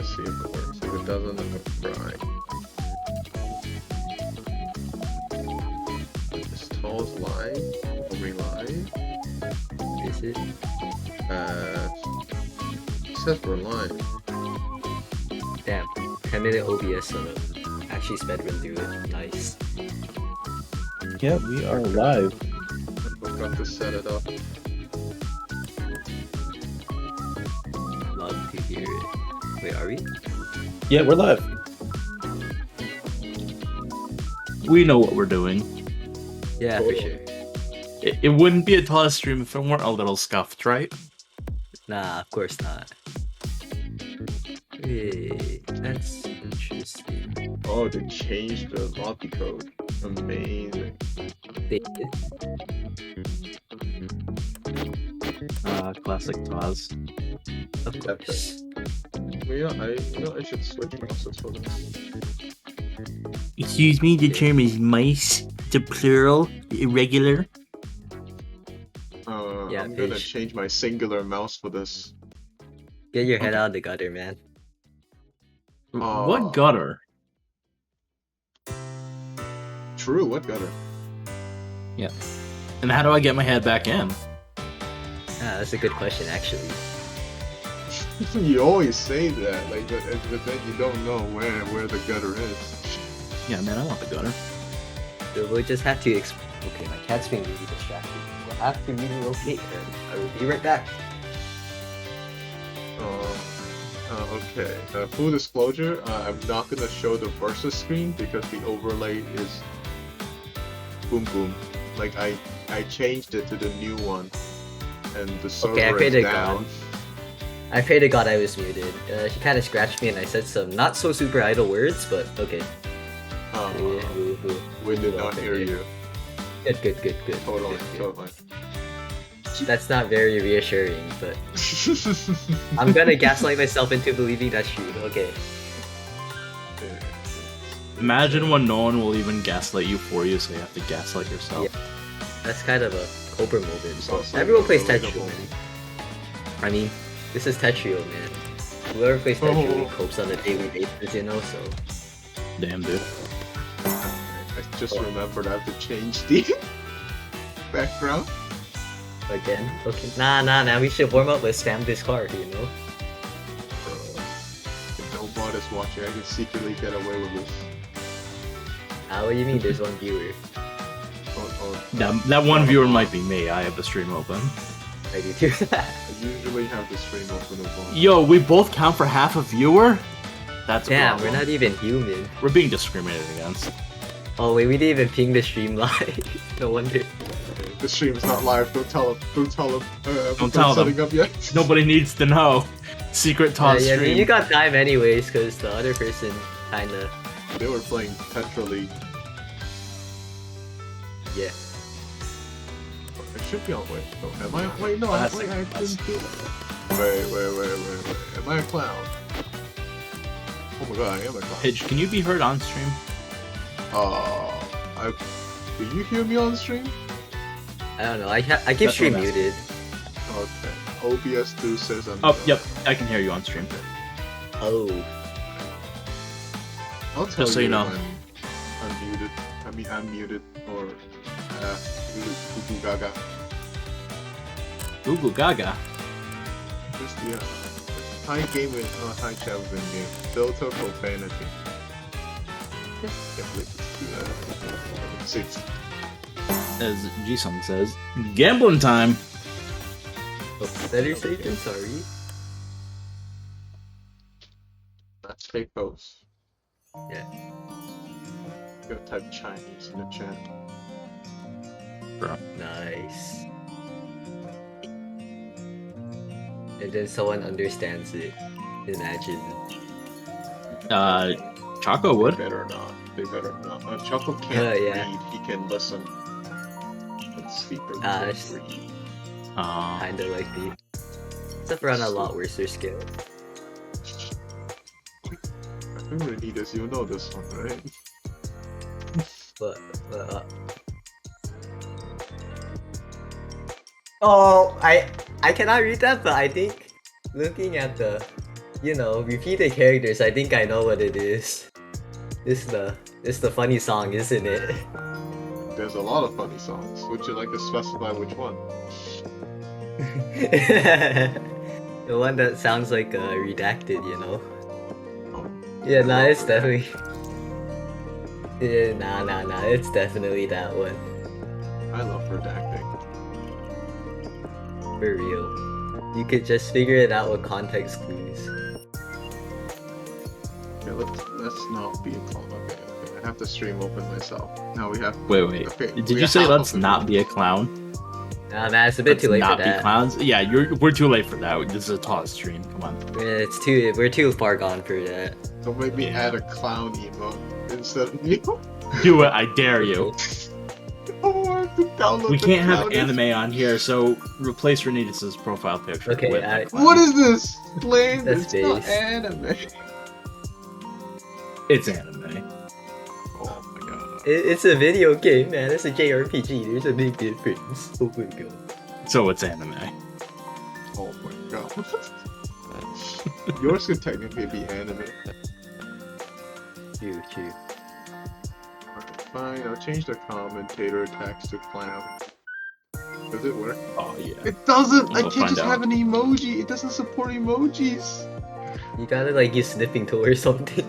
Let's see if it works. If it doesn't, I'm gonna cry. Is TAWS live? Are we live? Is it? It says we're live. Damn. 10-minute OBS actually sped run through it. Nice. Yeah, we are live. I forgot to set it up. Love to hear it. Wait, are we? Yeah, we're live. We know what we're doing. Yeah, for sure. It wouldn't be a TAWS stream if it weren't a little scuffed, right? Nah, of course not. Wait, that's interesting. Oh, they changed the lobby code. Amazing. They did? Classic TAWS. Of course. I should switch mouses for this. Excuse me, the term is mice. The plural, irregular. Yeah, I'm gonna fish. change my singular mouse for this. Get your head out of the gutter, man. What gutter? True, what gutter? Yeah. And how do I get my head back in? Ah, that's a good question, actually. You always say that, like, but then you don't know where the gutter is. Yeah, man, I want the gutter. So we'll just have to okay, my cat's being really distracted. We'll have to relocate her. I will be right back. Okay. Full disclosure, I'm not gonna show the versus screen because the overlay is boom boom. Like I changed it to the new one, and the server Okay, I pray to is down. God. I pray to God I was muted. She kind of scratched me and I said some not so super idle words, but okay. We did not hear you. Good. Totally. That's not very reassuring, but I'm gonna gaslight myself into believing that's true. Okay. Imagine when no one will even gaslight you for you, so you have to gaslight yourself. Yeah. That's kind of a Cobra moment. Also Everyone plays relatable. Tetrio, man. I mean, this is Tetrio, man. Whoever plays Tetrio copes on a daily basis, you know, so... Damn, dude. I just remembered I have to change the background. Again? Okay. Nah, we should warm up with spam Discord, you know? If no bot is watching, I can secretly get away with this. What do you mean there's one viewer? That one viewer might be me. I have the stream open. I do too. I usually have the stream open as well. Yo, we both count for half a viewer? That's a Damn, problem. we're not even human. We're being discriminated against. Oh wait, we didn't even ping the stream live. No wonder. The stream is not live. Don't tell him. Don't tell him. Don't tell them. Setting up yet. Nobody needs to know. Secret TAWS Yeah, stream. you got time anyways, because the other person kinda... They were playing Petra League. Yeah. It should be on. Wait, oh, am I? Wait, no. I didn't do that. Wait. Am I a clown? Oh my god, I am a clown. Pidge, can you be heard on stream? Do you hear me on stream? I don't know, I keep That's stream what I'm muted. Okay. OBS2 says I'm. Oh, yep. I can hear you on stream. Oh. I'll tell Just so you know. when I'm muted. I mean, I'm muted or Goo Gaga. Google Gaga. Just high game with high chat within game. Filter profanity. Can't believe it's do that. 6. As Jisung says, gambling time. Oh, better safe than sorry. Let's take those. Yeah. I'm gonna type Chinese in the chat. Nice. And then someone understands it. Imagine. Choco would. They better not. They better not. Choco can't yeah. read. He can listen. And speak. But he It's- can't read. Kinda like me. Except for on a lot worse scale. I don't really need this. You know this one, right? But, oh, I cannot read that, but I think looking at the You know, repeated characters. I think I know what it is. It's the funny song, isn't it? There's a lot of funny songs. Would you like to specify which one? The one that sounds like redacted, you know? Oh, Yeah, nah, it's definitely. Yeah, nah. It's definitely that one. I love redacting. For real. You could just figure it out with context clues. Okay, let's not be a clown. Okay, I have to stream open myself. Now we have. Wait. Okay, Did we you say have let's open not it. be a clown? Nah, man, it's a bit Let's too late not for be that. clowns? Yeah, we're too late for that. This is a TAWS stream. Come on. Yeah, we're too far gone for that. Don't make me Yeah. add a clown emote instead of you. Do it, I dare you. Oh, I have to download We the can't have clown anime on here, so replace Renita's profile picture Okay, with a clown. What is this? Lame. That's It's not base. anime. It's anime. Oh my god. It's a video game, man. It's a JRPG. There's a big difference. Oh my god. So it's anime. Oh my god. Yours could technically be anime. True. Alright, fine, I'll change the commentator text to clown. Does it work? Oh yeah. It doesn't! I We'll can't just find have out. an emoji! It doesn't support emojis! You gotta like use snipping tool or something.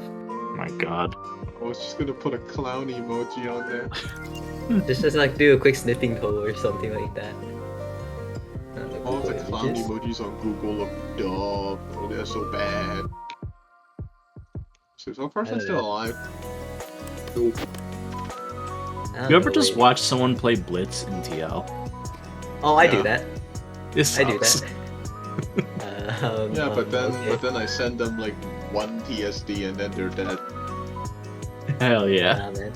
My god. I was just gonna put a clown emoji on there. just like do a quick snipping tool or something like that. On the All the Google clown images. emojis on Google look dumb. Oh, they're so bad. So is that person don't still know. alive? Nope. I don't You ever know, just wait. watch someone play Blitz in TL? Oh, I do Yeah. that. This I do sucks. that. Yeah, but okay. then I send them like one TSD and then they're dead. Hell yeah. Nah, man.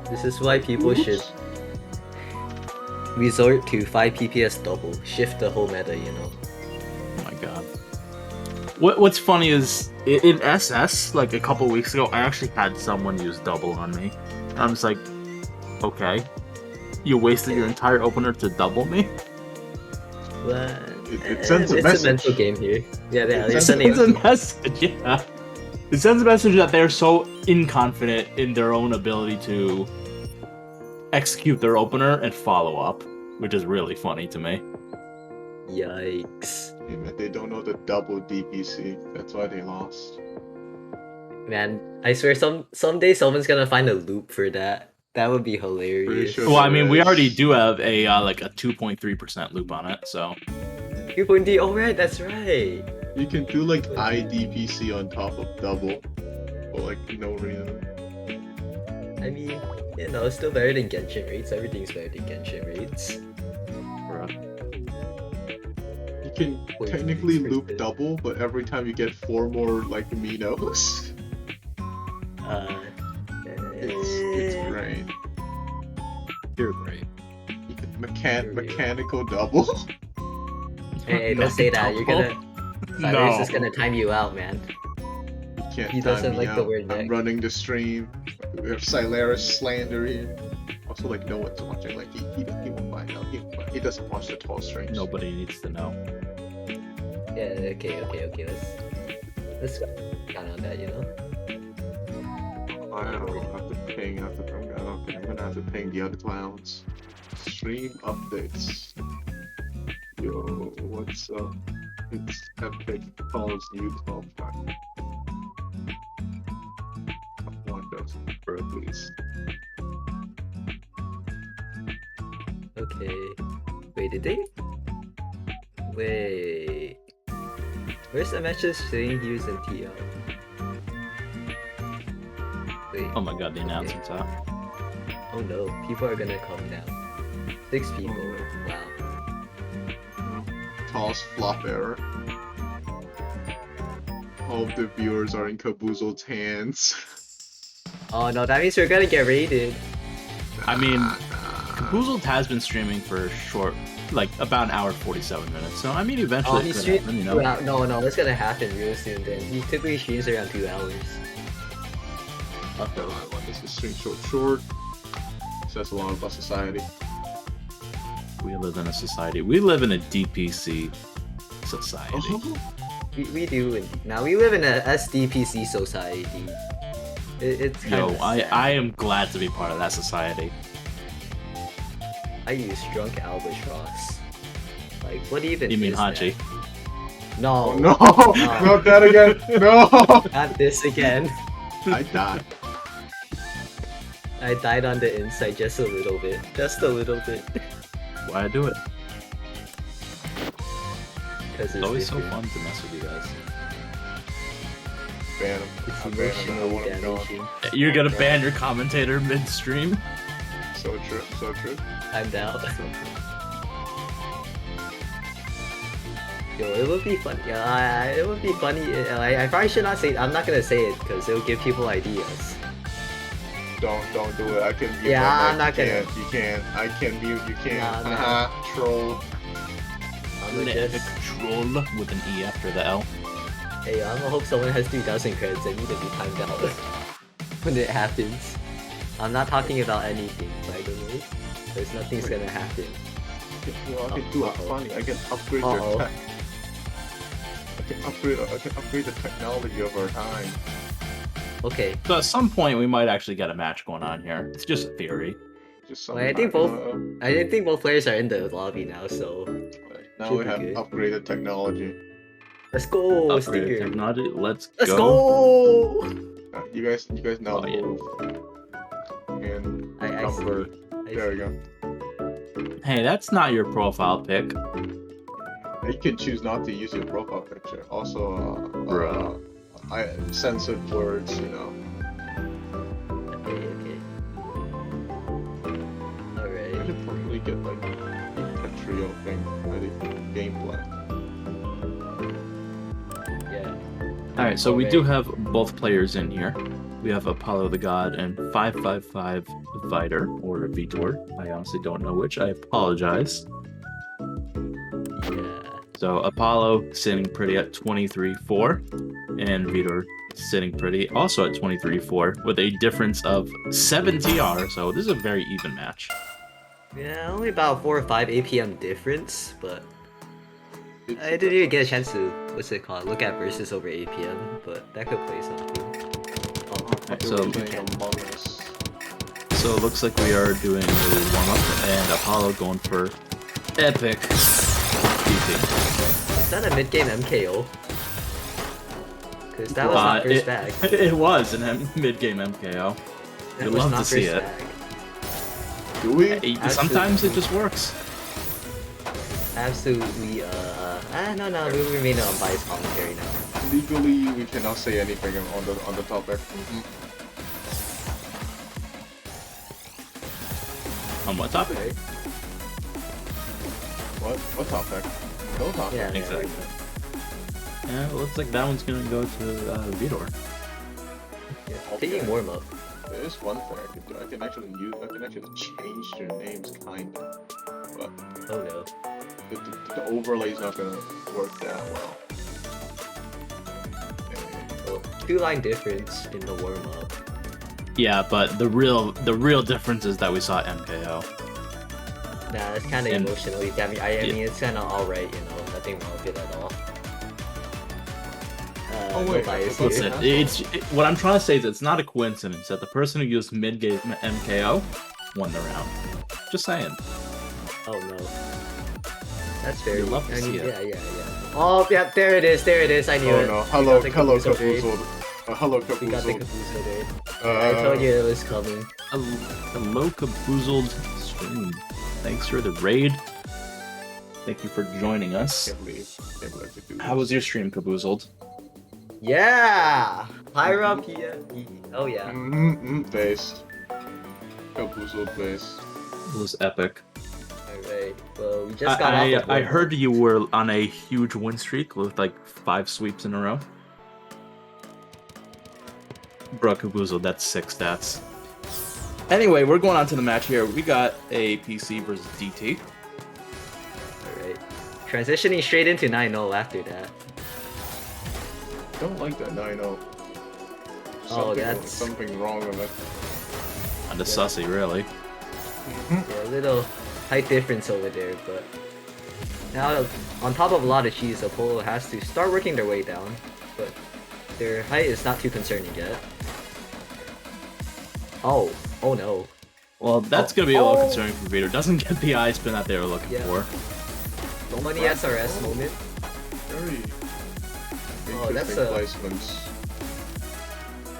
This is why people should Oops. resort to 5 PPS double. Shift the whole meta, you know. Oh my god. What's funny is in SS like a couple weeks ago, I actually had someone use double on me. I'm just like, okay, you wasted your entire opener to double me. But It sends a it's message. a mental game here. Yeah, It you're sends sending It's a message, yeah. It sends a message that they're so inconfident in their own ability to execute their opener and follow up, which is really funny to me. Yikes. Yeah, man, they don't know the double DPC. That's why they lost. Man, I swear someday someone's gonna find a loop for that. That would be hilarious. sure. Well, I mean, we Yes. already do have a like a 2.3% loop on it, so 2.D, oh right, that's right. You can do like IDPC on top of double for like no reason. I mean, you know, it's still better than Genshin rates. Everything's better than Genshin rates. You can Wait, technically it's loop pretty good. double, but every time you get 4 more like Minos. It's great. you're great. Mechanical double. Hey, don't say that. You're gonna. Cyrus is gonna time you out, man. You can't He time doesn't me like the out. word I'm neck. running the stream. We have Silaris slander here. Also, like, no one's watching. Like, he won't find out. He doesn't watch the tall streams. Nobody needs to know. Yeah. Okay. Let's count on that. You know. I don't have to ping. Okay, I'm gonna have to ping the other clowns. Stream updates. Yo, what's up? It's Epic TAWS new 12 pack. One dozen Weeklies. Okay. Wait, did they? Wait. Where's the message saying he was in TL? Wait. Oh my god, the announcement's out. Oh no, people are gonna come now. 6 people. Wow. TAWS flop error. All of the viewers are in Kaboozled's hands. Oh no, that means we're gonna get raided. I mean, Boozled has been streaming for like about an hour and 47 minutes. So I mean, Oh, eventually he it could streamed. happen, you know. No, it's gonna happen real soon. Then he typically streams around 2 hours. Okay, I want this to stream short. Says a lot about society. We live in a society. We live in a DPC society. We do indeed. Now we live in a SDPC society. It's kind Yo, of I am glad to be part of that society. I use drunk albatross. Like, what even? You mean is Hachi? that? No, Oh no! Not that again! No! not this again. I died. I died on the inside just a little bit. Just a little bit. Why I do it? Because It's always so fun to mess with you guys. Ban him. It's I ban him. I emotionally want him gone. damaging. You're gonna ban your commentator midstream? So true. So true. I'm down. Yo, it would be funny. Yeah, it would be funny. I probably should not say. I'm not gonna say it because it'll give people ideas. Don't do it. I can mute. Yeah, my I'm not mic. gonna. You can't. I can mute. You can't. Nah, nah. Haha. Troll. I'm gonna Epic just. troll with an E after the L. Hey, I'm gonna hope someone has 3,000 credits. I need to be timed out when it happens. I'm not talking about anything, by the way. There's nothing's gonna happen. I can do it funny. I can upgrade Uh-oh. their tech. I can upgrade the technology over time. Okay. So at some point we might actually get a match going on here. It's just a theory. Just Well, I something think both. I didn't think both players are in the lobby now, so Now should we be have good. upgraded technology. let's go, Upgraded Sticker. technology. Let's Let's go. go. You guys now Oh, yeah. move. And I number. I There we go. Hey, that's not your profile pic. You can choose not to use your profile picture. Also, Bruh. I censored words. You know. Okay. I Alright. should probably get like a trio thing ready for gameplay. Yeah. Alright, so we Okay. do have both players in here. We have Apollo the God and 555 Vitor, or Vitor. I honestly don't know which. I apologize. Yeah. So Apollo sitting pretty at 23-4, and Vitor sitting pretty also at 23-4, with a difference of 7 TR, so this is a very even match. Yeah, only about 4 or 5 APM difference, but It's I didn't even get a chance to look at versus over APM, but that could play something. So- playing Among Us. So it looks like we are doing a warm-up, and Apollo going for epic DP. Is that a mid-game MKO? Because that was not first bag. It was an mid-game MKO. That You'd was love not to see first it. bag. Do we? Sometimes it just works. Absolutely, no, we remain on biased commentary now. Legally, we cannot say anything on the topic. On what topic? Right? What topic? No topic. Yeah, Exactly. Yeah, it looks like that one's gonna go to Vitor. yeah. Okay. Taking warm up. There is one thing I can do. I can actually change their names, kinda. But Oh no. the overlay's not gonna work that well. Well, 2-line difference in the warm up. Yeah, but the real difference is that we saw MKO. Nah, it's kind of And- emotional. I mean, it's kind of alright, you know, nothing wrong with it at all. Oh, no wait, bias I thought here. Listen, what I'm trying to say is it's not a coincidence that the person who used mid-game MKO won the round. Just saying. Oh no. That's fair. You'd love to I mean, see it. Yeah. Oh, yeah, there it is. I knew Oh it. no! We Hello, got the hello, Capuzo raid. Capuzo. Hello, We got the Capuzo. Capuzo raid. I told you it was coming. Hello, Caboozled stream. Thanks for the raid. Thank you for joining us. Can't believe I could do How was your stream, Caboozled? Yeah! Pyra PFE. Oh yeah. Base. Capuzo base. It was epic. Alright. Well, we just got off of I one. heard you were on a huge win streak with like 5 sweeps in a row. Bro, Caboozled, that's 6 stats. Anyway, we're going on to the match here. We got a PC versus DT. Alright. Transitioning straight into 9-0 after that. Don't like that 9-0. That's- Something wrong with it. Kinda sussy, really. Yeah, a little height difference over there, but Now, on top of a lot of cheese, Apollo has to start working their way down, but their height is not too concerning yet. Oh no. Well, that's gonna be a little concerning for Vito. Doesn't get the eye spin that they were looking for. No money SRS moment. Very that's interesting a- placements.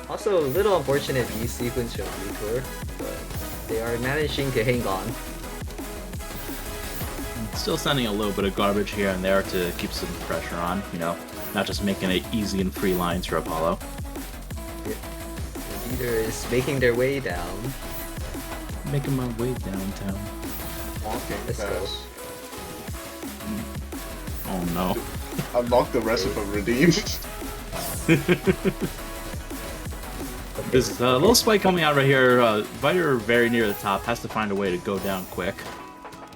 Also, a little unfortunate V sequence from Detour, but they are managing to hang on. Still sending a little bit of garbage here and there to keep some pressure on, you know, not just making it easy and free lines for Apollo. Either is making their way down. Making my way downtown. Walking Let's go. fast. Oh no. Unlock the rest of a redeem. There's a little spike coming out right here. Viter very near the top, has to find a way to go down quick.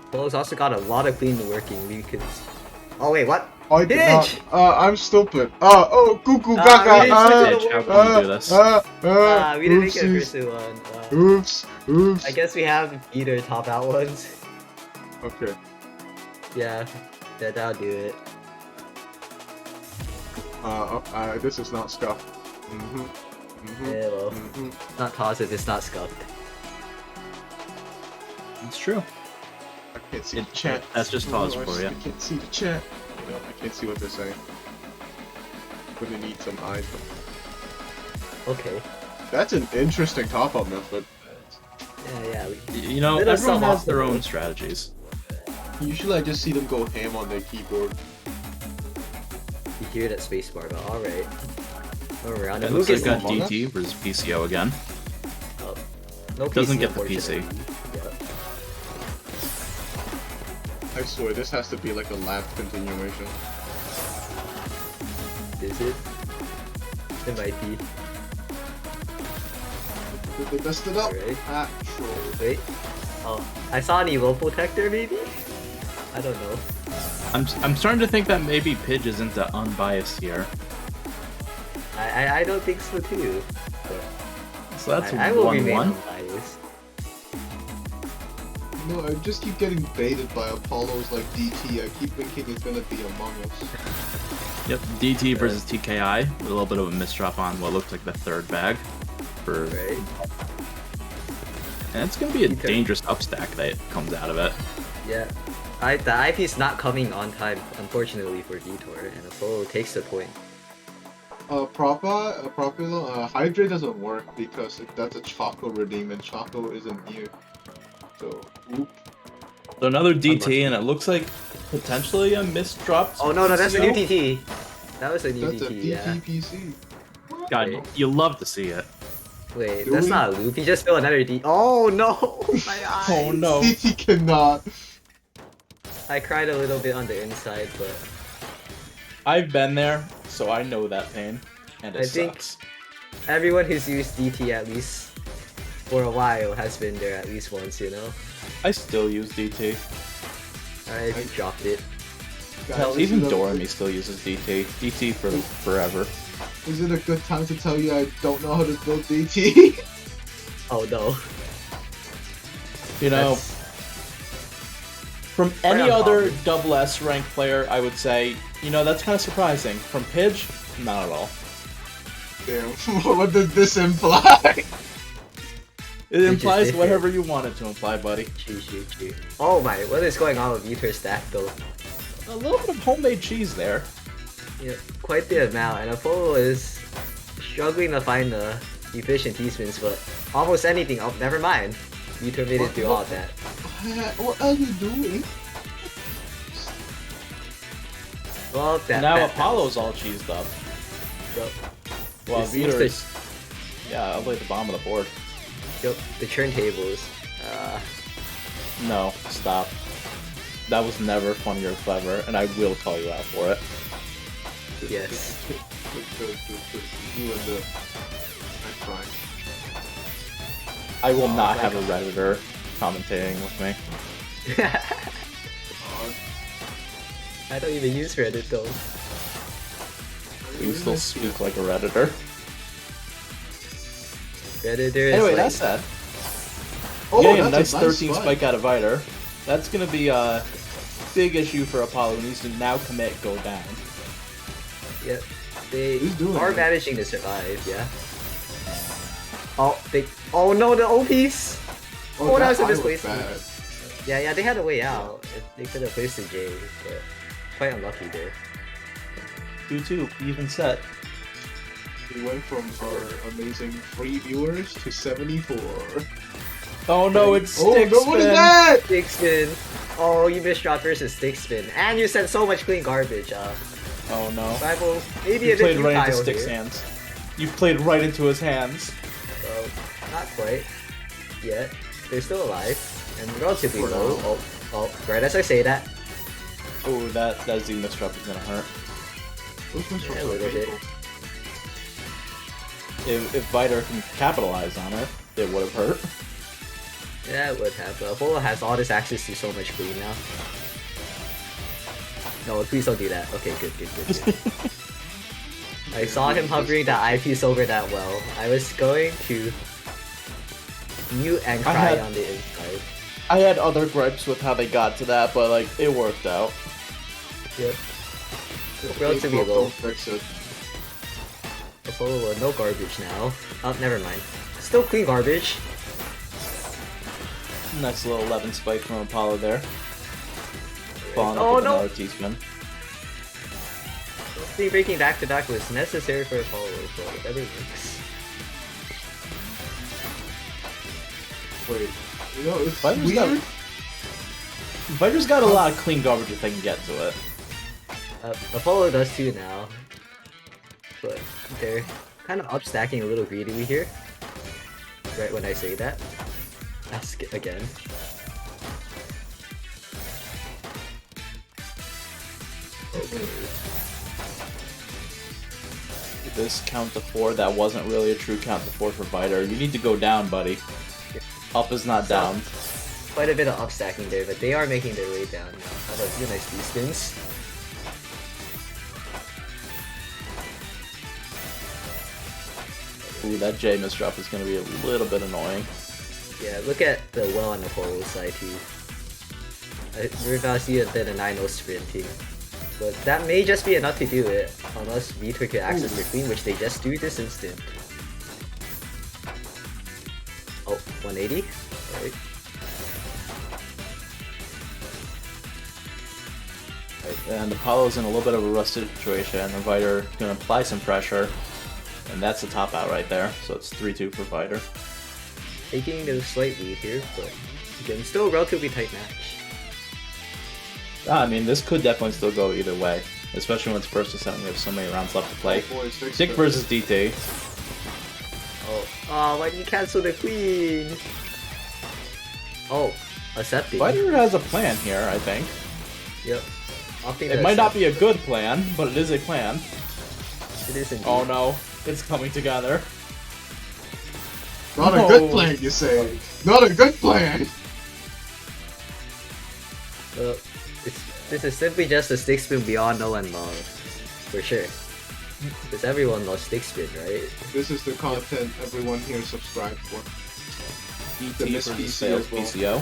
Apollo's also got a lot of clean working. We could. Oh wait, what? I did Pitch! not. I'm stupid. Cuckoo we gaga. didn't Pitch, how can you do this? We didn't get a oopsies. first one. Oops. I guess we have either top out ones. Okay. Yeah, that'll do it. This is not scuffed. Yeah, well, not TAWS if it's not scuffed. It's true. I can't see the chat. That's just TAWS Oh, for you. I can't see the chat. You know, I can't see what they're saying. Gonna need some eyes. Okay. That's an interesting top-up method. Yeah. You know, Little everyone has suboptimal. their own strategies. Usually I just see them go ham on their keyboard. You hear that spacebar, but alright. Around It and looks like Lucas. got DT versus PCO again. No Doesn't PC, get the PC. unfortunately. Yeah. I swear, this has to be like a lab continuation. Is it? It might be. Did they messed it up? Alright. Actual. Wait. Oh, I saw an Evo protector maybe? I don't know. I'm starting to think that maybe Pidge isn't unbiased here. I don't think so too. So that's I will remain 1-1. unbiased. No, I just keep getting baited by Apollo's like DT. I keep thinking it's gonna be Among Us. Yep, DT versus TKI with a little bit of a misdrop on what looked like the third bag. Right. And it's gonna be a Okay. dangerous upstack that comes out of it. Yeah. The IP's not coming on time, unfortunately for Detour, and Apollo takes the point. Hydrate doesn't work because that's a Choco redeem and Choco isn't near. So, oop. So another DT, and it looks like potentially a misdrop. Oh no, that's a new PCO. DT. That was a new That's a DT, yeah. DTPC. God, Wait. you love to see it. Wait, Do that's we? not a loop. He just spilled another D. Oh no! My eyes. Oh no. DT cannot. I cried a little bit on the inside, but I've been there, so I know that pain, and it I think- sucks. everyone who's used DT at least for a while has been there at least once, you know? I still use DT. Alright, you dropped it. Guys, Hell, is even it a- Dormy still uses DT. DT for forever. Is it a good time to tell you I don't know how to build DT? Oh no. You know, That's- from any Right on other top. double S ranked player, I would say, you know, that's kind of surprising. From Pidge, not at all. Damn, what does this imply? It just implies did it. whatever you want it to imply, buddy. Gee. Oh my, what is going on with Ether stack though? A little bit of homemade cheese there. Yeah, quite the amount, and Apollo is struggling to find the efficient T-spins, but almost anything. Oh, never mind. Ether made it through all of that. What are you doing? Well, that. Now that- Apollo's all cheesed up. Yup. While It seems Vito's, yeah, I'll lay the bottom of the board. Yup, the turntables. No, stop. That was never funny or clever, and I will call you out for it. Yes. Good. You and the... I'm trying. I will not my have a Redditor commentating with me. I don't even use Reddit though. You still speak like a Redditor. Redditor is Anyway, like, that's that. Oh, Getting a that's nice 13 spike out of Viter. That's gonna be big issue for Apollo. He needs to now commit, go down. Yep. They He's doing are it. managing to survive, yeah. Oh no, the OPs! Oh, that was a eye misplacement. bad. Yeah, they had a way out. They could have placed the J, but quite unlucky there. 2-2, even set. We went from our amazing 3 viewers to 74. Oh no, it's Oh stick no, what is spin. that? Stick spin. Oh, you missed shot versus stick spin. And you sent so much clean garbage. Oh no. Rival, maybe You a bit played right into futile Stick's here. hands. You played right into his hands. So, not quite. Yet. They're still alive. And relatively low. Oh, right as I say that. Oh, that Z misdrop is gonna hurt. Those ones were Yeah, a so little bit. painful. If Viter can capitalize on it, it would have hurt. Yeah, it would have. Apollo has all this access to so much clean now. No, please don't do that. Okay, good. I saw him hovering the eyepiece over that well. I was going to mute and I cry had- on the inside. I had other gripes with how they got to that, but like it worked out. Yep. If Relatively Facebook low. don't fix it. Apollo, no garbage now. Oh, never mind. Still clean garbage. Nice little 11 spike from Apollo there. Following Oh, up with no. another T-spin. Speed breaking back to back was necessary for Apollo, so whatever works. Wait, you know, it's Viter's weird. Viter's got a lot of clean garbage if they can get to it. Apollo does too now. But they're kind of upstacking a little greedily here. Right when I say that. Ask it again. Okay. This count to 4, that wasn't really a true count to 4 for Viter. You need to go down, buddy. Up is not down. Quite a bit of upstacking there, but they are making their way down now. How about you nice D-spins? Ooh, that J misdrop is going to be a little bit annoying. Yeah, look at the well on the pole side too. Rivasi did a 9-0 sprinting. But that may just be enough to do it, unless Vitor can access the queen, which they just do this instant. Oh, 180? Alright. And Apollo's in a little bit of a rust situation, and Viter going to apply some pressure. And that's the top out right there, so it's 3-2 for Viter. Taking a slight lead here, but again, still a relatively tight match. I mean, this could definitely still go either way, especially when it's first to 7. We have so many rounds left to play. Oh, boy, Stick Stick spin. versus DT. Oh, why did you cancel the queen? Oh, accepting. Viter has a plan here, I think. Yep. Opting It to might not accept. be a good plan, but it is a plan. It is indeed. Oh no, it's coming together. Not a No. good plan, you say. Not a good plan. Well, this is simply just a stick spin beyond no and love. For sure. Because everyone loves stick spin, right? This is the content everyone here subscribed for. The DT Miss versus PC Sales as well. PCO.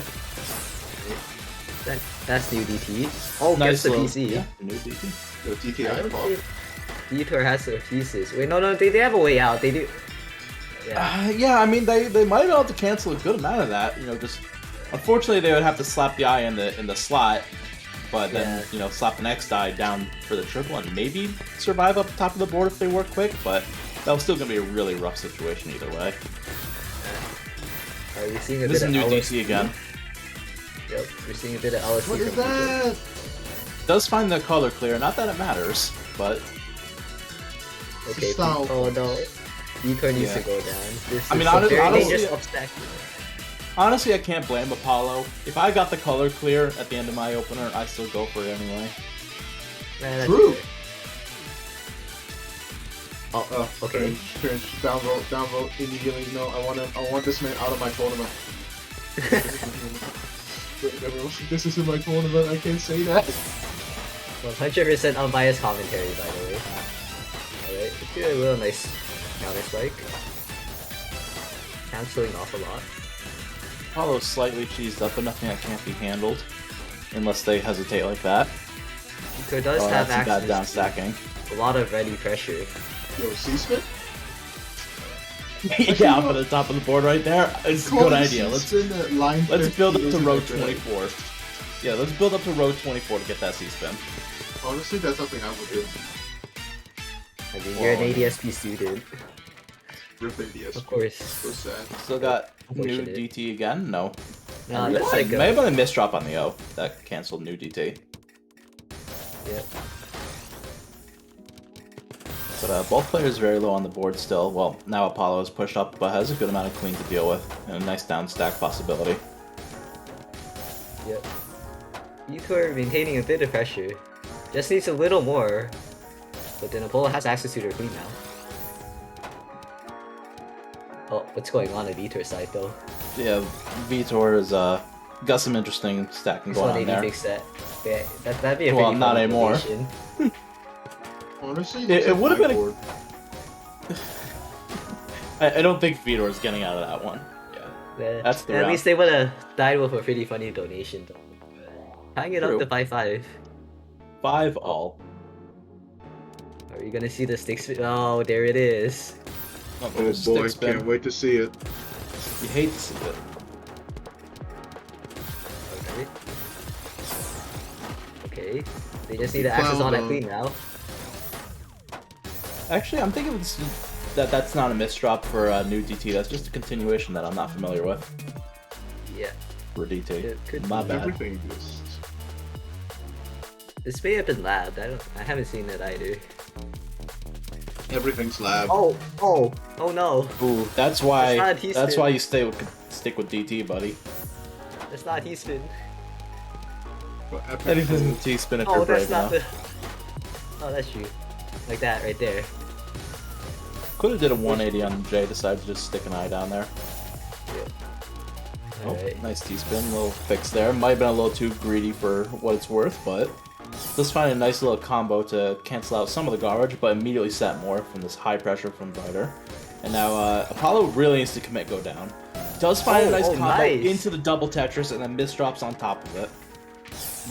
That's new DT. Oh, gets the little- PC. Yeah, new DT. The I TKI don't pop. think Vitor has the pieces. Wait, no, they have a way out. They do. Yeah. Yeah, I mean, they might be able to cancel a good amount of that. You know, just unfortunately they would have to slap the eye in the slot, but then Yeah. you know slap the next die down for the triple and maybe survive up top of the board if they work quick. But that was still gonna be a really rough situation either way. Are we seeing a This bit is new of DC again. Yep, we're seeing a bit of LSD What is from Vitor. that? Does find the color clear. Not that it matters, but Okay, Style. oh no. Vitor needs Yeah. to go down. This I is mean, some honestly- very honestly- dangerous upstacking. honestly, I can't blame Apollo. If I got the color clear at the end of my opener, I still go for it anyway. Man, that's True. fair. Oh, okay. Cringe. Downvote immediately. No, I want this man out of my tournament. This isn't my tournament, I can't say that. 100% unbiased commentary, by the way. Alright, let's do a little nice counter strike. Canceling off a lot. Apollo's slightly cheesed up, but nothing that can't be handled. unless they hesitate like that. Ito does Oh, have that's bad access down to stacking. a lot of ready pressure. Yo, C-spin? Yeah, up at the top of the board right there. It's a good idea. Let's build up to row 24. Yeah, let's build up to row 24 to get that C-spin. Honestly, that's something I would do. I mean, you're an ADSP student. Rip ADS. Of course. So sad. Still got new Unfortunate. DT again? No. No, that's like a... Maybe on a misdrop on the O. That canceled new DT. Yeah. But both players very low on the board still. Well, now Apollo is pushed up, but has a good amount of queen to deal with, and a nice down stack possibility. Yep. Vitor maintaining a bit of pressure. Just needs a little more. But then Apollo has access to their queen now. Oh, what's going on Vitor's side though? Yeah, Vitor is got some interesting stacking This one going on there. fix that. Yeah, that'd be a Well, pretty not fun anymore. combination. Honestly, It would have been a... board. I don't think Vitor is getting out of that one. Yeah. That's the At route. least they would have died with a pretty funny donation though. Tying it True. up to 5-5. 5 all. Are you gonna see the stick spin? Oh, there it is. Oh, Oh there's boy, stick spin. can't wait to see it. You hate to see it. Okay. Okay. They just need to access on that Clown, queen now. Actually, I'm thinking that's not a misdrop for new DT. That's just a continuation that I'm not familiar with Yeah. for DT. It could My be. bad. Everything exists. This may have been labbed. I haven't seen it either. Everything's lab. Oh no. Ooh, that's That's why. not a T-spin. That's why you stick with DT, buddy. That's not T-spin. But epic Anything's move. a T spin if Oh, you're that's brave not enough. the... Oh, that's true. Like that, right there. Could have did a 180 on Jay. Decided to just stick an eye down there. Oh, Alright. nice T spin. Little fix there. Might have been a little too greedy for what it's worth, but let's find a nice little combo to cancel out some of the garbage, but immediately set more from this high pressure from Vitor. And now Apollo really needs to commit go down. Does find a nice combo nice. into the double Tetris and then misdrops on top of it.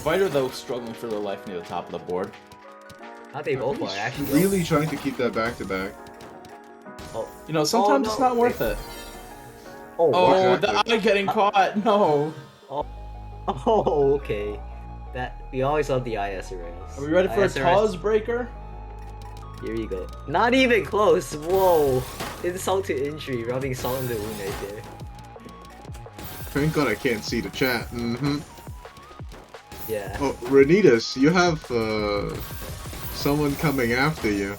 Vitor though struggling for their life near the top of the board. How they both are actually. Really trying to keep that back to back. Oh, You know, sometimes no. it's not worth it. oh, Oh, exactly. the eye getting caught. No. oh, okay. That we always love the IS rails. Are we ready for a ISRS. TAWS breaker? Here you go. Not even close. Whoa. Insult to injury, rubbing salt in the wound right there. Thank God I can't see the chat. Mm-hmm. Yeah. Oh, Renitas, you have someone coming after you.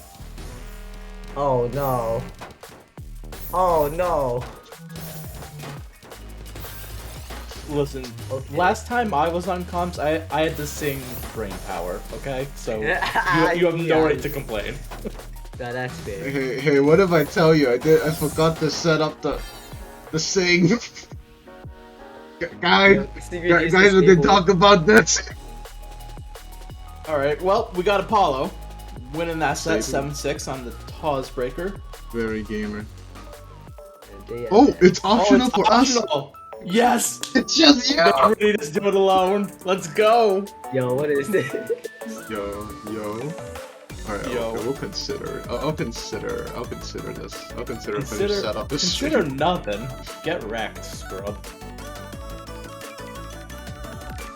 Oh no. Oh no. Listen, Okay. last time I was on comps, I had to sing Brain Power, okay? So you have no Yeah. right to complain. No, that's fair. Hey, what if I tell you I forgot to set up the sing. Guys, guys, we can talk about this. Alright, well, we got Apollo winning that set Stable. 7-6 on the TAWS breaker. Very gamer. Yeah. Oh, it's Oh, optional it's for us. optional. Yes! It's just you. Nobody just do it alone. Let's go! Yo, what is this? Yo. Alright, Yo. okay, we'll consider it. I'll consider this. I'll consider if I set up this Consider stream. nothing. Get wrecked, scrub.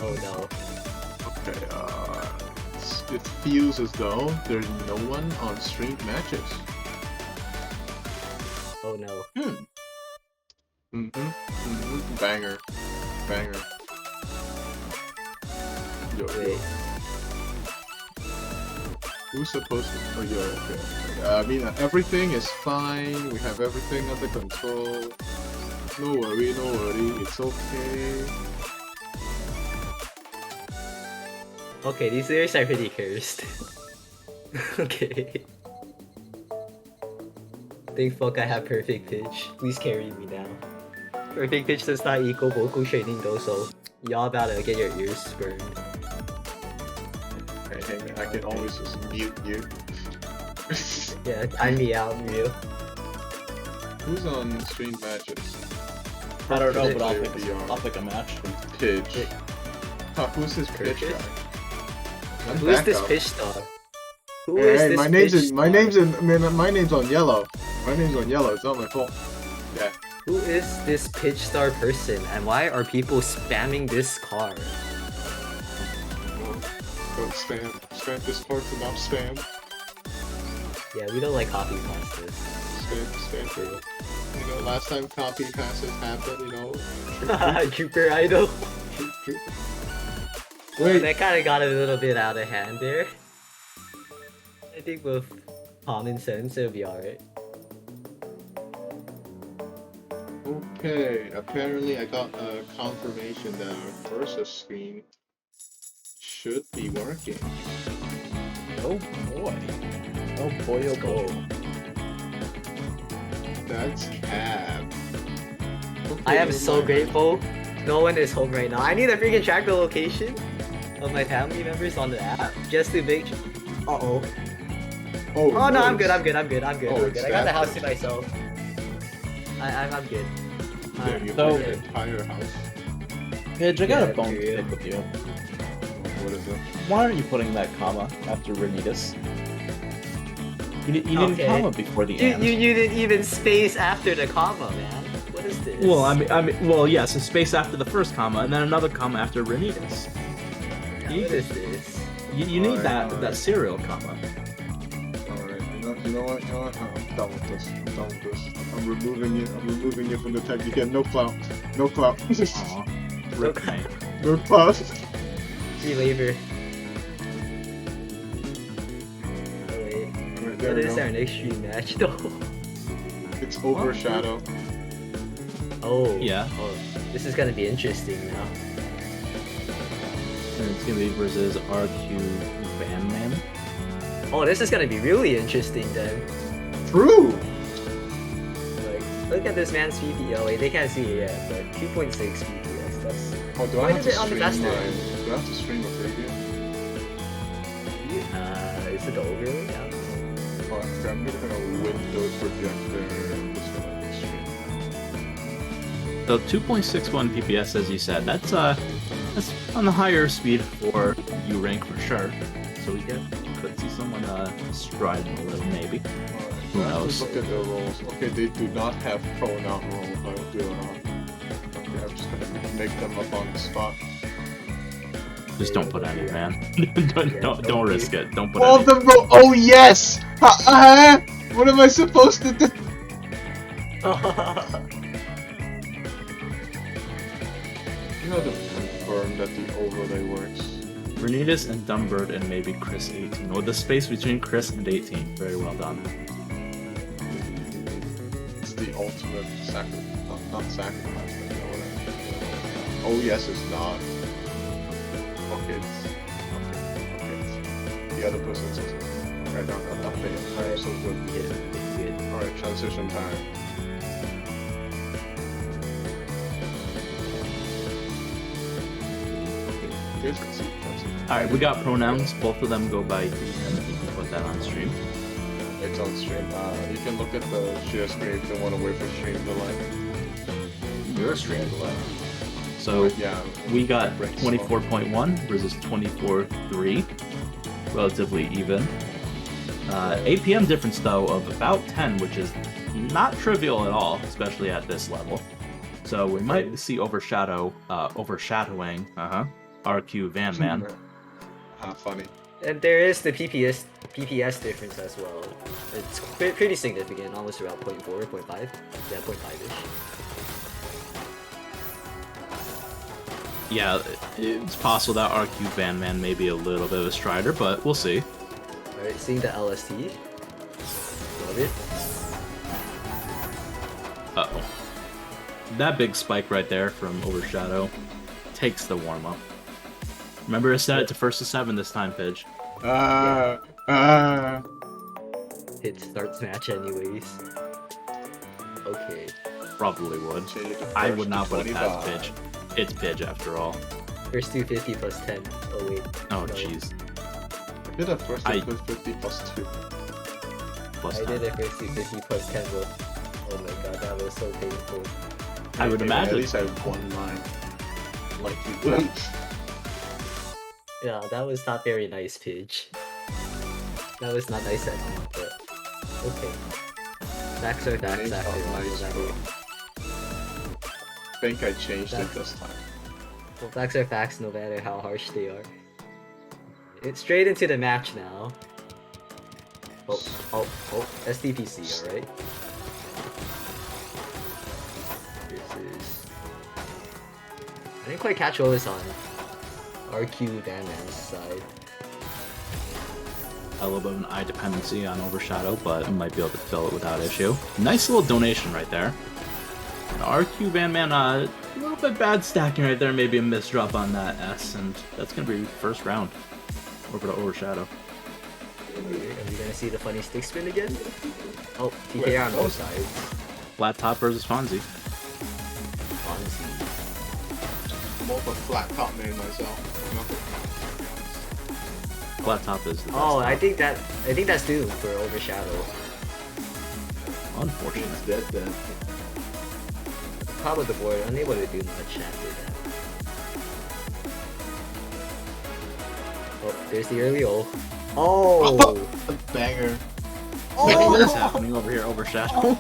Oh no. Okay, it feels as though there's no one on streamed matches. Oh no. Banger. Yo, Wait. who's supposed to? Oh, yeah, okay. I mean, everything is fine. We have everything under control. No worry. It's okay. Okay, these lyrics are pretty cursed. Okay. Think fuck I have perfect pitch. Please carry me now. Perfect pitch does not equal vocal training though, so y'all about to get your ears burned. Hey, man, I can always just mute you. Yeah, time me out, Ryu. Who's on streamed matches? I don't know, but Player I'll pick a match. Pidge. Who's this pitch Cricket? guy? I'm Who is this backup. pitch star? Who Hey, is hey, this my name's pitch in my star? name's in man, my name's on yellow. My name's on yellow. It's not my fault. Yeah. Who is this pitch star person, and why are people spamming this car? Don't spam. Spam this part to not spam. Yeah, we don't like copy pastas. Spam. You know, last time copy passes happened, you know. Trooper idol. Shoot. Wait, Wait. that kind of got a little bit out of hand there. I think with common sense, it'll be alright. Okay. Apparently, I got a confirmation that our Versus screen should be working. Oh boy. Oh boy, oh boy. That's cab. I am Okay, so never mind. grateful. No one is home right now. I need to freaking track the location of my family members on the app just to make. Uh-oh. Oh, Oh no, I'm good. nice. I'm good. I'm good. I'm good. Oh, I'm it's good. I got the that house to bitch. myself. I'm good. Yeah, you So- bought the entire house. Pidge, I got Yeah, a bone to period. pick with you. What is it? Why aren't you putting that comma after Renitas? You didn't Okay. comma before the You and. didn't even space after the comma, man. What is this? Well, well, yeah, so space after the first comma, and then another comma after Renitas. What is this? You need Alright. that serial comma. Alright, you know what? I'm done with this. I'm removing you from the tag. You get no clout. No clout. Aw. Rip me. No clout. Free labor. Oh, wait. Alright, there What we is go. our next stream match though? It's Overshadow. Oh. Yeah. Oh, this is gonna be interesting now. And it's gonna be versus RQ Van Man. Oh, this is gonna be really interesting then. True! Like, look at this man's PPL. Wait, they can't see it yet, but 2.6 PPS. That's. Oh, do Why I have did to it on the stream master? do I have to stream a preview? Is it the overlay? Yeah. Oh, okay, I'm just gonna window projector and just gonna stream. So 2.61 PPS, as you said, that's on the higher speed for U rank for sure. So we could see someone striding a little, maybe. Alright, Who I have knows? to look at the roles. Okay, they do not have pronoun roles. I'll do it on. Okay, I'm just gonna make them up on the spot. Just don't put any, man. Yeah, don't don't risk it. Don't put All any. of them roll. Oh yes! What am I supposed to do? You know to confirm that the overlay works. Renitas and Dumbird and maybe Chris 18. Well, the space between Chris and 18. Very well done. It's the ultimate sacrifice. Not sacrifice, but you know what I mean. Oh yes, it's not. Okay, it's the other person says it. Right now, I'm paying. I'm so good. Good. Alright, transition time. You guys can see transition. Alright, we got pronouns. Both of them go by he, and you can put that on stream. It's on stream. You can look at the share screen if you want to wait for stream delay. Your stream delay. So Yeah. we got Right, 24.1 versus 24.3. Relatively even. 8 p.m. difference though of about 10, which is not trivial at all, especially at this level. So we might see overshadowing RQ Van Man. Funny. And there is the PPS difference as well. It's pretty significant, almost around 0.4, 0.5. Yeah, 0.5-ish. Yeah, it's possible that RQ Van Man may be a little bit of a strider, but we'll see. Alright, seeing the LST. Love it. Uh-oh. That big spike right there from Overshadow takes the warm-up. Remember to set it to 1st to 7 this time, Pidge. It starts match anyways. Okay. Probably would. Change it to I first would to not put it past 25. Pidge. It's Pidge after all. First 250 plus 10. Oh wait. Oh, No. jeez. I did a first I- to 50 plus 2. Plus I 10. did it first 250 plus 10 though. Oh my god, that was so painful. I would At imagine. least I have one line. Like you did. Yeah, that was not very nice, Pidge. That was not nice at all, but okay. Facts are facts Nice, after all, nice, no matter. I think I changed it this time. Well, facts are facts no matter how harsh they are. It's straight into the match now. Oh, SDPC, alright. This is... I didn't quite catch what was on RQ Bandman's side. A little bit of an eye dependency on Overshadow, but might be able to fill it without issue. Nice little donation right there. And RQ Bandman, a little bit bad stacking right there, maybe a misdrop on that S, and that's gonna be first round over to Overshadow. Are we gonna see the funny stick spin again? Oh, TK on both sides. Flat top versus Fonzie. Fonzie. I'm more of a flat top man myself. Flat top is the best. Oh, I top. think that's due for Overshadow. Unfortunate. It's dead then. Top of the board, unable to do much after that. Oh, there's the early ult. Oh! A banger. What is happening over here, Overshadow?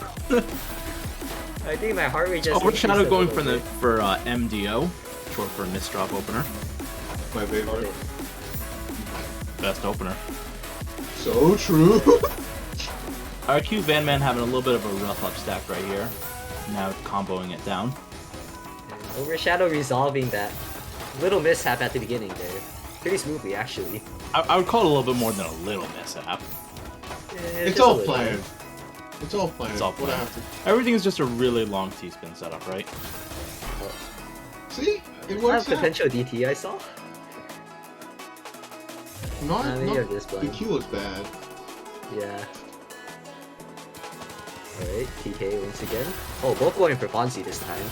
I think my heart rate just Overshadow increased a going little for bit. MDO, short for misdrop opener. My Love favorite. it. Best opener. So true. RQ Vandman having a little bit of a rough up stack right here. Now comboing it down. And Overshadow resolving that little mishap at the beginning there. Pretty smoothly, actually. I would call it a little bit more than a little mishap. It's just a all little planned. bit. It's all planned. It's all What I planned. have Everything is just a really long T-spin setup, right? to... See? It That works out. potential DT I saw. Not, maybe not I'm just the blind. Q was bad. Yeah. Alright, TK once again. Oh, both going for Fonzie this time.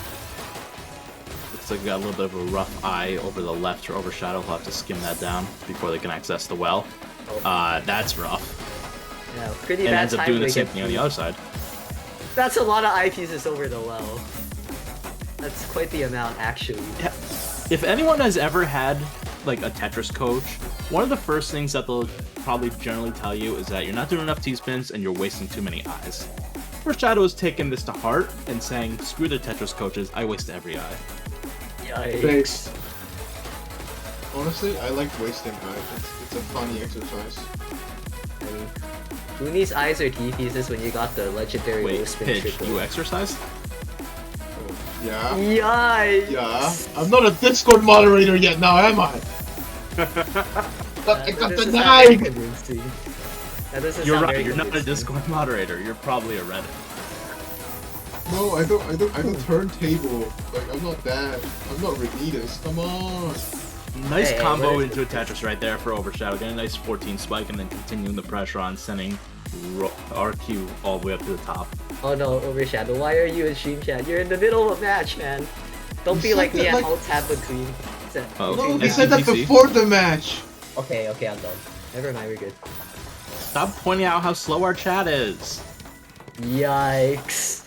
Looks like we got a little bit of a rough eye over the left for Overshadow. We'll have to skim that down before they can access the well. Oh. That's rough. Yeah, pretty And bad ends up time doing the to same get thing on the through. other side. That's a lot of eye pieces over the well. That's quite the amount, actually. If anyone has ever had like a Tetris coach, one of the first things that they'll probably generally tell you is that you're not doing enough T-spins and you're wasting too many eyes. Overshadow is taking this to heart and saying, screw the Tetris coaches, I waste every eye. Yikes. Thanks. Honestly, I like wasting time. It's a funny exercise. I mean, who needs eyes or T pieces when you got the legendary low Wait, spin Pitch, triple? you exercise? Yeah. Yikes! Yeah. I'm not a Discord moderator yet now, am I? But I got That doesn't the sound very knife! convincing. That doesn't You're sound right, very you're not a convincing. Discord moderator, you're probably a Reddit. No, I don't turntable. Like, I'm not that. I'm not Renitas. Come on. Nice Hey, combo what is into a Tetris right there for Overshadow. Getting a nice 14 spike and then continuing the pressure on sending RQ all the way up to the top. Oh no, Overshadow, why are you in stream chat? You're in the middle of a match, man. Don't You be said like me that, and like- alt tab between. Oh, No, okay. we said that SDPC. before the match. Okay, I'm done. Never mind, we're good. Stop pointing out how slow our chat is. Yikes.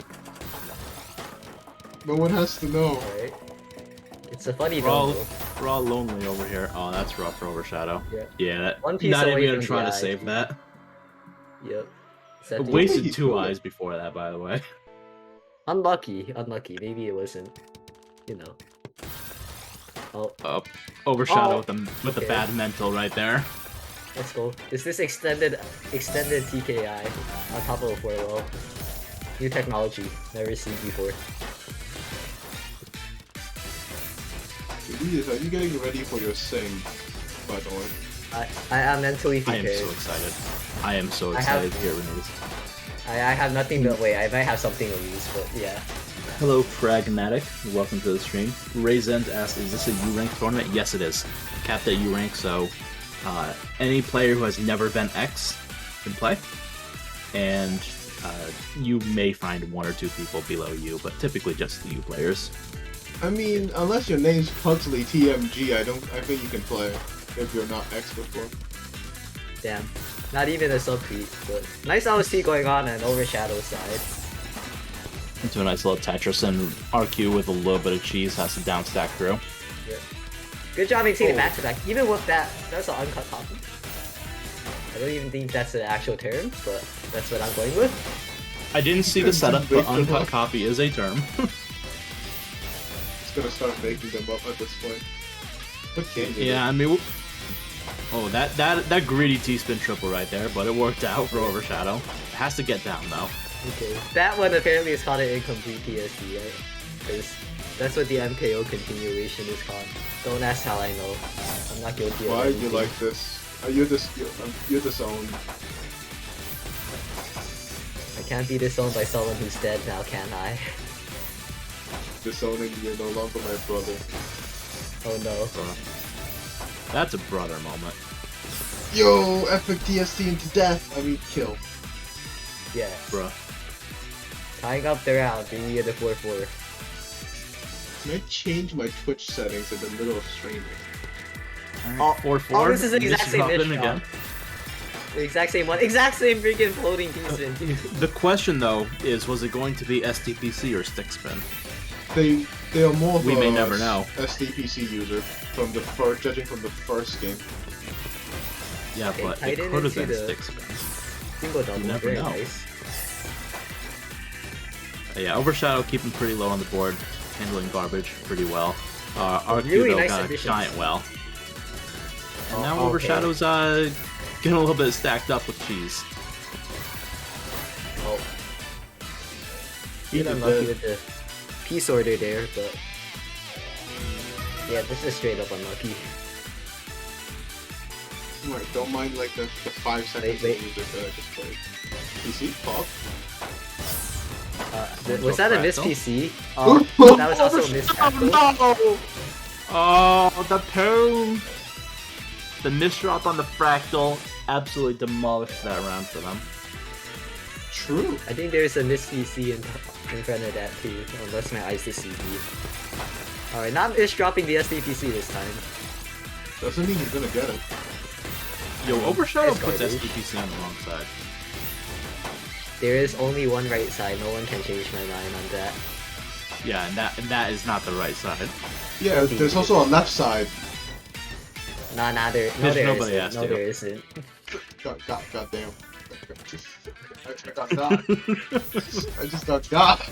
No one has to know. Alright. It's a funny We're though. all lonely over here. Oh, that's rough for Overshadow. Yeah. Yeah, that, One piece not away even gonna from try the to eye. save that. Yep. Set to- Wasted he's 2 doing? eyes before that, by the way. Unlucky. Maybe it wasn't. You know. Oh, Oh, Overshadow Oh, with the okay. bad mental right there. let's go. Is this extended TKI on top of a 4-well? New technology, never seen before. Elias, are you getting ready for your sing, by the way? I am mentally I am prepared. so excited. I am so I have- excited to hear Renee's. I have nothing to wait. I might have something to lose, but yeah. Hello, Pragmatic. Welcome to the stream. Rayzend asked, is this a U-Rank tournament? Yes, it is. Capped at U-Rank, so any player who has never been X can play. And you may find 1 or 2 people below you, but typically just the U players. I mean, unless your name's Pugsley TMG, I think you can play if you're not X before. Damn. Not even a sub-tweet, but nice LST going on Overshadow side. Into a nice little Tetris, and RQ with a little bit of cheese has to downstack through. Yeah. Good job maintaining Oh. back to back. Even with that, that's an uncut copy. I don't even think that's an actual term, but that's what I'm going with. I didn't see the setup, but Wait for uncut that. copy is a term. It's gonna start making them up at this point. What game is Yeah, I mean, oh, that greedy T-spin triple right there, but it worked out for Overshadow. It has to get down though. Okay. That one apparently is called an incomplete PSD, right? Because that's what the MKO continuation is called. Don't ask how I know. I'm not guilty it? of Why are you anything. like this? You're disowned. I can't be disowned by someone who's dead now, can I? Disowning, you're no longer my brother. Oh no. That's a brother moment. Yo, epic TST into death. I mean, kill. Yeah. Bruh. Tying up the round, bringing in the 4-4. Can I change my Twitch settings in the middle of streaming? Oh, 4-4. oh, this is the exact same Disrupting mission again. The exact same one. Exact same freaking floating T-spin, dude. The question though is, was it going to be SDPC or stick spin? They are more of We a may never know. SDPC user from the first, judging from the first game. Yeah, Okay, but tied it in could have into been the- stick spin. Single double, never very know. nice. Yeah, Overshadow keeping pretty low on the board, handling garbage pretty well. RQ Really though nice got a additions. giant well. And Oh, now okay. Overshadow's getting a little bit stacked up with cheese. Oh. He Bit did unlucky that. with the piece order there, but... Yeah, this is straight up unlucky. Right, don't mind like the 5 seconds Wait. of music that I just played. PC, pop. Was that a miss Fractal? PC? Oh, that was also a miss Fractal. no! Oh, the tone! The misdrop on the Fractal absolutely demolished that round for them. True. I think there's a miss PC in front of that too, unless my eyes deceive me. Alright, not miss dropping the SDPC this time. Doesn't mean you're gonna get it. Yo, Overshadow It's puts garbage. SDPC on the wrong side. There is only one right side, no one can change my mind on that. Yeah, and that is not the right side. Yeah, there's also a left side. Nah, there There's nobody isn't. has No, to. there isn't. God damn. I got got. I just got got.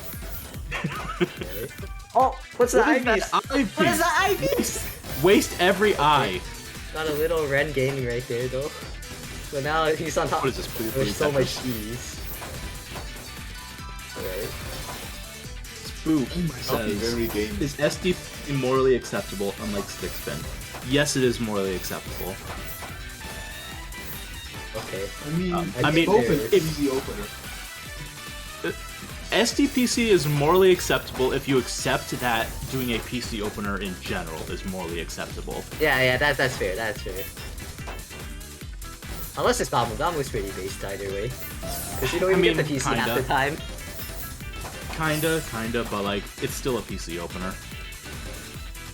Okay. Oh, what's the What is IVs? that eye What is the piece? IVs? Waste every eye. Got a little Ren gaming right there though. So now he's on top. What is this? Pretty There's so Tetris? much ease. Alright. Spook I'll be says, very gaming. is SD morally acceptable unlike stick spin? Yes, it is morally acceptable. Okay. I mean, I mean, both an if- easy opener. SDPC is morally acceptable if you accept that doing a PC opener in general is morally acceptable. Yeah, that's fair, that's fair. Unless it's Bamu. Bamu's pretty based either way. Because you don't even I mean, get the PC half kinda. the time. Kinda, but like, it's still a PC opener.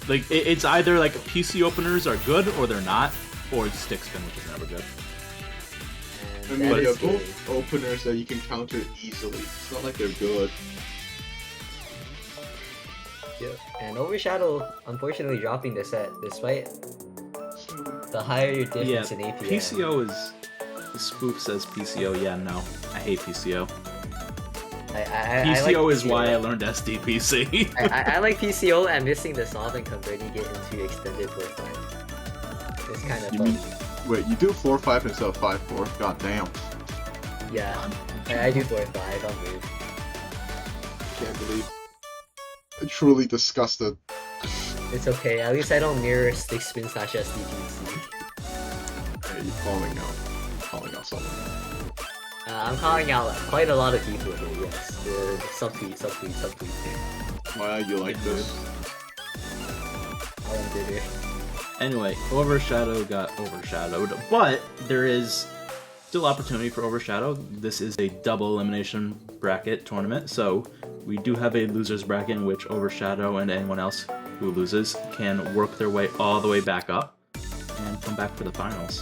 Like, it's either like PC openers are good or they're not, or it's stick spin, which is never good. I And mean, that they're is scary. both openers that you can counter easily. It's not like they're good. Yep. And Overshadow, unfortunately, dropping the set despite the higher difference in APM. PCO is... The spoof says PCO, yeah, no. I hate PCO. I PCO like is why I learned SDPC. I like PCO and missing the solve and converting it into extended 4-5. It's kind of You fun. mean, wait, you do 4-5 instead of 5-4? God damn. Yeah, I do 4-5, I'm weird. Can't believe. I'm truly disgusted. It's okay, at least I don't mirror stick spin / SDPC. Hey, you're calling out. Calling out someone. I'm calling out quite a lot of people here, yes. The subtweet. Why are you like this? I am bitter. Anyway, Overshadow got overshadowed, but there is still opportunity for Overshadow. This is a double elimination bracket tournament, so we do have a loser's bracket in which Overshadow and anyone else who loses can work their way all the way back up and come back for the finals.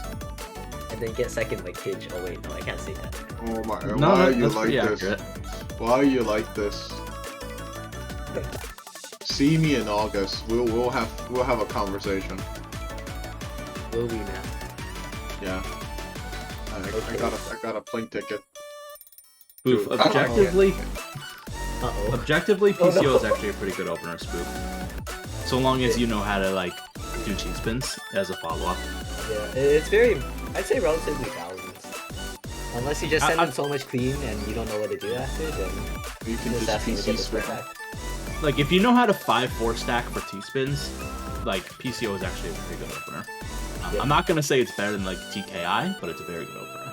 And then get second like Kidge. Oh wait, no, I can't say that. Oh my, No, why are you that's like pretty this? accurate. Why are you like this? see me in August, we'll have a conversation. Will we now? Yeah. Okay. I got a plane ticket. Spoof. Dude. Objectively, Uh-oh. objectively, Oh, PCO no. is actually a pretty good opener, Spoof. So long as you know how to like do cheese spins as a follow-up. Yeah, it's very, I'd say relatively balanced. Unless you just send I- them so much clean and you don't know what to do after, then You can just just asking to get PC the spread spin. back. Like if you know how to 5-4 stack for T-spins, like PCO is actually a pretty good opener. Yeah. I'm not gonna say it's better than like TKI, but it's a very good opener.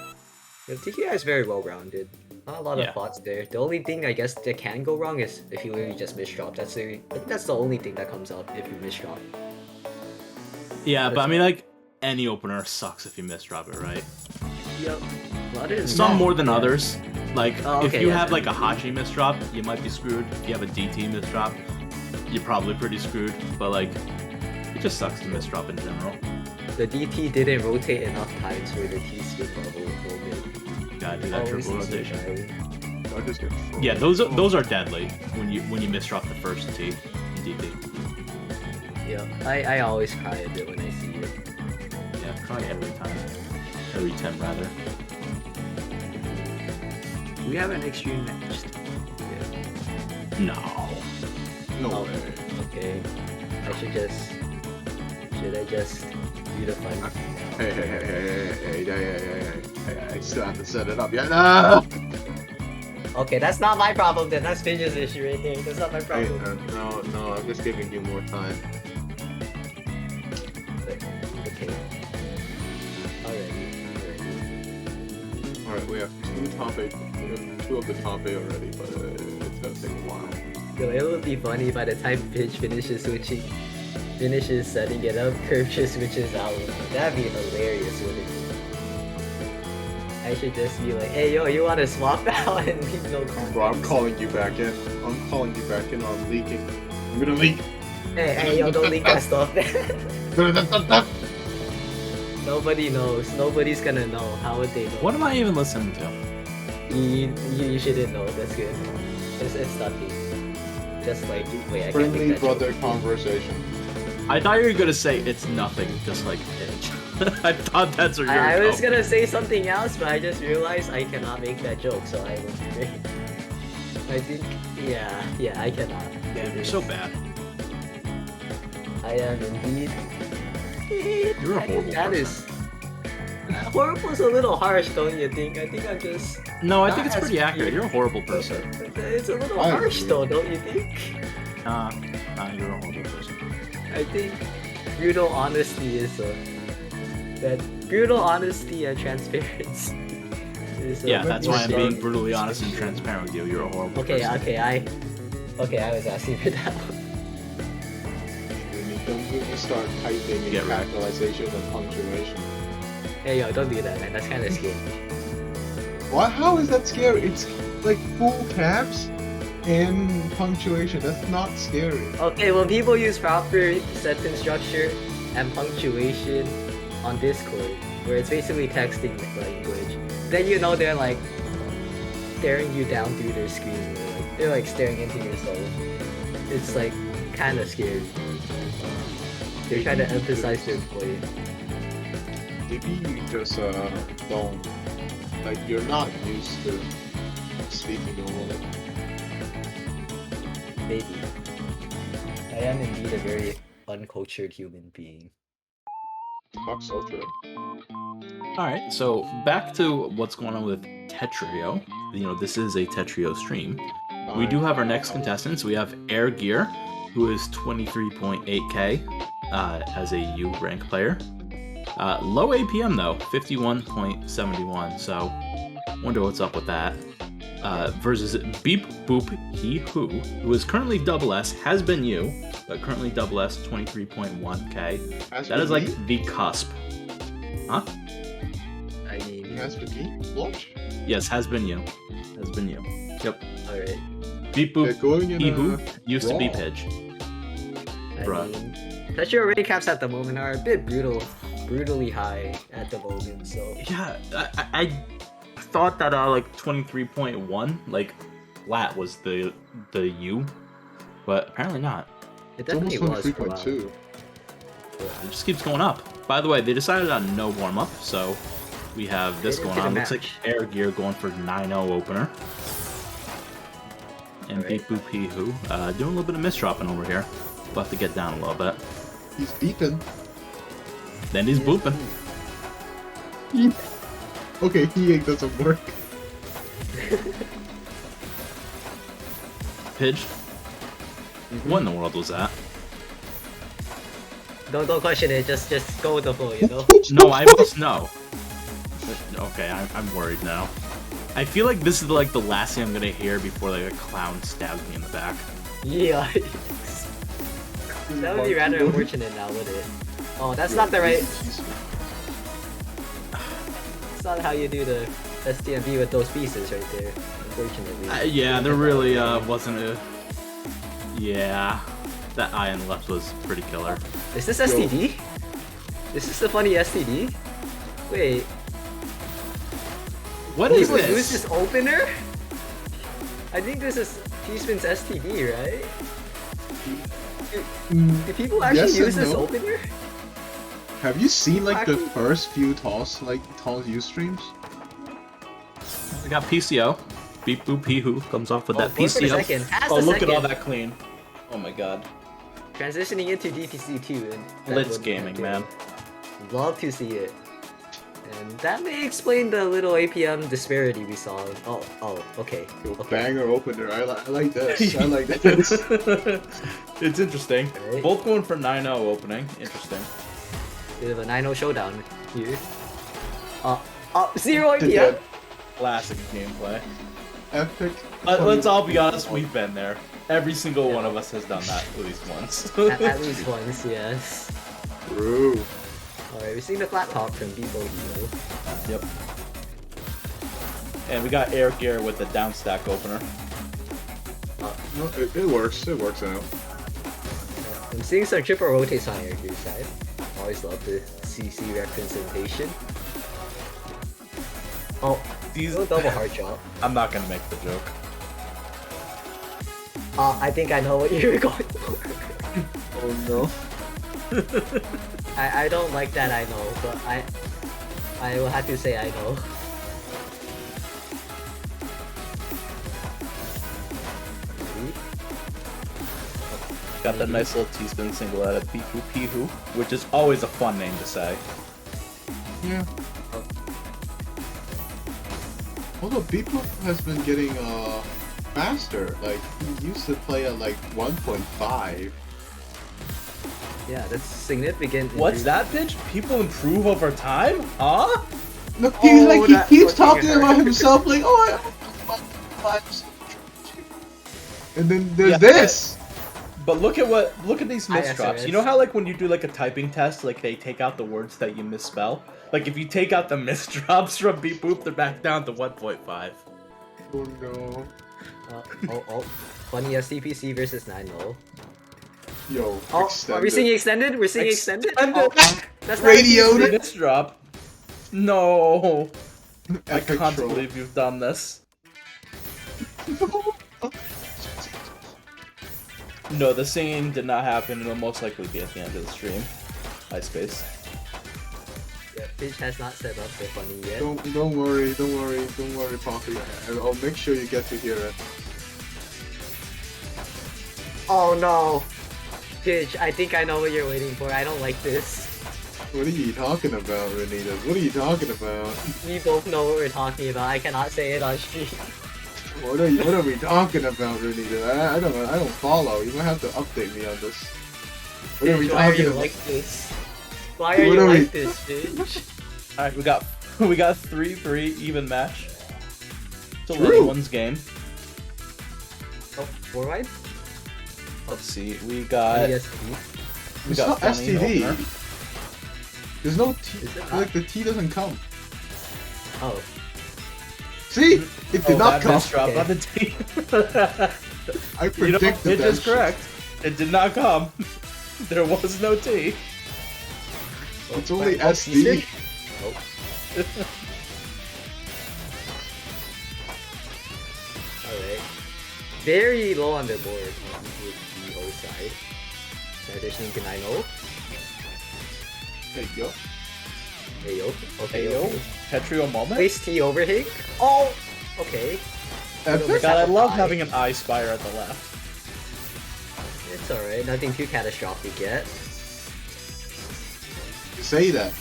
Yeah, TKI is very well rounded. Not a lot Yeah. of thoughts there. The only thing I guess that can go wrong is if you literally just misdrop. I think that's the only thing that comes up if you misdrop. Yeah, but I mean like any opener sucks if you misdrop it, right? Yep. Other than Some that, more than yeah. others. Like Oh, if okay, you yeah, have like a then- Hachi misdrop, you might be screwed. If you have a DT misdrop, you're probably pretty screwed. But like, it just sucks to misdrop in general. The DT didn't rotate enough times for the T-spin level moment. Gotta do that Always triple seems rotation. tiring. I just get thrown. Yeah, those are deadly when you misdrop the first T in DT. Yeah, I always cry a bit when I see it. Yeah, try every time. Every 10 rather. We have an extreme match. No. No Oh, way. okay. Should I just do the fun? Hey, I still have to set it up. Yeah, no! Okay, that's not my problem then. That's Finch's issue right there. That's not my Hey, problem. no, I'm just giving you more time. Okay. Alrighty. Alright, we have two of the top 8 already, but it's gonna take a while. Yo, it would be funny by the time Finch finishes setting it up, Curve just switches out. That'd be hilarious, wouldn't it? I should just be like, hey yo, you wanna swap out and leave no comments. Bro, I'm calling you back in. I'm leaking. I'm gonna leak. Hey yo, don't leak that stuff. Nobody knows. Nobody's gonna know. How would they know? What am I even listening to? You shouldn't know. That's good. It's nothing. Just like, wait, I can't Friendly make that brother joke. conversation. I thought you were gonna say it's nothing, just like pitch. I thought that's where you were I was going. gonna say something else, but I just realized I cannot make that joke, so I will be great. I think, yeah, I cannot. Damn, you're so bad. I am indeed. You're a horrible That is. Horrible is a little harsh, don't you think? I think I'm just. No, I Not think it's as pretty accurate. big. You're a horrible person. It's a little I harsh, agree. though, don't you think? Nah, you're a horrible person. I think brutal honesty is that brutal honesty and transparency is Yeah, that's why I'm more being so- brutally honest and transparent with you. You're a horrible Okay, person. I was asking for that one. When you start typing in Get right. capitalization and punctuation. Hey yo, don't do that, man. That's kind of scary. What? How is that scary? It's like full caps and punctuation. That's not scary. Okay, when people use proper sentence structure and punctuation on Discord, where it's basically texting language, then you know they're like staring you down through their screen. Or like, they're like staring into your soul. It's like kind of scary. They're trying to emphasize their point. Maybe you just don't like you're not used to speaking normally. Maybe. I am indeed a very uncultured human being. Fuck so true. Alright, so back to what's going on with Tetrio. You know, this is a Tetrio stream. We do have our next contestants. We have Air Gear, who is 23.8k as a U rank player. Low APM though, 51.71. So, wonder what's up with that. Versus Beep Boop He who is currently double S, has been U, but currently double S 23.1k. That is like the cusp. Huh? I mean, Has been me? Watch? Yes, has been you. Has been you. Yep. alright. Beep They're Boop going in He who a used to be raw. Pidge. I Bruh. mean, Tetrio rating caps at the moment are a bit brutally high at the moment, so Yeah, I thought that like 23.1, like flat was the U, but apparently not. It It's almost definitely was for a while. 23.2. It just keeps going up. By the way, they decided on no warm up, so we have this Get going into the on. Looks like match. Air Gear going for 9-0 opener. And Alright. Beep Boop Hee Hoo doing a little bit of misdropping over here. We'll have to get down a little bit. He's beeping. Then he's booping. Okay, he doesn't work. Pidge. What in the world was that? Don't question it. Just go with the flow. You know. No, I must know. Okay, I'm worried now. I feel like this is like the last thing I'm gonna hear before like a clown stabs me in the back. Yeah. That would be rather unfortunate now, would it? Oh, that's not the right. That's not how you do the STMB with those pieces right there. Unfortunately. Yeah, there really wasn't a. Yeah, that eye on the left was pretty killer. Is this STD? Is this the funny STD? Wait. What is People use this? this opener? I think this is T-Spin's STD, right? Do people actually Yes and use this no. opener? Have you seen like the Actually- first few TAWS U streams? We got PCO. Beep Boop Hee Hoo comes off with that Wait for the PCO. second. Has Oh, the look second. at all that clean. Oh my god. Transitioning into DPC2 and that Blitz would- gaming, man. Love to see it. And that may explain the little APM disparity we saw. Oh, okay. Yo, Okay. banger opener. I like this. I like this. It's interesting. Right. Both going for 9-0 opening. Interesting. Bit of a 9-0 showdown here. 0 APM? Classic gameplay. Epic. Let's all be honest, we've been there. Every single one of us has done that at least once. At least once, yes. True. Alright, we're seeing the flat top from Beepo Hero. Yep. And we got Air Gear with the down stack opener. No, it works. It works out. I'm seeing some triple rotates on Air Gear's side. Always love the CC representation. Oh, These. no double hard drop. I'm not gonna make the joke. I think I know what you were going for. Oh no. I don't like that I know, but I will have to say I know. Got that nice little T-spin single out of Beep Boop Hee Hoo, which is always a fun name to say. Yeah. Although Beepo has been getting faster. Like he used to play at like 1.5. Yeah, that's significant. What's that, Pitch? People improve over time? Huh? Look, he Oh, he that keeps fucking talking hurt. about himself like, oh, I 1.5. And then there's Yeah. this. But look at these misdrops. ISRS. You know how like when you do like a typing test, like they take out the words that you misspell? Like if you take out the misdrops from Beep Boop, they're back down to 1.5. Oh no. Funny STPC versus 9-0. Yo, Oh, extended. are we seeing extended? We're seeing extended? Extended. Oh, that's not Radio. extended. Misdrop? No. I Epic can't troll. believe you've done this. No, the singing did not happen. It'll most likely be at the end of the stream. MySpace. Yeah, Pitch has not set up the funny yet. Don't worry, Poppy. I'll make sure you get to hear it. Oh no! Pitch, I think I know what you're waiting for. I don't like this. What are you talking about, Renita? What are you talking about? We both know what we're talking about. I cannot say it on stream. What are we talking about, Renita? I don't follow. You might have to update me on this. What are we Pitch, why are talking you about? like this? Why are What you are we- like this, Pitch? Alright, we got 3-3 even match. Still True. anyone's game. Oh, 4 wide? Let's see. We got Yes. we It's got not funny STD. opener. There's no T. Is it not? Like the T doesn't come. Oh. See, it did not that come. misdrop Okay. on the team. I You know, predicted it that. is shit. correct. It did not come. There was no T. It's only Oh, SD. Eastern? Nope. Alright. Very low on the board on the O side. Transitioning to 9-0. There you go. Hey yo. Okay, Hey, yo. okay. Petrio moment. Place T overhang. Oh! Okay. Epic? God, I love Eye. having an eye spire at the left. It's alright, nothing too catastrophic yet. You say that.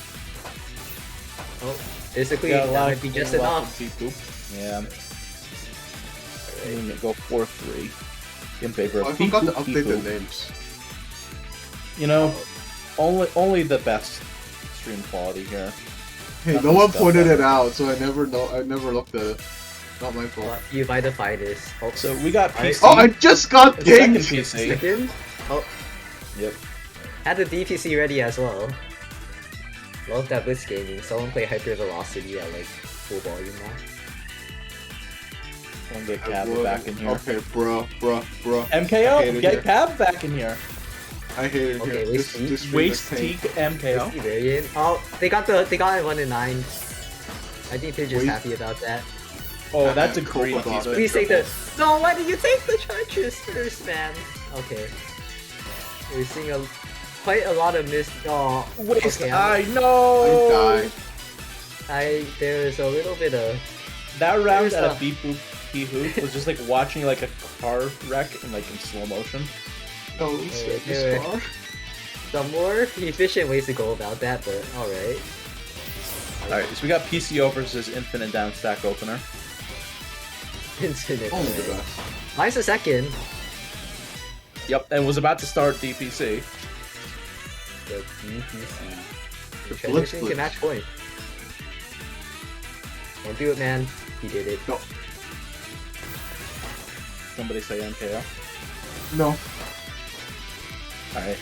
Oh, basically, Got a that lot might of be just clean enough. weapons, beat boop. Yeah. I'm gonna go 4-3 in favor of I beat forgot to boop, beat update the boop. names. You know, only the best stream quality here. Hey, Nothing no one stuff pointed out. it out, so I never looked at it. Not my fault. You might defy this. Oh, So we got Alright. PC. Oh, I just got the second dinged! PC. second. Oh, Yep. had the DPC ready as well. Love that blitz gaming. Someone play hyper velocity at like full volume now. I'll get Cab back in here. Okay, bruh. I hate MKO, it get here. Cab back in here. I hate it Okay, here. waste T. This stream Waste is T tanked. MKO. Risky variant. Oh, they got it 1 in 9. I think they're just Wait. happy about that. Oh, that's a Copa great Bob. piece of Please take triple. the. No, why did you take the charges first, man? Okay. We're seeing quite a lot of missed. Oh, Waste okay, I know. I there's a little bit of. That round There's at a- a beep boop pee hoop was just like watching like a car wreck in like in slow motion. No, Wait, this wait. car. Some more efficient ways to go about that, but alright. Alright, so we got PCO versus Infinite Down Stack Opener. Infinite. Only the play. best. Mine's a second. Yep, and was about to start DPC. The DPC. The Transition blitz to blitz. match point. Don't do it, man. He did it. No. Somebody say MKO. No. Alright.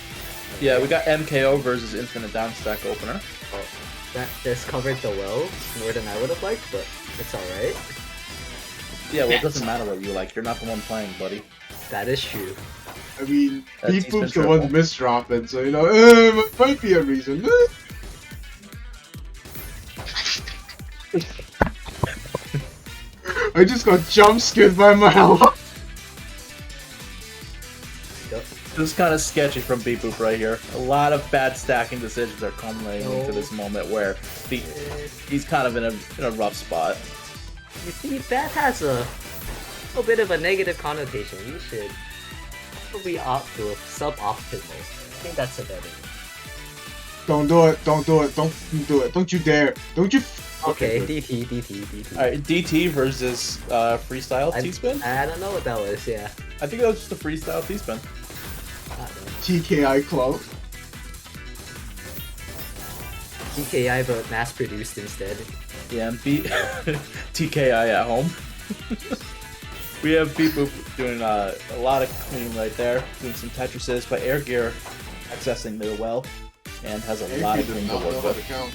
Yeah, we got MKO versus Infinite Down Stack Opener. Oh, that just covered the well more than I would have liked, but it's alright. Yeah, well, it doesn't matter what you like. You're not the one playing, buddy. That is true. I mean, That's Beep Eastman Boop's the one triple. misdropping, so you know, might be a reason. I just got jump scared by my hello. Yep. This is kind of sketchy from Beep Boop right here. A lot of bad stacking decisions are culminating into this moment where he's kind of in a rough spot. You see, that has a bit of a negative connotation. You should probably opt to a suboptimal. I think that's a better. Don't do it. Don't do it. Don't do it. Don't you dare. Don't you. Okay, good. DT. Alright, DT versus freestyle T-spin? I don't know what that was. Yeah. I think that was just a freestyle T-spin. I don't know. TKI Club. DKI but mass produced instead. Yeah, and beat TKI at home. We have Beep Boop doing a lot of clean right there, doing some Tetrises, but Air Gear accessing the well and has a lot of Does clean to not know work how to with. count.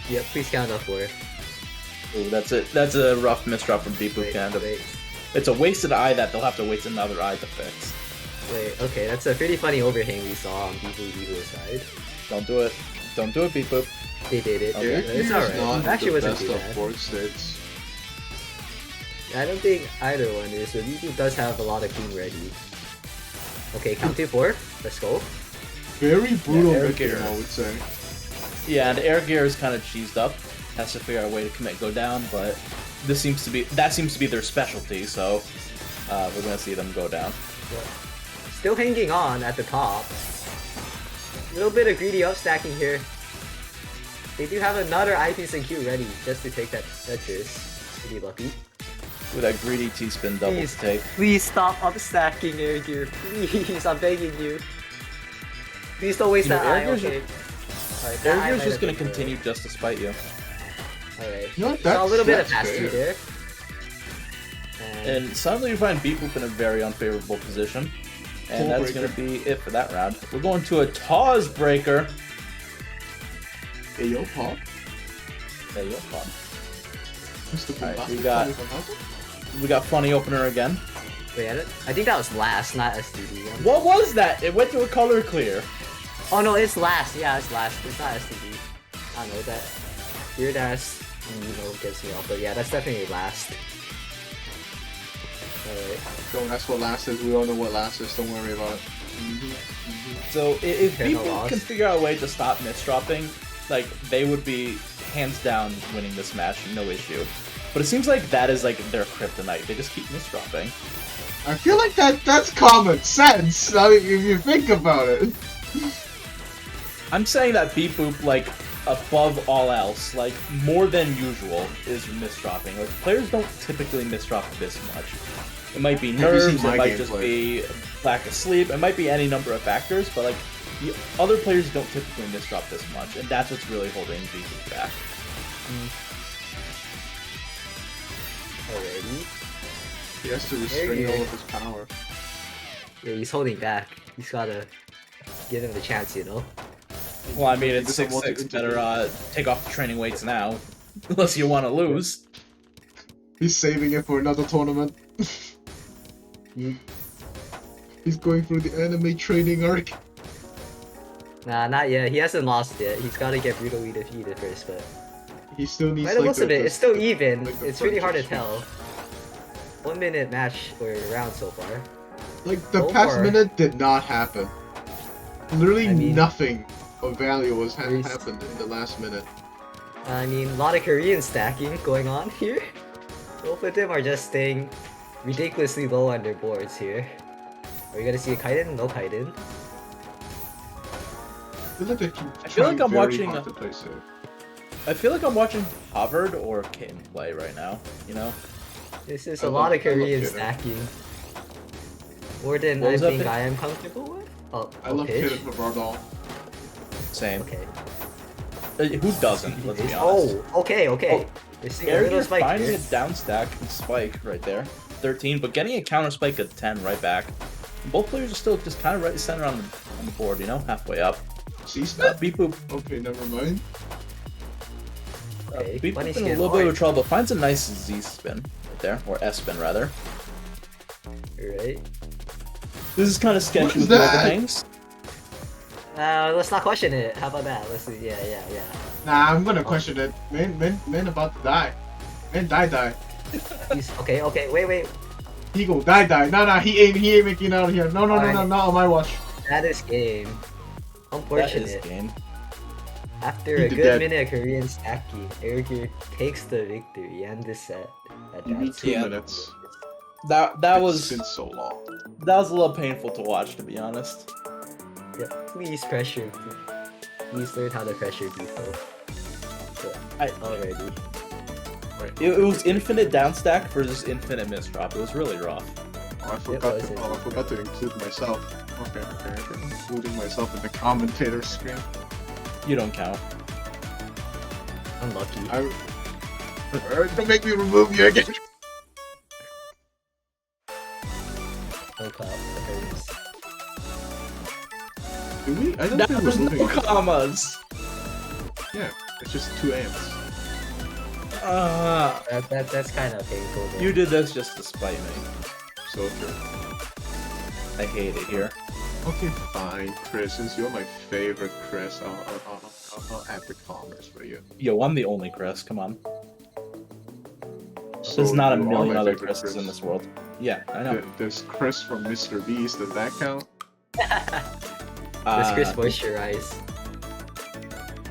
Yep, please count up for it. Ooh, that's it. That's a rough misdrop from Beep Boop kind of. It's a wasted eye that they'll have to waste another eye to fix. Wait, okay, that's a pretty funny overhang we saw on Beeble side. Don't do it. Don't do it, Beep Boop. They did it. Okay. Air It's Gear is alright. not It actually the wasn't best too of bad. board states. I don't think either one is, but Beeble does have a lot of clean ready. Okay, count to 4. Let's go. Very brutal Air mid game, Gear. I would say. Yeah, and Air Gear is kind of cheesed up. Has to figure out a way to commit go down, but that seems to be their specialty. So we're gonna see them go down. Still hanging on at the top. A little bit of greedy upstacking here. They do have another eyepiece and Q ready just to take that Tetris. Pretty lucky. With that greedy T-spin double Please. to take. Please stop upstacking Air Gear. Please, I'm begging you. Please don't waste You know, that Air eye. Gear's Okay. Alright, that Air eye Gear's might just have gonna been continue just to spite you. Alright. You know what, Saw a little bit of that's pass through fair. there. And And suddenly you find Beep Boop in a very unfavorable position. And Pull that's breaker. gonna be it for that round. We're going to a TAWS breaker. Hey, yo, Pop. There you go, Bob. Mr. Alright, Bombastic we got- Tommy from Hustle? We got funny opener again. wait, I think that was last, not STD. What was that? It went to a color clear. Oh no, it's last. Yeah, it's last. It's not STD. I don't know that weird ass, gets me off. But yeah, that's definitely last. Alright. Don't ask what last is. We all know what last is. Don't worry about it. So if Okay, no people loss. can figure out a way to stop misdropping, like they would be hands down winning this match, no issue. But it seems like that is like their kryptonite. They just keep misdropping. I feel like that's common sense. I mean, if you think about it. I'm saying that beep boop, like, above all else, like, more than usual, is misdropping. Like, players don't typically misdrop this much. It might be Have you nerves, seen it my might just be lack of sleep, it might be any number of factors, but, like, the other players don't typically misdrop this much, and that's what's really holding beep boop back. Alrighty. He has to restrain all of his power. Yeah, he's holding back. He's gotta give him the chance, you know? Well, I mean, it's Doesn't want to 6-6, better interfere. take off the training weights now, unless you want to lose. He's saving it for another tournament. He's going through the anime training arc. Nah, not yet. He hasn't lost yet. He's gotta get brutally defeated first, but... He still needs By the like looks of it, it's still even. like the It's really hard to purchase. tell. 1 minute match or round so far. Like the So past far. minute did not happen. Literally I mean- nothing of value was There's- happened in the last minute. I mean, a lot of Korean stacking going on here. Both of them are just staying ridiculously low on their boards here. Are we gonna see a Kaiden? No Kaiden. I feel like I'm watching hard a- to play safe. I feel like I'm watching Harvard or Kitten play right now, you know? This is I a love- lot of I love Korean Kaiden. stacking. More than What I was that think pick? I am comfortable with. Oh, I love pitch? Kid Bardal. Same. Okay. Who doesn't, let's be honest. Oh, okay, okay. You're seeing a little You're spike finding here. a down stack and spike right there. 13, but getting a counter spike at 10 right back. Both players are still just kind of right center on the board, you know, halfway up. C-spin? Beep boop. Okay, never mind. Okay, Beep bunny boop in a skin little bit of hard. trouble. Finds a nice Z spin right there, or S spin rather. Alright. This is kind of sketchy What is with the that? overhangs. Let's not question it. How about that? Let's see. Yeah. Nah, I'm gonna question it. Man about to die. Man die. He's okay. Wait. He go die. Nah, he ain't making it out of here. No, not on my watch. That is game. That Unfortunate. is game. After He a did good that. minute of Korean stacking, Ergir takes the victory and the set. At You need that 2 Yeah. minutes. That It's was been so long. that was a little painful to watch, to be honest. Yeah, please pressure. Please learn how to pressure people. So, already. Wait, It was infinite down stack versus infinite misdrop. It was really rough. Oh, I It forgot was to. Oh, I forgot to include myself. Okay. Including myself in the commentator screen. You don't count. Unlucky. Don't make me remove you again. No clout. That hurts. Do we? I don't That think was we're no moving. commas. Yeah, it's just 2 amps. That's kind of painful. Though. You did this just to spite me. So true. I hate it here. Okay, fine, Chris. Since you're my favorite Chris, I'll add the commas for you. Yo, I'm the only Chris. Come on. So There's not a you are million my other favorite Chris's in this world. Yeah, I know. There's Chris from Mr. Beast. Does that count? Does Chris moisturize?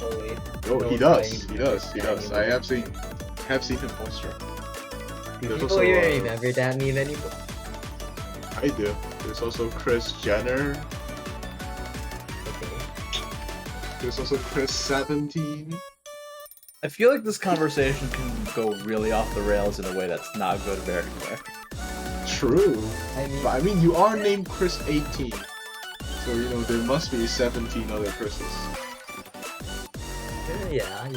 Oh wait. Oh, No he one's does. playing He does. Beast I anymore. have seen him moisture. Do There's people also, even remember that meme anymore? I do. There's also Chris Jenner. Okay. There's also Chris 17. I feel like this conversation can go really off the rails in a way that's not good very quick. True. I mean, But I mean, you are named Chris 18. So, you know, there must be 17 other Chris's. yeah.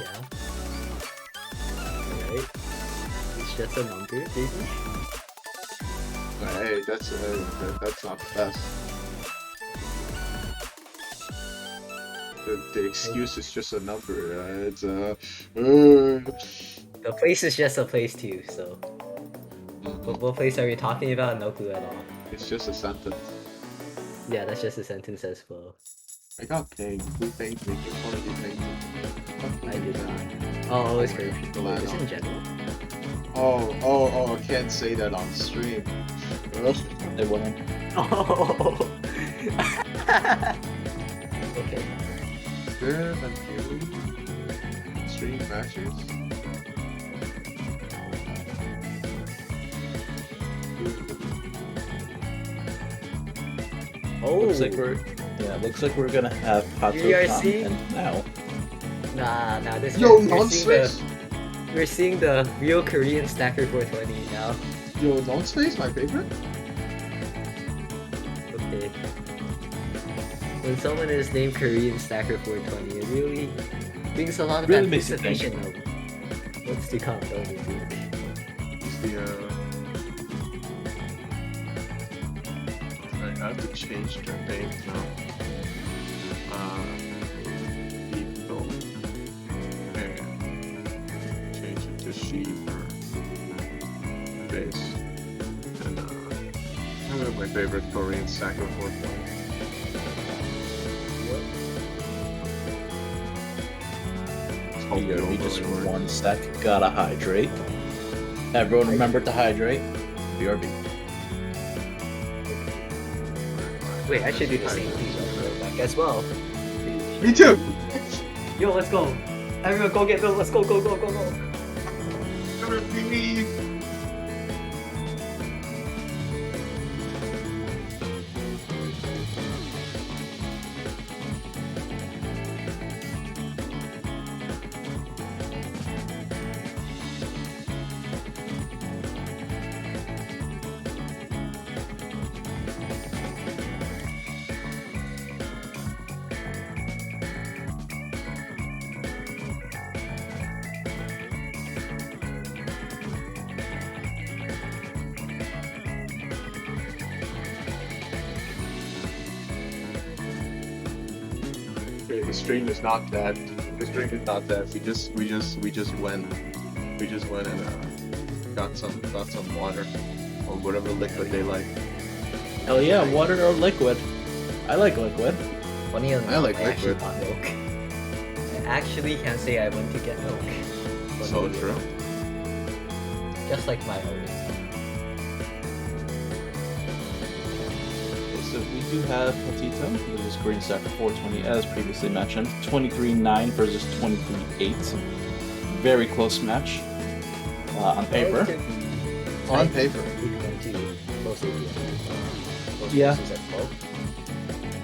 Alright. It's just a number, baby. Hey, that's not the best. The excuse is just a number. It's The place is just a place too, so. What place are we talking about? No clue at all. It's just a sentence. Yeah, that's just a sentence as well. I got pinged. Who pinged me? You want to be pinged? I did not. Oh, it's great. Just in general. Oh, I can't say that on stream. Ugh. They wouldn't. Oh, Okay. There and you. Stream matches. Oh. Looks like we're gonna have You are Pato seeing- and now. Nah, this Yo, we're nonsense! seeing the real Korean Stacker 420 now. Yo, non-space, my favorite? Okay. When someone is named Korean Stacker 420, it really brings a lot of Really makes you think. anticipation of what's to come, don't you think? He's the, Alright, I have to change their name now. People. And change it to she for base. And, I have my favorite Korean Stacker 420. BRB just 1 sec. Gotta hydrate. Everyone remember to hydrate. BRB. Wait, I should do the same thing real back as well. Me too! Yo, let's go. Everyone go get built. Let's go, go, go, go, go. Please. Okay, the stream is not dead. The stream is not dead. We just went. We just went and got some water or whatever liquid they like. Hell yeah, water or liquid. I like liquid. Funny enough, I like actually liquid. want milk. I actually can say I went to get milk. So Funny true. enough. Just like my own. Okay, so we do have Petito, which is Green Stacker 420, as previously mentioned. 23-9 versus 23-8. Very close match on paper. On paper. Yeah.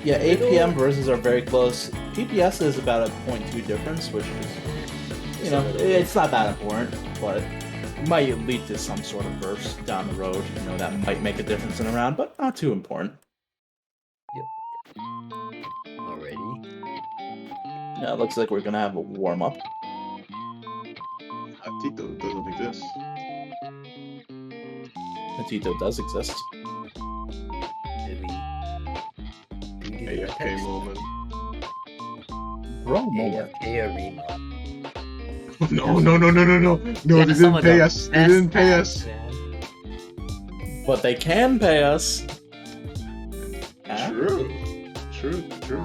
Yeah, 8 p.m. versus are very close. PPS is about a 0.2 difference, which is, you know, it's not that important, but it might lead to some sort of burst down the road. You know, that might make a difference in a round, but not too important. Already? Yeah, it looks like we're gonna have a warm up. Tito doesn't exist. Petito does exist. AFK moment. Bro, moment. AFK Arena. No, no, no, no, no, no. No, Yeah, they some didn't of pay the us. They best didn't pay maps, us. man. But they can pay us. Huh? True. True, true.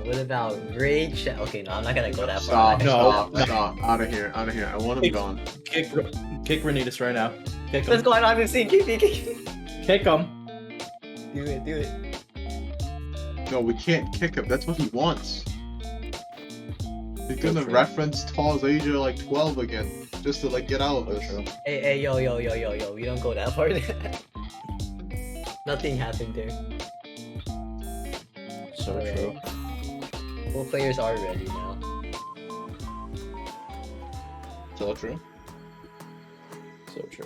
What about Raid Chat? Okay, no, I'm not gonna go that Stop, far. No. stop, stop. Out of here, out of here. I want him gone. Kick Renitas right now. Kick What's him. going on in scene? Keep me. Kick him. Do it, do it. No, we can't kick him. That's what he wants. He's gonna true. reference TAWS Asia like 12 again, just to like get out of this. Hey, yo, we don't go that far. Nothing happened there. So Alright. true. Both players are ready now. So true. So true.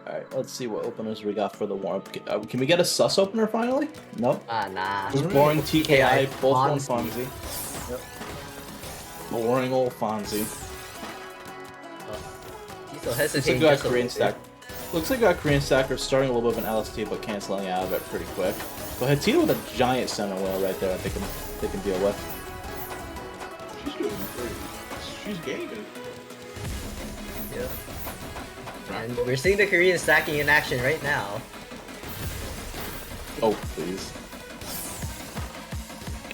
Alright, let's see what openers we got for the warm-up. Can we get a sus opener finally? Nope. Ah, nah. Just boring TKI, both one Fonzie. Fonzie. Yep. Boring old Fonzie. He's so Looks like hesitating. we got just a Korean little bit. Stack. Looks like we got Korean Stacker starting a little bit of an LST, but canceling out of it pretty quick. But Hatito with a giant center whale right there, I think they can deal with. She's doing great. She's gaming. Yeah. And we're seeing the Korean stacking in action right now. Oh, please.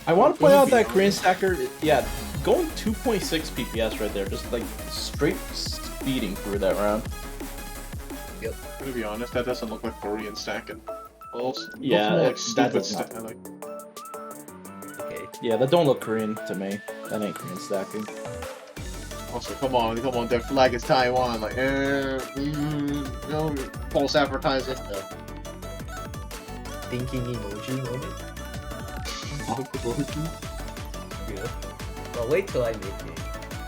I want to point out that Korean Stacker, yeah, going 2.6 PPS right there, just like straight speeding through that round. To be honest, that doesn't look like Korean stacking. Also, Yeah, more like that stupid does not- stuff. Like, Okay. Yeah, that don't look Korean to me. That ain't Korean stacking. also, come on, their flag is Taiwan. Like, no false advertising. Thinking emoji moment. Yeah. Well, wait till I make it.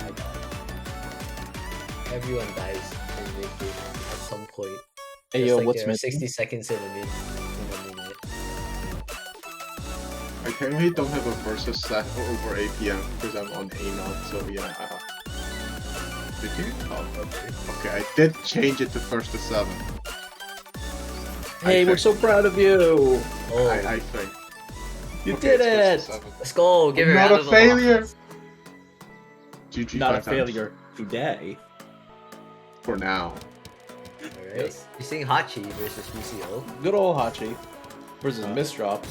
I die. Everyone dies in making at some point. Hey Just yo, like what's there are missing? 60 seconds in a minute. I currently don't have a versus set over APM because I'm on A now, so yeah. Did you? Oh, okay. I did change it to first to 7. Hey, we're so proud of you. Oh, I think. You Okay, did it's it. first to 7. let's go. Give I'm her a not round a of failure. applause. GG Not a 5 times. failure today. For now. Alright. Yes. You're seeing Hachi versus PCO. Good old Hachi versus Misdrop.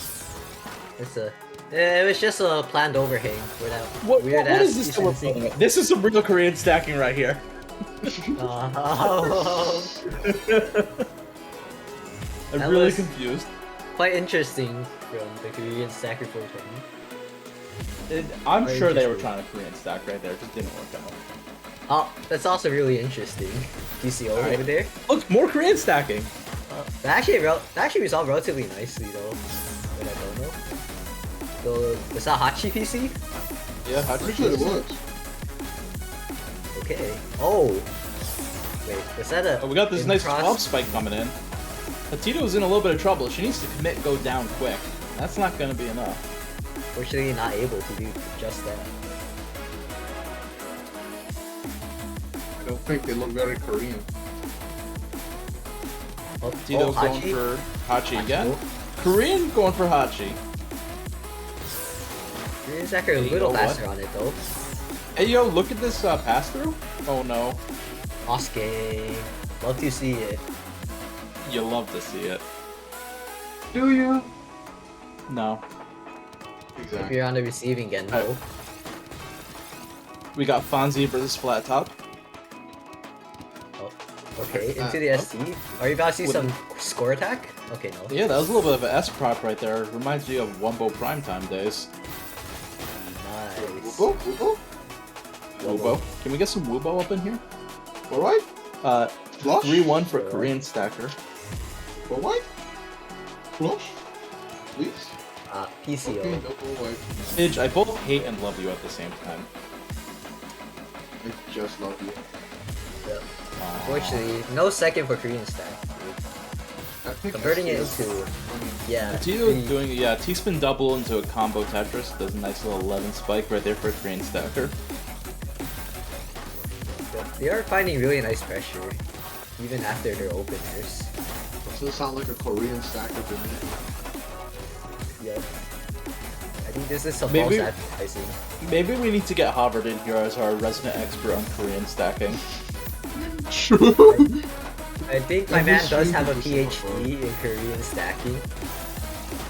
It's a. It was just a planned overhang for that What weird is ass this that we're decency. playing with? This is some real Korean stacking right here. Oh, I'm That really was- confused. quite interesting from the Korean Stacker 420. I'm Very sure they were interesting. trying to Korean stack right there. It just didn't work out. Oh, that's also really interesting. PCO Alright. over there. Look, more Korean stacking. That actually resolved relatively nicely though. But I don't know. So, was that Hachi PC? Yeah, Hachi. Pretty sure it was. Okay. Oh. Wait, was that a? Oh, we got this nice in-cross- 12 spike coming in. Hatito's in a little bit of trouble. She needs to commit, go down quick. That's not going to be enough. Fortunately, not able to do just that. I don't think they look very Korean. Oh, Tito oh, going Hachi? for Hachi again. Oh, Korean going for Hachi. Korean Stacker a Hey, you little know faster on it though. Hey, yo, look at this pass through. Oh, no. Osuke. Love to see it. You love to see it. Do you? No. If Exactly. you're on the receiving end Alright. though. We got Fonzie versus Flat Top. Okay, into the ST. Are you about to see With- some score attack? Okay, no. Yeah, that was a little bit of an S prop right there. Reminds me of Wumbo Primetime days. Nice. Woobo? Woobo? Wubo. Can we get some Wubo up in here? Alright. Flush? 3-1 for Korean Stacker. Alright. Flush? Please? PCO. Okay, double white. Midge, I both hate and love you at the same time. I just love you. Yep. Unfortunately, no second for Korean Stack. I think Converting it STS into, yeah. Tito doing, yeah, T-spin double into a combo Tetris. Does a nice little 11 spike right there for a Korean Stacker. They are finding really nice pressure, even after their openers. Doesn't sound like a Korean stacker to me. Yep. I think this is some Maybe- false advertising. Maybe we need to get Harvard in here as our resident expert on Korean stacking. True. I think my Every man does stream have a is the same PhD in Korean stacking.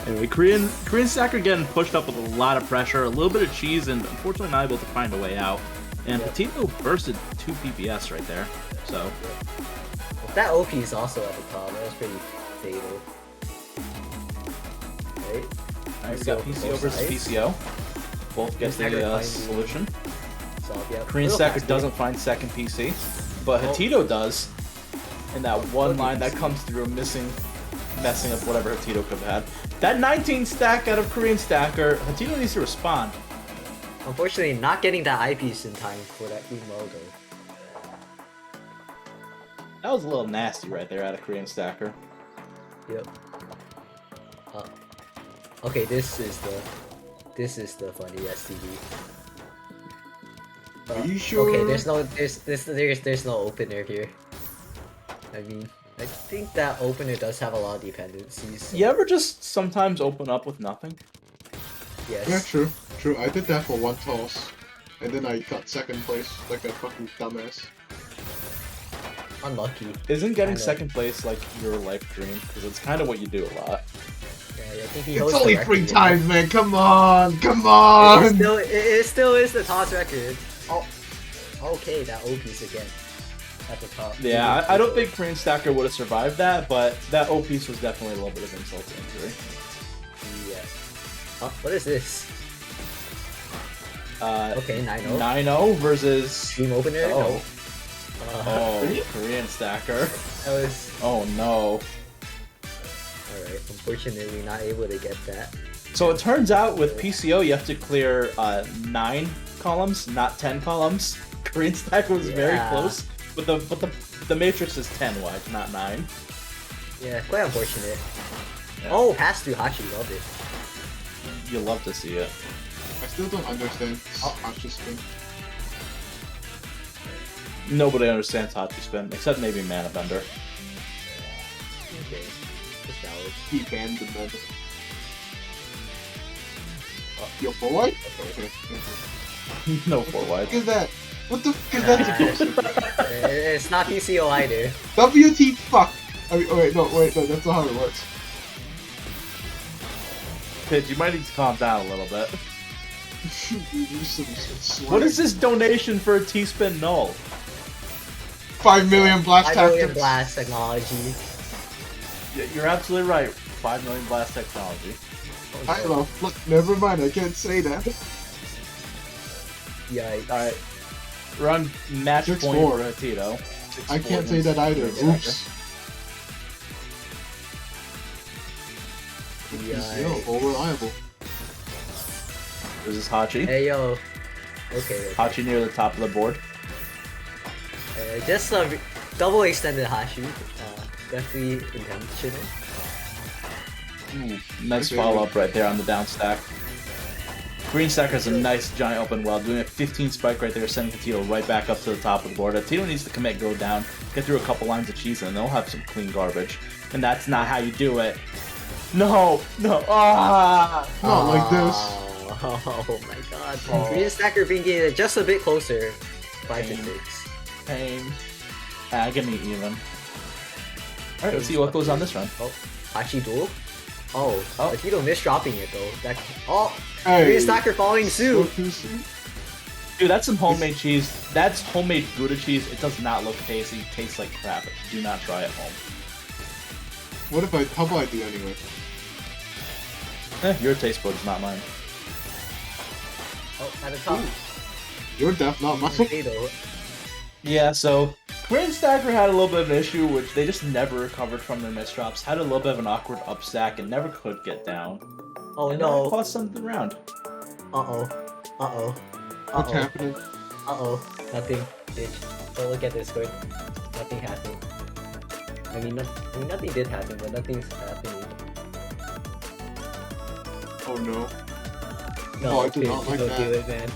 Anyway, Korean Stacker getting pushed up with a lot of pressure, a little bit of cheese, and unfortunately not able to find a way out. And Yep. Petito bursted 2 PPS right there. So, That OP is also at the top. That was pretty fatal. Right? alright, we got So, PCO both versus sides. PCO. Both get Stacker the finding- solution. So, yeah. Korean little Stacker faster. doesn't find second PC, but Oh. Hatito does. And that one Lucky line that PC. comes through messing up whatever Hatito could have had. That 19 stack out of Korean Stacker, Hatito needs to respond. Unfortunately, not getting that eyepiece in time for that green logo. That was a little nasty right there out of Korean Stacker. Yep. Okay, this is the funny STV. Are you sure? Okay, there's no opener here. I mean, I think that opener does have a lot of dependencies. So You ever just sometimes open up with nothing? yes. Yeah, true. True. I did that for one toss. And then I got second place like a fucking dumbass. Unlucky. Isn't getting Kinda. second place like your life dream? Because it's kind of what you do a lot. Yeah, I think he It's holds only the 3 record, times, man. Come on. Come It on. still is the TAWS record. Oh, okay, that OP's again. at the top. Yeah, I don't think Korean Stacker would have survived that, but that O piece was definitely a little bit of insult to injury. Yes. What is this? Okay, 9-0. 9-0 versus... Team opener? Oh. No. Korean Stacker. That was... Oh no. Alright, unfortunately not able to get that. So it turns out with PCO you have to clear 9 columns, not 10 columns. Korean Stacker was very close, but the matrix is 10 wide, not 9. Yeah, quite unfortunate. Yeah. Oh, pass through Hachi, love it. You love to see it. I still don't understand Hachi spin. Nobody understands Hachi spin, except maybe Manabender. Okay, that's valid. He banned the meta. Yo, forward? Okay. No 4 wide. What is that? What the f is that supposed to be? It's not PCO either. WT fuck! I mean, oh, wait, no, that's not how it works. Kid, you might need to calm down a little bit. You use some slang. What is this donation for a T-spin null? 5 million blast 5 million tactics. blast technology. Yeah, you're absolutely right. 5 million blast technology. I love. Look, never mind. I can't say that. Yikes. Alright. We're on match 6-4. point for Tito. I can't say that either. Oops. Yikes. Yo, reliable. This is Hachi. Hey yo. Okay. Hachi near the top of the board. Just a double extended Hachi. Definitely intentional. Nice follow-up right there on the down stack. Green Stacker has a nice giant open well, doing a 15 spike right there, sending Tito right back up to the top of the board. Tito needs to commit, go down, get through a couple lines of cheese, and they'll have some clean garbage. And that's not how you do it. No, ah! Not like this. Oh my god. Green Stacker being getting just a bit closer. 5 to 6. Pain. Agony even. Alright, let's see what goes on this run. Oh, Hachi duel? Oh, Oh. Tito missed dropping it though. That, oh, Hey. Green Stacker following suit. Dude, that's some homemade cheese. That's homemade Gouda cheese. It does not look tasty. It tastes like crap. Do not try at home. What if I? How about I do anyway? Your taste bud's not mine. Oh, at the top. You're deaf, not mine. Potato. Yeah, so Korean Stacker had a little bit of an issue, which they just never recovered from their misdrops. Had a little bit of an awkward upstack and never could get down. Oh And no. that caused something around. Uh-oh. Uh-oh. What's Uh-oh. happening? Uh-oh. Nothing, bitch. Don't look at this squid. Nothing happened. I mean, nothing did happen, but nothing's happening. Oh no. No, Oh, I do bitch, not like don't that. do it, man.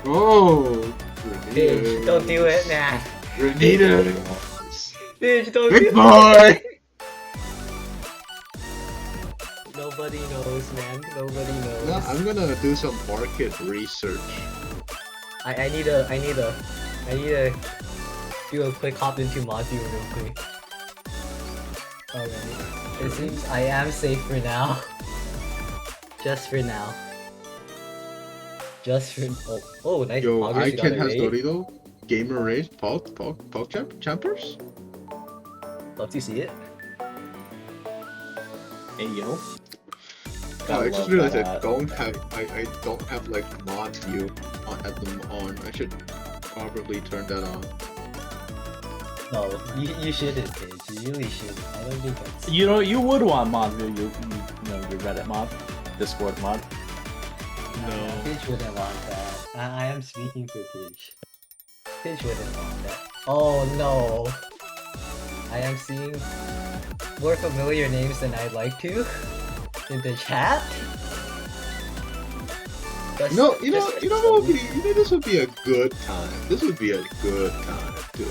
Oh. Bitch, don't do it, man. Renita. Bitch, don't do Big it. boy. Nobody knows, man. Nobody knows. No, I'm gonna do some market research. I need to do a quick hop into module real quick. Alright. It seems I am safe for now. Just for now. Just for oh nice. Yo, August, I you got can a has raid. Dorito. Gamer race. Paul Champers. Love to see it. Hey yo. Oh, I just love realized that. I don't have like mod view at them on. I should probably turn that on. No, you shouldn't, Paige. You really shouldn't. I don't think that's. You know, you would want mod view, you know, your Reddit mod, Discord mod. No, Paige wouldn't want that. I am speaking for Paige. Paige wouldn't want that. Oh no. I am seeing more familiar names than I'd like to in the chat. You know what would be? You know, this would be a good time. This would be a good time to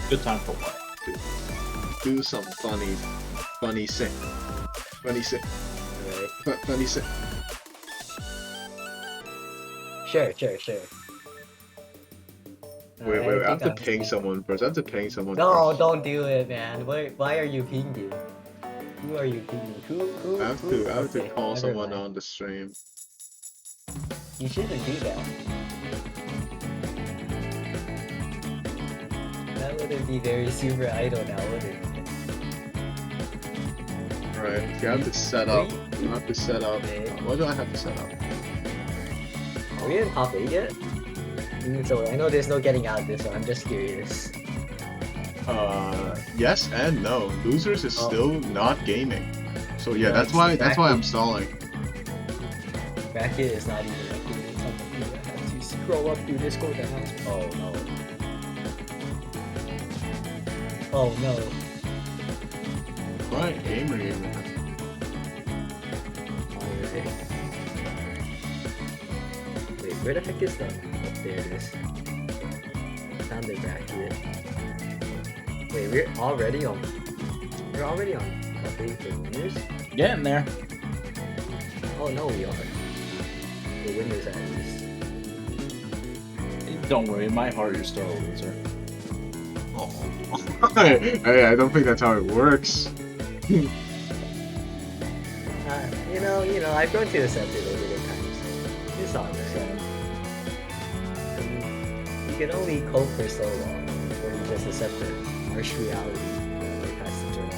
Good time for what? do some funny sing. Alright. Funny sing. Sure. Wait, I have think to I'm ping speaking. someone first. I have to ping someone No, first. don't do it, man. Why are you pinging? Who are you pinging? Who? I have to Okay, call never someone mind. on the stream. You shouldn't do that. gonna be very super idle now, wouldn't it? Alright, you have to set up. You have to set up. What do I have to set up? Are we in top 8 yet? So I know there's no getting out of this, so I'm just curious. Yes and no. Losers is still not gaming. So yeah, No, that's why exactly. I'm stalling. Bracket is not even updated. I have to scroll up through this, go down. Oh no. Oh no. Right, gamer. Alright. Wait, where the heck is that? Oh, there it is. Found the bracket. Wait, we're already on update for winners? Getting there. Oh no, we are. The winners at least. Don't worry, in my heart, you're still a loser. Oh. Hey, I don't think that's how it works. You know, I've grown to accept it over the times. It's all right. You can only cope for so long before you just accept the harsh reality that life has to turn out.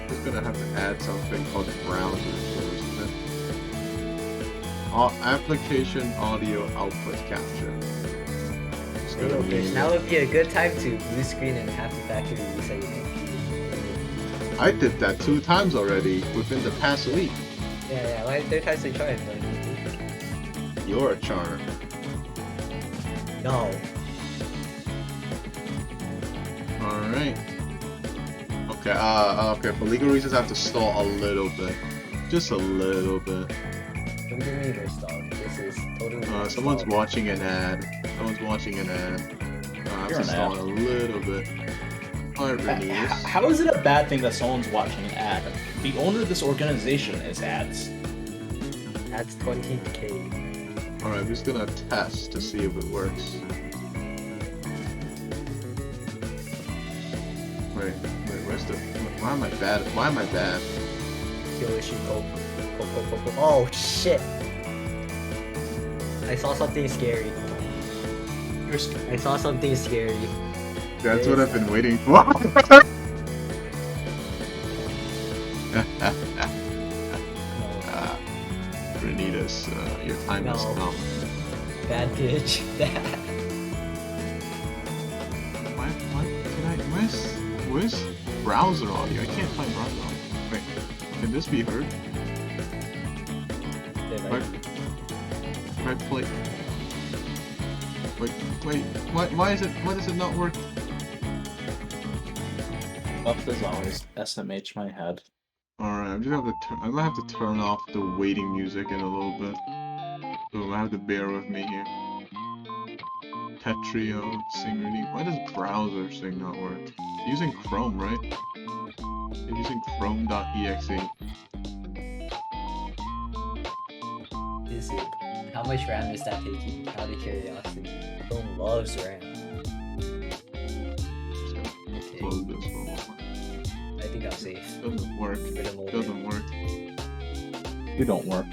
Just gonna have to add something called browser first. Application audio output capture. It's gonna Okay, mean now would be a good time to blue screen and have the factory reset your computer. I did that 2 times already within the past week. Yeah, well, there are times to try it, but You're a charmer. no. Alright. Okay, okay, for legal reasons I have to stall a little bit. Just a little bit. What do you mean we're stalling? This is totally Someone's installed. watching an ad. I have You're to an stall ad. a little bit. Alright, Bernice. How is it a bad thing that someone's watching an ad? The owner of this organization is ads. That's 20k. Alright, I'm just gonna test to see if it works. Wait, where's the... Why am I bad? Why am I bad? Kill issue, oh shit! I saw something scary. You're scared. I saw something scary. That's what I've been waiting for. Renitas, your time has No. come. Bad bitch. Bad. Where's browser audio? I can't find browser audio. Wait, can this be heard? If I play... Wait, why does it not work? Left as always, SMH my head. Alright, I'm gonna have to turn off the waiting music in a little bit. So I have to bear with me here. Tetrio, Syngrity. Why does browser thing not work? It's using Chrome, right? It's using Chrome.exe. Is it? How much RAM is that taking? Out of curiosity. Chrome loves RAM. Just gonna Okay, close this for a moment. I think I'm safe. Doesn't work. For the moment. Doesn't work. You don't work.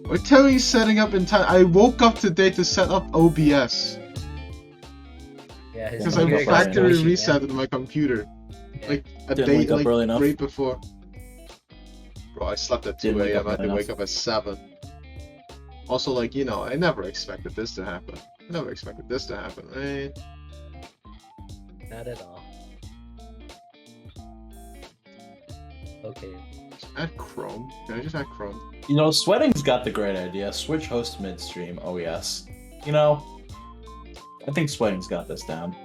Why tell me setting up in time? I woke up today to set up OBS. Yeah, his Because I computer got factory noisy, resetted my computer. Yeah. Like a Didn't day, wake up like early enough. right before. Bro, I slept at 2 Didn't wake a.m. up I had to early wake up at 7. Also, like, you know, I never expected this to happen. I never expected this to happen. Not at all. Okay. Add Chrome. Can I just add Chrome? You know, Sweating's got the great idea. Switch host midstream. Oh yes. You know, I think Sweating's got this down.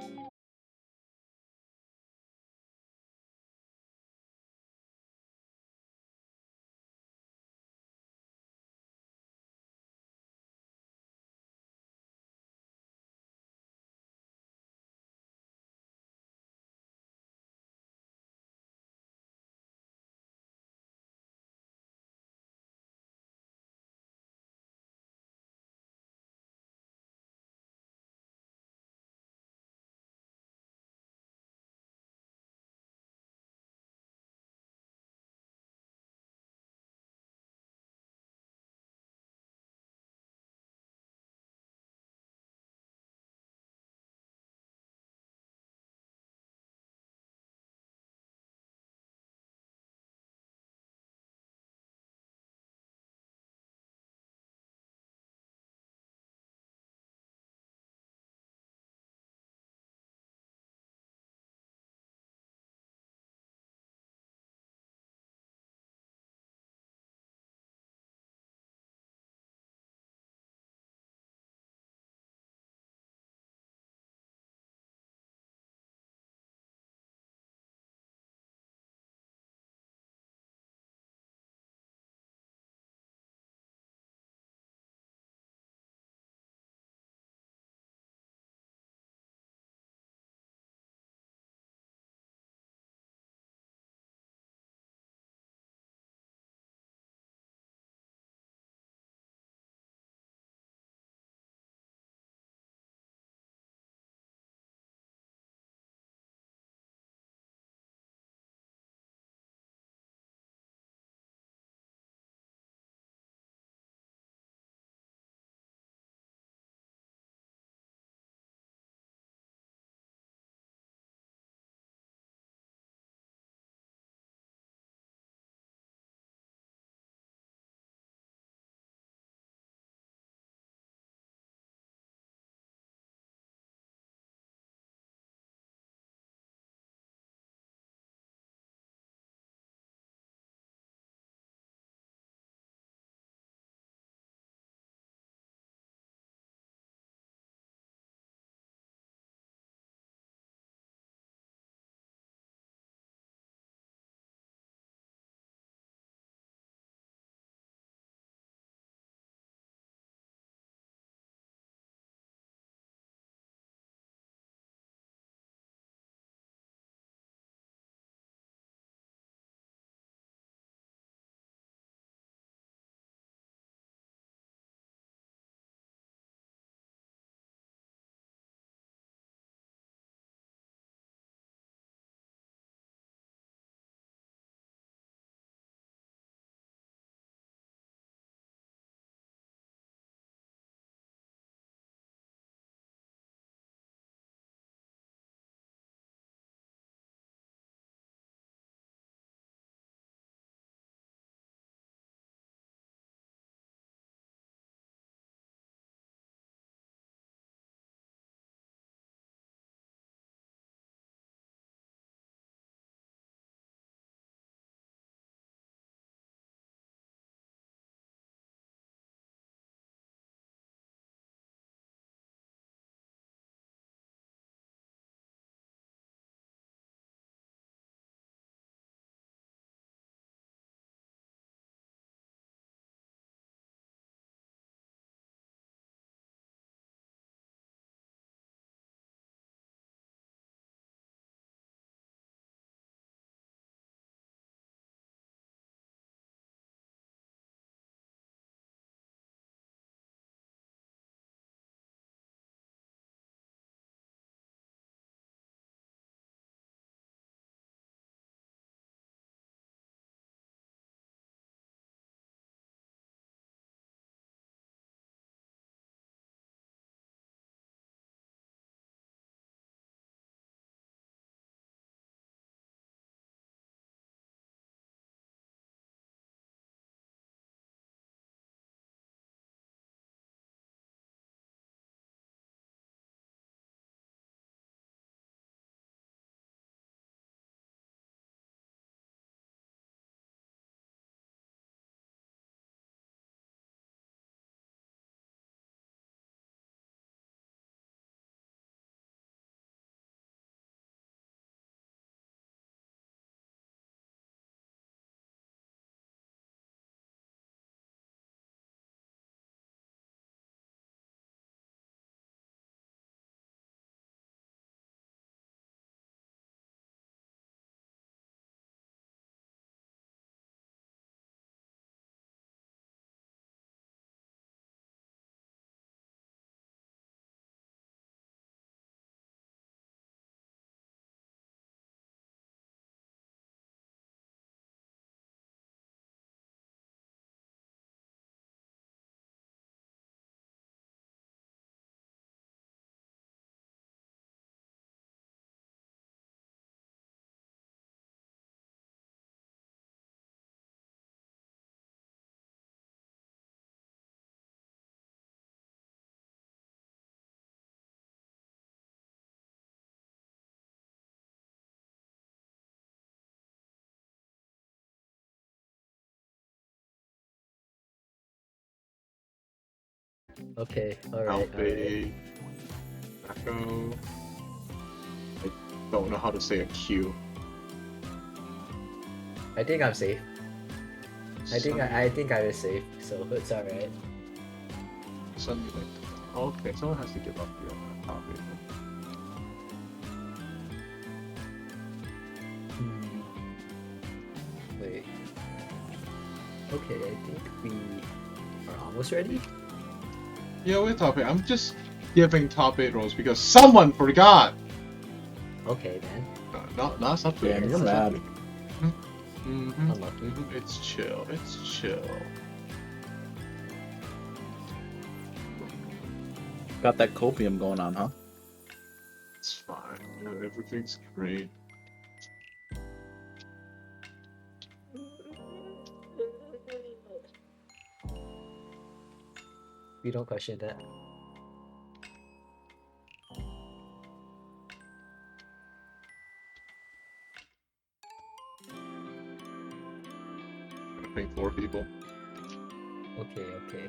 Okay, alright. Alpha, Echo. I don't know how to say a Q. I think I'm safe. I think I was safe, so it's alright. Sunday. Okay, someone has to give up the topic. Wait. Okay, I think we are almost ready. Yeah, we're topic. I'm just giving top 8 roles because someone forgot. Okay, man. Not something. Damn, you're mad. Mm-hmm. Unlucky. It's chill. It's chill. Got that copium going on, huh? It's fine. Yeah, everything's great. We don't question that. I think 4 people. Okay.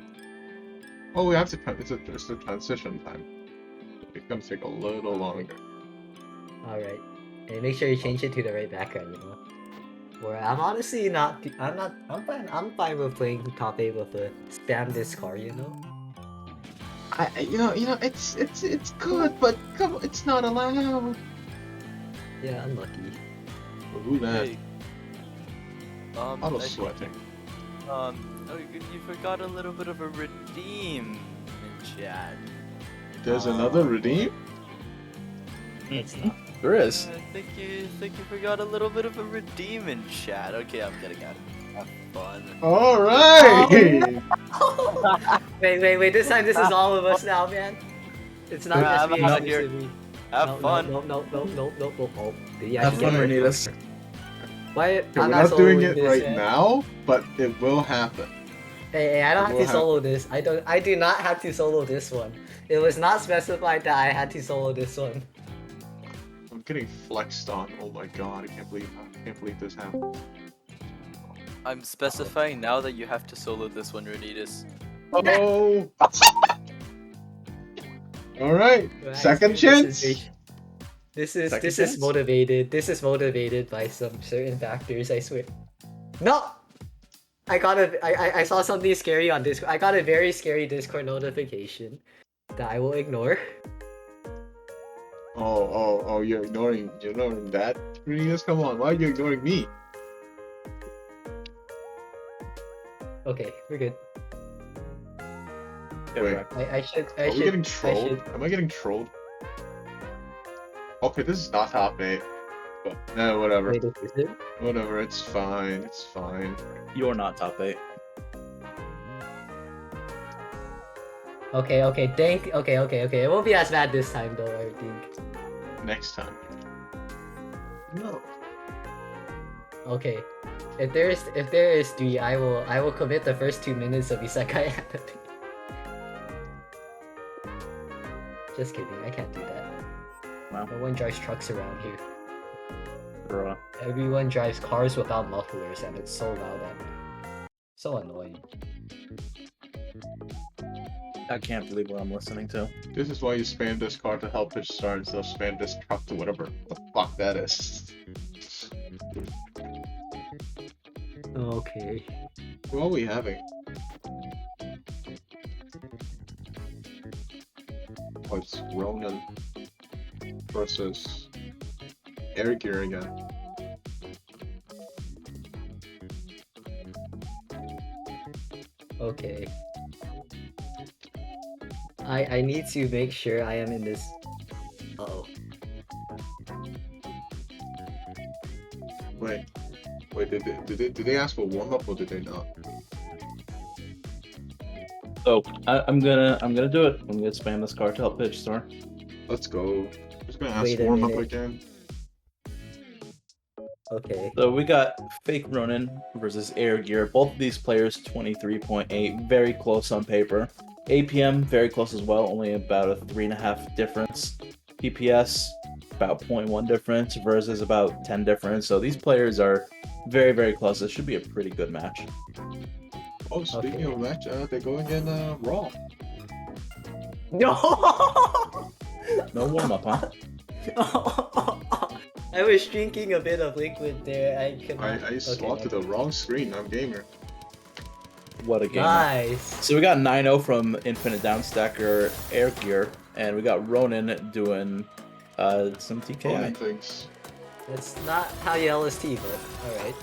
Oh, we have to. It's a transition time. It's gonna take a little longer. Alright. And make sure you change it to the right background, you know? Where I'm honestly not. I'm fine with playing top 8 with a spam this car, you know? It's good, but come on, it's not allowed. Yeah, unlucky. Ooh, that Hey, auto sweating. oh, you forgot a little bit of a redeem in chat. There's another redeem. It's not. There is. I think you forgot a little bit of a redeem in chat. Okay, I'm getting out of here. Have fun. All right. Wait, this time this is all of us now, man. It's not Yeah, just I'm me, out it's here. just me. Have fun. No. Oh, did you Have actually fun, get it? Renitas. Why? Okay, I'm we're not not doing soloing it this, right man. now, but it will happen. Hey, I don't have We'll to solo this. I do not have to solo this one. It was not specified that I had to solo this one. I'm getting flexed on. Oh my god, I can't believe this happened. I'm specifying now that you have to solo this one, Renitas. Oh. All right. Right, Second this chance. This Second is chance? motivated. This is motivated by some certain factors. I swear. No. I saw something scary on Discord. I got a very scary Discord notification that I will ignore. Oh, you're ignoring that? Renitas, come on, why are you ignoring me? Okay, we're good. Wait, I should. are we getting trolled? Am I getting trolled? Okay, this is not top 8. But, whatever. Wait, is it? Whatever, it's fine, it's fine. You're not top 8. Okay. Okay. It won't be as bad this time, though. I think. Next time. No. Okay. If there is 3, I will commit the first 2 minutes of Isekai anime. Just kidding. I can't do that. Wow. No one drives trucks around here. Bruh. Everyone drives cars without mufflers, and it's so loud and so annoying. I can't believe what I'm listening to. This is why you spam this card to help pitch start instead of spam this truck to whatever the fuck that is. Okay. Who are we having? Oh, it's Ronan versus Air Gear again. Okay. I need to make sure I am in this. Uh-oh. Wait, did they ask for warm up or did they not? So I'm gonna do it. I'm gonna spam this card to help pitch store. Let's go. Just gonna ask Wait a warm up minute. again. Okay. So we got Fake Ronin versus Air Gear. Both of these players 23.8, very close on paper. APM very close as well, only about a 3.5 difference. PPS about 0.1 difference versus about 10 difference. So these players are very, very close. This should be a pretty good match. Oh, speaking Okay. of match, they're going in Raw. No! No warm up, huh? I was drinking a bit of liquid there. I cannot. I swapped to the wrong screen. I'm gamer. What a game. Nice. So we got 9-0 from Infinite Downstacker Air Gear, and we got Ronin doing some Only TKI. things. That's not how you LST, but alright.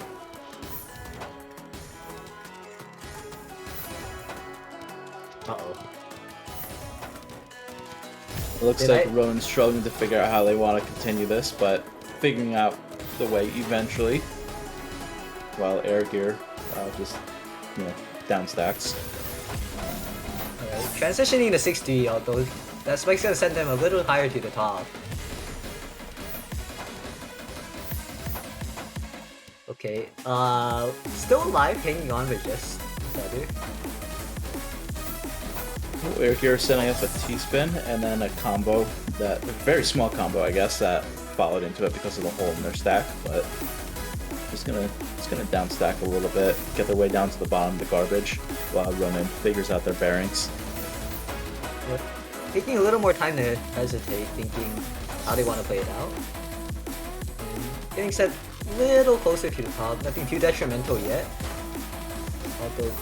Uh-oh. It looks Did like I- Ronin's struggling to figure out how they want to continue this, but figuring out the way eventually. While Air Gear just, downstacks. Alright. Transitioning to 6-3, although that spike's gonna send them a little higher to the top. Okay, still alive, hanging on, but just better. Air Gear setting up a T-spin and then a combo a very small combo, I guess, that followed into it because of the hole in their stack, but just gonna downstack a little bit, get their way down to the bottom of the garbage while Ronin figures out their bearings. Yep. Taking a little more time to hesitate, thinking how they want to play it out. And getting set a little closer to the top, nothing too detrimental yet. Although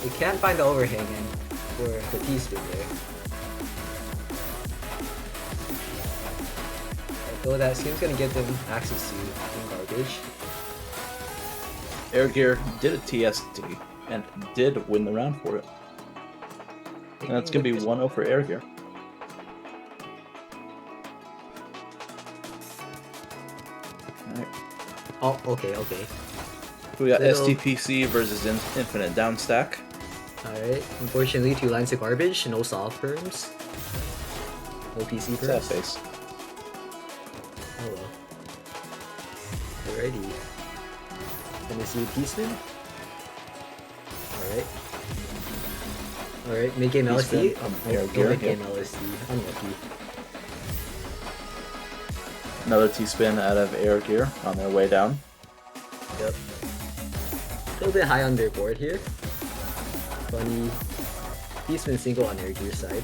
they can't find the overhang for the T-spin there. Although that seems gonna give them access to garbage. Air Gear did a TST and did win the round for it. And that's gonna be 1-0 for Air Gear. Alright. Oh, okay. We got Little- STPC versus Infinite Downstack. Alright. Unfortunately, 2 lines of garbage, no soft perms. No PC What's that perms. face? Oh well. Alrighty. Gonna see a T-spin? Alright. Alright, mid-game LSD? T-spin from Oh, Air no Gear, mid-game yep. LSD. Unlucky. Another T-spin out of Air Gear on their way down. Yep. A little bit high on their board here. Funny. T-spin single on Air Gear side.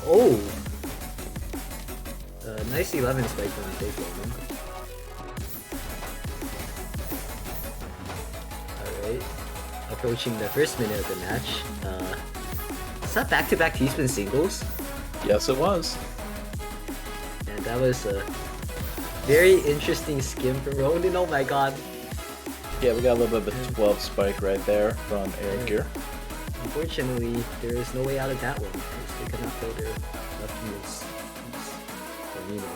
Oh! Nice 11 spike from the big Roman. Alright. Approaching the first minute of the match. Is that back-to-back T-spin singles? Yes, it was. And that was a very interesting skim from Ronin, oh my god. Yeah, we got a little bit of a 12 spike right there from Air Gear. Unfortunately, there is no way out of that one, because they cannot throw their left heels. For Nemo.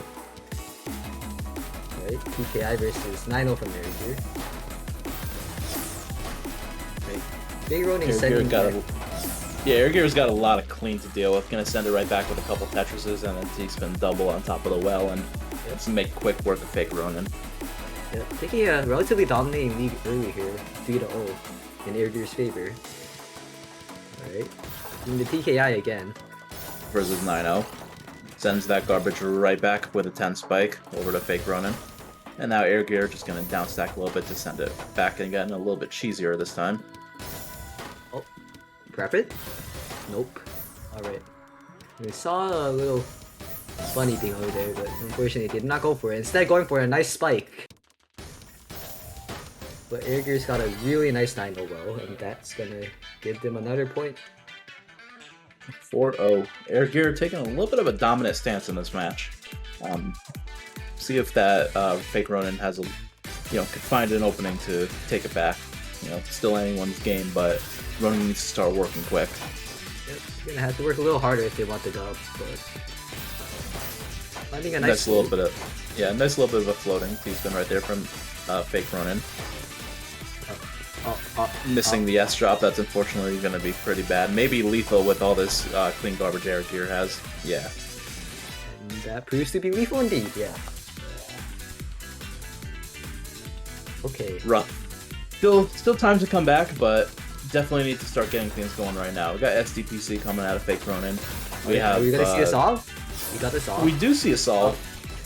Alright, PKI versus 9-0 from Air Gear. Right. Big Ronin Air Gear sending got back. Air Gear's got a lot of clean to deal with. Gonna send it right back with a couple Tetrises and then T-spin double on top of the well and let's make quick work of fake Ronin. Yep, taking a relatively dominating lead early here, 3-0 in Air Gear's favor. Alright, in the TKI again. Versus 9-0. Sends that garbage right back with a 10 spike over to fake Ronin. And now Air Gear just gonna downstack a little bit to send it back again a little bit cheesier this time. Oh, prep it? Nope. Alright. We saw a little funny thing over there, but unfortunately did not go for it. Instead going for a nice spike. But Air Gear's got a really nice 9-0 well, and that's gonna give them another point. 4-0. Air Gear taking a little bit of a dominant stance in this match. See if that fake Ronin has a, could find an opening to take it back. It's still anyone's game, but Ronin needs to start working quick. Yep, you're gonna have to work a little harder if they want the dub, but finding a nice Nice little bit of a floating T-spin right there from fake Ronin. Missing the S drop, that's unfortunately going to be pretty bad. Maybe lethal with all this clean garbage Air Gear has. Yeah. And that proves to be lethal indeed, yeah. Okay. Rough. Still time to come back, but definitely need to start getting things going right now. We got SDPC coming out of fake Ronin. We have. Are we gonna see a solve? We got the solve. We do see a solve.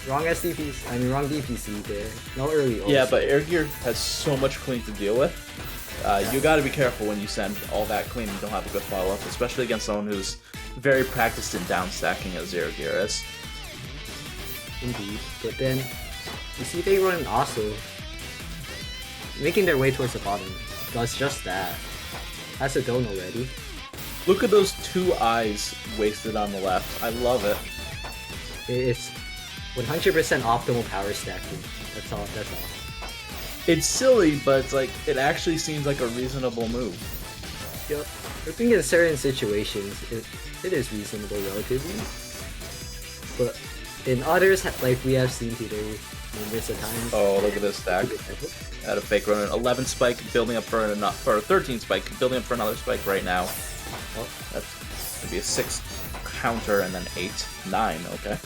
Wrong SDPC. I mean, wrong DPC there. No early. Yeah, but Air Gear has so much clean to deal with You got to be careful when you send all that clean and don't have a good follow-up, especially against someone who's very practiced in down stacking as Zero Gear is. Indeed. But then, you see they run also making their way towards the bottom. Does just that. Has a dome already. Look at those 2 eyes wasted on the left. I love it. It's 100% optimal power stacking. That's all. That's all. It's silly, but it's like it actually seems like a reasonable move. Yep. I think in certain situations, it is reasonable relatively. But in others, like we have seen today, numerous of times. Oh, look at this stack. At a fake run, 11 spike building up for a 13 spike, building up for another spike right now. Oh. That's gonna be a 6 counter and then 8, 9. Okay.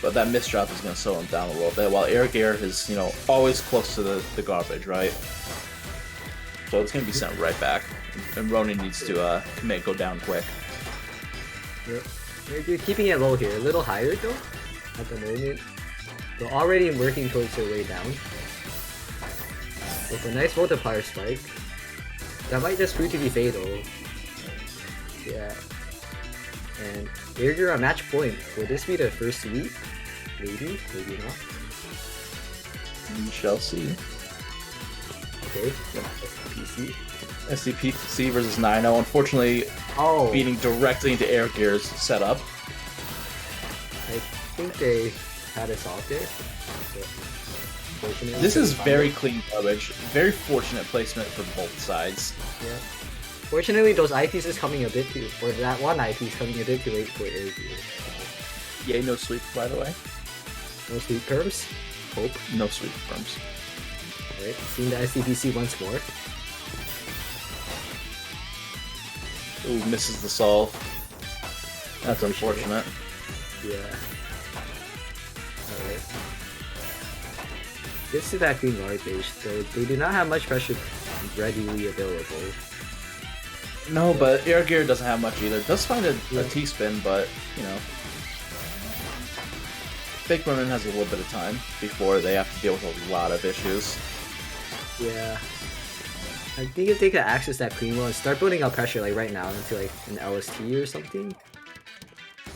But that misdrop is going to slow him down a little bit, while Air Gear is, always close to the garbage, right? So it's going to be sent right back. And Ronin needs to go down quick. Yep. You're keeping it low here. A little higher, though, at the moment. They're already working towards their way down. With a nice multiplier spike. That might just prove to be fatal. Yeah. And Air Gear on match point. Will this be the first sweep? Maybe, maybe not. We shall see. Okay, PC. SCPC versus 9-0. Unfortunately, beating directly into Air Gear's setup. I think they had us off there. This is very clean garbage. Very fortunate placement for both sides. Yeah. Fortunately, those eyepieces coming a bit too, or that one eyepiece coming a bit too late for Air Gear. Yay, no sweep, by the way. No sweep perms? Hope. No sweep perms. Alright, seeing the SCPC once more. Ooh, misses the solve. That's unfortunate. Yeah. Alright. Gets to that green garbage, so they do not have much pressure readily available. No, but Air Gear doesn't have much either. Does find a T-spin, but, Fake Ronin has a little bit of time before they have to deal with a lot of issues. Yeah. I think if they could access that clean wall and start building up pressure like right now into like an LST or something.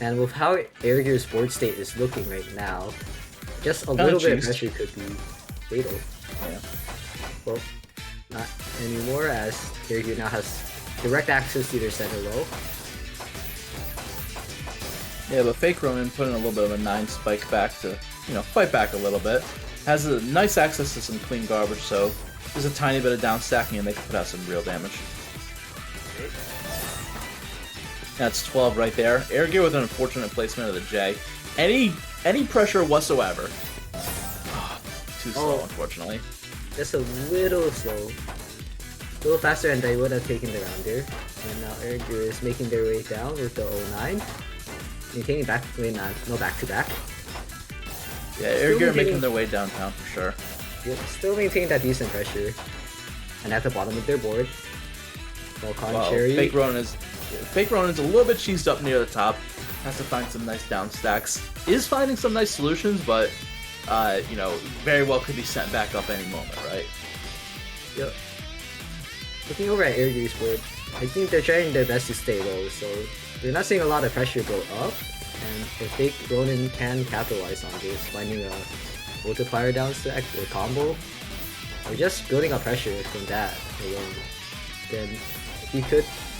And with how Air Gear's board state is looking right now, just a little bit of pressure could be fatal. Yeah. Well, not anymore as Air Gear now has direct access to their center low. Yeah, but Fake Ronin put in a little bit of a 9 spike back to, fight back a little bit. Has a nice access to some clean garbage, so there's a tiny bit of down stacking and they can put out some real damage. That's 12 right there. Air Gear with an unfortunate placement of the J. Any pressure whatsoever. Too slow, unfortunately. Just a little slow. A little faster than they would have taken the round there. And now Air Gear is making their way down with the 09. Maintaining back, no back to back. Yeah, Air Gear making their way downtown for sure. Yep, still maintaining that decent pressure. And at the bottom of their board. Well, contrary. Fake Ronin's a little bit cheesed up near the top. Has to find some nice down stacks. Is finding some nice solutions, but very well could be sent back up any moment, right? Yep. Looking over at Air Gear's board, I think they're trying their best to stay low, so they're not seeing a lot of pressure go up. And if Fake Ronin can capitalize on this, finding a multiplier down stack or combo, or just building up pressure from that alone, then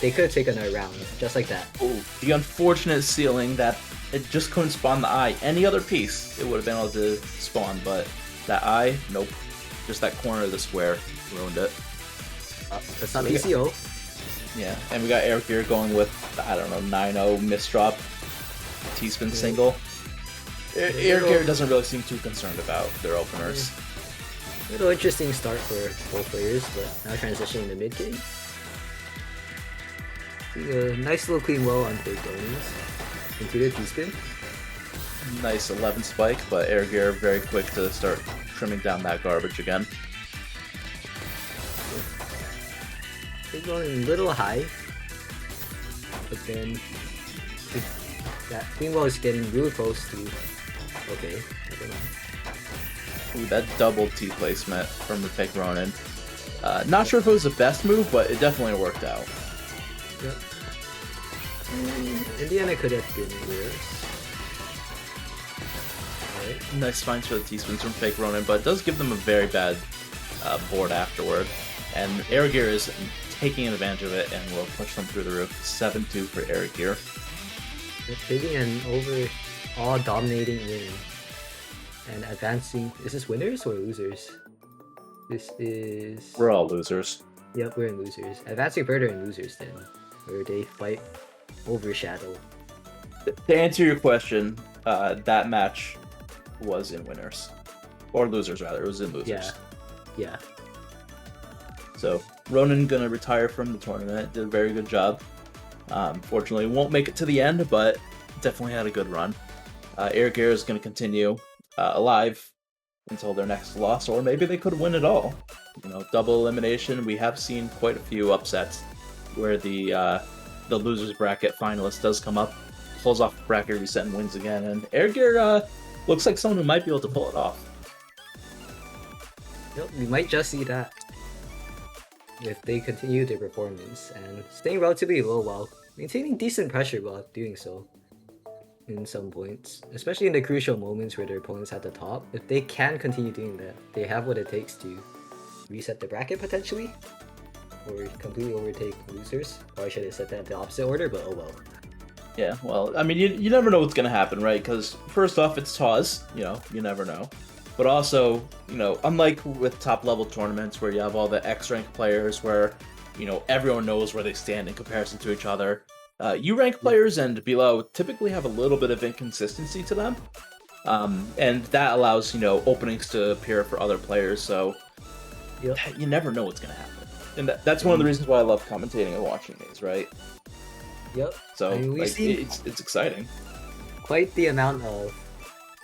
they could take another round, just like that. Ooh, the unfortunate ceiling that it just couldn't spawn the eye. Any other piece, it would have been able to spawn, but that eye, nope. Just that corner of the square ruined it. That's not PCO. Yeah, and we got Air Gear going with, 9-0 misdrop, T-spin single. Air Gear doesn't really seem too concerned about their openers. Little interesting start for both players, but now transitioning to mid game. A nice little clean low on Fake Ronins into the T-spin. Nice 11 spike, but Air Gear very quick to start trimming down that garbage again. They're going a little high, but then that clean low is getting really close to. Okay, never mind. Ooh, that double T placement from the Fake Ronin. Not sure if it was the best move, but it definitely worked out. Yep. Indiana could have been worse. Alright. Nice finds for the teaspoons from Fake Ronin, but it does give them a very bad board afterward. And Air Gear is taking advantage of it and will push them through the roof. 7-2 for Air Gear. Taking an overall dominating win. And advancing. Is this winners or losers? This is... We're all losers. Yep, we're in losers. Advancing further in losers then. Where they fight Overshadow. To answer your question, that match was in winners. Or losers, rather. It was in losers. Yeah. Yeah. So, Ronin gonna retire from the tournament. Did a very good job. Fortunately, won't make it to the end, but definitely had a good run. Air Gear is gonna continue alive until their next loss, or maybe they could win it all. You know, double elimination. We have seen quite a few upsets where the losers bracket finalist does come up, pulls off bracket reset and wins again. And Air Gear looks like someone who might be able to pull it off. Yep, we might just see that if they continue their performance and staying relatively low while maintaining decent pressure while doing so in some points, especially in the crucial moments where their opponents at the top. If they can continue doing that, they have what it takes to reset the bracket potentially, or completely overtake losers. Or I should have said that in the opposite order, but oh well. Yeah, well, I mean, you never know what's going to happen, right? Because first off, it's TAWS, you know, you never know. But also, you know, unlike with top-level tournaments where you have all the X-rank players where, you know, everyone knows where they stand in comparison to each other, U-rank players and below typically have a little bit of inconsistency to them. And that allows, you know, openings to appear for other players, so Yep. you never know what's going to happen. And that's one of the reasons why I love commentating and watching these, right? Yep. So, I mean, we've like, seen it's exciting. quite the amount of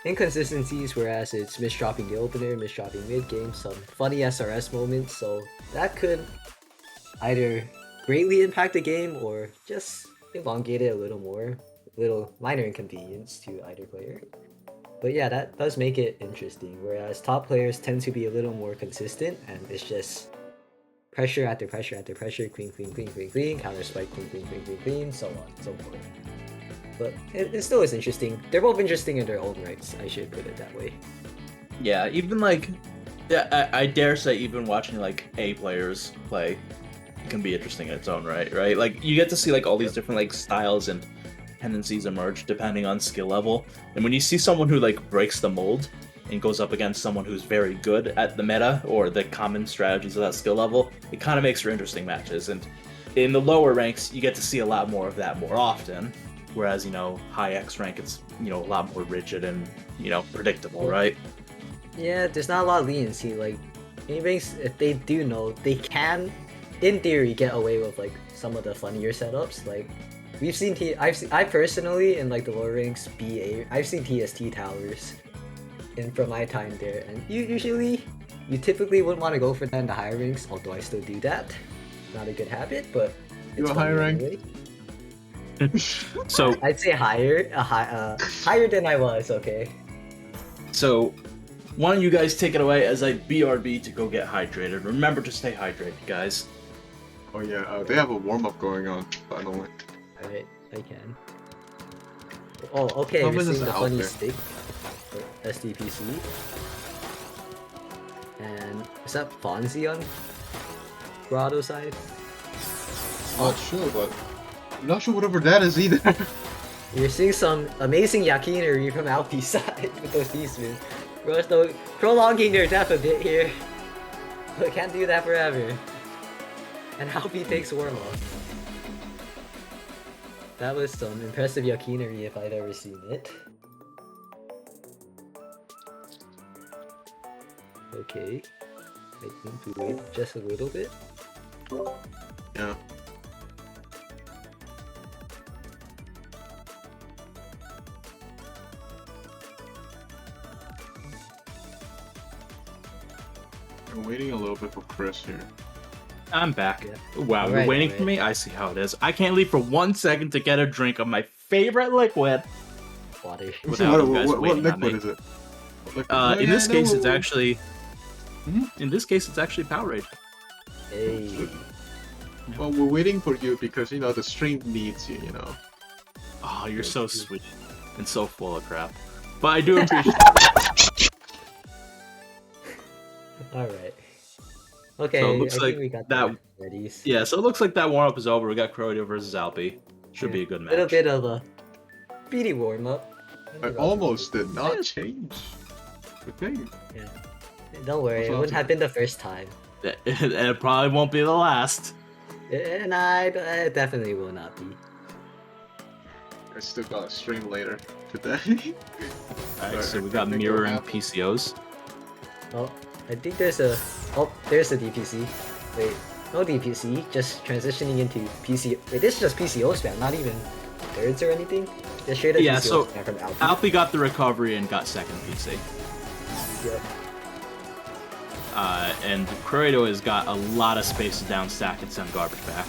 inconsistencies, whereas it's misdropping the opener, misdropping mid-game, some funny SRS moments, so that could either greatly impact the game or just elongate it a little more, little minor inconvenience to either player. But yeah, that does make it interesting, whereas top players tend to be a little more consistent, and it's just pressure after pressure after pressure, clean, clean, clean, clean, clean, counter spike, clean, clean, clean, clean, clean, so on, so forth. But it still is interesting. They're both interesting in their own rights, I should put it that way. Yeah, even like, yeah, I dare say even watching like A players play can be interesting in its own right, right? Like you get to see like all these different like styles and tendencies emerge depending on skill level. And when you see someone who like breaks the mold and goes up against someone who's very good at the meta or the common strategies of that skill level, it kind of makes for interesting matches. And in the lower ranks, you get to see a lot more of that more often. Whereas, you know, high X rank, it's, you know, a lot more rigid and, you know, predictable, right? Yeah, there's not a lot of leniency. Like, anyways, if they do know, they can, in theory, get away with like some of the funnier setups. Like, we've seen I personally in like the lower ranks I've seen TST towers from my time there, and you typically wouldn't want to go for that in the higher ranks. Although I still do that, not a good habit, but You it's a high fun rank? anyway. So, I'd say higher, higher than I was. Okay. so why don't you guys take it away as I BRB to go get hydrated. Remember to stay hydrated, guys. Oh yeah, they have a warm-up going on, by the way. Alright, I can. Oh, okay, How we're many is seeing the out funny there? stick for SDPC. And is that Fonzie on Grotto side? Not sure, but I'm not sure whatever that is either. You're seeing some amazing yakinery from Alpi's side with those teaspoons. Bros, though, prolonging their death a bit here. But can't do that forever. And Alpi takes warm up. That was some impressive yakinery if I'd ever seen it. Okay. I think we wait just a little bit. Yeah. I'm waiting a little bit for Chris here. I'm back. Yeah. Wow, you're Alright, waiting for alright. me? I see how it is. I can't leave for 1 second to get a drink of my favorite liquid. Water. Without you guys what waiting on liquid me. is it? What liquid? In this case, it's no. actually... In this case, it's actually Powerade. Hey. Well, we're waiting for you because you know the stream needs you. You know. Oh, you're so sweet and so full of crap. But I do appreciate. All right. Okay. So it looks I like think we got that. the readies. Yeah, so it looks like that warm up is over. We got Croatia versus Alpi. Should be a good match. Little bit of a speedy warm up. I almost did not change. Okay. Don't worry, it wouldn't have been the first time. And it probably won't be the last. And I definitely will not be. I still got a stream later today. Alright, so we got mirroring PCOs. Oh, I think there's a... Oh, there's a DPC. Wait, no DPC, just transitioning into PC... Wait, this is just PCO spam, not even thirds or anything? Just straight up Yeah, PCO so spam from Alfie. Alpi got the recovery and got second PC. Yep. And Corrado has got a lot of space to downstack and send garbage back.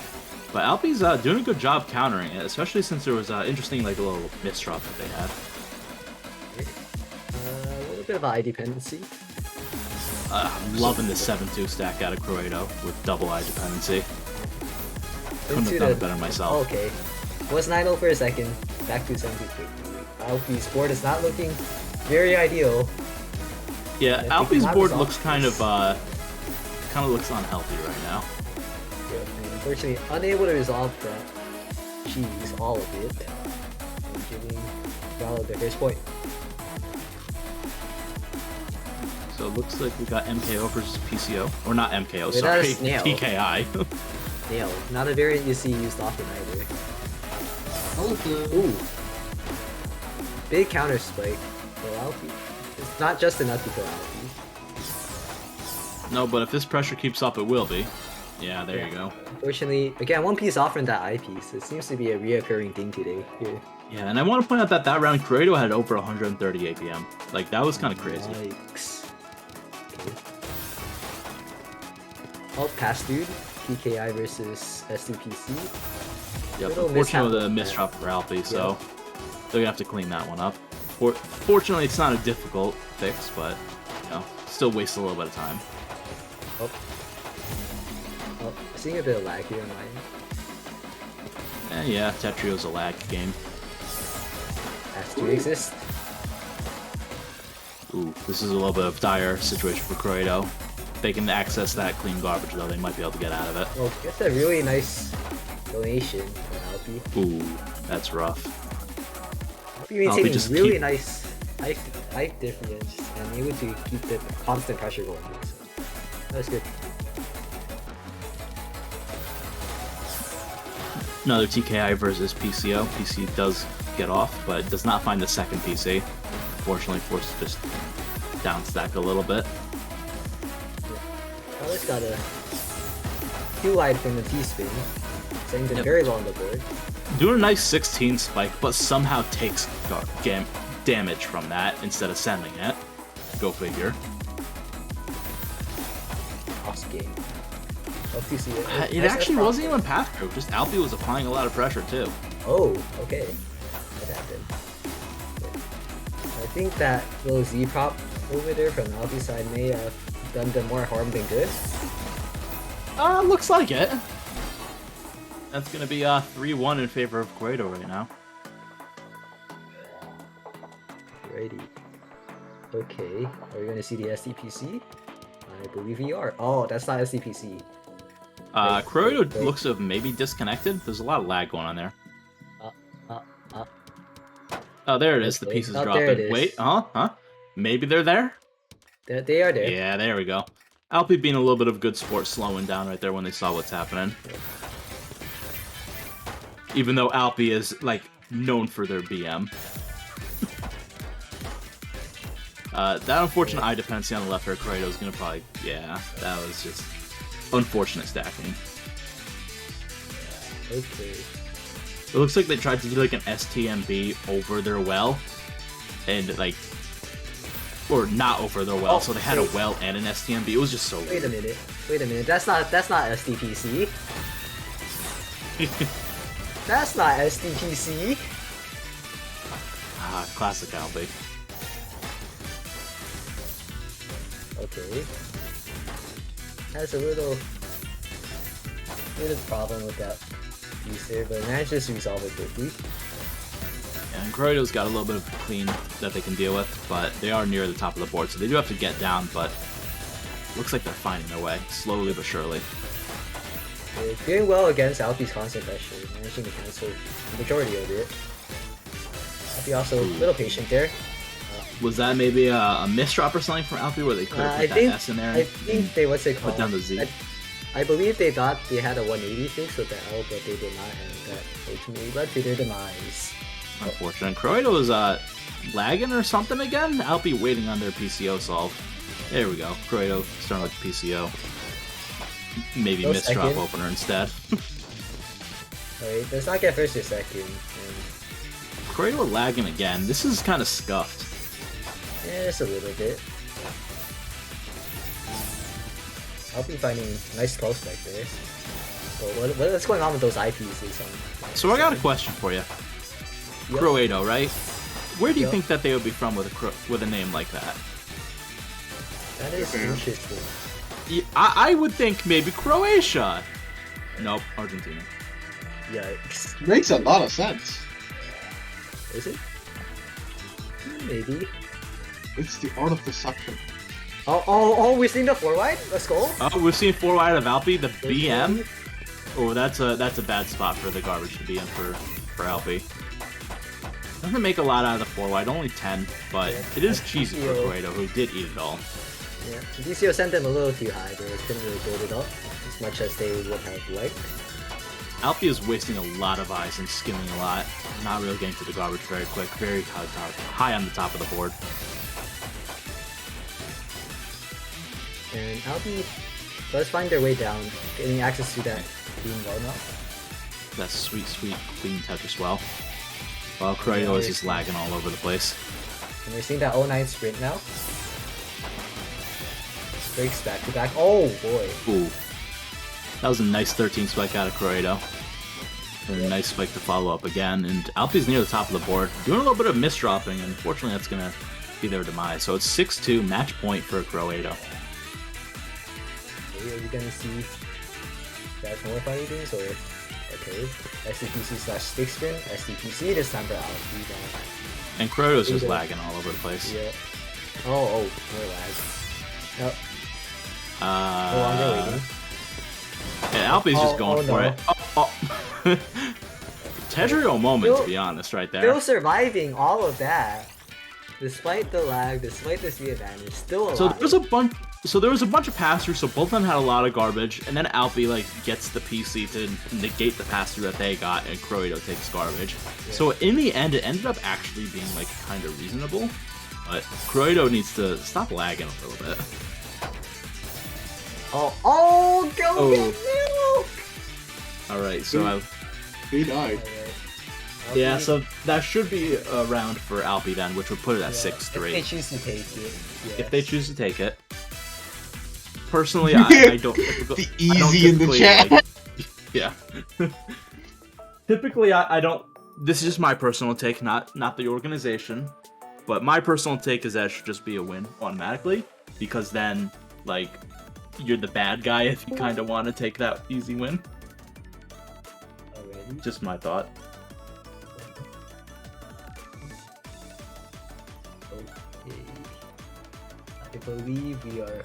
But Alpi's doing a good job countering it, especially since there was interesting like little misdrop that they had. A little bit of eye dependency. I'm loving the 7-2 stack out of Corrado with double eye dependency. Couldn't Into have done the- it better myself. Okay. Was 9-0 for a second. Back to 73. Alfie's board is not looking very ideal. Yeah, think Alpi's not board resolve looks kind of looks unhealthy right now. Yep, and unfortunately, unable to resolve that cheese, all of it. And giving Valor the first point. So it looks like we got MKO versus PCO. Or not MKO, Wait, that sorry. is Snail. TKI. Nail. Not a variant you see used often either. Ooh. Big counter spike for Alfie. It's not just enough to kill Alfie. No, but if this pressure keeps up, it will be. Yeah, there you go. Unfortunately, again, one piece off from that eyepiece. It seems to be a reoccurring thing today. Here. Yeah, and I want to point out that that round, Corrado had over 130 APM. Like, that was kind of crazy. Yikes. Okay. Oh, pass dude. PKI versus SDPC. Yep, Little unfortunately, the mishap. misdrop for Alpi, so they're gonna have to clean that one up. Fortunately, it's not a difficult fix, but, you know, still wastes a little bit of time. Oh, seeing a bit of lag here on my end. Yeah, Tetrio's a lag game. Has to exist. Ooh, this is a little bit of dire situation for Corrado. If they can access that clean garbage, though, they might be able to get out of it. Well, that's a really nice donation for Alfie. Ooh, that's rough. Alfie maintaining just really keep- nice height difference and able to keep the constant pressure going. So that's good. Another TKI versus PCO. PC does get off, but does not find the second PC. Fortunately, forced to just downstack a little bit. Alex got a Q wide from the T-spin, sending them very low on the board. Doing a nice 16 spike, but somehow takes damage from that instead of sending it. Go figure. Toss game. Love to see it. It Nice actually S-prop. wasn't even path through, just Alpi was applying a lot of pressure too. Oh, okay. That happened. I think that little Z prop over there from Alfie's side may have done them more harm than good. Looks like it. That's gonna be 3-1 in favor of Corrado right now. Alrighty. Okay, are we gonna see the SDPC? I believe we are. Oh, that's not SDPC. Corrado wait. looks to have maybe disconnected. There's a lot of lag going on there. Oh, there it is. The Okay. piece is Oh, there dropping. it is. Wait, huh? Maybe they're there? They are there. Yeah, there we go. Alpi being a little bit of good sport, slowing down right there when they saw what's happening. Even though Alpi is, like, known for their BM. That unfortunate eye dependency on the left air Corrado is gonna probably... Yeah, that was just unfortunate stacking. Okay. It looks like they tried to do, like, an STMB over their well. And, like... Or not over their well, Oh, so they had wait. a well and an STMB. It was just so Wait a weird. minute. That's not SDPC. That's not SDPC. Classic Alpi. Okay. Has a little bit of problem with that piece there, but managed to resolve it quickly. And Croato's got a little bit of clean that they can deal with, but they are near the top of the board, so they do have to get down, but looks like they're finding their way, slowly but surely. They're doing well against Alfie's constant pressure, managing to cancel the majority of it. Alfie also a little patient there. Was that maybe a misdrop or something from Alfie where they could have put that S in there? I think they, what's it called? Put down the Z. I believe they thought they had a 180 fix with the L, but they did not, and that ultimately led to their demise. Unfortunate. Croito is lagging or something again? Alfie waiting on their PCO solve. There we go. Croito starting with the PCO. Maybe No misdrop second. opener instead. Alright, let's not get first or second. And Croito lagging again. This is kind of scuffed. yeah, just a little bit. I'll be finding a nice close back there. But what's going on with those eyepieces? So I got a question for you. Yep. Croito, right? Where do you Yep. think that they would be from with a name like that? That is Japan. interesting. Yeah, I would think maybe Croatia. Nope, Argentina. Yikes. Makes a lot of sense. Is it? Maybe. It's the art of deception. Oh, we're seeing the 4-wide? Let's go. Oh, we're seeing 4 wide of Alfie, the BM. Oh, that's a bad spot for the garbage to be in for Alfie. Doesn't make a lot out of the 4 wide, only 10, but Yeah. it is cheesy for DCO. Croato, who did eat it all. Yeah. DCO sent them a little too high there. Couldn't really build it up as much as they would have liked. Alfie is wasting a lot of eyes and skimming a lot, not really getting to the garbage very quick, very high on the top of the board. And Alfie does find their way down, getting access to that being well now. That sweet, sweet clean Tetris well. While Croato is just lagging all over the place. And we're seeing that 09 sprint now. Breaks back to back. Oh boy. Ooh. That was a nice 13 spike out of Croato. And a nice spike to follow up again. And Alfie's near the top of the board, doing a little bit of misdropping, and unfortunately that's going to be their demise. So it's 6-2, match point for Croato. Okay, are we gonna see guys more funny things or okay? SDPC/stick spin, SDPC this time for Alfie now. And Croato's just Yeah. lagging all over the place. Yeah. Oh, more lag. Yep. Oh, I'm waiting. Yeah, Alfie's just going for no. it. Oh. Tedrio moment, to be honest, right there. Still surviving all of that. Despite the lag, despite the speed advantage, still alive. So there was a bunch of pass-throughs, so both of them had a lot of garbage, and then Alfie gets the PC to negate the pass-through that they got, and Croato takes garbage. Yeah. So in the end, it ended up actually being kind of reasonable, but Croato needs to stop lagging a little bit. Oh, go Oh. get milk! All right, so He died. yeah, so that should be a round for Alfie then, which would put it at If they 6-3 choose to take it. if they choose to take it. Personally, I don't. The I don't easy in the typically, chat. Yeah. Typically, I don't. This is just my personal take, not the organization. But my personal take is that it should just be a win automatically, because then, you're the bad guy if you kind of want to take that easy win. Already. Just my thought. Okay. I believe we are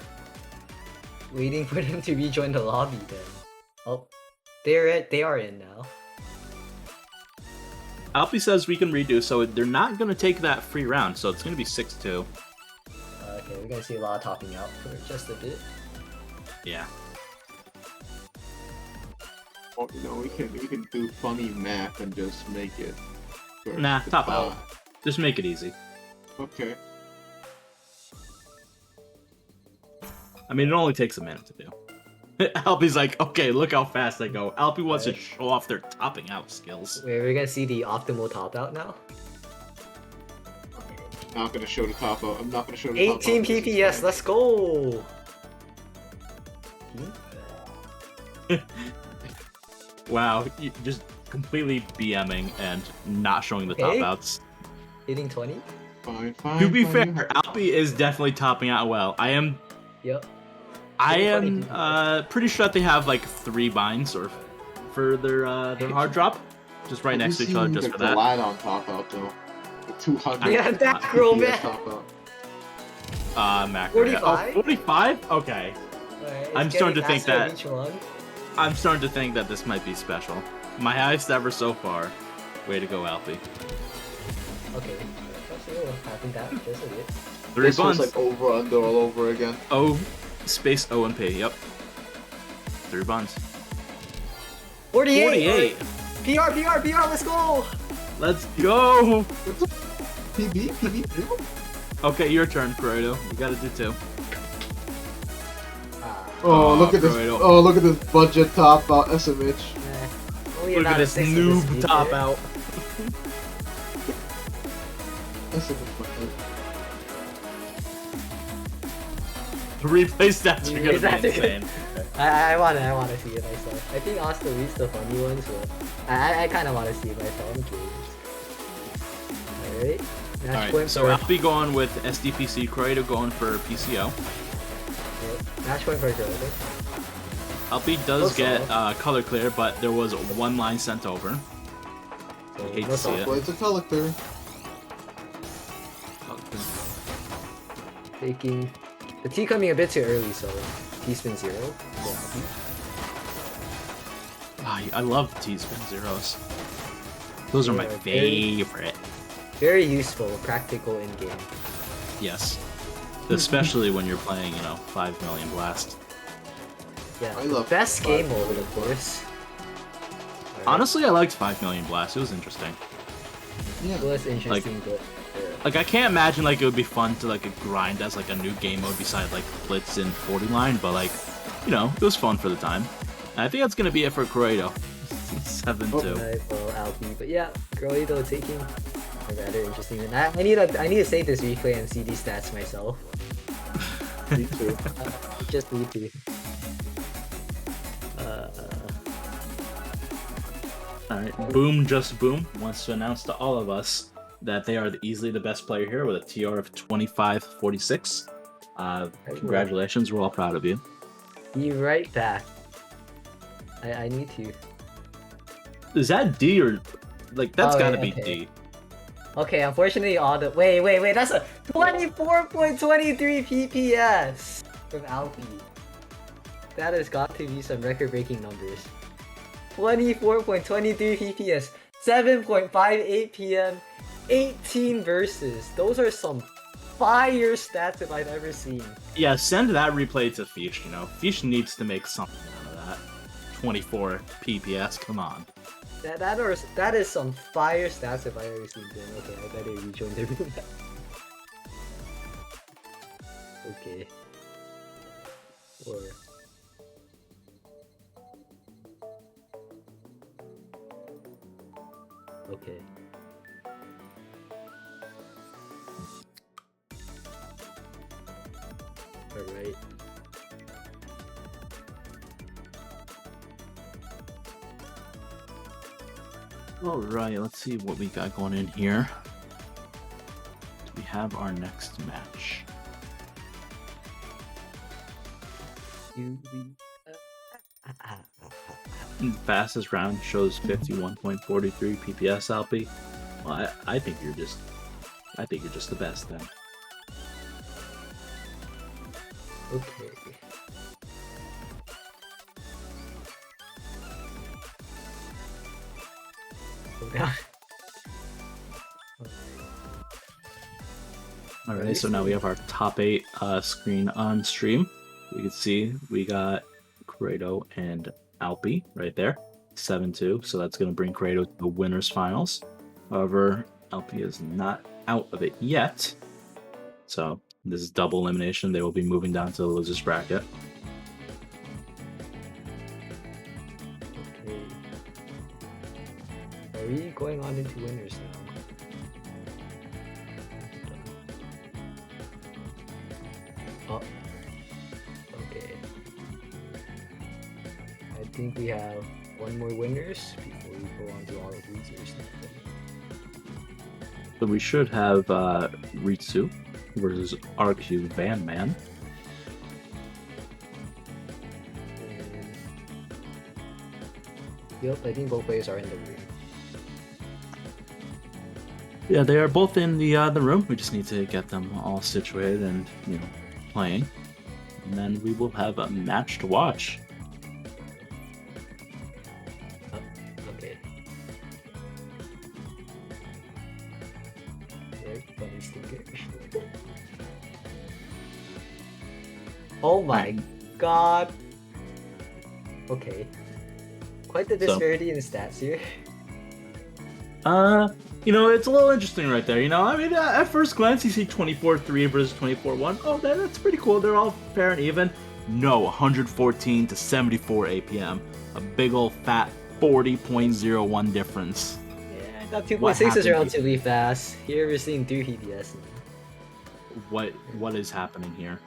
waiting for them to rejoin the lobby then. Oh, they are in now. Alfie says we can redo, so they're not going to take that free round, so it's going to be 6-2. Okay, we're gonna see a lot of topping out for just a bit. Yeah. Or, we can do funny math and just make it. Nah, top out. Just make it easy. Okay. I mean, it only takes a minute to do. Alfie's like, okay, look how fast I go. Alfie wants to show off their topping out skills. Wait, we're gonna see the optimal top out now. Not gonna show the top out. I'm not gonna show the top out. 18 PPS, let's go! Wow, just completely BMing and not showing the Okay. top outs. Hitting 20? Fine, fine. To be fine. fair, Alfie is definitely topping out well. Yep. I Pretty am funny. pretty sure that they have 3 binds or for their hard drop. Just right next to each other, just for that. Glad on top out though. The 200. Yeah, that girl, man. Top out. Macro. 45? Oh, 45? Okay. Alright, I'm it's starting to getting think faster that- with each one. I'm starting to think that this might be special. My highest ever so far. Way to go, Alfie. Okay. I think that just a bit. 3 This was buns. like over under all over again. O space O and P. Yep. 3 buns. 48! 48. PR, let's go! Let's go. PB? Okay, your turn, Corrado. You gotta do 2. Oh, look at this! Corrado. Oh, look at this budget top out SMH. Only Look about at a this sixth of the noob speed top there. out. SMH my head. The replay stats are Replay gonna be stats are insane. I wanna see it myself. I think Asta reads the funny ones, but I kinda wanna see it myself. I'm curious. Alright. Match Alright, point so for Alfie going with SDPC, Corrado going for PCO. match point for Jordan. Alfie does Close get enough. color clear, but there was 1 line sent over. I hate to What's see up? it. Well, it's a color clear. Taking the T coming a bit too early, so T spin 0. Yeah. I love T-spin zeros. Those are my Yeah, very- favorite. Very useful, practical in game. Yes. Especially when you're playing, 5 million blast. Yeah. I love best five game million mode, of course. Alright. Honestly, I liked 5 million blast. It was interesting. Yeah. It was interesting, but Like, I can't imagine, it would be fun to, grind as, a new game mode beside, Blitz and 40 line, but, it was fun for the time. And I think that's gonna be it for Corrado. 7-2. Alright, well, Alfie. But yeah, Corrado taking a rather interesting. And I need to save this replay and see these stats myself. Me too. Just need to. Alright, Boom Just Boom wants to announce to all of us that they are easily the best player here with a TR of 25.46. Congratulations, we're all proud of you. Be right back. I need to. Is that D or that's Oh, gotta yeah, be okay. D? Okay, unfortunately, all the wait. That's a 24.23 PPS from Alfie. That has got to be some record-breaking numbers. 24.23 PPS, 7.58 PM, 18 versus. Those are some fire stats if I've ever seen. Yeah, send that replay to Fish, Fish needs to make something out of that. 24 PPS, come on. That is some fire stats if I've ever seen them. Okay, I better rejoin the room. Okay. Or... Okay. Alright. Alright, let's see what we got going in here. We have our next match. Fastest round shows 51.43 PPS, Alpi. Well, I think you're just the best then. Okay. Alright, so now we have our top 8 screen on stream. We can see we got Corrado and Alpi right there, 7-2. So that's going to bring Corrado to the winners finals. However, Alpi is not out of it yet. So this is double elimination. They will be moving down to the losers bracket. Okay. Are we going on into winners now? Oh. Okay. I think we have one more winners before we go on to all the losers. So we should have Ritsu versus RQ Van Man. Yep, I think both players are in the room. Yeah, they are both in the room. We just need to get them all situated and playing, and then we will have a match to watch. Oh, okay. Very funny sticker. Oh my god. Okay. Quite the disparity in stats here. It's a little interesting right there. I mean, at first glance, you see 24-3 versus 24-1. Oh, that's pretty cool. They're all fair and even. No, 114 to 74 APM. A big old fat 40.01 difference. Yeah, I thought 2.6 is relatively fast. Here we're seeing 3 PPS. What is happening here?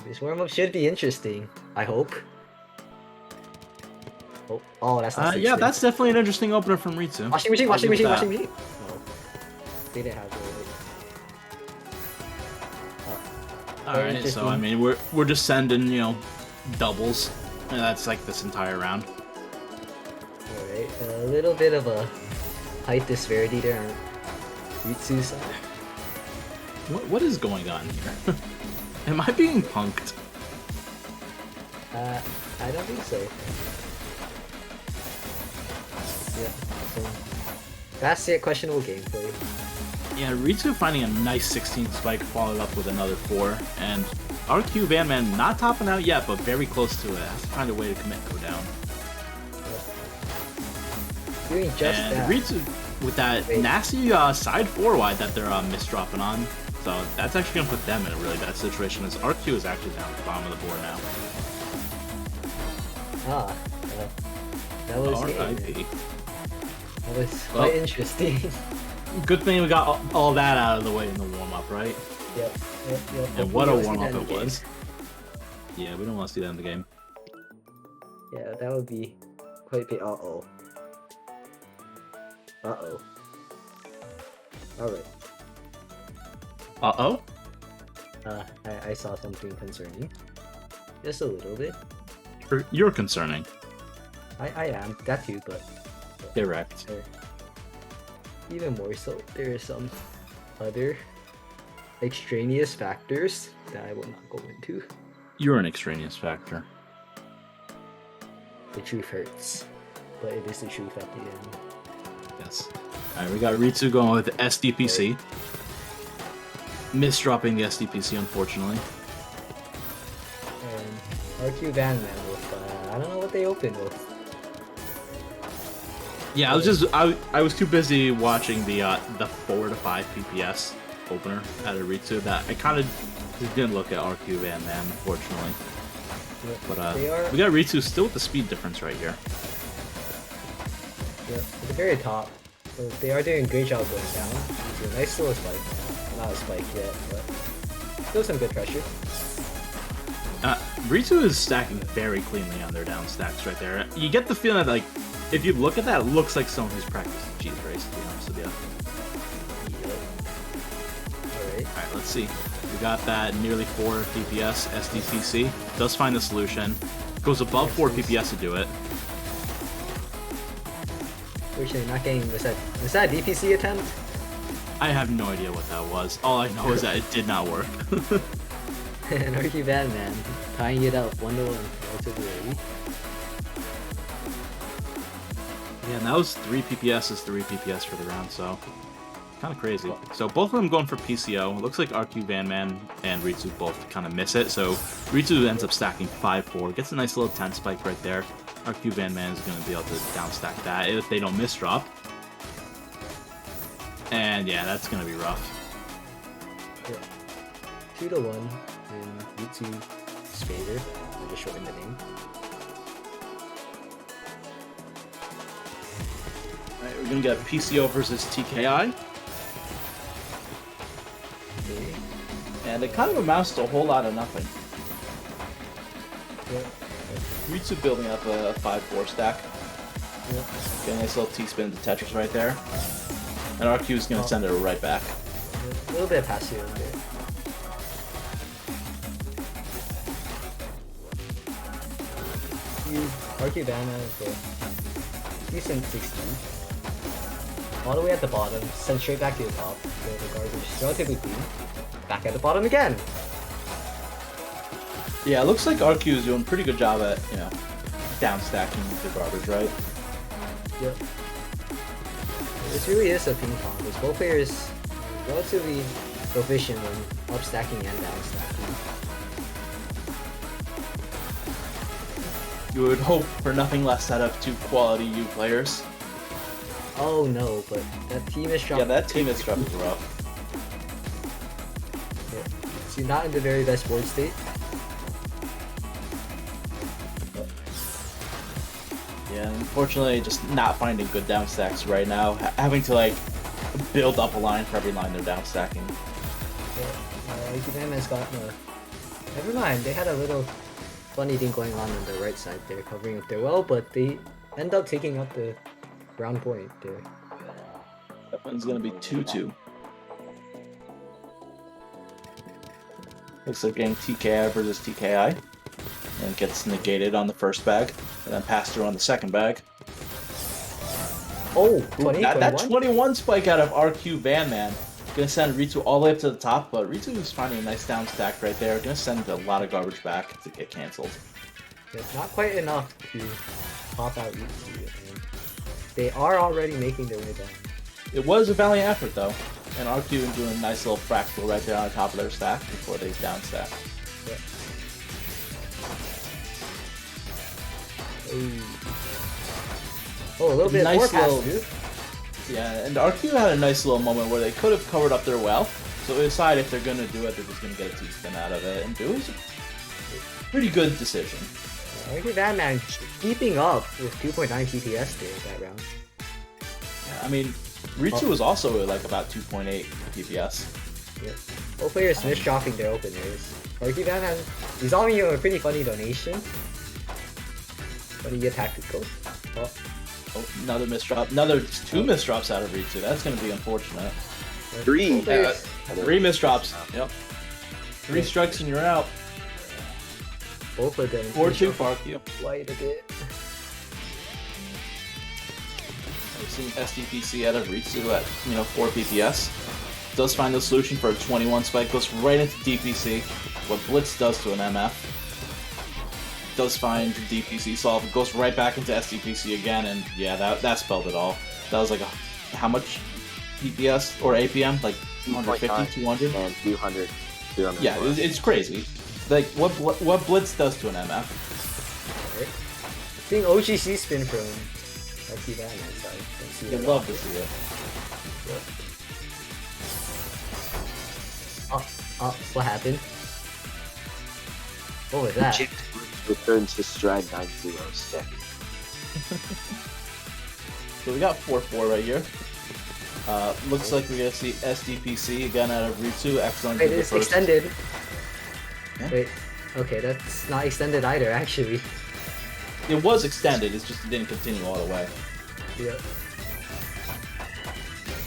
This warm-up should be interesting. I hope. Oh, that's not yeah, that's definitely an interesting opener from Ritsu. Washing machine. Oh, they didn't have it. Alright, so I mean, we're just sending, doubles. And that's like this entire round. Alright, a little bit of a height disparity there on Ritsu's side. What is going on here? Am I being punked? I don't think so. Yeah, so that's it. Questionable gameplay. Yeah, Ritsu finding a nice 16 spike, followed up with another 4, and RQ Van Man not topping out yet, but very close to it. Has to find a way to commit go down. Doing just and that. Ritsu with that nasty side 4 wide that they're misdropping on, so that's actually gonna put them in a really bad situation. As RQ is actually down at the bottom of the board now. That was R.I.P. That was quite interesting. Good thing we got all that out of the way in the warm-up, right? Yep. And what a warm-up it was. Yeah, we don't want to see that in the game. Yeah, that would be quite big. Uh-oh. Alright. Uh-oh? I saw something concerning. Just a little bit. You're concerning. I am. That too, but Correct. even more so, there are some other extraneous factors that I will not go into. You're an extraneous factor. The truth hurts, but it is the truth at the end. Yes. Alright, we got Ritsu going with SDPC. Misdropping the SDPC, unfortunately. And RQ Van Man with, I don't know what they opened with. Yeah, I was too busy watching the 4 to 5 PPS opener at Ritsu that I kind of just didn't look at RQ Van Man, unfortunately. But we got Ritsu still with the speed difference right here. Yeah, at the very top. So they are doing a great job going down. It's a nice little spike. Not a spike yet, but still some good pressure. Ritsu is stacking very cleanly on their down stacks right there. You get the feeling that, like, if you look at that, it looks like someone who's practicing cheese race, to be honest with you. Alright, let's see. We got that nearly 4 PPS SDPC. Does find the solution. Goes above 4 PPS to do it. Fortunately, not getting was that a DPC attempt? I have no idea what that was. All I know is that it did not work. And RQ Van Man tying it up 1-1 relatively early. Yeah, and that was 3 PPS is 3 PPS for the round, so kind of crazy. So both of them going for PCO. It looks like RQ Van Man and Ritsu both kind of miss it. So Ritsu ends up stacking 5-4. Gets a nice little 10 spike right there. RQ Van Man is going to be able to downstack that if they don't misdrop. And yeah, that's going to be rough. Yeah. 2-1 in Ritsu Spader. I'm just shorten the name. Alright, we're going to get PCO versus TKI. Okay. And it kind of amounts to a whole lot of nothing. Yeah. Ritsu building up a 5-4 stack. Yeah. Get a nice little T-spin to Tetris right there. And RQ is going to send it right back. A little bit of passive in there. RQ Van Man, okay. decent 60. All the way at the bottom, send straight back to the top. So the garbage is relatively clean. Back at the bottom again. Yeah, it looks like RQ is doing a pretty good job at, you know, down stacking the garbage, right? Yep. This really is a ping pong, because both players are relatively proficient when up stacking and down stacking. You would hope for nothing less out of two quality U players. Oh no, but that team is strong. Yeah, that team is rough. So you're not in the very best board state. Yeah, unfortunately, just not finding good down stacks right now. Having to like build up a line for every line they're down stacking. Yeah, has got never mind. They had a little funny thing going on the right side there, covering up their well, but they end up taking up the ground point there. That one's gonna be 2-2. Looks like getting TKI versus TKI. And it gets negated on the first bag, and then passed through on the second bag. Oh, 20, that 21 spike out of RQ Van Man. Gonna send Ritsu all the way up to the top, but Ritsu is finding a nice down stack right there. Gonna send a lot of garbage back to get cancelled. It's not quite enough to pop out Ritsu, and they are already making their way down. It was a valiant effort though, and RQ doing a nice little fractal right there on the top of their stack before they down stack. Yeah. Oh, a little bit nice more pass little, through. Yeah, and RQ had a nice little moment where they could have covered up their well, so they decide if they're going to do it, they're just going to get a T-spin out of it, and it was a pretty good decision. RQ Batman keeping up with 2.9 TPS there that round. Yeah, I mean, Ritsu was also like about 2.8 TPS. Yeah. Both players misdropping their openers. RQ Batman resolving you a pretty funny donation. Funny tactical. Oh. Oh, another misdrop. Two misdrops out of Ritsu. That's going to be unfortunate. Three. Three misdrops. Yep. Three strikes and you're out. Both of them. 4-2 for RQ. Quite a bit. We're seeing SDPC out of Ritsu at 4 PPS. Does find the solution for a 21 spike. Goes right into DPC. What Blitz does to an MF. Does find the DPC solve. It goes right back into SDPC again, and yeah, that spelled it all. That was like how much PPS or APM? Like 150, 200? And 200. Yeah, it's crazy. Like what Blitz does to an MF. Right. Seeing OGC spin from RQ Batman side. You'd love to see it. Oh, what happened? What was that? Returns to stride 9-0 stick. So we got 4-4 right here. Looks like we're gonna see SDPC again out of Ritsu. Excellent. Wait, it's extended. Yeah. Wait, okay, that's not extended either, actually. It was extended. It's just it didn't continue all the way. Yeah.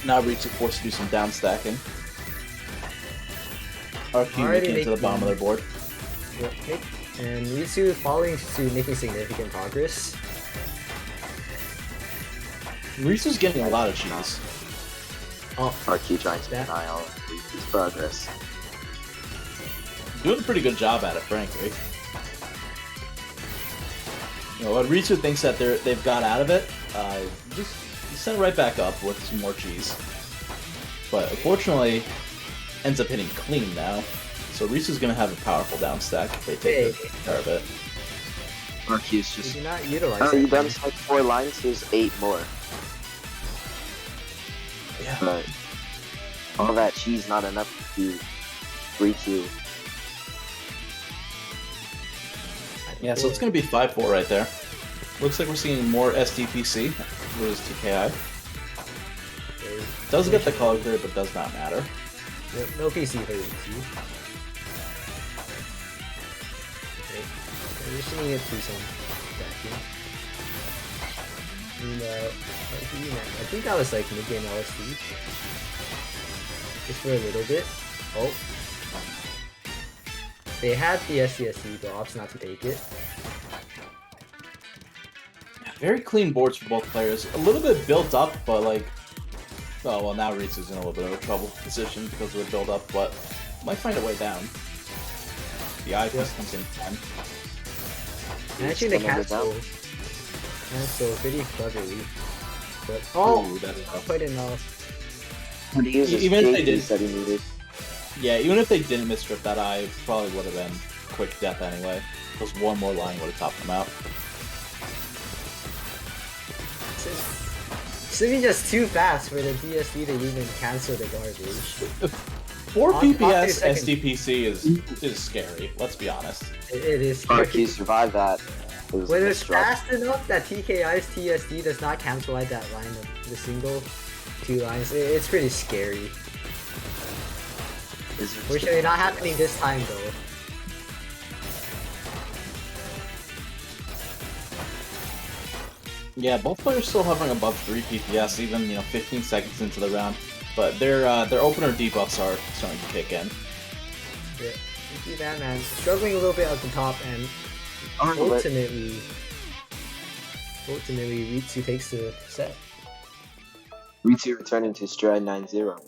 Now Ritsu forced to do some down stacking. RQ Already making it to the bottom of their board. Yep. And Ritsu following suit, making significant progress. Ritsu's getting a lot of cheese. Oh, RQ trying to That- deny all of his progress. Doing a pretty good job at it, frankly. What Ritsu thinks that they've got out of it, just send it right back up with some more cheese. But unfortunately, ends up hitting clean now. So Ritsu's gonna have a powerful down stack if they take good care of it. RQ's did just... you not utilize Oh, that? you done like 4 lines, here's 8 more. Yeah. But all that cheese not enough to 3-2. Yeah, so it's gonna be 5-4 right there. Looks like we're seeing more SDPC versus TKI. Does get the color clear, but does not matter. Yep, no PC for Ritsu. Okay. Conditioning it to some stacking. I think that was like mid-game LSD. Just for a little bit. Oh. They had the SCSC, but opts not to take it. Very clean boards for both players. A little bit built up, but like... Oh, well, now Ritsu's in a little bit of a trouble position because of the build up, but might find a way down. The eye plus comes in 10. And actually, the It's gonna go cancel pretty cleverly. But, oh, Ooh, that is not quite enough. But he uses Even if they JPs did- that he needed. Yeah, even if they didn't misstrip that eye, it probably would have been quick death anyway. Because one more line would have topped them out. It's just too fast for the DSD to even cancel the garbage. 4 On- PPS on SDPC is scary, let's be honest. It is But scary. he survived that. It was When a it's misdrop. fast enough that TKI's TSD does not cancel out that line of the single 2 lines, it's pretty scary. Fortunately, not happening this time though. Yeah, both players still hovering above 3 PPS, even 15 seconds into the round. But their opener debuffs are starting to kick in. Yeah, you see that man struggling a little bit at the top, and ultimately Ritsu takes the set. Ritsu returning to Stride 9-0.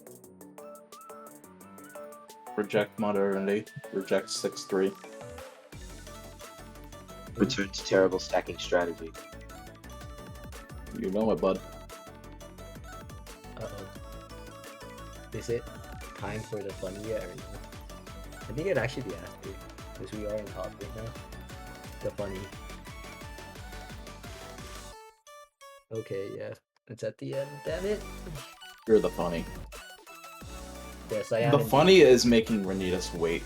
Reject modernity, reject 6-3. Return to terrible stacking strategy. You know it, bud. Uh oh. Is it time for the funny yet or no? I think it'd actually be after, because we are in top right now. The funny. Okay, yeah. It's at the end, damn it. You're the funny. Yes, I am. The indeed. funny is making Renitas wait.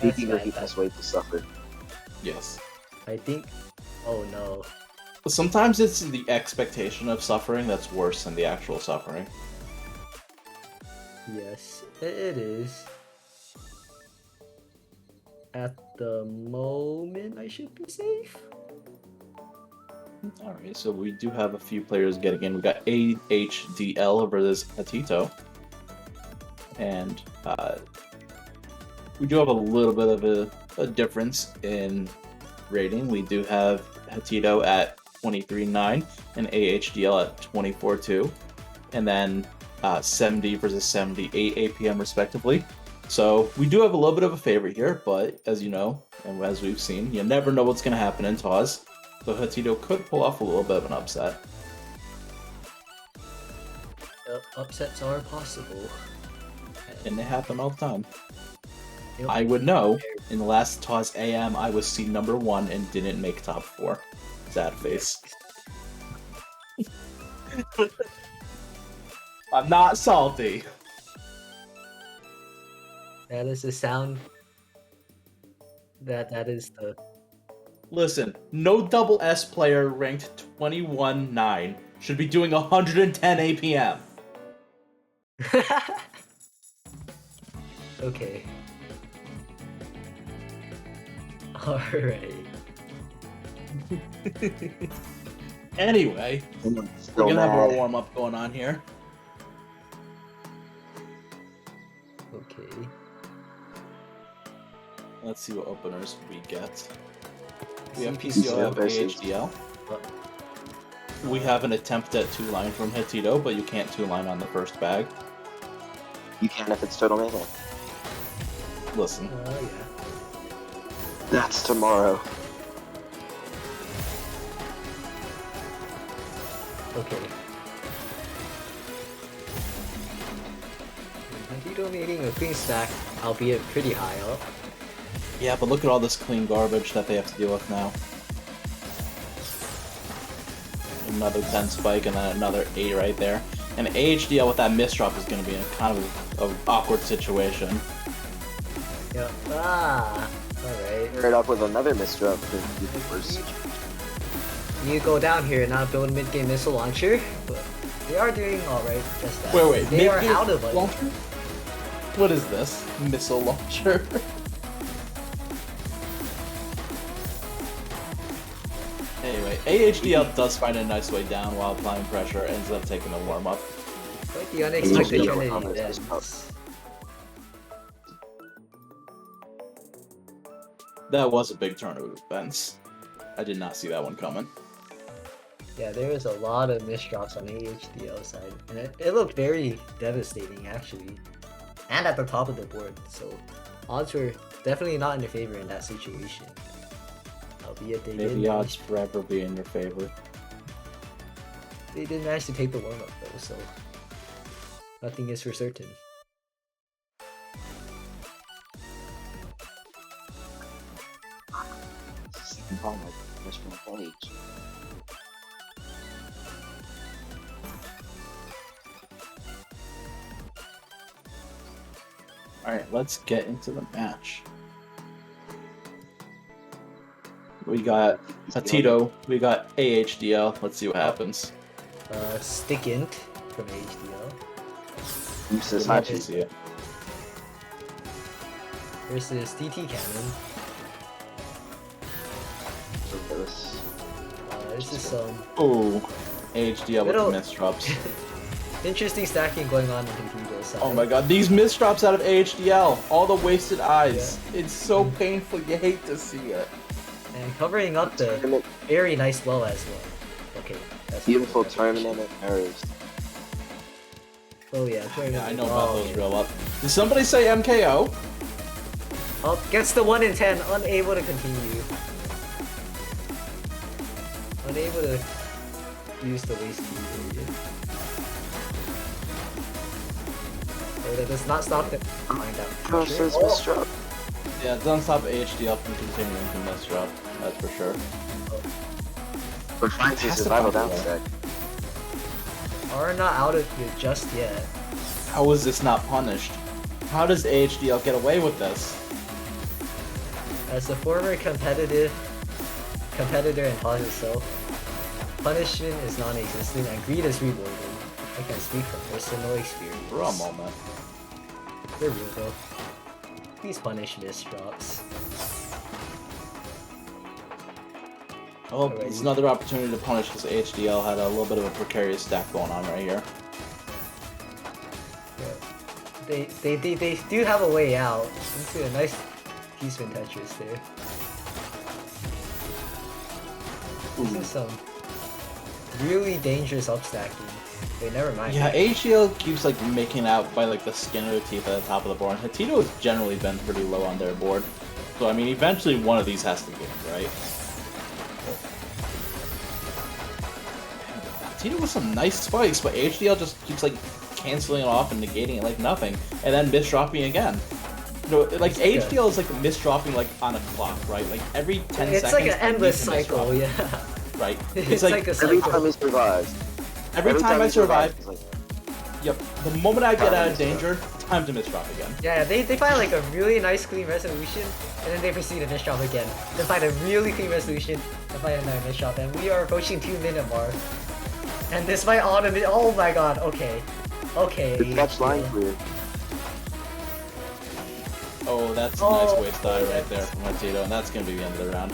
That's Making her bad, keep us wait to suffer. Yes. I think. Oh no. Sometimes it's the expectation of suffering that's worse than the actual suffering. Yes, it is. At the moment, I should be safe. Alright, so we do have a few players getting in. We got AHDL versus Hatito. And we do have a little bit of a difference in rating. We do have Hatito at 23.9 and AHDL at 24.2. And then 70 versus 78 APM respectively. So we do have a little bit of a favorite here, but as you know, and as we've seen, you never know what's going to happen in TAWS. So Hatito could pull off a little bit of an upset. Upsets are possible. And they happen all the time. Yep. I would know, in the last TAWS AM, I was seed number 1 and didn't make top 4. Sad face. I'm not salty. That is the sound. That is the. Listen, no double S player ranked 21.9 should be doing 110 APM. Okay. Alright. Anyway, Someone's we're still gonna have our mad. warm-up going on here. Okay. Let's see what openers we get. We have CPC PCO, have versus- AHDL. We have an attempt at 2-line from Hatito, but you can't 2-line on the first bag. You can if it's total melee. Listen, Oh yeah. That's tomorrow. Okay. Hatito making a clean stack, albeit pretty high up. yeah, but look at all this clean garbage that they have to deal with now. Another 10 spike and then another 8 right there. And AHDL with that misdrop is going to be in a kind of awkward situation. Yep. Ah. Alright. Pair it up with another misdrop for even worse. You go down here and now build mid-game missile launcher, but they are doing alright, just that. Wait, They are mid-game out of it. launcher? What is this? Missile launcher? Anyway, AHDL does find a nice way down while applying pressure, ends up taking a warm-up. Quite the unexpected Yeah. Trinity Yeah. events. That was a big turn of events. I did not see that one coming. Yeah, there was a lot of misdrops on AHDL side, and it looked very devastating actually, and at the top of the board. So odds were definitely not in their favor in that situation. Albeit they May did the odds manage, forever be in your favor. they did manage to take the warm up though, so nothing is for certain. Oh my freshman page. Alright, let's get into the match. We got Hatito, we got AHDL. Let's see what happens. Stick int from AHDL Uses Let's Hachi. see it. versus TT Cannon. This is some Oh, AHDL with Little- the misdrops. interesting stacking going on in Hatito's side. Oh my god, these misdrops out of AHDL. All the wasted eyes. It's so painful, you hate to see it. And covering up the Tournament- very nice well as well. Okay, that's Beautiful that's- tournament errors. Oh yeah, tournament. Yeah, I know about oh, those yeah. real up. Did somebody say MKO? Oh, gets the 1 in 10, unable to continue. Unable to use the waste key period. Oh, that does not stop the mind out. Josh says misdrop. Yeah, it doesn't stop AHDL from continuing to misdrop. That's for sure. But finds his Has to survival find down a way. set. Are not out of it just yet. How is this not punished? How does AHDL get away with this? As a former competitor and TAWS himself, punishment is non-existent and greed is rewarded. I can speak from personal experience. For a moment. They're real though. Please punish misdrops. Oh, Alrighty. it's another opportunity to punish because AHDL had a little bit of a precarious stack going on right here. Yeah. They do have a way out. Into a nice Peaceman Tetris there. This is some really dangerous upstacking. Wait, never mind. Yeah, AHDL keeps like making out by like the skin of their teeth at the top of the board. And Hatito has generally been pretty low on their board. So I mean, eventually one of these has to give, right? Hatito with some nice spikes, but AHDL just keeps like canceling it off and negating it like nothing, and then misdropping again. You know, like AHDL is like misdropping like on a clock, right? Like every 10 It's seconds. like an it endless needs to cycle, misdrop, yeah. Right? It's like a Every cycle. time he survives. every time I he survive, survives, it's like, yep. The moment I get out of Time to danger, time to misdrop again. Yeah, they find like a really nice clean resolution, and then they proceed to misdrop again. Then find a really clean resolution, and find another misdrop, and we are approaching 2-minute mark. And this might automate. Oh my god, okay. Okay. the catch line clear. Oh, that's a Oh, nice waste die right that's- there from Hatito, and that's gonna be the end of the round.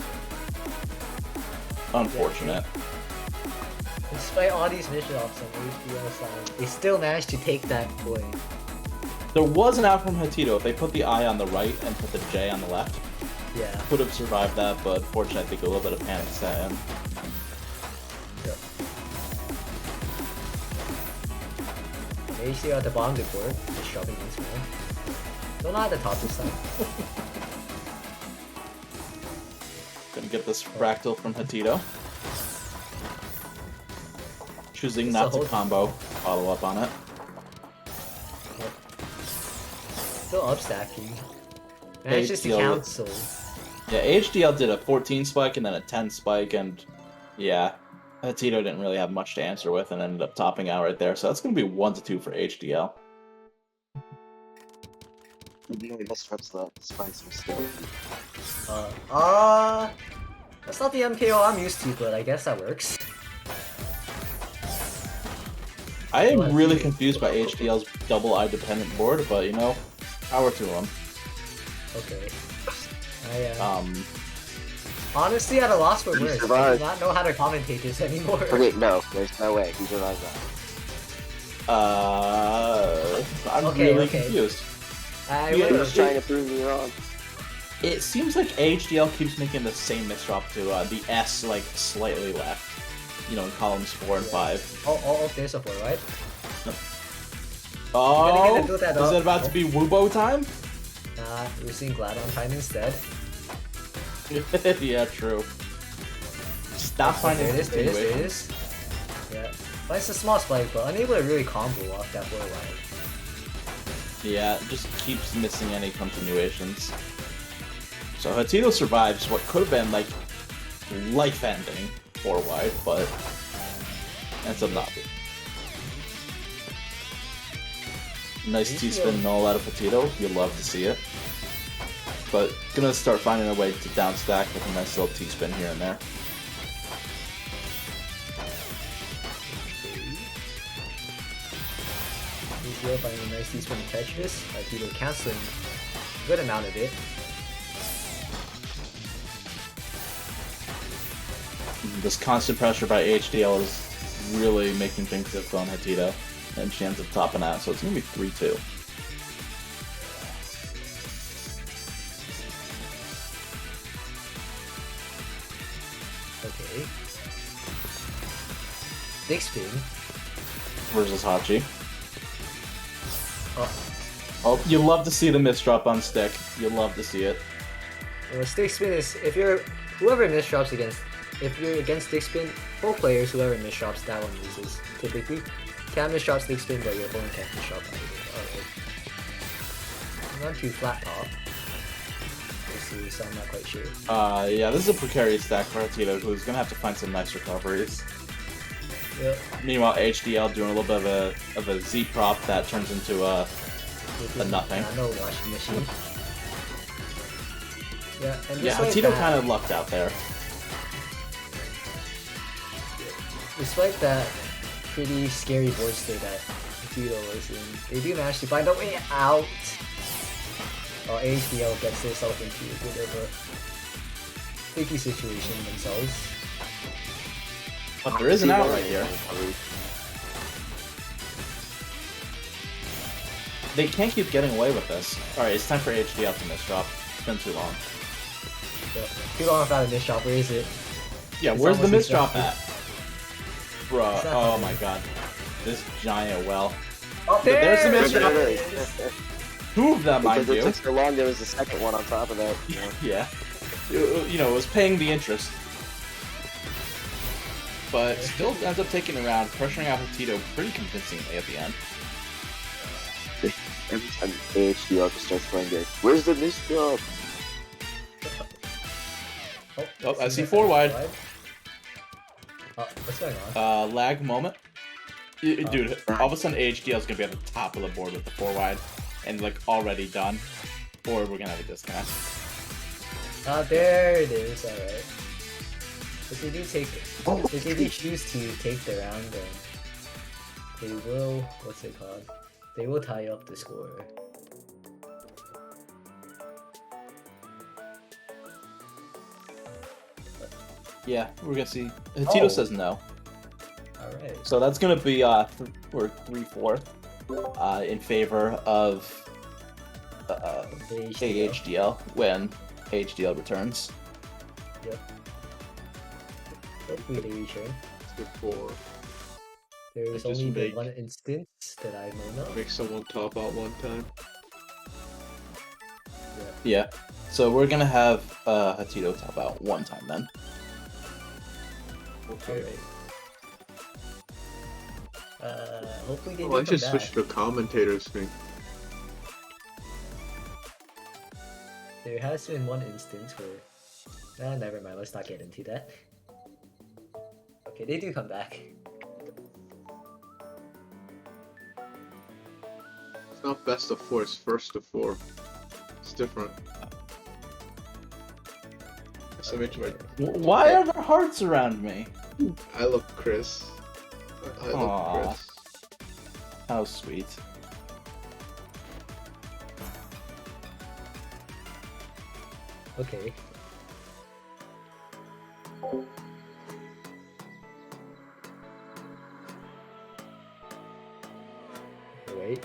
Unfortunate. Despite all these misdrops on HDL side, they still managed to take that point. There was an out from Hatito. If they put the I on the right and put the J on the left, Yeah. could have survived that, but unfortunately I think a little bit of panic set in. Yep. HDL at the bottom of the board, misdropping once more. Still not at the top this time. Gonna get this fractal from Hatito. Choosing It's not a to whole- combo, follow up on it. Still upstacking. Manages to HDL cancel. Yeah, HDL did a 14 spike and then a 10 spike, and yeah, Hatito didn't really have much to answer with and ended up topping out right there. So that's gonna be 1-2 for HDL. The only misdrops the spikes were still. That's not the MKO I'm used to, but I guess that works. I am really confused by HDL's double eye dependent board, but you know, power to him. Okay. I Honestly, at a loss for He words. I do survived. not know how to commentate this anymore. Okay, no, there's no way. He survives that. I'm Okay, really okay. confused. I He would was trying to prove me wrong. It seems like HDL keeps making the same misdrop to the S, like, slightly left. You know, in columns 4 and 5. Oh, there's a 4, right? Oh, do that, is though. it about to be Wubo time? Nah, we're seeing Glad on time instead. Yeah, true. Stop There finding it is, there it continuation. is. Yeah. Finds a small spike, but unable to really combo off that 4 wide. Yeah, it just keeps missing any continuations. So Hatito survives what could have been, like, life-ending 4 wide, but ends up not being. Nice T-spin null out of Hatito. You love to see it. But gonna start finding a way to down stack with a nice little T-spin here and there. UCL finding a nice T-spin to catch this. Tito canceling a good amount of it. This constant pressure by HDL is really making things difficult on Hatito, and she ends up topping out, so it's gonna be 3-2. Okay. Big spin. Versus Hachi. Oh, Oh, you love to see the misdrop on stick. You love to see it. well, stick spin is if you're whoever misdrops against. If you're against stick spin, both players, whoever misdrops, that one loses. Typically, can't misdrop stick spin, but your opponent can't misdrop either. Alright. Not too flat top. Let's see, so I'm not quite sure. Yeah, this is a precarious stack for Hatito, who's gonna have to find some nice recoveries. Yep. Meanwhile, HDL doing a little bit of a Z prop that turns into a nothing. No washing machine. Yeah, and Yeah, despite Hatito that, kind of lucked out there. despite that pretty scary board state that Tito was in, they do manage to find a way out. While HDL gets themselves into a bit of a sticky situation themselves. But there is an out right here. They can't keep getting away with this. Alright, it's time for HDL to misdrop. It's been too long. So, too long without a misdrop, where is it? Yeah, It's where's the almost misdrop exactly- at? Bruh, It's not oh happening. my god. This giant well. Oh, There's the there! misdrop. There it is. Two of them, mind Because it you. took so long, there was a second one on top of that. You know? Yeah. You know, it was paying the interest. But still ends up taking the round, pressuring out Hatito pretty convincingly at the end. Every time AHDL just starts playing good. Where's the misdrop? Oh, I see 4 wide. Oh, what's going on? Lag moment. Dude, all of a sudden HDL is gonna be at the top of the board with the 4 wide, and like already done, or we're gonna have a disconnect. There it is, alright. If they do take if they do choose to take the round, then they will, what's it called? They will tie up the score. Yeah, we're gonna see. Hatito Oh. says no, Alright. so that's gonna be we're 3-4 in favor of AHDL when HDL returns. Yep. Hopefully they return. Before There is Just only been make- one instance that I've known of. make someone top out one time. Yeah, so we're gonna have Hatito top out one time then. Okay. Alright. Hopefully they Oh, do I come should back. switch to the commentator screen. There has been one instance where... never mind, let's not get into that. Okay, they do come back. It's not best of 4, it's first of 4. It's different. So Why are there hearts around me? I love Chris. I love Aw. Chris. How sweet. Okay. Wait.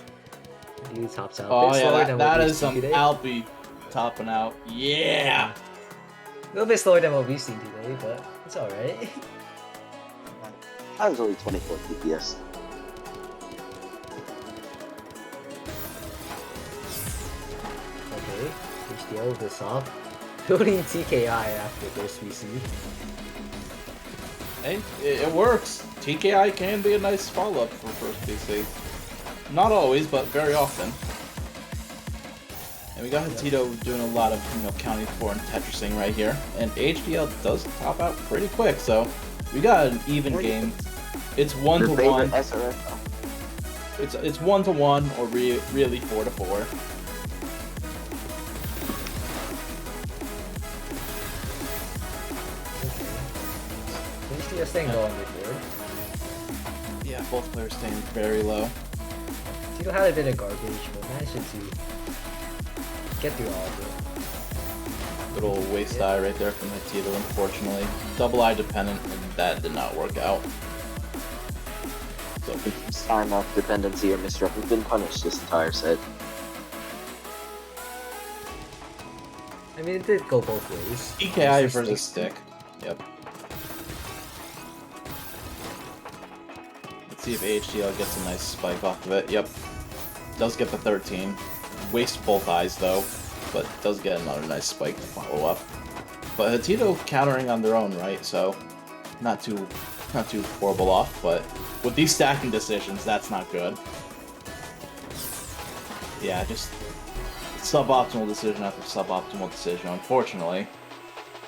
Dude tops out. Oh Bit yeah, slower than what that we is some today. Alpi topping out. Yeah! A little bit slower than what we've seen today, but it's alright. I was only 24 FPS. Okay, HDL this off. Building TKI after first VC. Hey, it works. TKI can be a nice follow-up for first PC. Not always, but very often. And we got Hatito doing a lot of, counting for and Tetrising right here. And HDL does top out pretty quick, so we got an even game. It's 1-to-1. It's 1-to-1 or really 4-to-4. HDL staying low on your board. Yeah, both players staying very low. Tito had a bit of garbage, but managed to get through all of it. Little waste eye right there from Hatito, unfortunately. Double eye dependent, and that did not work out. So Time off dependency or misrep has been punished this entire set. I mean, it did go both ways. TKI It's versus just- stick. Yep. Let's see if HDL gets a nice spike off of it. Yep. Does get the 13. Wastes both eyes though, but does get another nice spike to follow up. But Hatito countering on their own right, so not too horrible off, but with these stacking decisions, that's not good. Yeah, just suboptimal decision after suboptimal decision, unfortunately.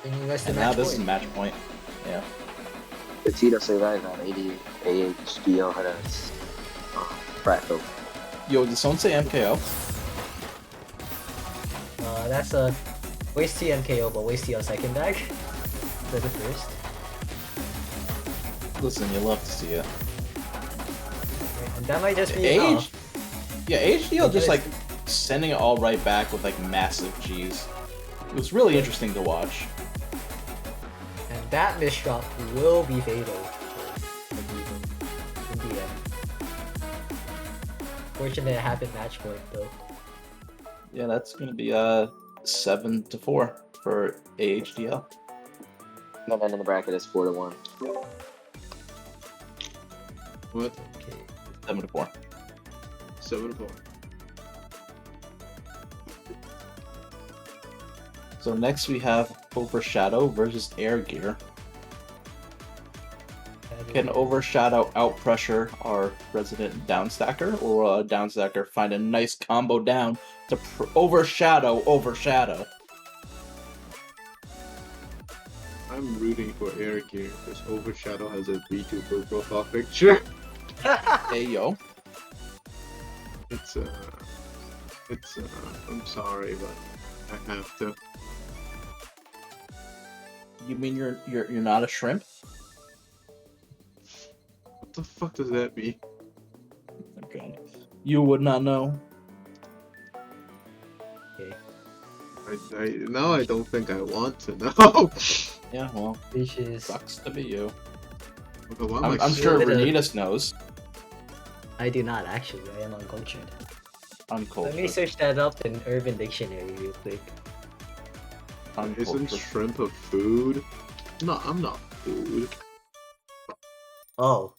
Bringing us to And now match this point. is match point. Yeah. Petito survived on 80 AHDL had a fractal. Yo, did someone say MKO? That's a waste T MKO, but waste T on second bag. For the first. Listen, you love to see it. And that might just be Age? enough. Yeah, HDL just like sending it all right back with like massive G's. It was really interesting to watch. And that misdrop will be fatal for Demon in the end. Fortunate it happened match point though. Yeah, that's gonna be 7-4 for AHDL. No man in the bracket is 4-1. What? Okay. 7-4. 7-4. So next we have Overshadow versus Air Gear. Can Overshadow outpressure our resident downstacker, or will a downstacker find a nice combo down to overshadow? I'm rooting for Air Gear because Overshadow has a VTuber profile picture. Hey yo. It's I'm sorry, but I have to. You mean you're not a shrimp? What the fuck does that mean? Okay. You would not know. Now I don't think I want to know. Yeah, well, Which is sucks to be you. Okay, why am I I'm sure Bit of- Renitas knows. I do not actually. I am uncultured. Uncultured. Let me search that up in Urban Dictionary real quick. Isn't Uncultured. shrimp a food? No, I'm not food. Oh,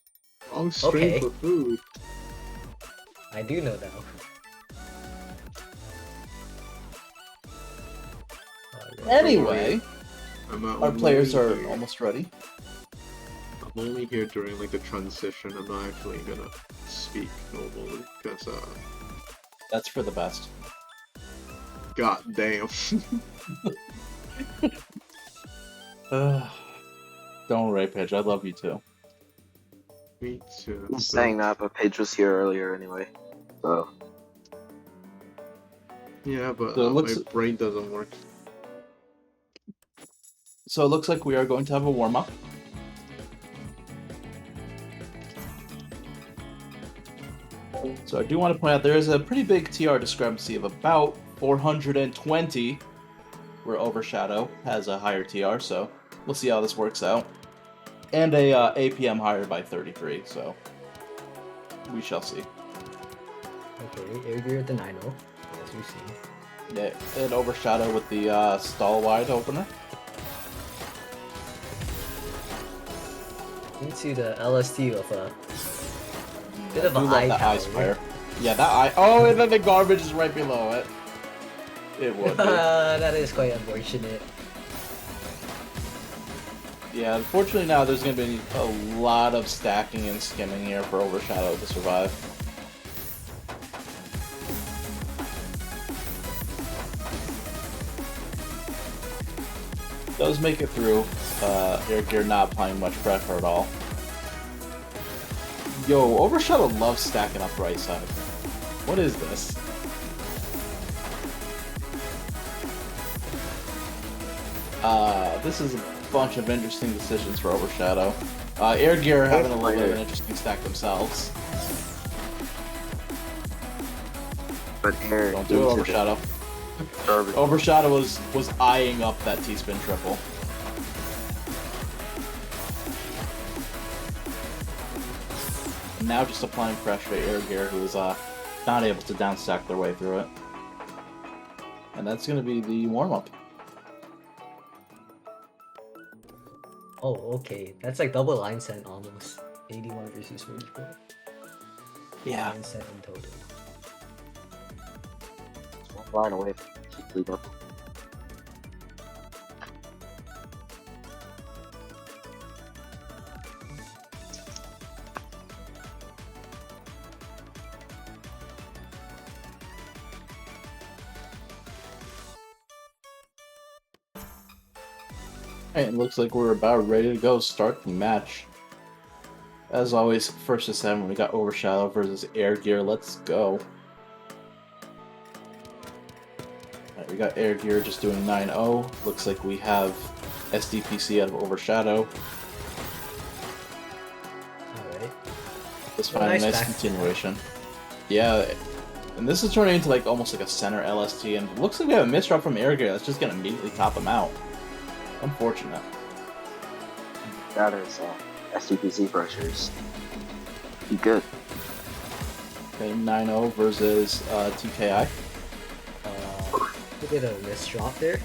Wrong string Okay. for food. I do know now. Alright. Anyway, I'm not our only players are here- almost ready. I'm only here during like the transition. I'm not actually gonna speak normally because That's for the best. god damn. Don't worry, Pidge. I love you too. Me too. I'm saying that, but Paige was here earlier anyway. So, Yeah, but So it looks- my brain doesn't work. So it looks like we are going to have a warm up. So I do want to point out there is a pretty big TR discrepancy of about 420, where Overshadow has a higher TR. So we'll see how this works out, and a APM higher by 33. So we shall see. Okay, Air Gear at the 9-0, as we've seen. Yeah, and Overshadow with the stall wide opener. Into the LST with a bit of I do an love eye that power. eye spire. Yeah, that eye. Oh, and then the garbage is right below it. It would be. That is quite unfortunate. Yeah, unfortunately now there's gonna be a lot of stacking and skimming here for Overshadow to survive. Does make it through. Air Gear not applying much pressure at all. Yo, Overshadow loves stacking up right side. What is this? This is a bunch of interesting decisions for Overshadow. Air Gear having a little bit of an interesting stack themselves. But Air Don't do it, Overshadow. garbage. Overshadow was eyeing up that T-spin triple. And now just applying pressure to Air Gear, who is not able to downstack their way through it. And that's going to be the warm-up. Oh, okay. That's like double line set almost. 81 versus 44. Yeah. Line set in total. One line away from T double. Alright, it looks like we're about ready to go start the match. As always, first to 7, we got Overshadow versus Air Gear. Let's go. Alright, we got Air Gear just doing 9-0. Looks like we have SDPC out of Overshadow. Alright. Let's find a nice back. continuation. Yeah, and this is turning into like almost like a center LST, and it looks like we have a misdrop from Air Gear that's just gonna immediately top him out. Unfortunate. That is SDPC pressures. Be good. Okay, 9-0 versus TKI. A bit of a misdrop there.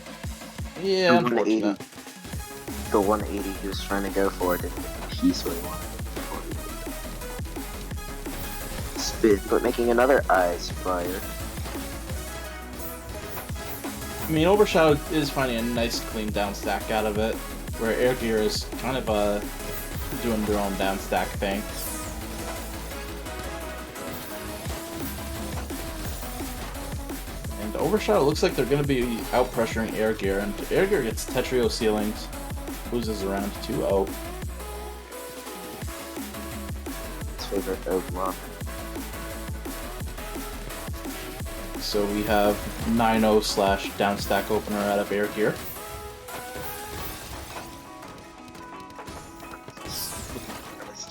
Yeah, The unfortunate. 180. The 180 he was trying to go for didn't get the piece what he wanted. Spin, but making another ice fire. I mean, Overshadow is finding a nice clean down stack out of it, where Air Gear is kind of doing their own down stack thing. And Overshadow looks like they're going to be out pressuring Air Gear, and Air Gear gets Tetrio ceilings, loses around 2-0. His favorite overlap. So we have 9-0 slash down stack opener out of Air Gear.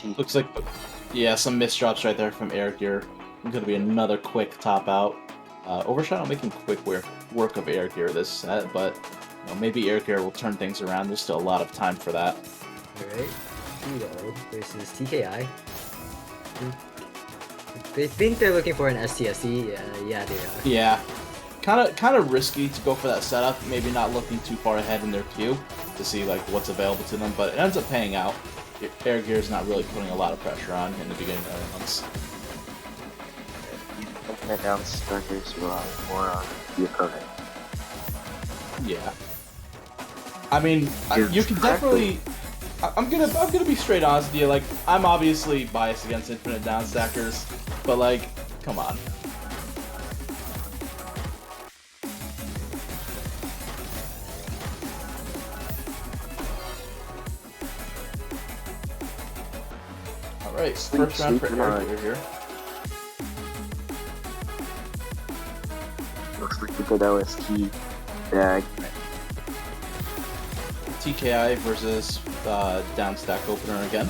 LST. Looks like, yeah, some misdrops right there from Air Gear. Going to be another quick top out. Overshadow making quick work of Air Gear this set, but you know, maybe Air Gear will turn things around. There's still a lot of time for that. Alright. Vito versus TKI. They think they're looking for an STSC. Yeah, they are. Yeah, kind of risky to go for that setup. Maybe not looking too far ahead in their queue to see like what's available to them, but it ends up paying out. Air Gear is not really putting a lot of pressure on in the beginning of the rounds. Looking at down starters will more on the opponent. Yeah. I mean, you can definitely. I'm gonna be straight honest with you. Like, I'm obviously biased against infinite downstackers, but like, come on. All right, first round for Air Gear here. Looks like a good LST bag. TKI versus down stack opener again.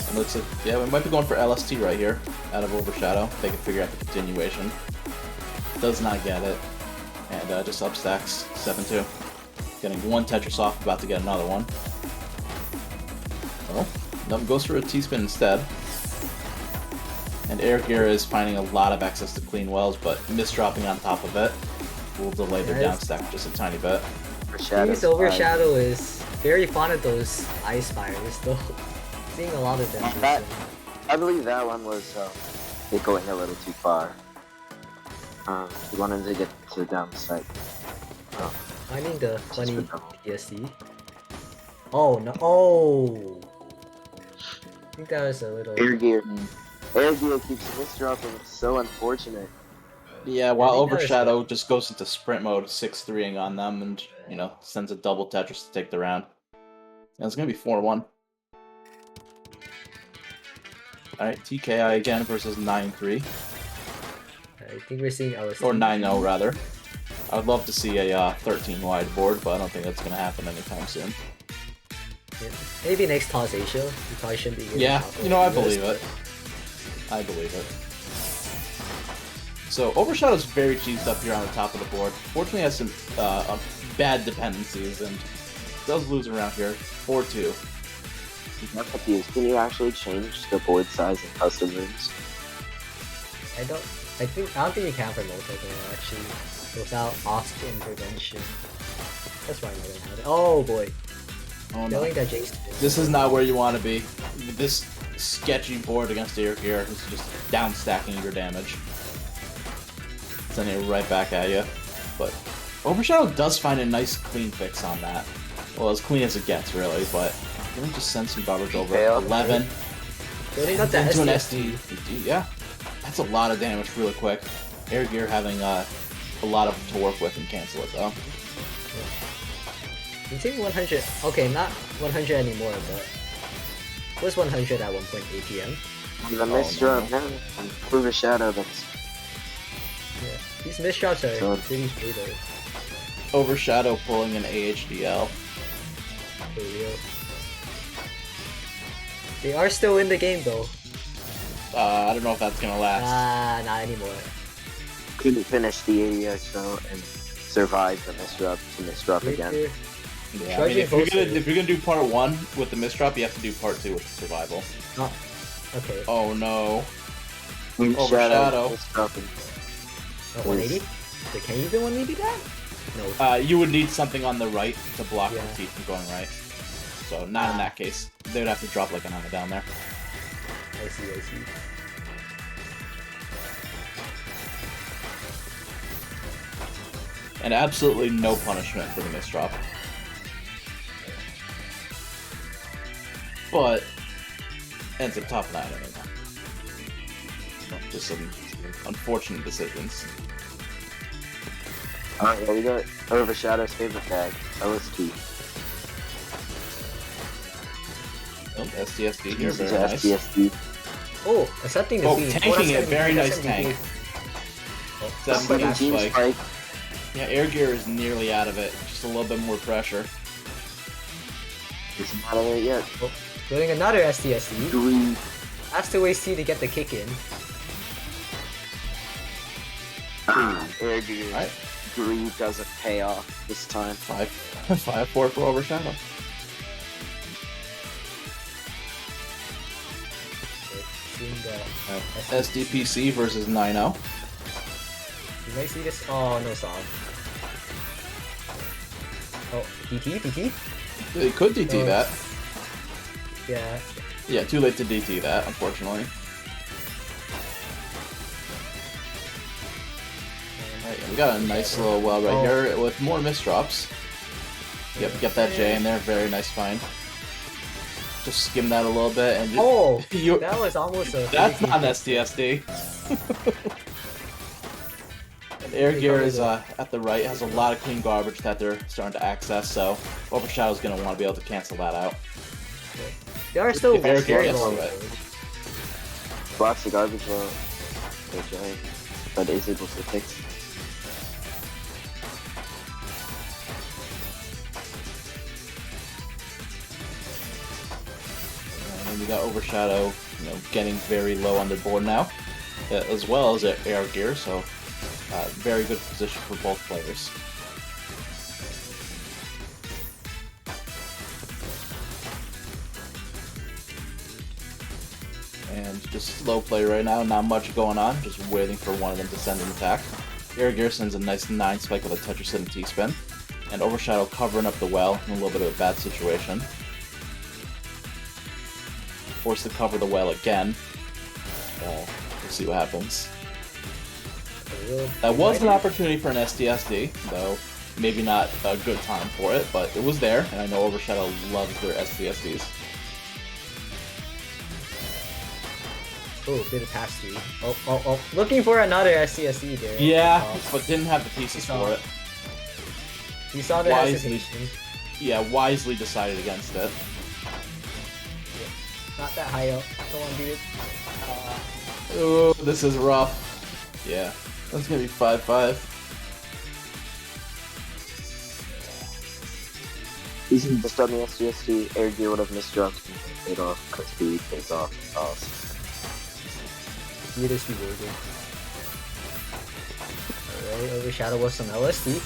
And looks like, yeah, we might be going for LST right here out of Overshadow. They can figure out the continuation. Does not get it. And just upstacks 7-2. Getting one Tetris off, about to get another one. Oh, nope, goes for a T-spin instead. And Air Gear is finding a lot of access to clean wells, but misdropping on top of it will delay their Yes. down stack just a tiny bit. Please Overshadow is very fond of those ice fires though. Seeing a lot of them. That- recently. I believe that one was it going a little too far. He wanted to get to the downside. Finding the funny Just for double. TSC. Oh no! Oh, I think that was a little. Air gear. Air gear keeps misdropping. It's so unfortunate. Yeah, while I think that was Overshadow just goes into sprint mode, 6-3ing on them, and, you know, sends a double Tetris to take the round. And it's going to be 4-1. Alright, TKI again versus 9-3. I think we're seeing LSD. Or 9-0, rather. I would love to see a 13-wide board, but I don't think that's going to happen anytime soon. Yeah. Maybe next TAWS Asia. You probably shouldn't be. getting Yeah, top you know, I of the believe list, it. I believe it. So, Overshadow's very cheesed up here on the top of the board. Fortunately, has some bad dependencies, and does lose around here. 4-2. I'm confused. Can you actually change the board size in custom rooms? I don't think you can for multiplayer actually without OSC intervention. That's why I don't have it. Oh boy. Oh no. Knowing that Jace. This is not where you want to be. This sketchy board against Air Gear is just down stacking your damage. Sending it right back at you. But Overshadow does find a nice clean fix on that. Well, as clean as it gets, really, but let me just send some garbage over. Fail. 11. Building up that Into an SDSD. SD. Yeah. That's a lot of damage really quick. Air Gear having a lot of to work with and cancel it, though. You think 100? Okay, not 100 anymore, but was 100 at 1.8 PM. The misdrop now. Overshadow that's Yeah. These misdrops are So- pretty fatal Overshadow pulling an AHDL. for real. They are still in the game though. I don't know if that's gonna last. Not anymore. couldn't finish the area so and survive the misdrop again. Victor, Yeah, I mean, if Charging you're gonna do part 1 with the misdrop, you have to do part 2 with the survival. Okay. Oh no. Overshadow. Overshadow. Misdropping. 180? Wait, can you do 180 that? No. You would need something on the right to block Yeah. the teeth from going right. So not in that case. They would have to drop like an ammo down there. I see. And absolutely no punishment for the misdrop. But ends up top 9 anyway. Just some unfortunate decisions. Alright, well, we got Overshadow's favorite tag, LST. Oh, SDSD here, Uses very nice. SDSD. Oh, accepting the Oh, feed. tanking that's it, very that's nice gonna be tank. good. 17 17 spike. spike. Yeah, Air Gear is nearly out of it. Just a little bit more pressure. It's not in it yet. Building another STSD. Three. Has to wait C to get the kick in. Air gear. Alright. Greed doesn't pay off this time. 5-4 for Overshadow. Seeing the SDPC versus 9-0. You might see this. Oh, no song. Oh, DT? They could DT Oh. that. Yeah. Yeah, too late to DT that, unfortunately. Alright, we got a nice little well right here with more misdrops. Yep, get that J in there, very nice find. Just skim that a little bit and Oh, you, that was almost a. that's not an STSD. And Air Gear is at the right, has a lot of clean garbage that they're starting to access, so Overshadow's gonna want to be able to cancel that out. They are still If Air Gear very gets low. to it. Blocks the garbage well. Okay. But is able to fix. And then we got Overshadow, you know, getting very low on the board now, as well as Air Gear, so very good position for both players. And just slow play right now, not much going on, just waiting for one of them to send an attack. Air Gear sends a nice 9 spike with a Toucher Sit and T-spin. And Overshadow covering up the well in a little bit of a bad situation. Forced to cover the well again. We'll see what happens. That was an opportunity for an SDSD, though maybe not a good time for it, but it was there, and I know Overshadow loves their SDSDs. Oh, bit of pass through. Oh. Looking for another SCSE there. Yeah, but didn't have the pieces for it. You saw the hesitation. Yeah, wisely decided against it. Not that high up. Don't want to do it. Oh, this is rough. Yeah, that's gonna be 5-5. Using just on the SGSD, Air Gear would have misdropped and paid off because speed pays off. Awesome. It is rewarding. Alright, Overshadow was some LSD.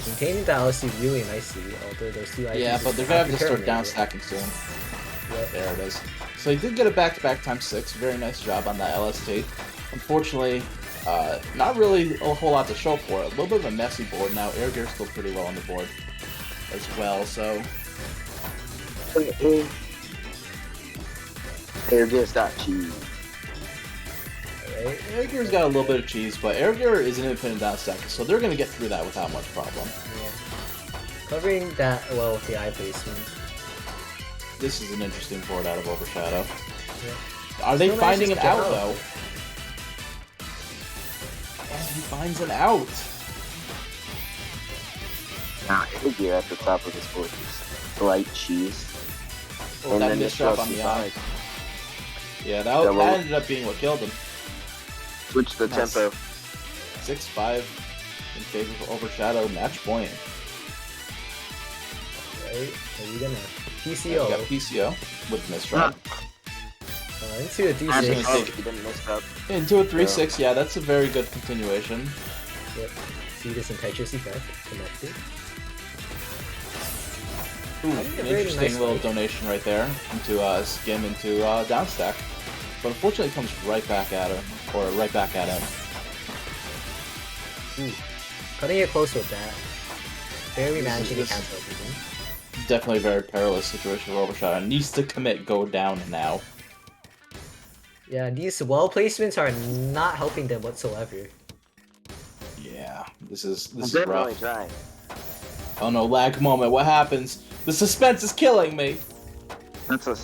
Maintaining the LSD really nicely, although those two items. Yeah, but they're gonna have to start down stacking soon. Yep. There it is. So he did get a back-to-back ×6. Very nice job on that LST. Unfortunately, not really a whole lot to show for it. A little bit of a messy board now. Air Gear's still pretty well on the board as well, so... Air Gear's got cheese. Alright. Air Gear's got a little bit of cheese, but Air Gear is an infinite down stacker, so they're gonna get through that without much problem. Yeah. Covering that well with the eye placement. This is an interesting board out of Overshadow. Yeah. Are they Still finding manages it to out, get though? And he finds it out. Nah, Air Gear at the top of this board is slight cheese. Oh, that misdrop on the eye. Yeah, that ended up being what killed him. Switch the tempo. 6-5 in favor of Overshadow, match point. Right, are you gonna PCO? Yeah, we got PCO with misdrop. Into a D6. He didn't miss up. Into a 3-6, yeah, that's a very good continuation. Yep. See this Tetris effect connected. Ooh, an interesting little donation right there into Skim into downstack. But unfortunately it comes right back at her, or right back at him. Ooh. Cutting it close with that. Barely managing to cancel everything. Definitely a very perilous situation for Overshadow. Needs to commit go down now. Yeah, these wall placements are not helping them whatsoever. Yeah, this is Definitely rough. trying. Oh no, lag moment, what happens? The suspense is killing me! That's a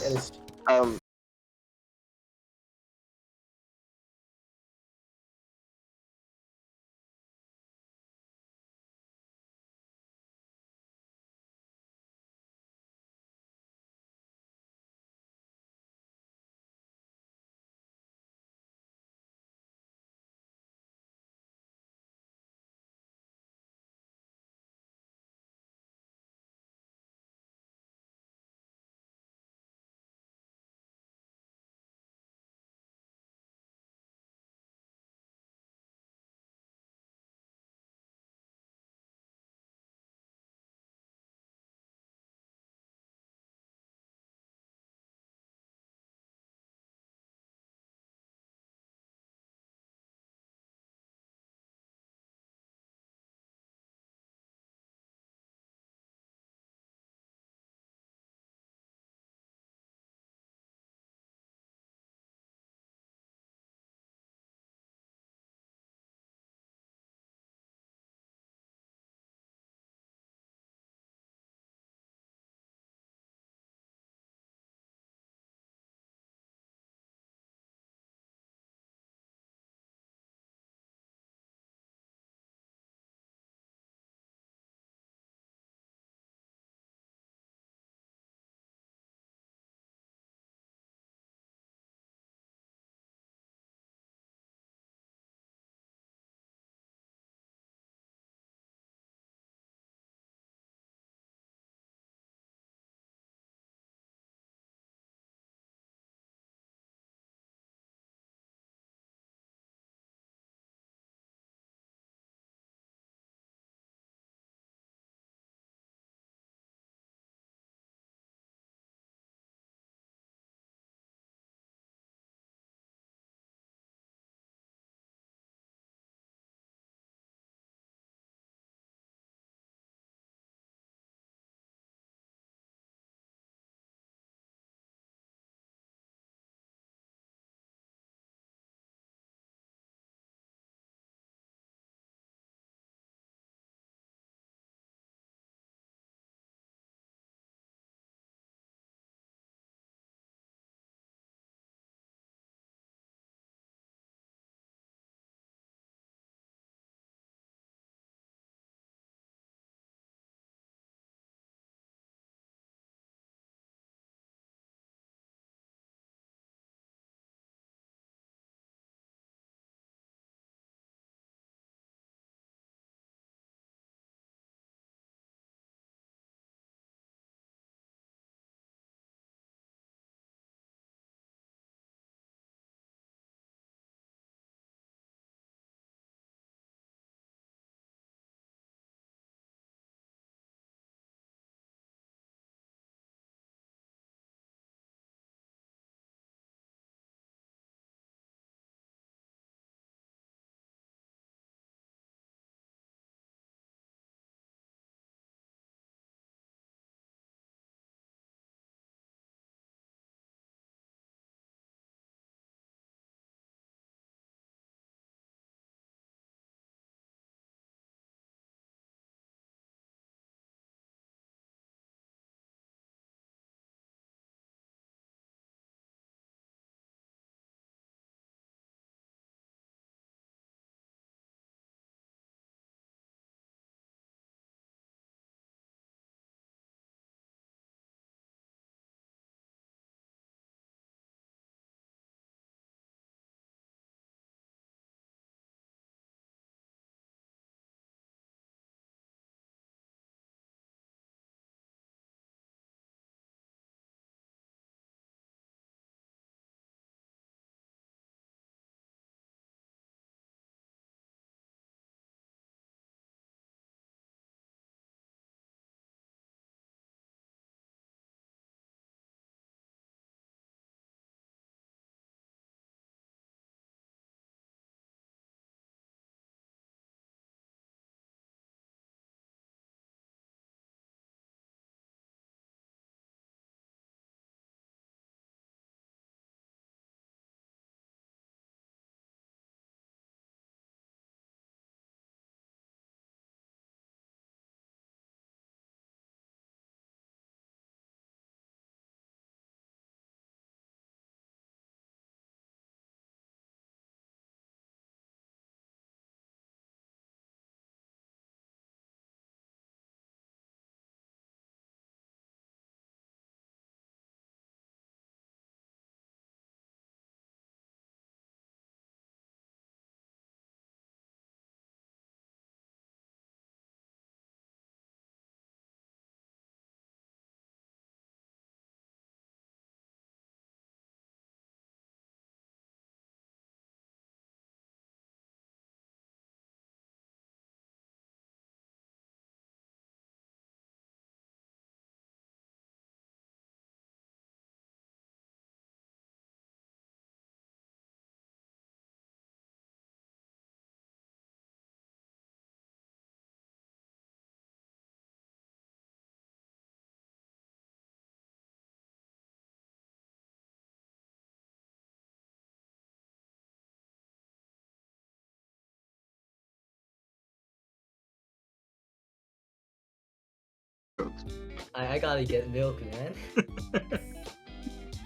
I gotta get milk, man.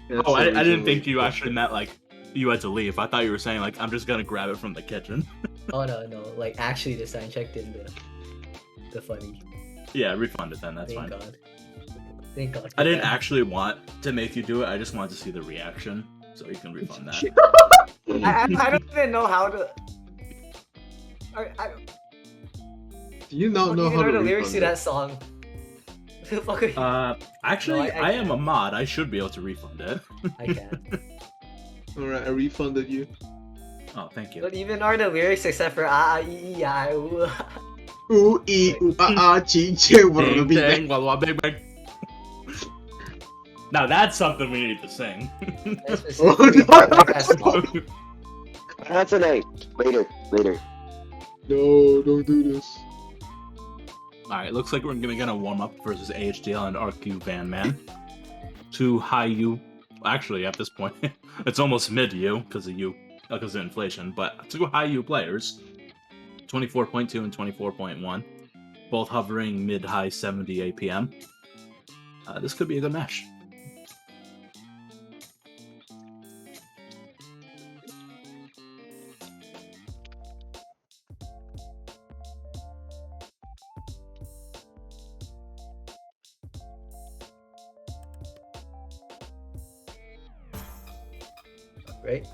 That's Oh, I the didn't reason think we you put actually meant like you had to leave. I thought you were saying like I'm just gonna grab it from the kitchen. Oh no, like actually this time checked in the funny. Yeah, refund it then. That's Thank fine. God. Thank God. I didn't actually want to make you do it. I just wanted to see the reaction, so you can refund that. I don't even know how to. I Do you not don't know even how know to the lyrics to refund that song. The fuck are you? Actually, No, I I am a mod. I should be able to refund it. I can't. it? Alright, I refunded you. Oh, thank you. Don't even know the lyrics except for ah ee ee ah ooh. Ooh ee ooh ah ah ching ching Ding, be ding, wah, wah, bing, bing. Now that's something we need to sing. That's specifically like that song. That's an 8. Later. No, don't do this. Alright, looks like we're gonna warm up versus AHDL and RQ Van Man. Two high U. Actually, at this point, it's almost mid U because of inflation, but two high U players, 24.2 and 24.1, both hovering mid-high 70 APM. This could be a good match. Right?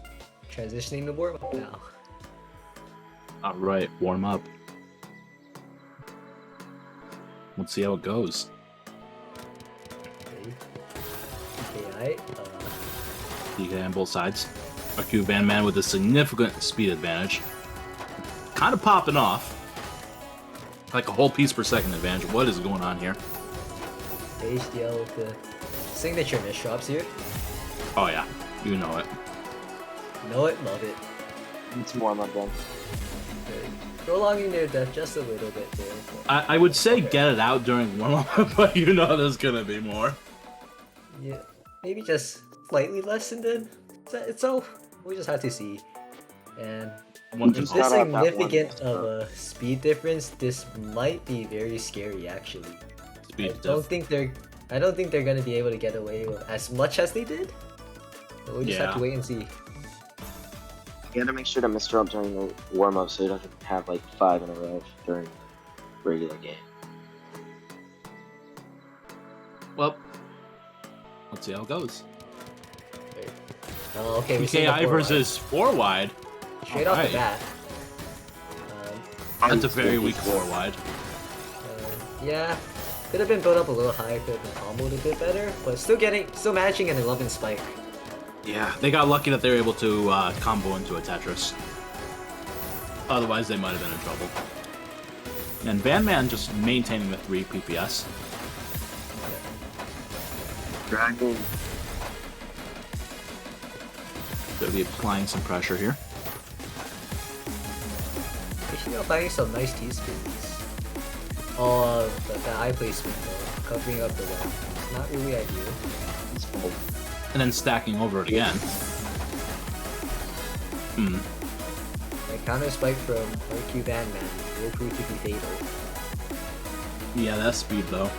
Transitioning to warm up now. Alright, warm up. Let's see how it goes. Okay, DK on both sides. RQ Van Man with a significant speed advantage. Kind of popping off. Like a whole piece per second advantage. What is going on here? HDL with the signature miss drops here. Oh yeah, you know it. Know it, love it. It's warm up then. Prolonging their death just a little bit there. I would say get it out during warm-up, but you know there's gonna be more. Yeah, maybe just slightly less than then. It's all we just have to see. And One can Just this hope. not out that significant one. of a speed difference, this might be very scary actually. Speed I don't think they're gonna be able to get away with as much as they did. So we'll just have to Yeah. wait and see. You gotta make sure to Mr. Up during the warm up so you don't have like 5 in a row during regular game. Well, let's see how it goes. Okay, we see the PKI four versus 4 wide. wide. Straight off the Alright. bat. That's a very weak 4 wide. Yeah, could have been built up a little higher, could have been comboed a bit better, but still matching an 11 spike. Yeah, they got lucky that they were able to combo into a Tetris. Otherwise, they might have been in trouble. And Van Man just maintaining the 3 PPS. Dragon. They'll be applying some pressure here. Actually, I'm finding some nice T-spins. Oh, the eye placement though, covering up the wall. It's not really ideal. It's cold. And then stacking over it again. My counter spike from RQ Van Man will prove to be fatal. Yeah, that's speed though.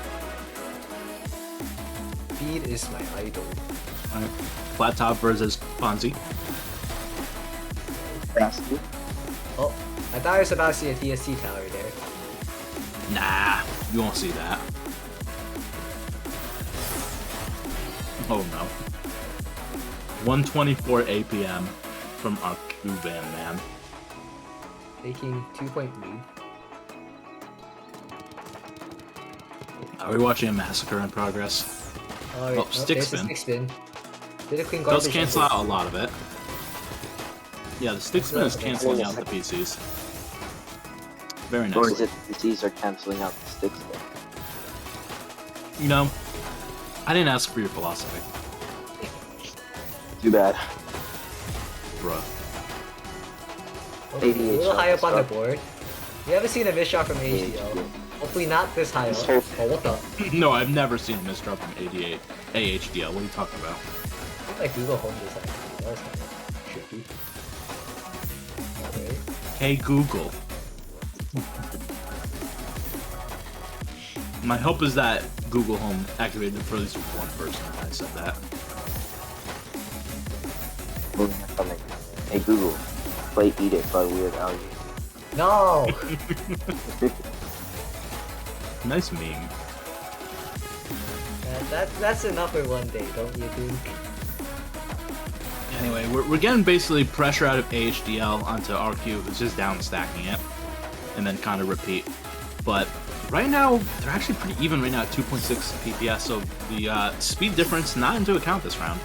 Speed is my idol. Alright. Flat top versus Ponzi. Fast. Oh, I thought I was about to see a TST tower there. Nah, you won't see that. Oh no. 124 APM from our Cuban man. Taking 2-point lead. Are we watching a massacre in progress? Alright, Oh, stick there's the spin. stick spin. Did a clean Does garbage. cancel out a lot of it. Yeah, the stick spin is canceling out the PCs. Very Or nice. is it PCs are canceling out the sticks then? You know, I didn't ask for your philosophy, Too bad. bruh. Okay, a 88 little high up on the shot. board. We haven't seen a miss shot from HDL. Hopefully not this high up. This whole Oh, what the? No, I've never seen a misdrop from 88 AHDL. What are you talking about? I think like Google Home this actually. That was kind of tricky. Alright. Hey Google. My hope is that Google Home activated for at least one person when I said that. Hey Google, play Eat It by Weird Al. No! Nice meme. That's enough for one day, don't you think? Anyway, we're getting basically pressure out of AHDL onto RQ, who's just down stacking it, and then kind of repeat. But right now, they're actually pretty even right now at 2.6 PPS, so the speed difference not into account this round.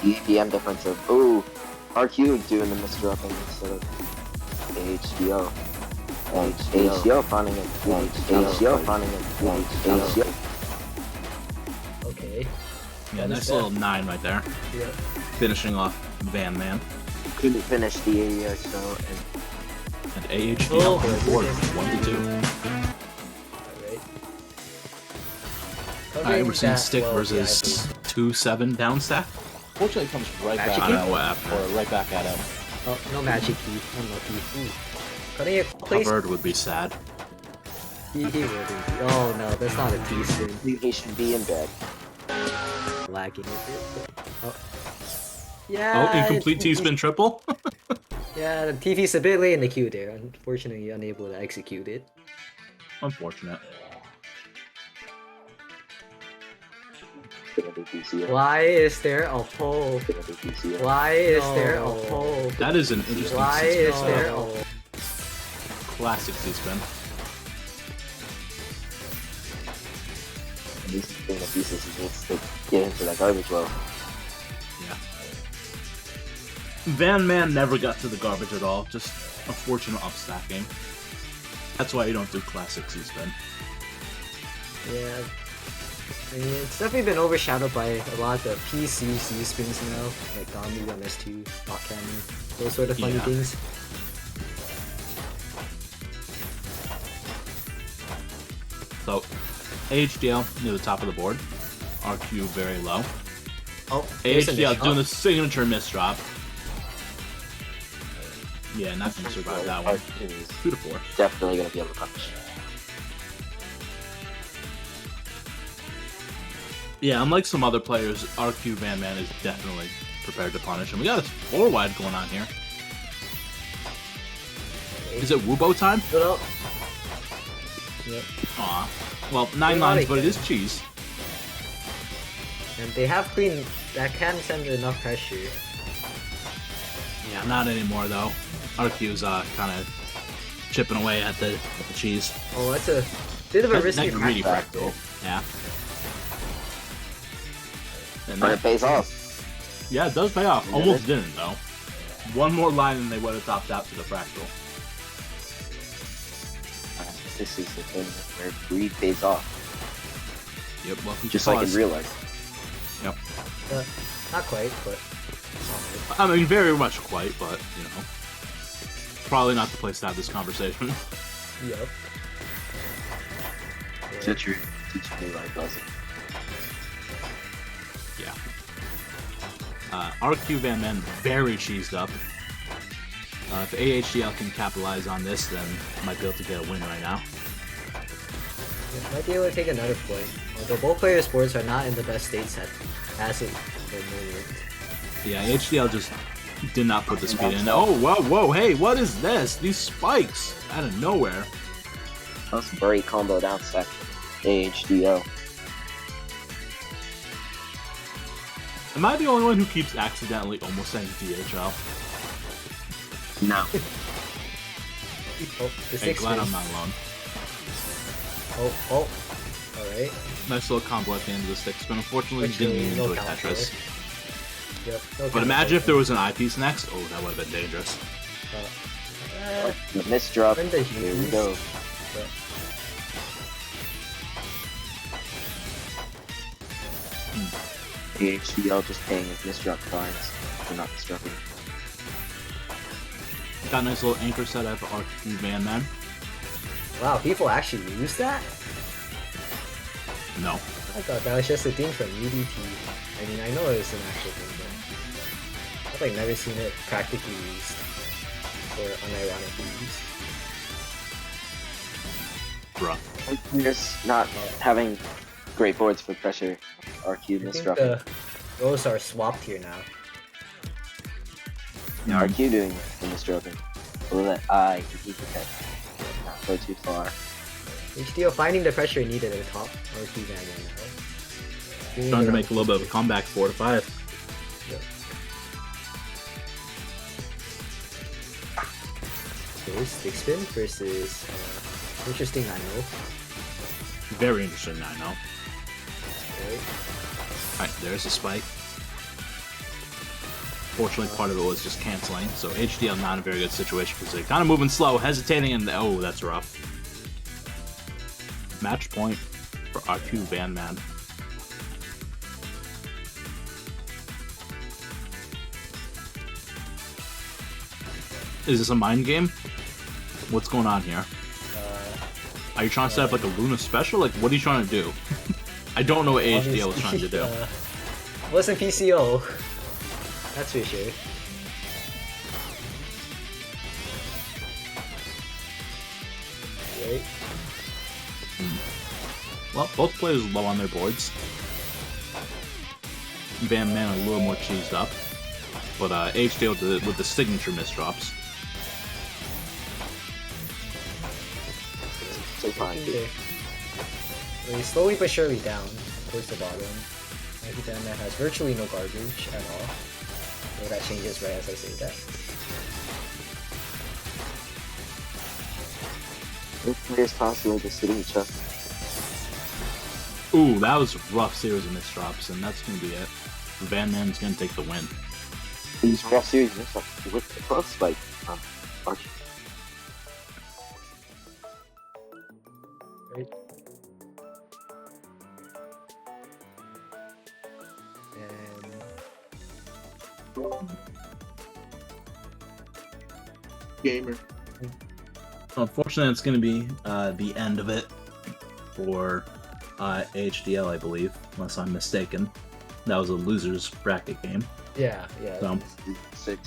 EPM difference of RQ doing the misdropping instead of AHDO. AHDO finding it. AHDO finding it. AHDO. Okay. Yeah, That is nice bad. little 9 right there. Yeah. Finishing off Van Man. Couldn't finish the AEXO And AHDL Oh, on the board, 1-2. Alright. Alright, we're seeing Stick Well, versus 2-7 down stack. Fortunately, it comes right Magic back I key? don't know what happened. or right back at him. Oh, no magic key. Unlucky. Ooh. Cutting it, please. Covered would be sad. He wouldn't. Oh no, that's not a T-spin. He should be in bed. Lagging a bit. Oh. Yeah. Oh, incomplete T-spin triple? Yeah, the TV's a bit late in the queue there. Unfortunately, unable to execute it. Unfortunate. Why is there a poll? Why is there a poll? That is an interesting Why C-spin. is there a Classic C-spin. At least the thing that pieces he needs to get into that garbage well. Yeah. Van Man never got to the garbage at all, just unfortunate upstacking. That's why you don't do classic C-spin. Yeah. I mean, it's definitely been overshadowed by a lot of the PC C-spins now, like Dami on S2, Rock Cannon, those sort of funny Yeah. things. So, AHDL near the top of the board. RQ very low. Oh, there's an AHDL issue. doing the signature miss drop. Yeah, not gonna survive that one. Is 2-4. definitely gonna be able to punch. Yeah, unlike some other players, RQ Van Man is definitely prepared to punish. And we got a 4-wide going on here. Is it Wubo time? Good up. Yep. Aw. Well, 9 Good lines, luck but it again. is cheese. And they have Queen that can send enough pressure. Yeah, not anymore though. RQ's kind of chipping away at the cheese. Oh, that's a bit of a risky That greedy fractal. fractal. Yeah. And But that, it pays off. yeah, it does pay off. Yeah, Almost it didn't though. One more line and they would have topped out to the fractal. This is the thing where greed pays off. Yep, welcome Just to like in TAWS. real life. Not quite, but I mean, very much quite, but, you know. Probably not the place to have this conversation. yep. It's a true teach me life lesson. Yeah. RQ Van Man very cheesed up. If AHDL can capitalize on this, then might be able to get a win right now. Yeah, might be able to take another point. Although both players' boards are not in the best states as it the moment. Yeah, HDL just did not put the speed in. Oh, whoa, hey, what is this? These spikes out of nowhere. That's a great combo down stack. AHDO. Am I the only one who keeps accidentally almost saying DHL? No. Oh, the Hey, 6 glad I'm wins. not alone. Oh. Alright. Nice little combo at the end of the stick spin. Unfortunately, Actually, didn't even no do a count Tetris. Yep. No But count imagine if for there was an eyepiece next. Oh, that would have been dangerous. The misdrop. When the Here we Hughes- go. Yep. AHDL just paying his misdrop fines for not misdropping. Got a nice little anchor set up for RQ Van Man. Wow, people actually use that? No. I thought that was just a thing from UDT. I mean, I know it's an actual thing, but I've like never seen it practically used or unironically used. rough. Just not having great boards for pressure. RQ I think misdropping. the roles are swapped here now. Yeah, RQ doing the misdropping. We'll let I keep that. Not go too far. HDO finding the pressure needed at the top. Or keep that now. Trying to make a little bit of a comeback, 4-5. Yep. Okay, stick spin versus interesting 9-0. Very interesting, I know. Okay. Alright, there's a spike. Fortunately, part of it was just canceling, so HDL not in a very good situation because they're kind of moving slow, hesitating, and oh, that's rough. Match point for RQ Van Man. Is this a mind game? What's going on here? Are you trying to set up like a Luna special? Like, what are you trying to do? I don't know what HDL was trying to do. Wasn't PCO. That's for sure. Right. Well, both players are low on their boards. Van Man a little more cheesed up, but HDL with the signature misdrops. So fine. We're slowly but surely down towards the bottom. Everything that has virtually no garbage at all. So that changes right as I say that. Both players constantly just hitting each other. Ooh, that was a rough series of misdrops, and that's gonna be it. Van Man's gonna take the win. These rough series misdrops with the cross spike. RQ. Right. And Gamer. Unfortunately, it's gonna be the end of it for HDL, I believe, unless I'm mistaken. That was a losers bracket game. yeah.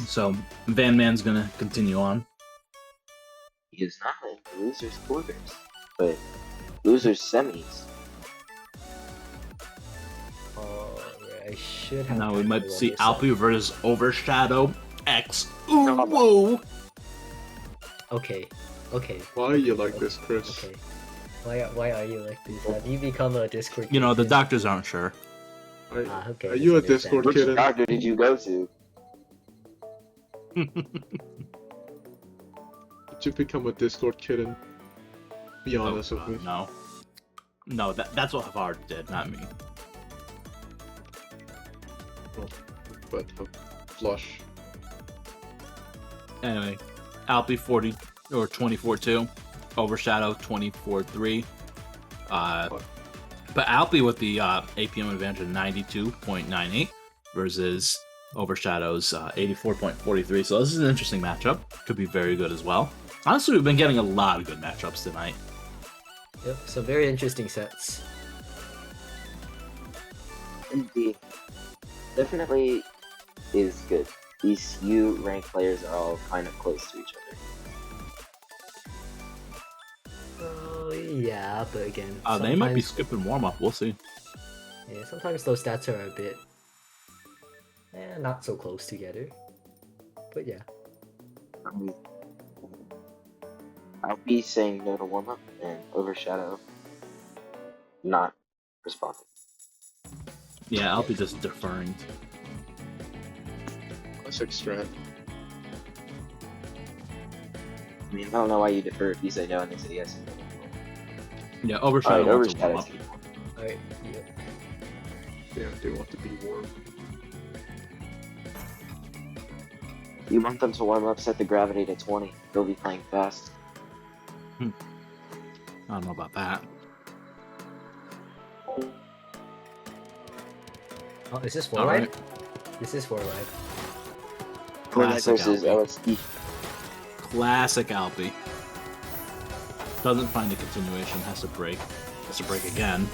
So Van Man's gonna continue on. He is not in the losers quarters, but losers semis. I should have. Now we might roll see this up. Alpi versus Overshadow X. Ooh, whoa! Okay. Why are you like this, Chris? Okay. Why are you like this? Have you become a Discord? You know, the kid? doctors aren't sure. Okay. Are you a that's Discord Which kid? doctor did you go to? Did you become a Discord kitten? Be honest with me. No. No, that's what Havard did, not me. But flush. Anyway, Alpi 40 or 24-2, Overshadow 24-3. But Alpi with the APM advantage of 92.98 versus Overshadow's 84.43. So this is an interesting matchup. Could be very good as well. Honestly, we've been getting a lot of good matchups tonight. Yep. So very interesting sets. Indeed. Definitely is good. These U ranked players are all kind of close to each other. Oh yeah, but again, They might be sometimes- skipping warm-up. We'll see. Yeah, sometimes those stats are a bit, not so close together. But yeah. I'll be saying no to warm up and Overshadow not responding. Yeah, Alpi just deferring. Classic strat. I mean, I don't know why you defer if you say no and they say yes. Yeah, Alright, Overshadow wants to warm Overshadow's up. Alright. Yep. Yeah, they want to be warm. You want them to warm up, set the gravity to 20. They'll be playing fast. I don't know about that. Oh, is this 4 Alright. live? This is 4 live. Classic versus Alpi. LSD. Classic Alpi. Doesn't find a continuation, has to break. Has to break again.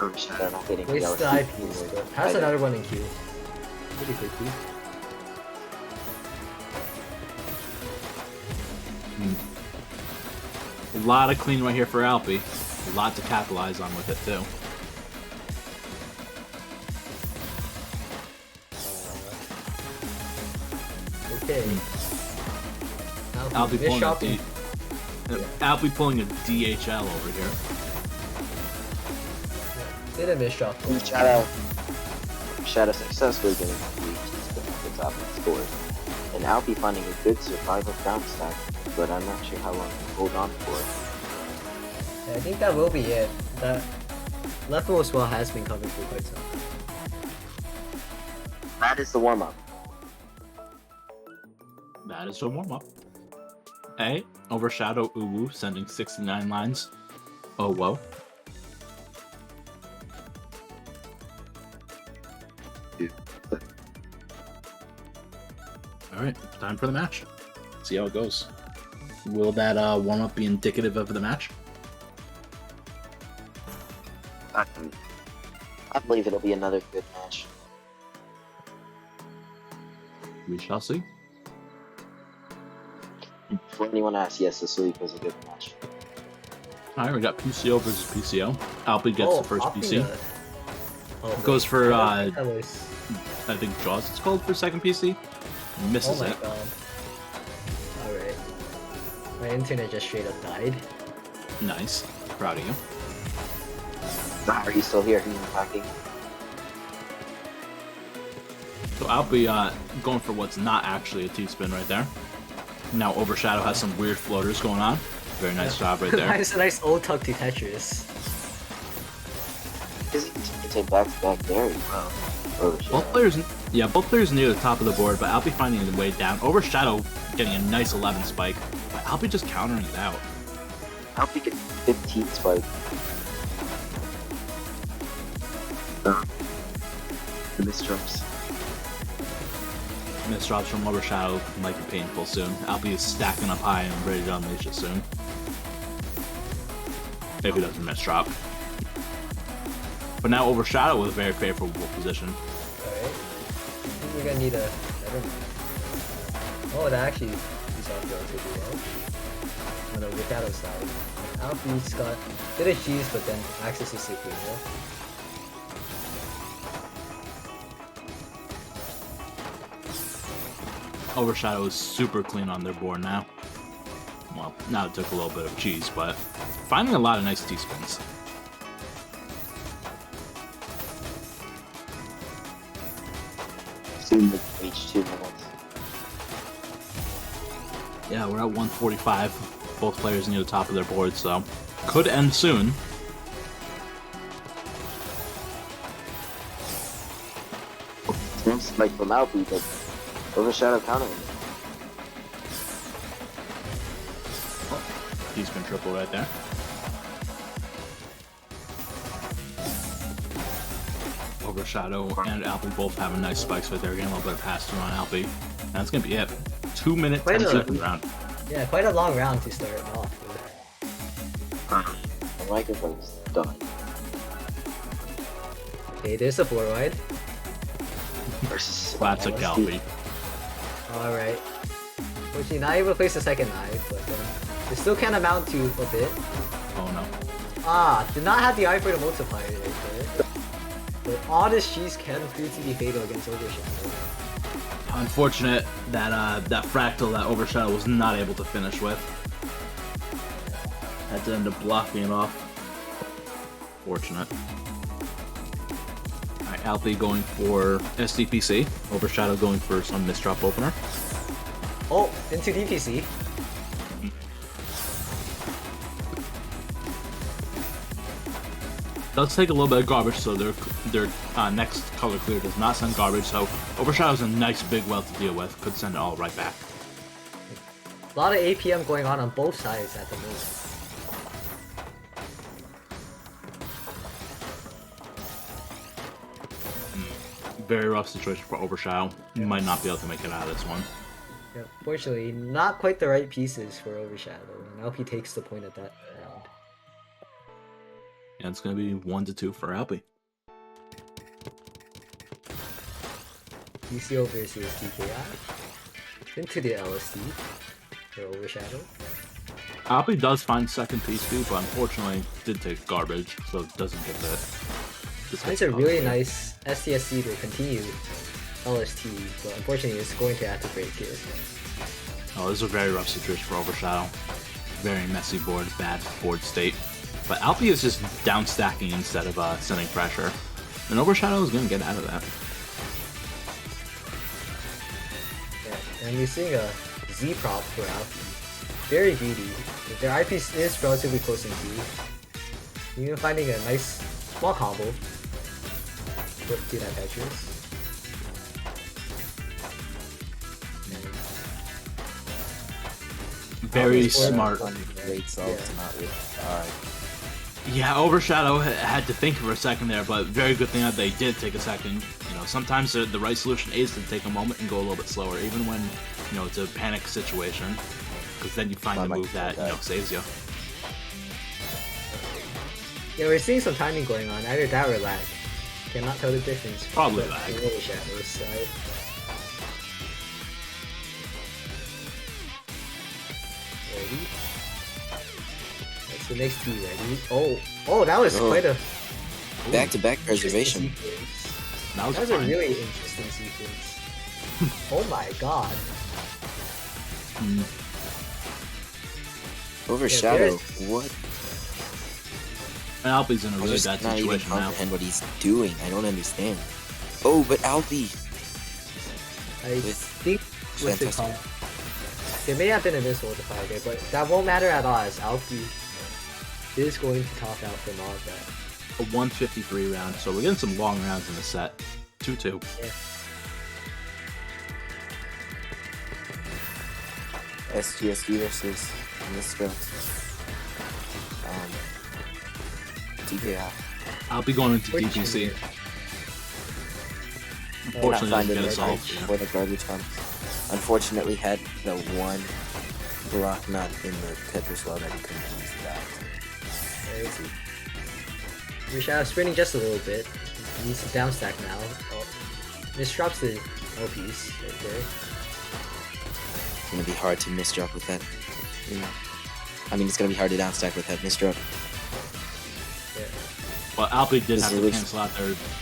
Overshadow not getting Wastes the LSD. IPs, but has another one in queue. Pretty quickly. A lot of clean right here for Alpi. A lot to capitalize on with it, too. Okay. Alpi pulling shopping. Alpi pulling a DHL over here. Did a miss shop. Shadow successfully getting the spin at the top of the score. And Alfie finding a good survival ground stack, but I'm not sure how long to hold on for. Yeah, I think that will be it. That leftmost wall has been covered for quite some time. That is the warm-up. That is a warm-up. A, Overshadow Uwu sending 69 lines. Oh, whoa. Alright, time for the match. See how it goes. Will that warm-up be indicative of the match? I believe it'll be another good match. We shall see. For anyone asks, yes, this week was a good match. Alright, we got PCO versus PCO. Alpi gets the first Alpi PC. does. Oh, Goes for, that was... I think TAWS it's called for second PC. Misses Oh my it. god. Alright. My internet just straight up died. Nice. Proud of you. Are you still here? He's attacking. So Alpi going for what's not actually a T-spin right there. Now Overshadow has some weird floaters going on. Very nice job right there. nice old tuck to Tetris. It's a back-to-back very well. Both players near the top of the board, but Alpi finding the way down. Overshadow getting a nice 11 spike, but Alpi just countering it out. Alfie get 15 spike. The misdrops. Misdrops from Overshadow might be painful soon. Alpi is stacking up high and ready to unleash it soon. If he doesn't misdrop. But now Overshadow with a very favorable position. Alright. I think we're gonna need a better move. Oh, that actually is off relatively well. On the Overshadow side. Alfie's got a bit of cheese, but then access to super well. Overshadow is super clean on their board now. Well, now it took a little bit of cheese, but finding a lot of nice T-spins. Soon the H2 minutes. Yeah, we're at 145. Both players near the top of their board, so could end soon. One spike from Alfie, but Overshadow countering. He's been triple right there. Overshadow and Alpi both having nice spikes right there. Getting a little bit of pass through on Alpi. And that's going to be it. 2 minute, Quite 10-second round. Yeah, quite a long round to start off with. The microphone's done. Okay, there's a 4 wide. Versus Classic Alpi. Alright. Unfortunately, not able to place the second knife, but it still can amount to a bit. Oh no. Ah, did not have the eye for the multiplier right there. But all this cheese can prove to be fatal against Overshadow. Unfortunate that that fractal that Overshadow was not able to finish with. Had to end up blocking it off. Fortunate. Alright, Alpi going for SDPC. Overshadow going for some misdrop opener. Oh, into DPC. Does take a little bit of garbage, so their next color clear does not send garbage, so Overshadow's a nice big well to deal with. Could send it all right back. A lot of APM going on both sides at the moment. Very rough situation for Overshadow. You might not be able to make it out of this one. Yeah, fortunately, not quite the right pieces for Overshadow, and Alpi takes the point at that round. And it's going to be 1-2 for Alpi. PCO versus TKI. Into the LSD for Overshadow. Alpi does find second T-speed, but unfortunately did take garbage, so it doesn't get that. It's a really nice STSC to continue LST, but unfortunately it's going to have to break it. Oh, this is a very rough situation for Overshadow. Very messy board, bad board state. But Alpi is just down stacking instead of sending pressure. And Overshadow is going to get out of that. Yeah, and we're seeing a Z prop for Alpi. Very greedy. Their IP is relatively close in Q. Even finding a nice small combo to that Tetris. Very smart. Great solve to not with. Yeah, Overshadow had to think for a second there, but very good thing that they did take a second. You know, sometimes the right solution is to take a moment and go a little bit slower, even when, you know, it's a panic situation, because then you find the move that, you know, saves you. Yeah, we're seeing some timing going on, either that or lag. Cannot tell the difference. Probably But lag. Overshadow's side. Ready? That's the next T, ready? Oh, that was quite a Back-to-back preservation. sequence. That was a fine. really interesting sequence. Oh my god. Overshadow, Yeah, what? And Alpi's in a I really just bad not even situation now. comprehend what he's doing. I don't understand. Oh, but Alpi. I With think with the fantastic. there may have been a misvoltifier there, but that won't matter at all as Alki is going to top out from all of that. A 153 round, so we're getting some long rounds in the set. 2-2. Yeah. STSD versus Mistra. TKI. Alpi going into Which DPC. is- Unfortunately, Find doesn't the get us all. garbage before the garbage comes. Unfortunately, had the one block not in the Tetris well that he couldn't use that. Rishad sprinting just a little bit. He needs to down stack now. Oh, misdrops the LPs right there. It's gonna be hard to misdrop with that. I mean, it's gonna be hard to downstack with that misdrop. Well, Alpi did have to Resolution. cancel out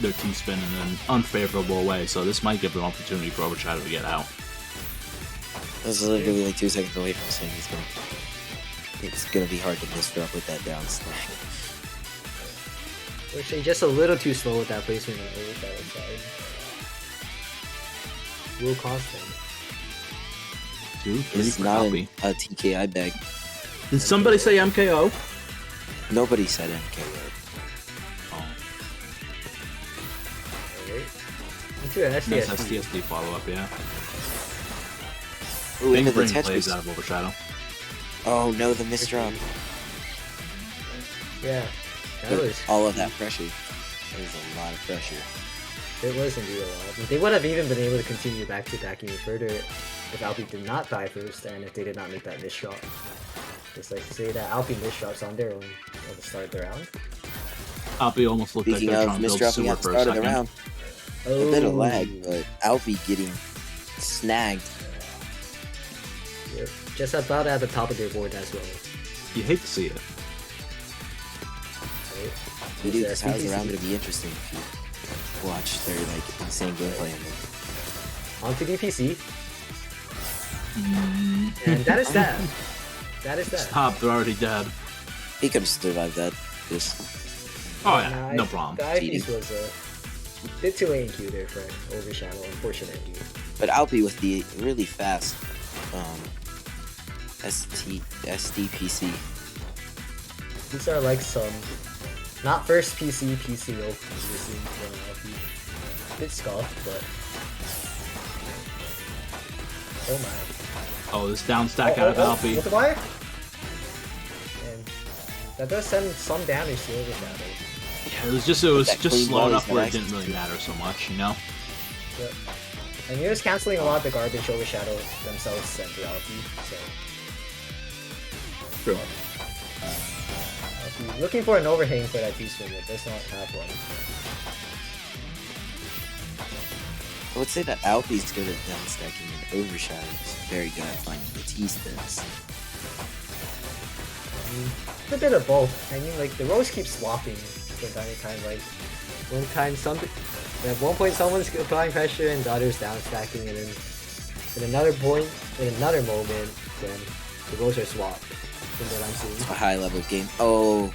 their T-spin in an unfavorable way, so this might give an opportunity for Overshadow to get out. This is literally like 2 seconds away from saying it's gonna be hard to misdrop with that downstack. Actually, just a little too slow with that placement on Overshadow side. Will cost him. 2, 3 It's for not Alpi. a TKI bag. Did somebody say MKO? Nobody said MKO. Oh, Alright. Into an nice STSD. STSD follow-up, yeah. Ooh, into Big the brain plays Tetris. out of Overshadow. Oh no, the misdrop. Yeah, that was All of that pressure. That was a lot of pressure. it was indeed a lot. They would have even been able to continue back-to-backing further if Alpi did not die first and if they did not make that misdrop. Just like to say that Alpi misdrops on their own at the start of the round. Alpi almost looked Speaking like they're of trying to build misdropping sewer at the for a start of the second. round, Oh, a bit of lag, but Alpi getting snagged. Yep. Just about at the top of their board as well. You hate to see it. Right? We do, It's because how's the SPTC. round gonna be interesting if you watch their like insane gameplay and then Onto DPC. And that is that. That is that. Stop, they're already dead. he could have survived that. Just Oh yeah, no problem. The IPs was a bit too late in queue there for Overshadow, unfortunately. but Alpi with the really fast SDPC. These are like some, not first PC OPs we're seeing from LP. Bit scuffed, but. Oh my. Oh, this down stack out of Alpi. Multiplier? And that does send some damage to Overshadow. Yeah, it was just clean slow ball enough is where it nice. didn't really matter so much, you know? Yep. And he was canceling a lot of the garbage Overshadow themselves sent to LP, so. True. LP looking for an overhang for that T-swing, it does not have one. I would say that Alpi's good at downstacking and Overshadow is very good at finding the T-spins. mean, it's a bit of both. I mean, like, the roles keep swapping from time to time. Like, at one point someone's applying pressure and the other's down stacking, and then at another point, in another moment, then the roles are swapped. From what I'm seeing. A high level game. Oh,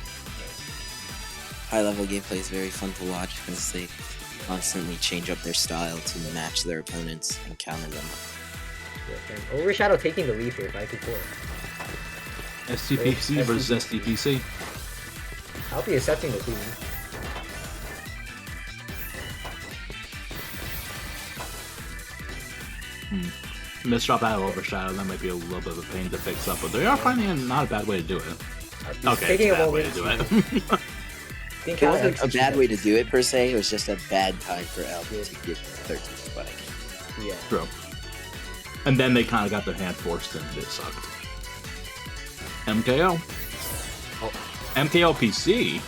high level gameplay is very fun to watch because they constantly change up their style to match their opponents and counter them. Yeah, and Overshadow taking the lead here, 5-4. STPC versus STPC. I'll be accepting the queen. Misdrop out of Overshadow, that might be a little bit of a pain to fix up, but they are finding it not a bad way to do it. Okay, taking it's a a bad way moment to do it. It wasn't a bad way to do it per se, it was just a bad time for Alpha to get 13 spike. Yeah. True. And then they kind of got their hand forced and it sucked. MKO. Oh. MKO PC.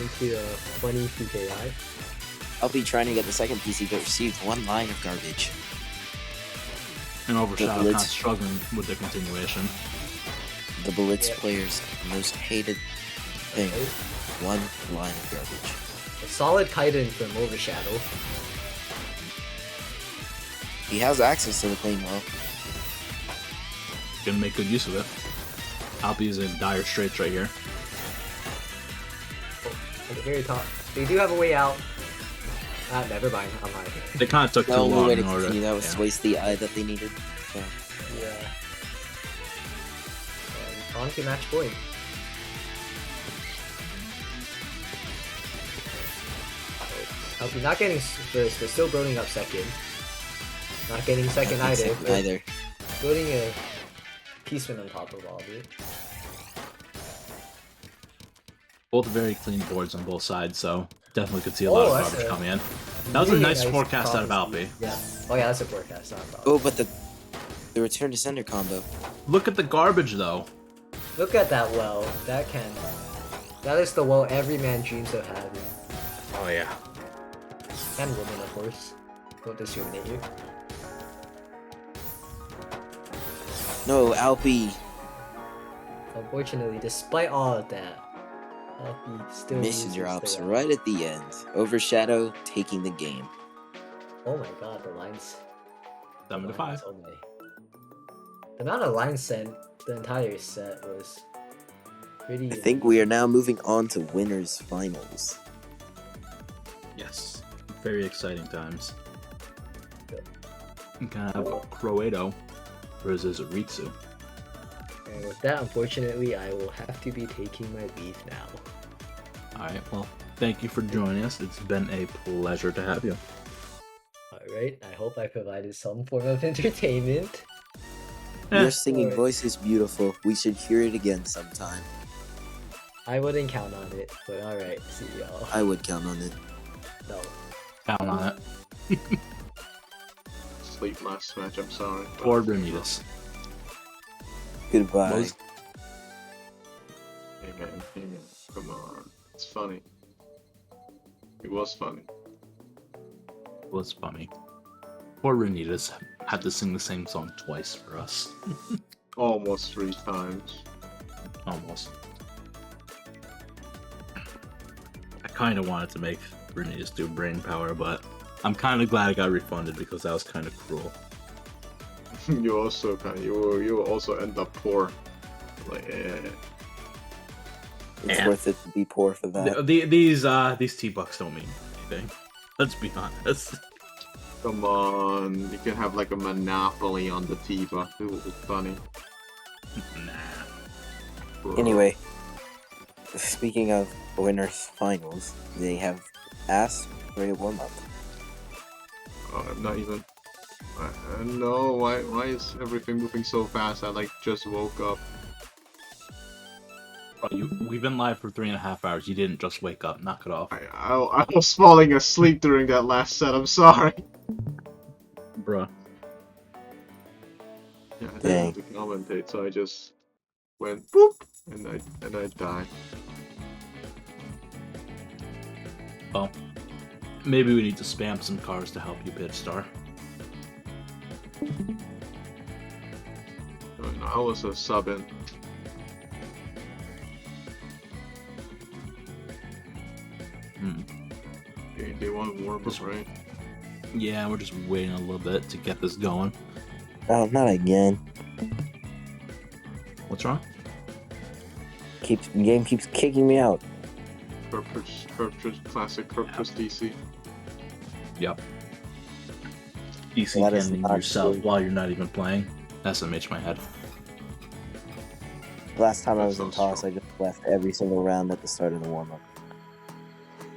Into a 20 PKI. I'll be trying to get the second PC but received one line of garbage. And Overshadow kind of Blitz. struggling with the continuation. The Blitz Yeah. player's most hated thing. One line of garbage. A solid Kaiden from Overshadow. He has access to the plane well. Gonna make good use of it. Alpi is in dire straits right here. At the very top. They do have a way out. Never mind. I'm high. They kind of took The too only long way to in order. continue that was yeah. to waste the eye that they needed. So. Yeah. And on to match point. Alpi not getting first, but still building up second. Not getting second I either. think but second either. Building a pieceman on top of all of it. Both very clean boards on both sides, so definitely could see a lot of that's garbage a coming in. That was a really nice forecast out of prophecy. Alpi. Yeah. Oh yeah, that's a forecast. Not a problem. Oh, but the return to sender combo. Look at the garbage, though. Look at that well. That is the well every man dreams of having. Oh, yeah. And women, of course. Don't discriminate here. No, Alpi Unfortunately, despite all of that, Alpi still misses loses drops the- right at the end. Overshadow taking the game. Oh my god, the lines. 7 to 5. Oh my. The amount of lines sent the entire set was pretty. I think we are now moving on to winners finals. Yes. Very exciting times. Good. We kind of have Croato versus Ritsu. And with that, unfortunately, I will have to be taking my leave now. Alright, well, thank you for joining us. It's been a pleasure to have you. Alright, I hope I provided some form of entertainment. Your singing Alright. voice is beautiful. We should hear it again sometime. I wouldn't count on it, but alright, see y'all. I would count on it. No. Count on it. Sleep last match, I'm sorry. Poor Bermudas. Goodbye. Was- Hey man, come on. It's funny. It was funny. Was funny. Poor Renitas had to sing the same song twice for us. Almost 3 times. Almost. I kind of wanted to make Renitas do brain power, but I'm kind of glad I got refunded because that was kind of cruel. You also you will also end up poor. Like It's Yeah. worth it to be poor for that. These T-Bucks don't mean anything. Let's be honest. come on, you can have like a monopoly on the T-Buck. It would be funny. Nah. Bro. Anyway, speaking of winners finals, they have asked for a warm up. Not even. No, why is everything moving so fast? I like just woke up. We've been live for 3.5 hours. You didn't just wake up. Knock it off. I was falling asleep during that last set. I'm sorry. Bruh. Yeah, I didn't Dang. want to commentate, so I just went boop and I died. Well, maybe we need to spam some cars to help you pitch star. I was a sub in. Okay, they want warm up, right? Yeah, we're just waiting a little bit to get this going. Oh, not again. What's wrong? Game keeps kicking me out. Classic Purpose DC. Yep. DC That is canning not yourself true. while you're not even playing. That's what makes my head. Last time I That's was in so TAWS, strong. I just left every single round at the start of the warm-up.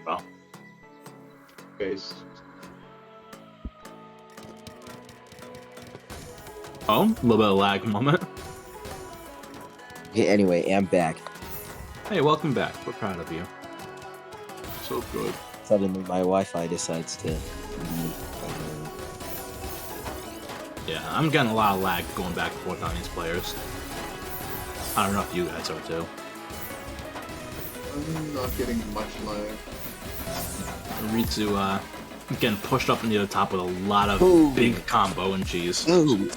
Well, Base. oh, a little bit of lag moment. Okay, anyway, I'm back. Hey, welcome back. We're proud of you. So good. Suddenly, my Wi-Fi decides to be... Yeah, I'm getting a lot of lag going back and forth on these players. I don't know if you guys are too. I'm not getting much lag. Ritsu, getting pushed up into the top with a lot of Ooh. big combo and cheese. Ooh,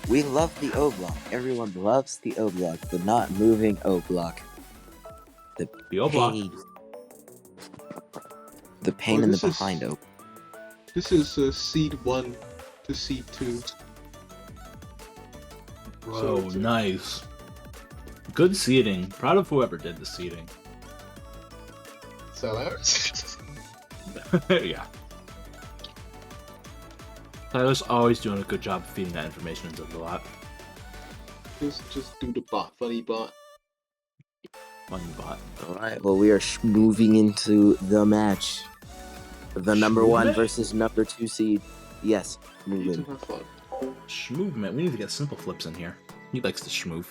we love the O block. Everyone loves the O block, the not moving O block. The O block. Pain. The pain in the this is- behind O. This is seed 1 to seed 2. Bro, it's- nice. Good seating. Proud of whoever did the seating. Sell out. Yeah. Tyler's always doing a good job of feeding that information into the lot. just do the bot, funny bot. Funny bot. Alright, well, we are moving into the match. The number 1 Movement? versus number 2 seed. Yes, You moving. two have fun. Schmoovement. We need to get Simple Flips in here. He likes to schmoove.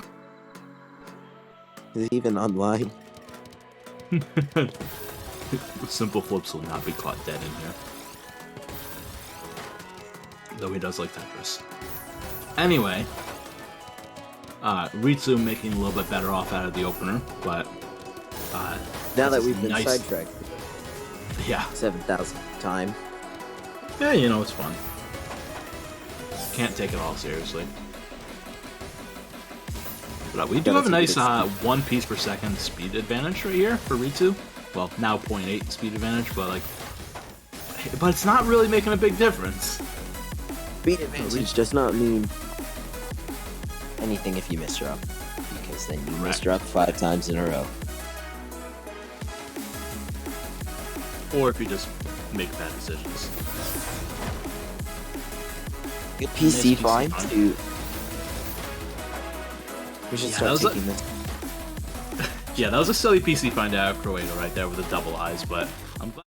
Is he even online? Simple Flips will not be caught dead in here. Though he does like Tetris. Anyway, Ritsu making a little bit better off out of the opener, but Now that this is we've been nice. sidetracked Yeah, 7,000th time. yeah, you know, it's fun. Can't take it all seriously. But we do Yeah, have a that's nice a good 1 piece per second speed advantage right here for Ritsu. Well, now 0.8 speed advantage, but but it's not really making a big difference. Speed advantage does not mean anything if you misdrop, because then you Correct. misdrop 5 times in a row. Or if you just make bad decisions. Good PC Nice PC find find. to. We should Yeah, start that was taking this. Yeah, that was a silly PC find out of Croatia right there with the double eyes, but I'm glad.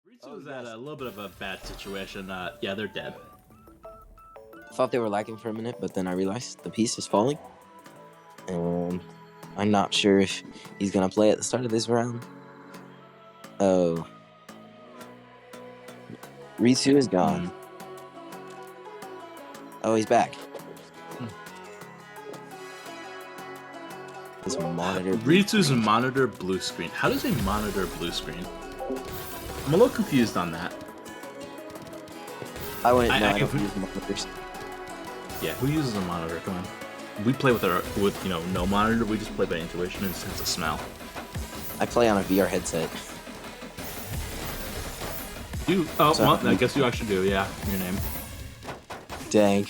Ritsu was at a little bit of a bad situation. Yeah, they're dead. Thought they were lagging for a minute, but then I realized the piece was falling. And I'm not sure if he's gonna play at the start of this round. Oh. Ritsu is gone. Oh, he's back. His monitor. Ritsu's monitor blue screen. How does a monitor blue screen? I'm a little confused on that. I wouldn't know. I- I don't use monitors. Yeah, who uses a monitor? Come on. We play with no monitor. We just play by intuition and sense of smell. I play on a VR headset. You? Oh, So- well, I guess you actually do. Yeah, your name. Dang.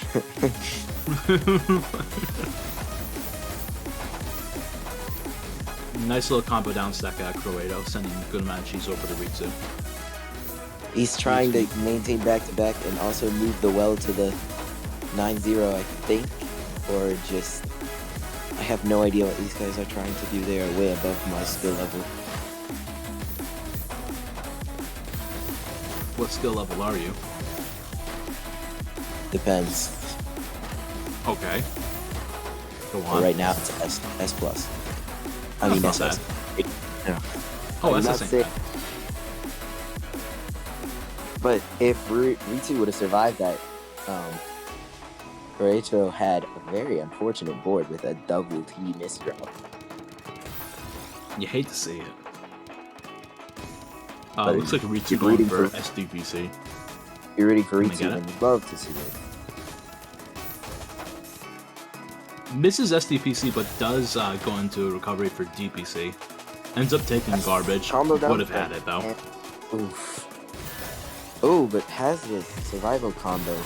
Nice little combo down stack at Croato, sending a good amount of cheese over to Ritsu. He's trying to maintain back-to-back and also move the well to the 9-0, I think. Or just... I have no idea what these guys are trying to do. They are way above my skill level. What skill level are you? Depends. Okay. Go But on. right now it's S plus. I That's mean not SS. Yeah. Oh, I'm that's not the same. saying- But if Ritsu would have survived that, Croatia had a very unfortunate board with a double T misdrop. You hate to see it. But Looks like Ritsu you're going rooting for for- SDPC. You're rooting for Can I Ritsu get it? and you'd love to see it. Misses SDPC, but does go into recovery for DPC. Ends up taking That's garbage. combo down Would have stack. had it though. Oof. Oh, but has the survival combo.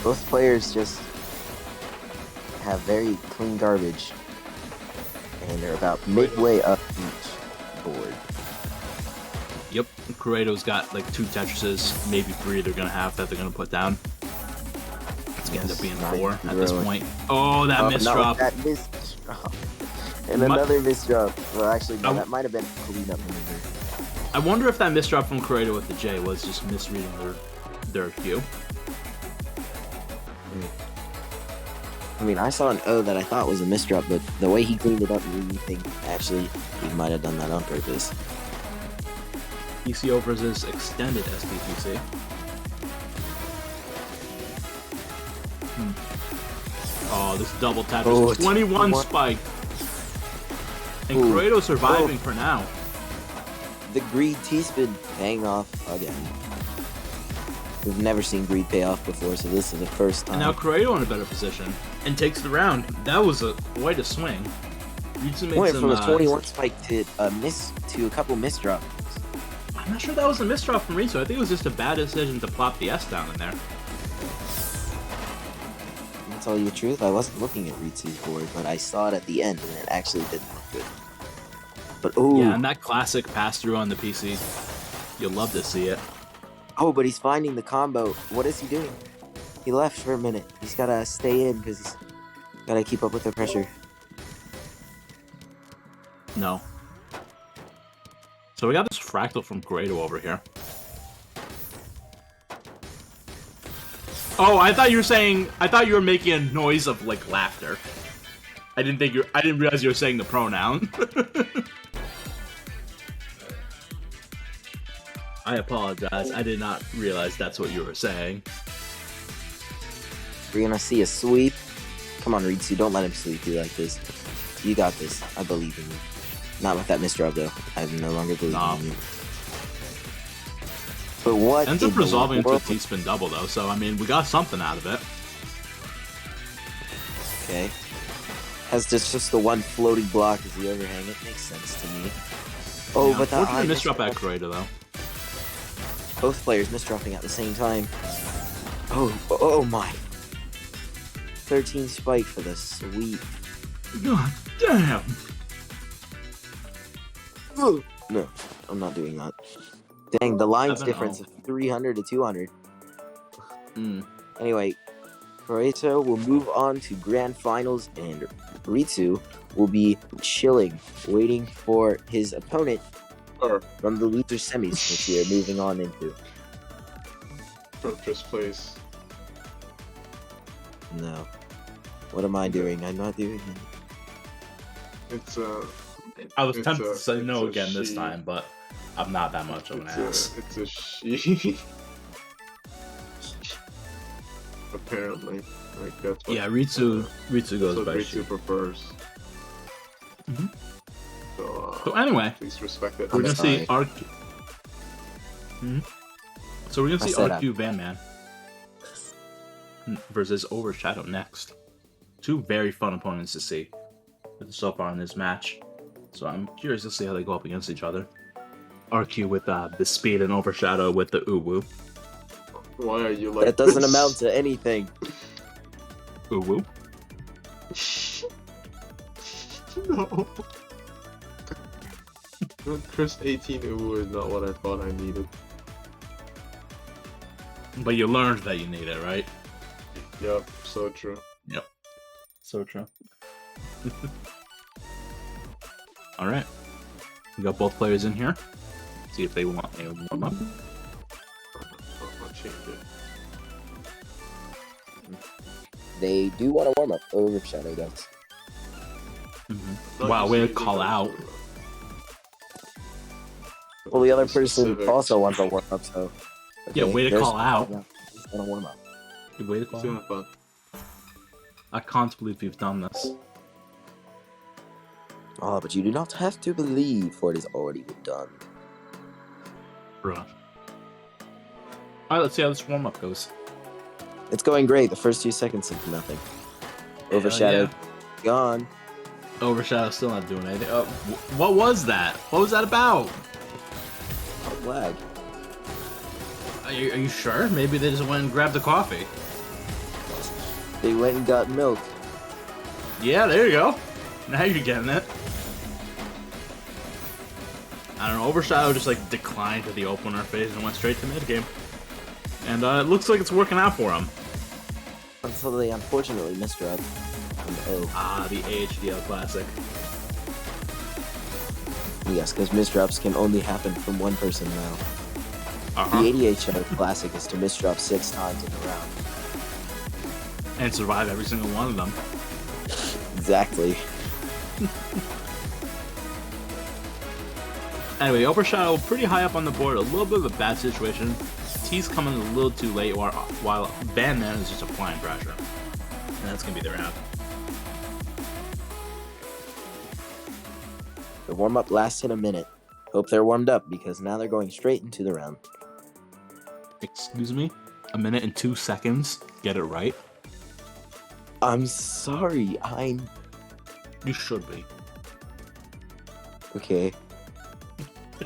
Both players just have very clean garbage, and they're about midway up each board. Yep, Corrado's got like 2 Tetrises, maybe 3 they're gonna have that they're gonna put down. It's gonna end up being 4 at this point. Oh, that misdrop. That misdrop. And another misdrop. Well, actually, no, that might have been a cleanup maneuver. I wonder if that misdrop from Corrado with the J was just misreading their cue. I mean, I saw an O that I thought was a misdrop, but the way he cleaned it up, you really think actually he might have done that on purpose. PCO versus extended SDPC. Oh, this double tap is 21 spike. And Corrado surviving for now. The greed T-spin paying off again. We've never seen greed pay off before, so this is the first time. And now Corrado in a better position and takes the round. That was quite a swing. Went from a 21 spike to a couple misdrops. I'm not sure that was a misdrop from Ritsu. I think it was just a bad decision to plop the S down in there. To tell you the truth, I wasn't looking at Ritsu's board, but I saw it at the end, and it actually didn't look good. But yeah, and that classic pass through on the PC, you'll love to see it. Oh, but he's finding the combo. What is he doing? He left for a minute. He's gotta stay in because he's gotta keep up with the pressure. No. So we got this fractal from Corrado over here. Oh, I thought you were making a noise of like laughter. I didn't realize you were saying the pronoun. I apologize. I did not realize that's what you were saying. We're gonna see a sweep. Come on, Ritsu, don't let him sweep you like this. You got this. I believe in you. Not with that misdrop, though. I no longer believe in you. But what? Ends up resolving into a T-spin double, though, so, I mean, we got something out of it. Okay. Has just the one floating block as the overhang. It makes sense to me. Oh, yeah, but that I misdrop at Corrado, though. Both players misdropping at the same time. Oh my. 13 spike for the sweep. God damn. No, I'm not doing that. Dang, the line's difference of 300 to 200. Anyway, Corrado will move on to grand finals, and Ritsu will be chilling, waiting for his opponent from the loser semis, which we are moving on into. Just place. No. What am I doing? I'm not doing it. It's I was tempted to say no again this time, but I'm not that much of an ass. It's a she. Apparently, like that's what. Yeah, Ritsu goes by she. Ritsu prefers. So anyway, please respect it. We're gonna see RQ. So we're gonna see RQ Van Man versus Overshadow next. 2 very fun opponents to see so far in this match. So I'm curious to see how they go up against each other. RQ with the speed and Overshadow with the uwu. Why are you like that? Doesn't this? amount to anything. Uwu? No. Chris 18 uwu is not what I thought I needed. But you learned that you need it, right? Yep, so true. Yep. So true. Alright. We got both players in here. See if they want a warm up. I'll change it. They do want to warm up. Overshadow does. Wow, way to call out. Well, the other person also wants a warm up, so. Okay, yeah, way to call out. He's gonna warm up. Good way to call out. I can't believe you've done this. Oh, but you do not have to believe, for it is already been done. Bruh. Alright, let's see how this warm up goes. It's going great. The first 2 seconds of nothing. Overshadowed. Gone. Overshadow's still not doing anything. What was that? What was that about? Oh, lag. Are you sure? Maybe they just went and grabbed the coffee. They went and got milk. Yeah, there you go. Now you're getting it. I don't know, Overshadow just like declined to the opener phase and went straight to mid game. And it looks like it's working out for him. Until they unfortunately misdropped. Ah, the AHDL Classic. Yes, because misdrops can only happen from one person now. Uh-huh. The ADHL Classic is to misdrop 6 times in a round. And survive every single one of them. Exactly. Anyway, Overshadow pretty high up on the board, a little bit of a bad situation. T's coming a little too late while Bandman is just applying pressure. And that's going to be their round. The warm-up lasted a minute. Hope they're warmed up, because now they're going straight into the round. Excuse me? A minute and 2 seconds? Get it right? I'm sorry, You should be. Okay.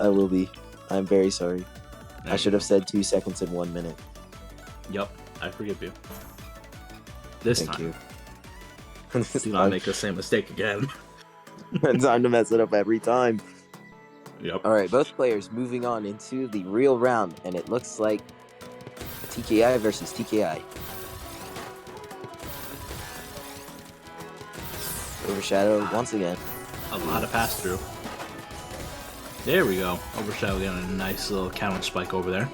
I will be. I'm very sorry. I should have said 2 seconds and 1 minute. Yep, I forgive you. This Thank time. you. Do not make the same mistake again. Time to mess it up every time. Yep. Alright, both players moving on into the real round, and it looks like TKI versus TKI. Overshadow once again. A lot of pass through. There we go. Overshadow getting a nice little counter spike over there.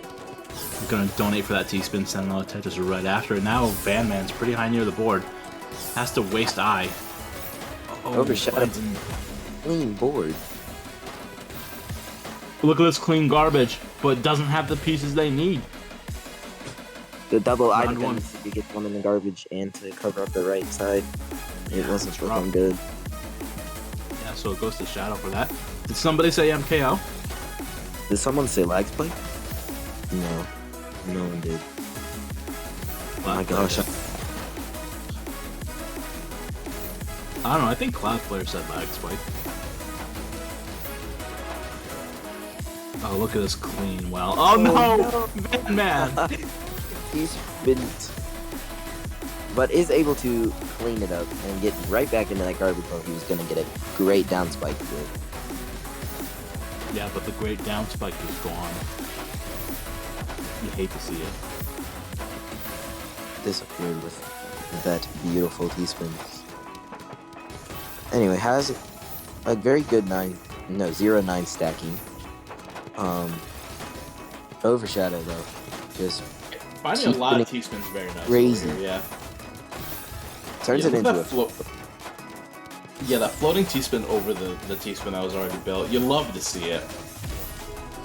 I'm gonna donate for that T-spin, send another Tetris right after. Now Bandman's pretty high near the board. Has to waste eye. Oh, Overshadow. Clean board. Look at this clean garbage, but doesn't have the pieces they need. The double eye Round one. dependency to get one in the garbage and to cover up the right side. It wasn't looking rough. good. Yeah, so it goes to Shadow for that. Did somebody say MKO? Did someone say lag spike? No. No one did. Oh my gosh. I don't know, I think Cloud Player said lag spike. Oh, look at this clean well. Oh no! Man! He's been... But is able to clean it up and get right back into that garbage while he was going to get a great down spike to it. Yeah, but the great down spike is gone. You hate to see it. Disappeared with that beautiful T-spin. Anyway, has a very good 0-9 stacking. Overshadow though, just Finding a lot of T-spins very nice. crazy. Over here, yeah. Turns Yeah, it into that a Yeah, that floating T-spin over the T-spin that was already built. You love to see it.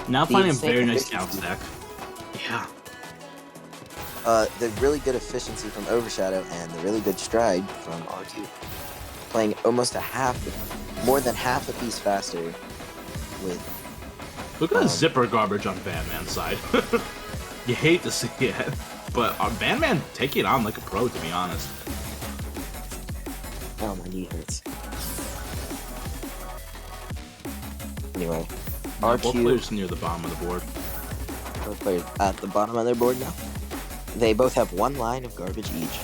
Now The finding a insane very nice efficiency. down stack. Yeah. the really good efficiency from Overshadow and the really good stride from R2. Playing almost more than half a piece faster with... Look at the zipper garbage on Bandman's side. You hate to see it, but Bandman taking it on like a pro, to be honest. Oh, my knee hurts. Anyway, Now, both R2, players near the bottom of the board. both players at the bottom of their board now. They both have 1 line of garbage each,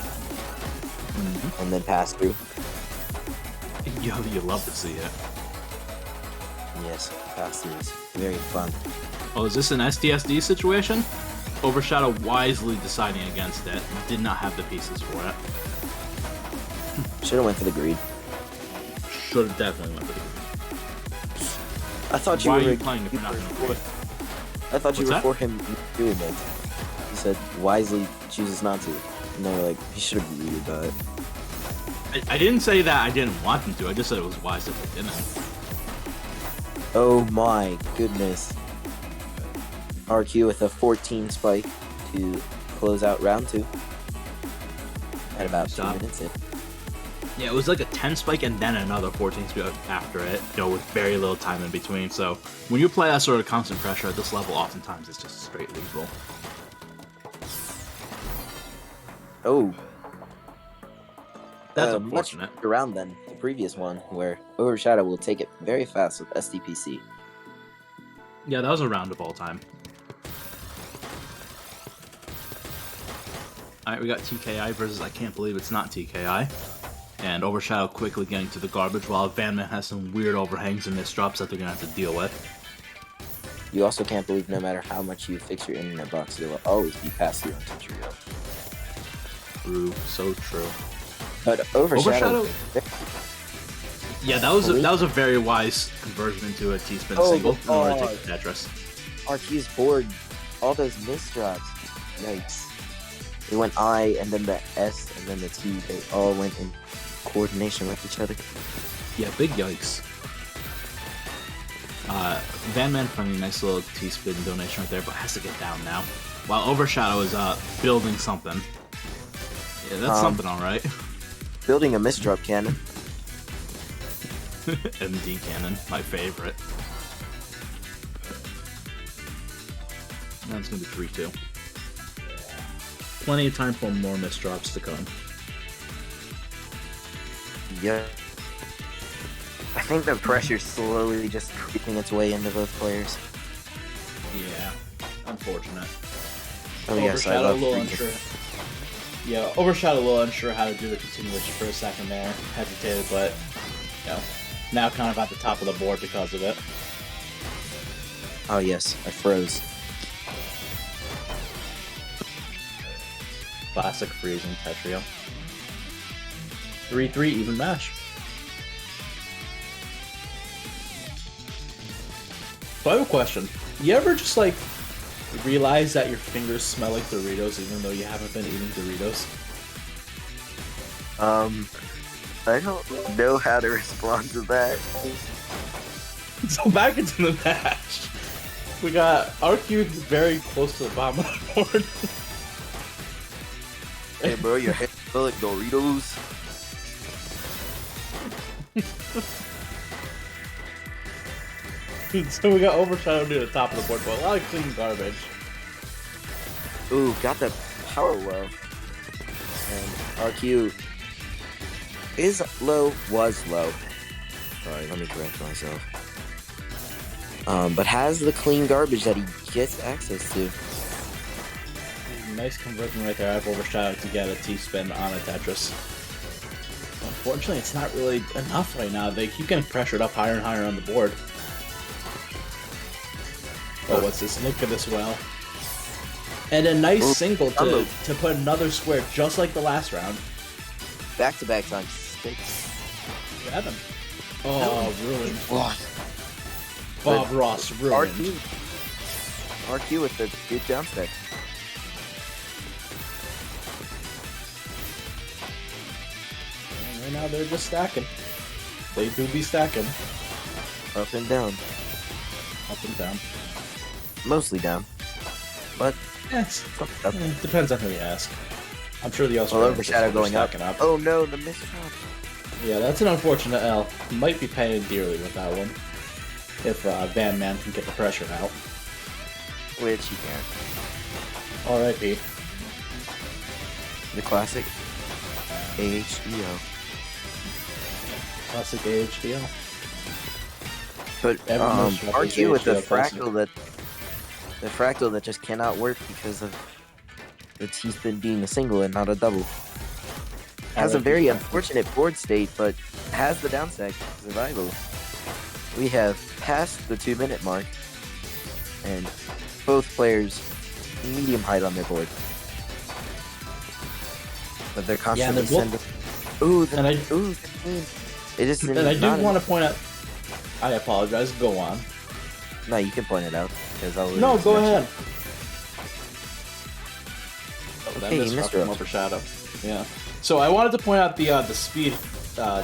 and then pass through. You love to see it. Yes, pass through is very fun. Oh, is this an STSD situation? Overshadow wisely deciding against it. Did not have the pieces for it. Should have went for the greed. Should have definitely went for the greed. I thought you Why were are you playing if you're not going to greed? I thought you What's were that? for him doing it. He said wisely chooses not to. And they were like, he should have greeted that. I didn't say that I didn't want them to. I just said it was wise if they didn't. Oh my goodness. RQ with a 14 spike to close out round 2. At about 2 Stop. minutes in. Yeah, it was like a 10 spike and then another 14 spike after it, with very little time in between. So when you play that sort of constant pressure at this level, oftentimes it's just straight lethal. Oh. That's much unfortunate. around than the previous one, where Overshadow will take it very fast with SDPC. Yeah, that was a round of all time. Alright, we got TKI versus I Can't Believe It's Not TKI. And Overshadow quickly getting to the garbage, while Vanman has some weird overhangs and misdrops that they're going to have to deal with. You also can't believe no matter how much you fix your internet box, it will always be past you on tutorial. True, so true. But Overshadow... Yeah, that was a very wise conversion into a T-spin single in order to take the Tetris. RQ's board, all those misdrops. Yikes. They went I, and then the S, and then the T. They all went in coordination with each other. Yeah, big yikes. Vanman finding a nice little T-spin donation right there, but has to get down now. While Overshadow is building something. Yeah, that's something alright. Building a misdrop cannon. MD cannon, my favorite. That's gonna be 3-2. Plenty of time for more misdrops to come. Yeah. I think the pressure's slowly just creeping its way into both players. Yeah, unfortunate. Oh yes, I Overshadow a love little freaking- unsure. Yeah, Overshadow a little unsure how to do the continuation for a second there. Hesitated, but you know, now kind of at the top of the board because of it. Oh yes, I froze. Classic freezing Tetrio. 3-3 even match. So I have a question. You ever just like realize that your fingers smell like Doritos even though you haven't been eating Doritos? I don't know how to respond to that. So back into the match. We got RQ very close to the bottom of the board. Hey bro, your head smell like Doritos. So we got Overshadow near the top of the board, but a lot of clean garbage. Ooh, got the power well. And RQ is low, was low. Sorry, let me correct myself. But has the clean garbage that he gets access to. Nice conversion right there. I've overshadowed to get a T-spin on a Tetris. Unfortunately, it's not really enough right now. They keep getting pressured up higher and higher on the board. Oh, what's this? Look at this well. And a nice single to put another square just like the last round. Back-to-back times 6. Grab him. Oh, ruined. What? Bob Ross ruined. RQ with the good jump stick. And right now they're just stacking. They do be stacking. Up and down. Up and down. Mostly down. But Yes. up. Depends on who you ask. I'm sure the Well, Overshadow going up. up. Oh no, the missed shot. Yeah, that's an unfortunate L. Might be paying dearly with that one. If Van Man can get the pressure out. Which he can't. R.I.P. The classic AHDO. Classic AHDL. But Everyone's dropping RQ with the AHDL classic. fractal that just cannot work because of the T-spin being a single and not a double. Has a very unfortunate board state, but has the downside survival. We have passed the 2-minute mark, and both players medium height on their board. But they're constantly they're sending. Ooh, the, And I- ooh, 15. It just And I do want to point out. I apologize. Go on. No, you can point it out because I'll. No, go ahead. Oh, that Hey, missed Mr. from Overshadow. Yeah. So I wanted to point out the speed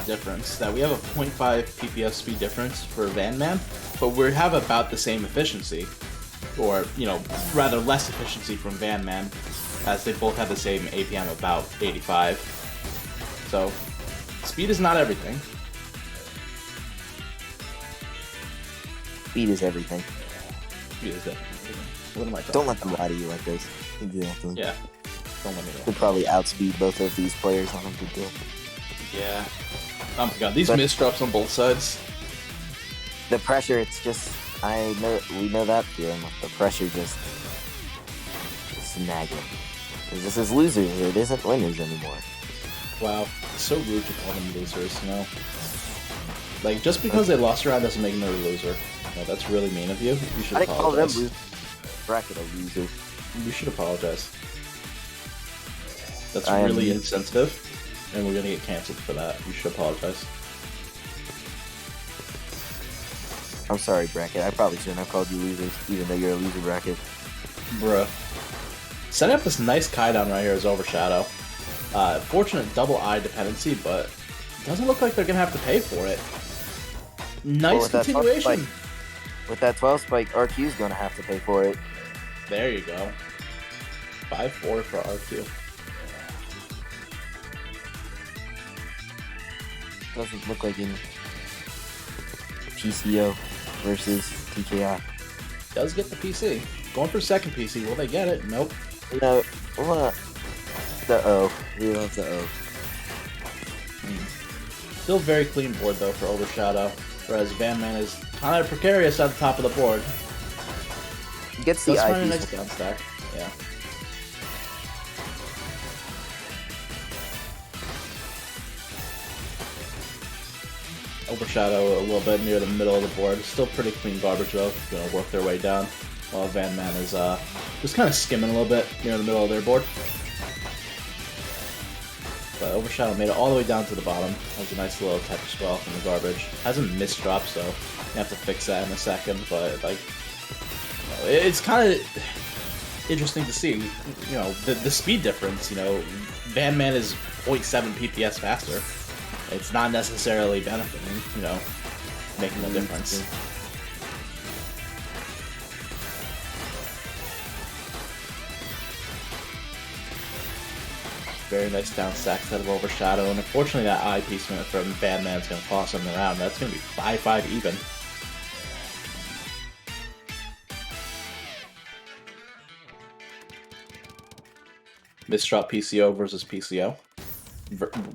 difference. That we have a 0.5 PPS speed difference for Van Man, but we have about the same efficiency, or rather less efficiency from Van Man, as they both have the same APM about 85. So speed is not everything. Speed is everything. Speed is definitely everything. What am I talking Don't let them lie to you like this. Exactly. Yeah. Don't let me know. Could probably outspeed both of these players on a good deal. Yeah. Oh my god, these But- misdrops on both sides. The pressure, it's just, we know that feeling. The pressure just is nagging. 'Cause this is losers, it isn't winners anymore. Wow, it's so rude to call them losers, you know? Like, just because they lost a round doesn't make them a loser. No, that's really mean of you. You should I didn't call them apologize. losers. Bracket a loser. You should apologize. That's I am really mean. insensitive, and we're gonna get canceled for that. You should apologize. I'm sorry, Bracket. I probably shouldn't have called you losers, even though you're a loser, Bracket. Bruh. Setting up this nice Kai down right here is Overshadow. Fortunate double eye dependency, but it doesn't look like they're gonna have to pay for it. Nice with that 12 continuation. With that 12 spike, RQ's gonna have to pay for it. There you go. 5-4 for RQ. Doesn't look like any PCO versus TKI. Does get the PC. Going for second PC. Will they get it? Nope. No, what? The O. We love the O. Still very clean board though for Overshadow, whereas Van Man is kind of precarious at the top of the board. He gets the Does find a IP. nice down stack. Yeah. Overshadow a little bit near the middle of the board. Still pretty clean garbage though. Gonna work their way down. While Van Man is just kind of skimming a little bit near the middle of their board. But Overshadow made it all the way down to the bottom. Has a nice little tech spell from the garbage. Hasn't misdropped, so you have to fix that in a second. But like, you know, it's kind of interesting to see. You know, the speed difference. You know, Van Man is 0.7 PPS faster. It's not necessarily benefiting. You know, making a difference. Very nice down stack set of Overshadow, and unfortunately that eye piece from Van Man's going to cost him the round. That's going to be 5-5 even. Misdrop PCO versus PCO,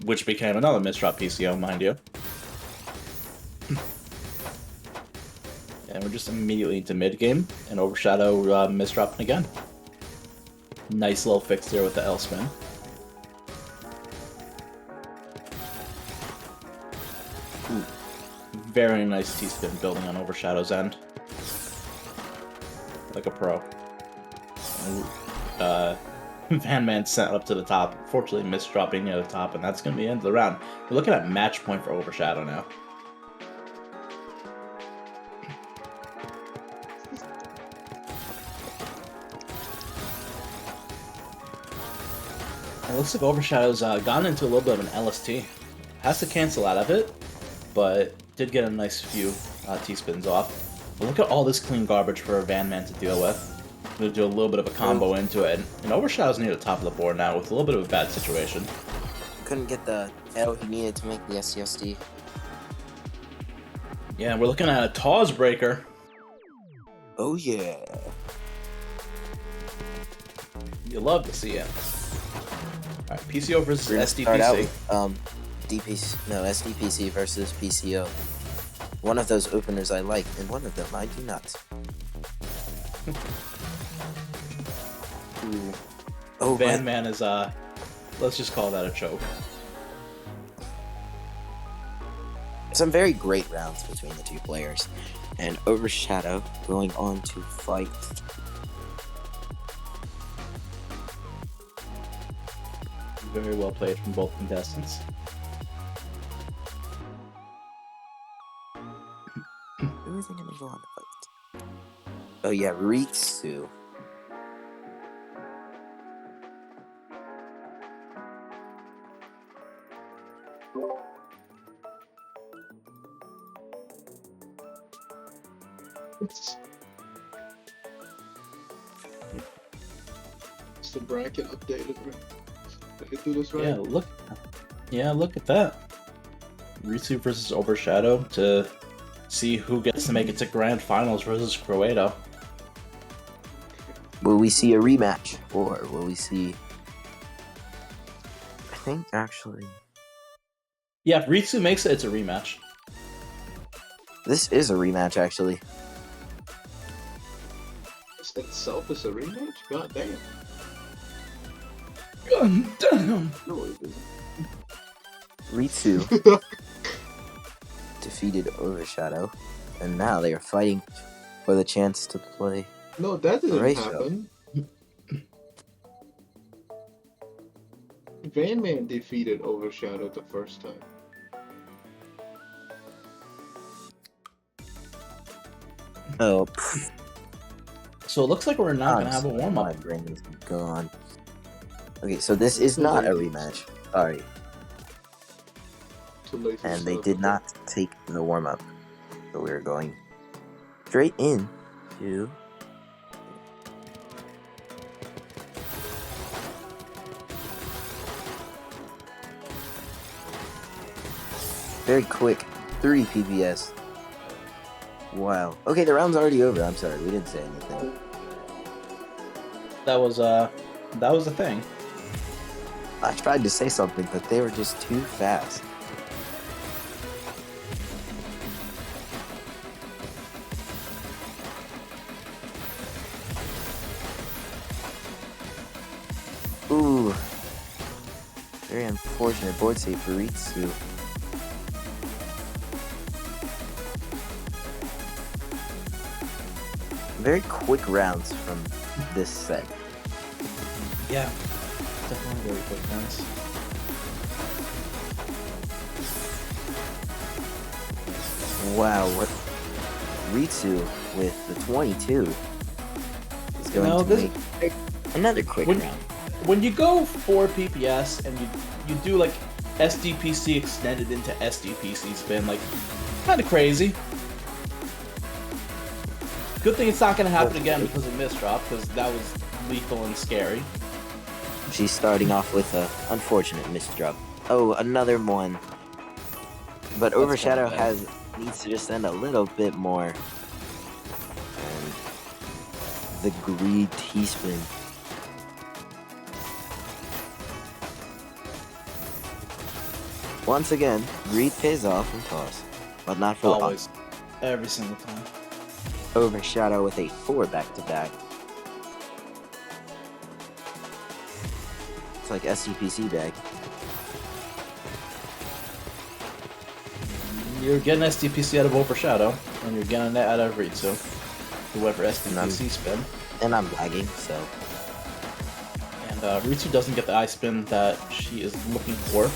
which became another misdrop PCO, mind you. And we're just immediately into mid game, and Overshadow misdropping again. Nice little fix there with the L spin. Ooh. Very nice T-spin building on Overshadow's end. Like a pro. Van Man sent up to the top, unfortunately misdropping near the top, and that's going to be the end of the round. We're looking at match point for Overshadow now. It looks like Overshadow's gone into a little bit of an LST. Has to cancel out of it, but did get a nice few T-spins off. But look at all this clean garbage for Van Man to deal with. I'm going to do a little bit of a combo into it. And Overshadow's near the top of the board now with a little bit of a bad situation. Couldn't get the L he needed to make the SCSD. Yeah, we're looking at a TAWS breaker. Oh yeah. You love to see it. Alright, PCO versus We're gonna start out SDPC. with SDPC versus PCO. One of those openers I like, and one of them I do not. Ooh. Oh, Van Man is, let's just call that a choke. some very great rounds between the two players, and Overshadow going on to fight Very well played from both contestants. who is he gonna go on to fight? Oh yeah, Ritsu. It's the bracket updated, right? Did I do this right? Look at that. Ritsu versus Overshadow to see who gets to make it to Grand Finals versus Croato. Will we see a rematch, or will we see? I think actually, Yeah, if Ritsu makes it, it's a rematch. This is a rematch, actually. This itself is a rematch? God damn. Damn. No, it isn't. Ritsu defeated Overshadow, and now they are fighting for the chance to play. No, that didn't Race happen. Van Man defeated Overshadow the first time. Oh, So it looks like we're not gonna have a warm My up. brain is gone. Okay, so this is not a rematch. Sorry. Too late to And they start did the- not take the warm up. So we're going straight in to. Very quick, 3 PPS. Wow. Okay, the round's already over. I'm sorry, we didn't say anything. That was the thing. I tried to say something, but they were just too fast. Ooh. Very unfortunate board save for Ritsu. Very quick rounds from this set. Yeah, definitely very quick ones. Wow, what Ritsu with the 22 is going No, to this- make another quick When- round. When you go 4 PPS and you do like SDPC extended into SDPC spin, like kind of crazy. Good thing it's not gonna happen again because of Misdrop, because that was lethal and scary. She's starting off with a unfortunate misdrop. Oh, another one. But Overshadow kinda bad. needs to just send a little bit more. And the greed T-spin. Once again, greed pays off in TAWS, but not for Always, every single time. Overshadow with a 4 back-to-back. It's like SCPC bag. You're getting SDPC out of Overshadow, and you're getting that out of Ritsu. Whoever SDPC spin. And I'm lagging, so. And Ritsu doesn't get the eye spin that she is looking for.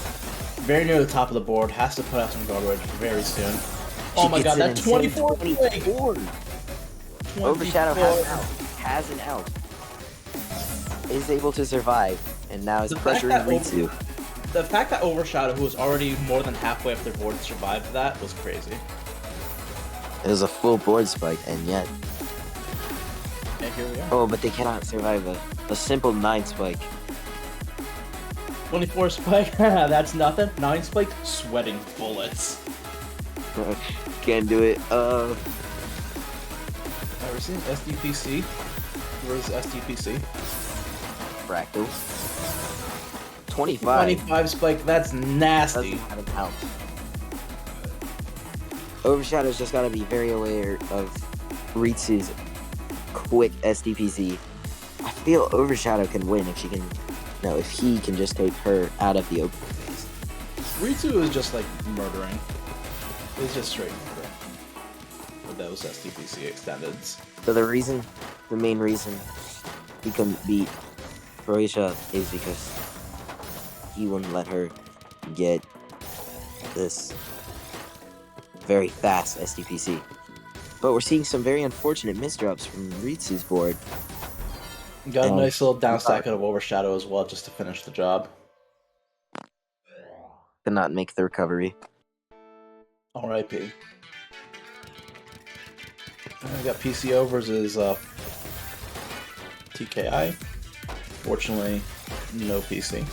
Very near the top of the board, has to put out some garbage very soon. Oh my god, that 24 leg! 24! Overshadow has an out. Is able to survive, and now is The fact pressuring that Ritsu. The fact that Overshadow, who was already more than halfway up their board, survived that was crazy. It was a full board spike, and yet. And here we are. Oh, but they cannot survive a simple 9 spike. 24 spike, that's nothing. 9 spike, sweating bullets. Can't do it. Ever seen SDPC? Where's SDPC? Fractal. 25. 25 spike, that's nasty. Doesn't have an out. Overshadow's just gotta be very aware of Ritsu's quick SDPC. I feel Overshadow can win if she can. No, if he can just take her out of the open phase. Ritsu is just like murdering. It's just straight murder. With those SDPC extendeds. So the main reason he couldn't beat Croatia is because he wouldn't let her get this very fast SDPC. But we're seeing some very unfortunate misdrops from Ritsu's board. Got a Oh, nice little down stack out of Overshadow as well, just to finish the job. Cannot make the recovery. R.I.P. We got PCO versus TKI. Fortunately, no PC.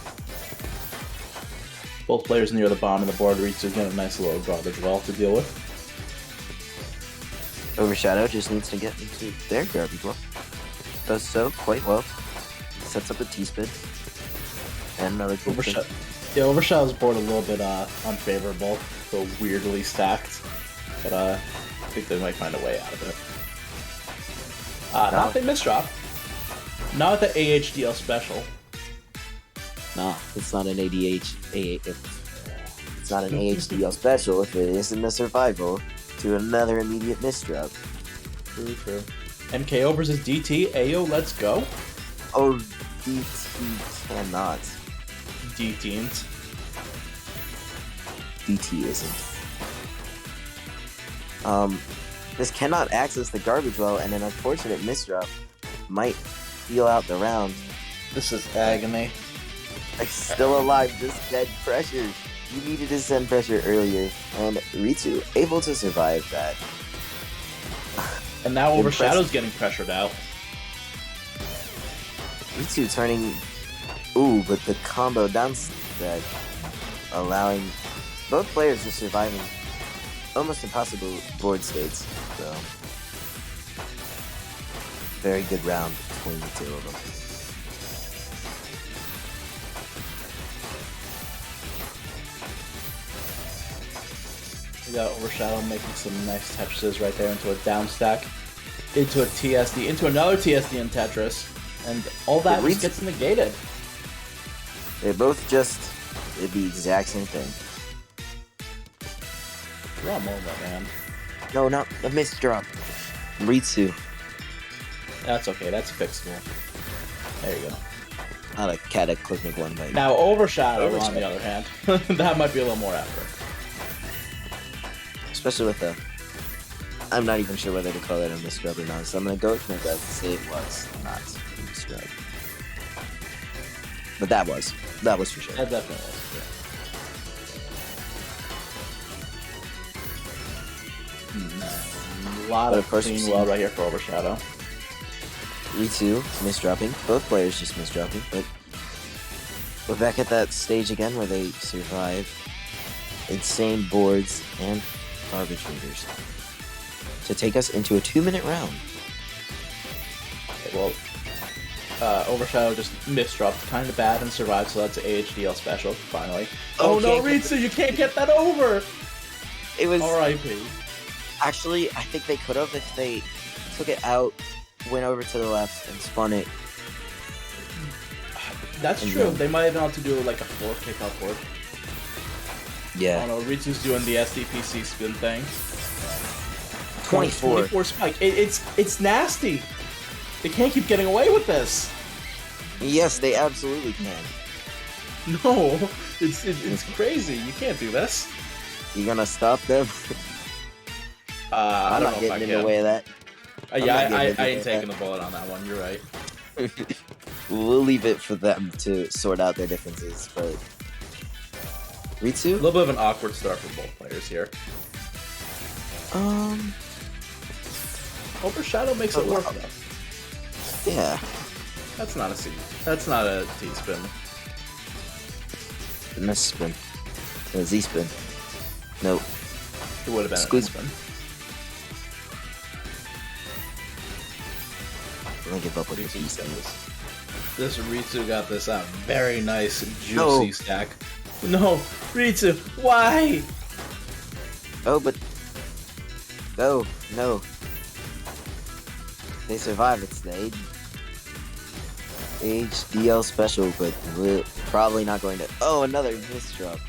Both players near the bottom of the board. Ritsu getting a nice little garbage well to deal with. Overshadow just needs to get into their garbage well. Does so quite well. Sets up a T-spin. And another T-spin. Yeah, Overshadow's board a little bit unfavorable, so weirdly stacked. But I think they might find a way out of it. Not the misdrop. Not the AHDL special. Nah, it's not an it's not an AHDL special if it isn't a survival to another immediate misdrop. True. MK overs is DT. Ayo, let's go. Oh, DT cannot. DTs. DT isn't. This cannot access the garbage well, and an unfortunate misdrop might feel out the round. This is agony. I'm still alive, just dead pressure. You needed to send pressure earlier, and Ritsu able to survive that. And now Overshadow's getting pressured out. Ritsu turning... Ooh, but the combo down that allowing both players to surviving almost impossible board states, so... Very good round between the two of them. We got Overshadow making some nice Tetris's right there into a down stack, into a TSD, into another TSD in Tetris, and all that just gets negated. They both just did the exact same thing. Raw moment, man. No, not the misdrop. Ritsu. That's okay, that's fixable. There you go. Not a cataclysmic one, but... Now Overshadow, on the other hand, that might be a little more effort. Especially with the... I'm not even sure whether to call it a misdrop or not, so I'm gonna go with my gut and say it was not a misdrop. But that was for sure. That definitely was. A lot of clean well right here for Overshadow. Ritsu misdropping. Both players just misdropping, but we're back at that stage again where they survive insane boards and garbage readers to take us into a 2-minute round. Okay, well, Overshadow just misdropped kind of bad and survived, so that's an AHDL special, finally. Oh no, Ritsu, you can't get that over! It was... R.I.P. Actually, I think they could have if they took it out, went over to the left, and spun it. That's And true. then- They might have been able to do like a 4 kick upward. Yeah. I don't know, Ritsu's doing the SDPC spin thing. 24. 24 spike. It's nasty. They can't keep getting away with this. Yes, they absolutely can. No, it's crazy. You can't do this. You gonna stop them? I I'm don't not know if I getting in can. the way of that. Yeah, not I getting ain't into taking that. the bullet on that one. You're right. We'll leave it for them to sort out their differences, but... A Ritsu? little bit of an awkward start for both players here. Overshadow makes it work though. Yeah. That's not a C. That's not a T spin. The miss spin. The Z spin. Nope. It would have been Squeeze. a spin. I'm gonna give up with the Z spin. This Ritsu got this very nice juicy No. stack. No, Ritsu, why? Oh, but... Oh, no. They survive. It's the HDL special, but we're probably not going to... Oh, another misdrop.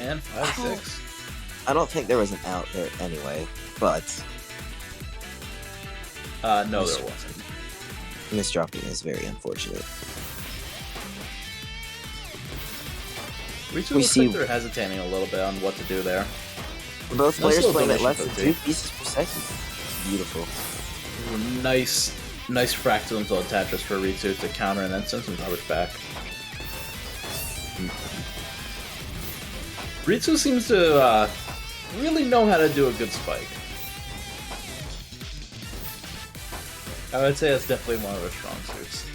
And 5-6. I don't think there was an out there anyway, but No, there wasn't. misdropping is very unfortunate. Ritsu We looks see- like they're hesitating a little bit on what to do there. Both No, players still playing at donation less for than the 2 pieces per second. Beautiful. Nice fractal into a Tetris for Ritsu to counter and then send some garbage back. Ritsu seems to really know how to do a good spike. I would say that's definitely one of her strong suits.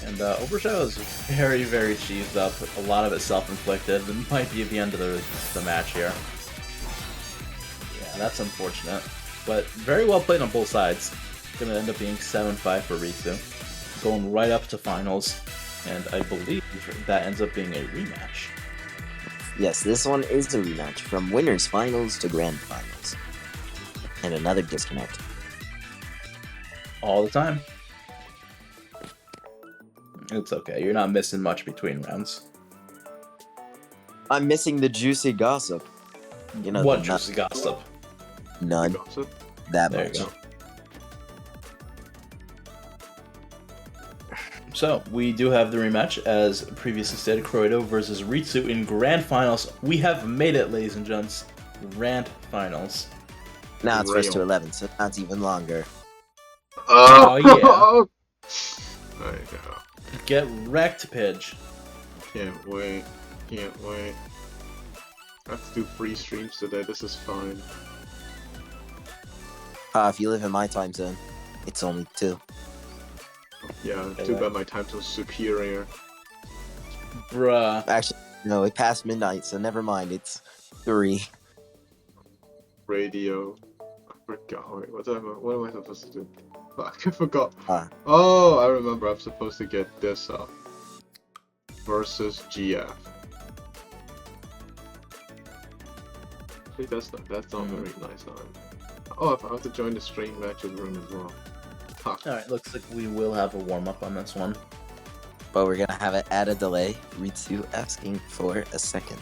And Overshadow is very, very cheesed up. A lot of it self-inflicted. It might be the end of the match here. Yeah, that's unfortunate. but very well played on both sides. Gonna end up being 7-5 for Ritsu, going right up to finals, and I believe that ends up being a rematch. Yes, this one is a rematch from winners finals to grand finals. And another disconnect. All the time. It's okay. You're not missing much between rounds. I'm missing the juicy gossip. You know, What the juicy gossip? none. Gossip? That There much. you go. So, we do have the rematch, as previously stated, Croito versus Ritsu in Grand Finals. We have made it, ladies and gents. Grand Finals. Now it's first to Real. 11, so that's even longer. Oh, yeah. I know. Get wrecked, Pidge. Can't wait. Can't wait. I have to do free streams today. This is fine. If you live in my time zone, it's only 2. Yeah, too bad my time zone's superior. Bruh. Actually, no, it passed midnight, so never mind. It's 3. Radio. I forgot. Wait, what am I supposed to do? Fuck, I forgot. Ah. Oh, I remember. I'm supposed to get this up. Versus GF. Wait, that's not very nice. Oh, I have to join the stream matches room as well. Fuck. Alright, looks like we will have a warm-up on this one. But we're gonna have it at a delay. Ritsu asking for a second.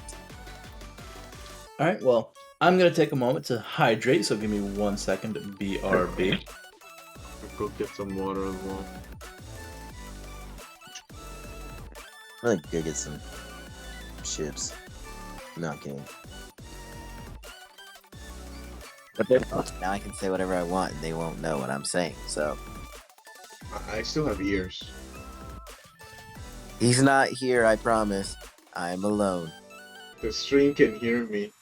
Alright, well, I'm gonna take a moment to hydrate, so give me 1 second, BRB. I'll go get some water as well. I'm gonna go get some chips. Not kidding. But now I can say whatever I want and they won't know what I'm saying, so. I still have ears. He's not here, I promise. I'm alone. The stream can hear me.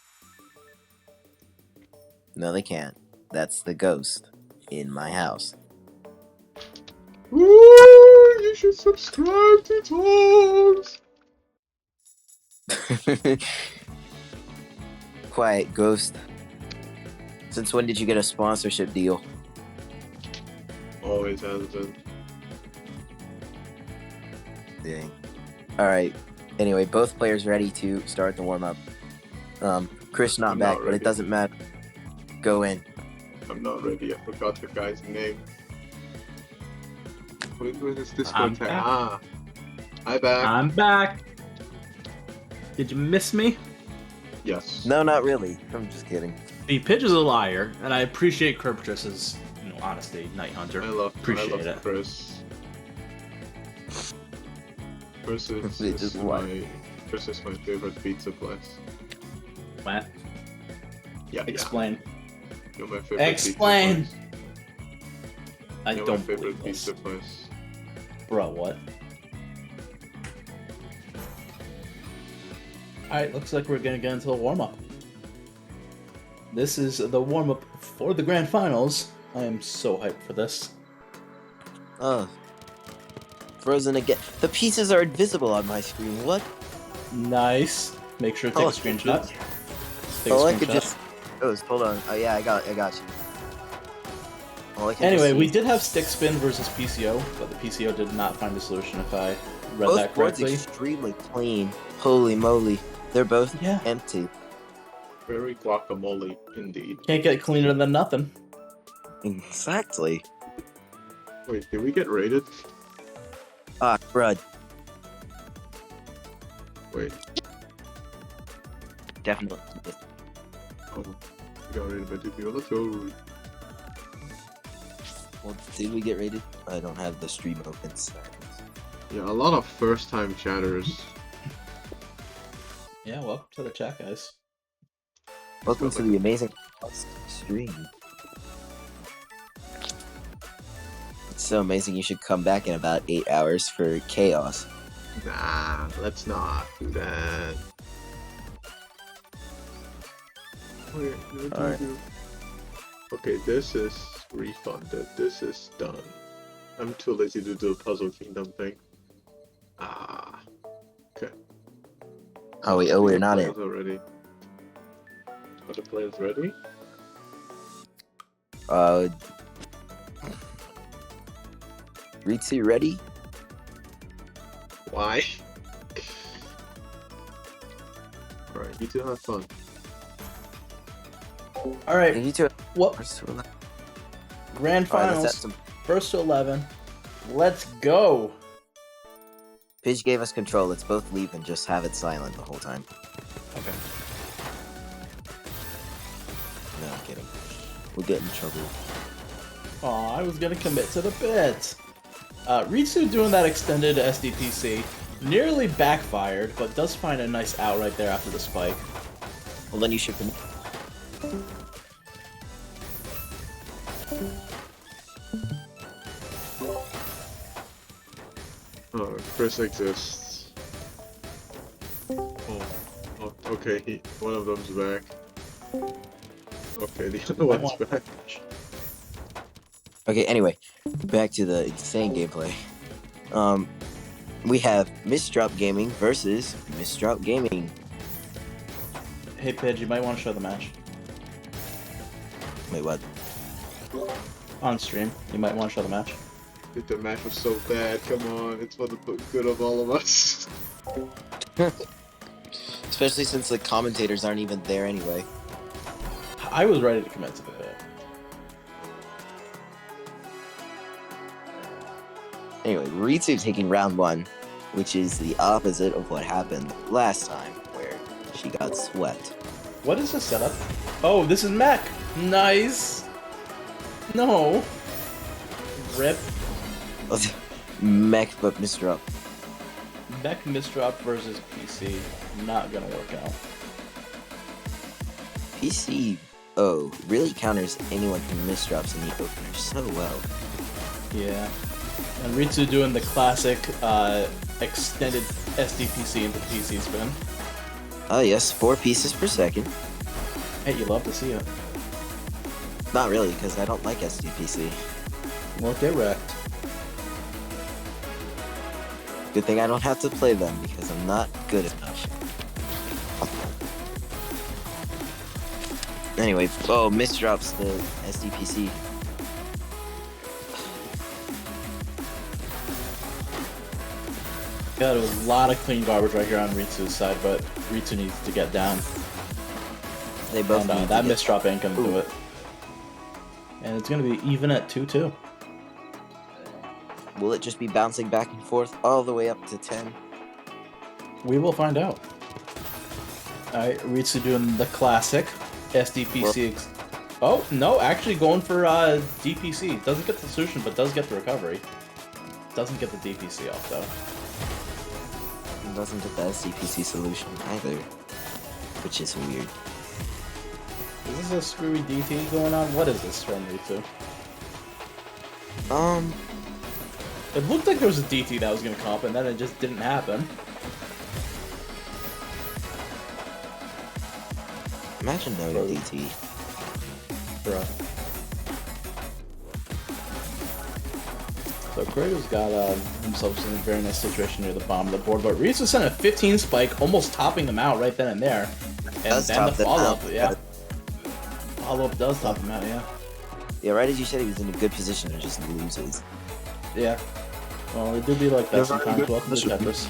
No, they can't. That's the ghost in my house. Woo! You should subscribe to TAWS! Quiet, ghost. Since when did you get a sponsorship deal? Always has been. Dang. Alright. Anyway, both players ready to start the warm-up. Chris not I'm back, not but it ready. doesn't matter. Go in. I'm not ready. I forgot the guy's name. What is this I'm tag? back. Ah. Hi back. I'm back! Did you miss me? Yes. No, not really. I'm just kidding. The Pidge is a liar, and I appreciate Kerptress's, honesty, Night Hunter. I love Appreciate it. Chris. Chris They just what? Chris is my favorite pizza place. What? Yeah, Explain. You're my favorite Explain. pizza place. I You're don't my favorite believe this. pizza place. Bro, what? Alright, looks like we're gonna get into the warm-up. This is the warm-up for the Grand Finals. I am so hyped for this. Oh. Frozen again. The pieces are invisible on my screen. What? Nice. Make sure to take Oh, a screenshot. Take All a I could screenshot. just... Oh, hold on. Oh, yeah, I got you. All I can Anyway, just we see- did have Stick Spin versus PCO, but the PCO did not find a solution if I read Both that boards correctly. extremely clean. Holy moly. They're both Yeah. empty. Very guacamole, indeed. Can't get cleaner than nothing. Exactly. Wait, did we get raided? Ah, crud. Wait. Definitely. Oh, we got raided by 2 people. Let's go. Well, did we get rated? I don't have the stream open. So. Yeah, a lot of first-time chatters. Yeah, welcome to the chat, guys. Welcome to the amazing stream. It's so amazing you should come back in about 8 hours for chaos. Nah, let's not do that. Wait, what do Alright. we do? Okay, this is refunded. This is done. I'm too lazy to do the Puzzle Kingdom thing. Ah. Okay. Oh wait, we're not in. Already. Are the players ready? Ritsu ready? Why? Alright, you two have fun. All right. You two. Well, grand Alright, let's have finals, some. first to 11. Let's go. Pidge gave us control. Let's both leave and just have it silent the whole time. Okay. No, I'm kidding. We'll get in trouble. Aw, I was gonna commit to the bit. Ritsu doing that extended SDPC nearly backfired, but does find a nice out right there after the spike. Well, then you should commit. Oh, Chris exists. Oh, okay, one of them's back. Okay, the other one's back. Okay, anyway, back to the insane gameplay. We have Misdrop Gaming versus Misdrop Gaming. Hey Pidge, you might want to show the match. Wait, what? On stream, you might want to show the match. Dude, the match was so bad, come on, it's for the good of all of us. Especially since the commentators aren't even there anyway. I was ready to commit to the bit. Anyway, Ritsu taking round 1, which is the opposite of what happened last time, where she got swept. What is this setup? Oh, this is mech! Nice! No! Rip. Mech, but Misdrop. Mech misdrop versus PC. Not gonna work out. PC, really counters anyone who misdrops in the opener so well. Yeah. And Ritsu doing the classic extended SDPC into PC spin. Oh yes, 4 pieces per second. Hey, you love to see it. Not really, because I don't like SDPC. Well, get wrecked. Good thing I don't have to play them, because I'm not good enough. Anyway, misdrops the SDPC. Got a lot of clean garbage right here on Ritsu's side, but Ritsu needs to get down. They both And need that to get... misdrop ain't gonna do it. And it's gonna be even at 2-2. Will it just be bouncing back and forth all the way up to 10? We will find out. Alright, Ritsu doing the classic SDPC. Oh, no, actually going for DPC. Doesn't get the solution, but does get the recovery. Doesn't get the DPC off, though. It doesn't get the SDPC solution either, which is weird. Is this a screwy DT going on? What is this from Ritsu? It looked like there was a DT that was gonna come up, and then it just didn't happen. Imagine knowing a DT. Bruh. So Kratos got himself in a very nice situation near the bottom of the board, but Ritsu sent a 15 spike, almost topping them out right then and there. And Does then top the them follow-up, out, yeah. but- Follow-up does top him out, yeah. Yeah, right as you said, he was in a good position to just loses. Yeah. Well, it do be like that You're very sometimes. good Welcome to position. Tetris.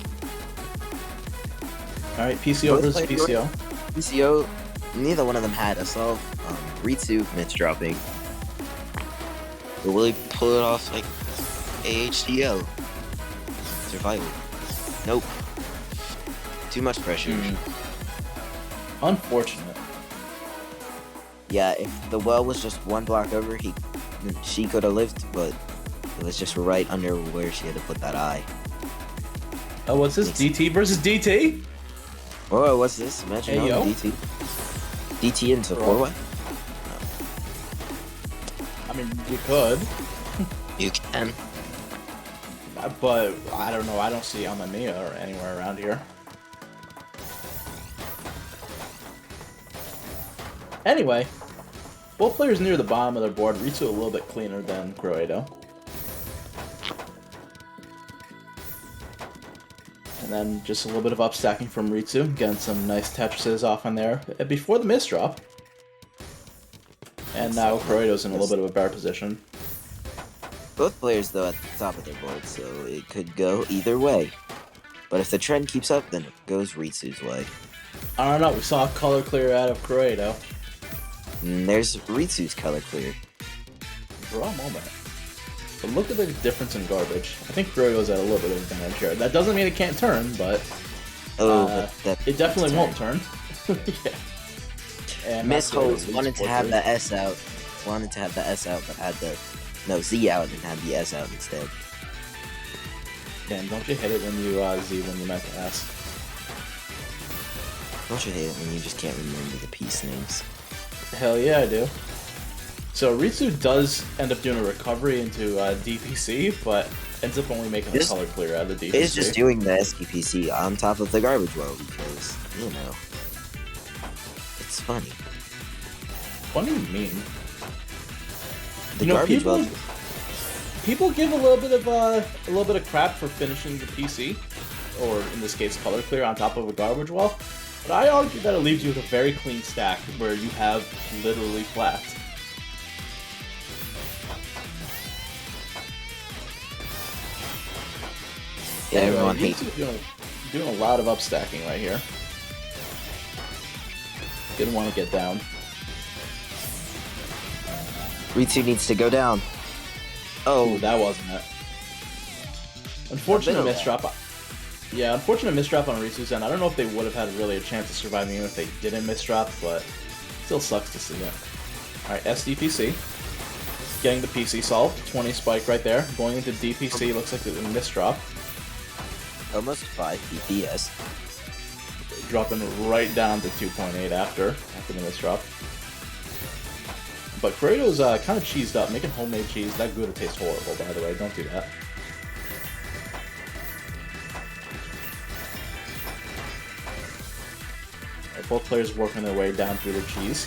Alright, PCO Both versus played PCO. PCO, neither one of them had a solve. Ritsu misdropping. But will he pull it off like AHDL? Survival. Nope. Too much pressure. Unfortunate. Yeah, if the well was just one block over, she could have lived, but it was just right under where she had to put that eye. Oh, what's this? DT versus DT? Oh, what's this? Imagine Hey, yo. DT. DT into Bro. 4-way? I mean, you could, You can. but I don't know. I don't see Amamiya or anywhere around here. Anyway, both players near the bottom of their board. Ritsu a little bit cleaner than Croato. And then just a little bit of upstacking from Ritsu, getting some nice Tetrises off on there before the misdrop. And now Corrido's in a little bit of a better position. Both players, though, at the top of their board, so it could go either way. But if the trend keeps up, then it goes Ritsu's way. I don't know, we saw a color clear out of Corrido. And there's Ritsu's color clear. For a moment. But look at the difference in garbage. I think Corrido's at a little bit of advantage here. That doesn't mean it can't turn, but it definitely won't turn. Yeah. And Miss Holes wanted to have 4-3. the S out. Wanted to have the S out, but had the Z out and had the S out instead. Damn, don't you hit it when you Z when you meant to S? Don't you hate it when you just can't remember the piece names? Hell yeah, I do. So Ritsu does end up doing a recovery into DPC, but ends up only making a color clear out of the DPC. It's just doing the SDPC on top of the garbage well because, you know, it's funny. What do you mean? The You know, garbage well. people give a little bit of crap for finishing the PC, or in this case, color clear on top of a garbage well. But I argue that it leaves you with a very clean stack where you have literally flat. Yeah, everyone Anyway, hates it. Ritsu doing a lot of upstacking right here. Didn't want to get down. Ritsu needs to go down. Oh, Ooh, that wasn't it. Unfortunate misdrop. Yeah, unfortunate misdrop on Ritsu's end. I don't know if they would have had really a chance of surviving even if they didn't misdrop, but still sucks to see it. Alright, SDPC. Getting the PC solved. 20 spike right there. Going into DPC, looks like a misdrop. almost 5 BPS. Dropping right down to 2.8 after the misdrop. But Corrido's kind of cheesed up, making homemade cheese. That Gouda tastes horrible, by the way. Don't do that. Right, both players working their way down through the cheese.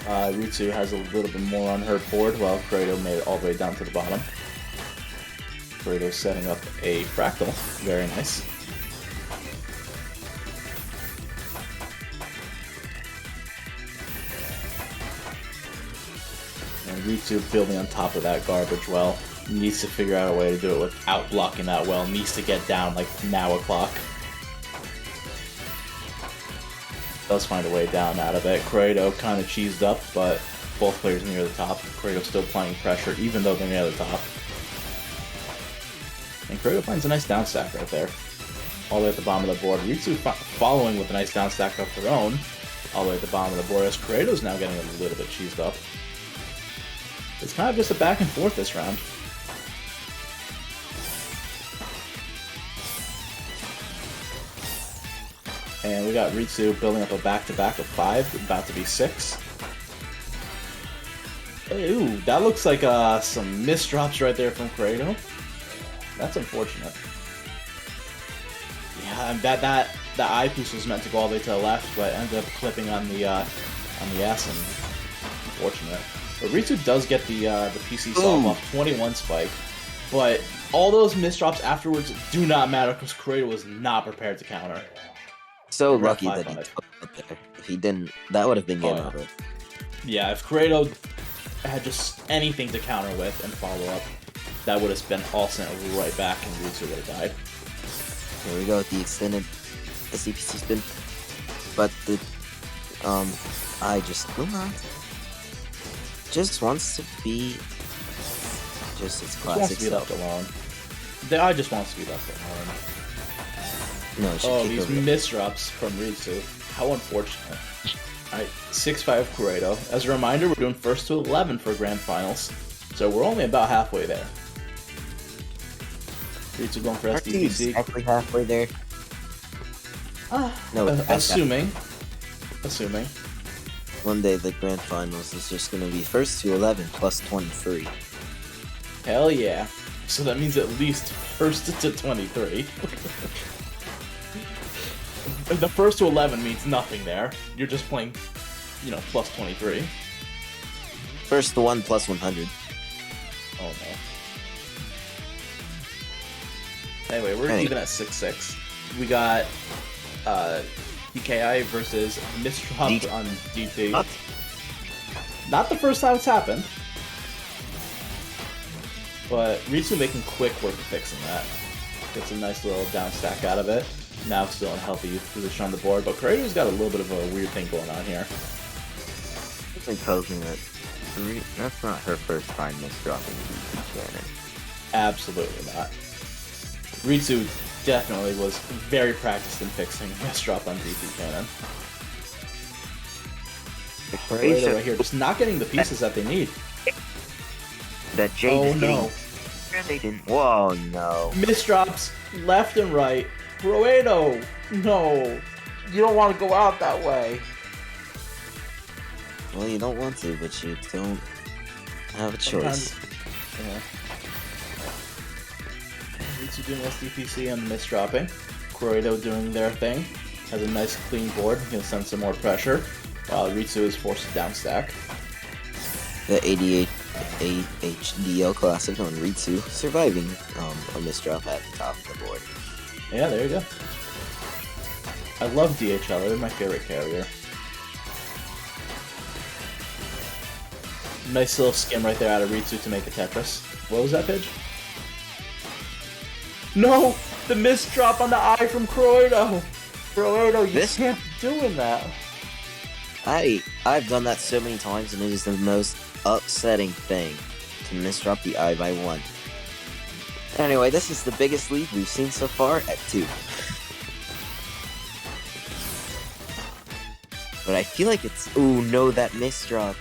Ritsu has a little bit more on her board, while Corrido made it all the way down to the bottom. Corrido's setting up a fractal. Very nice. And Ritsu building on top of that garbage well. Needs to figure out a way to do it without blocking that well. Needs to get down like now o'clock. Does find a way down out of it. Corrido kind of cheesed up, but both players near the top. Corrido still applying pressure, even though they're near the top. And Corrido finds a nice down stack right there. All the way at the bottom of the board. Ritsu following with a nice down stack of their own. All the way at the bottom of the board as Corrido's now getting a little bit cheesed up. It's kind of just a back and forth this round. And we got Ritsu building up a back-to-back of 5, about to be 6. Ooh, that looks like some misdrops right there from Corrido. That's unfortunate. Yeah, and that eyepiece was meant to go all the way to the left, but ended up clipping on the S, and unfortunate. But Ritsu does get the PC solve off 21 spike, but all those misdrops afterwards do not matter because Corrido was not prepared to counter. So lucky that he took it there. If he didn't, that would have been game over. Yeah, if Corrido had just anything to counter with and follow up, that would have been all sent right back and Ritsu would have died. Here we go with the extended SCPC spin. But the I just will not. Just wants to be just its classic Just wants to be left alone. The eye just wants to be left alone. No, she Oh, kicked these over it. misdrops from Ritsu. How unfortunate. Alright, 6-5 Corrido. As a reminder, we're doing first to 11 for Grand Finals, so we're only about halfway there. Ritsu going for Aren't you SDPC. exactly halfway there? No, it's back Assuming. one day the grand finals is just gonna be first to 11 plus 23. Hell yeah. So that means at least first to 23. The first to 11 means nothing there. You're just playing, plus 23. First to 1 plus 100. Oh no. Anyway, we're even at 6-6. We got DKI versus Mistrop on DT. Not the first time it's happened. But Ritsu making quick work of fixing that. Gets a nice little down stack out of it. Now still in a healthy position on the board, but Kurato's got a little bit of a weird thing going on here. Something tells me that that's not her first time misdropping the cannon. Absolutely not. Ritsu definitely was very practiced in fixing misdrop on DP cannon. Kurato right here, just not getting the pieces that they need. That Jade Oh is getting... no. They didn't... Whoa, no. Misdrops left and right. Kurato! No! You don't want to go out that way. Well, you don't want to, but you don't have a choice. Yeah. Ritsu doing SDPC and misdropping. Kurato doing their thing. Has a nice clean board. He'll send some more pressure. While Ritsu is forced to downstack. The 88 HDL classic on Ritsu, surviving a misdrop at the top of the board. Yeah, there you go. I love DHL, they're my favorite carrier. Nice little skim right there out of Ritsu to make a Tetris. What was that pitch? No! The misdrop on the eye from Kurato! Kurato, you can't be doing that. I've done that so many times, and it is the most upsetting thing to misdrop the eye by 1. Anyway, this is the biggest lead we've seen so far at 2. But I feel like it's... Ooh, no, that misdrop.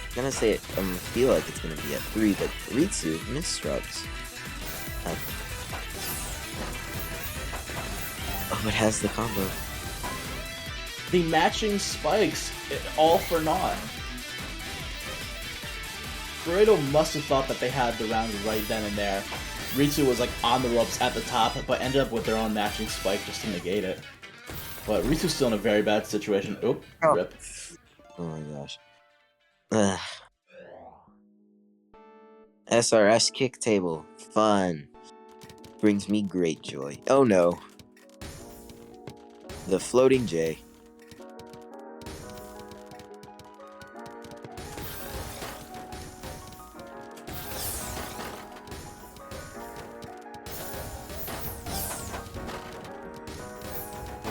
I'm gonna say it, I feel like it's gonna be at 3, but Ritsu misdrops. Oh, it has the combo. The matching spikes, all for naught. Kurato must have thought that they had the round right then and there. Ritsu was like on the ropes at the top, but ended up with their own matching spike just to negate it. But Ritsu's still in a very bad situation. Oop, rip. Oh my gosh. Ugh. SRS kick table. Fun. Brings me great joy. Oh no. The floating J.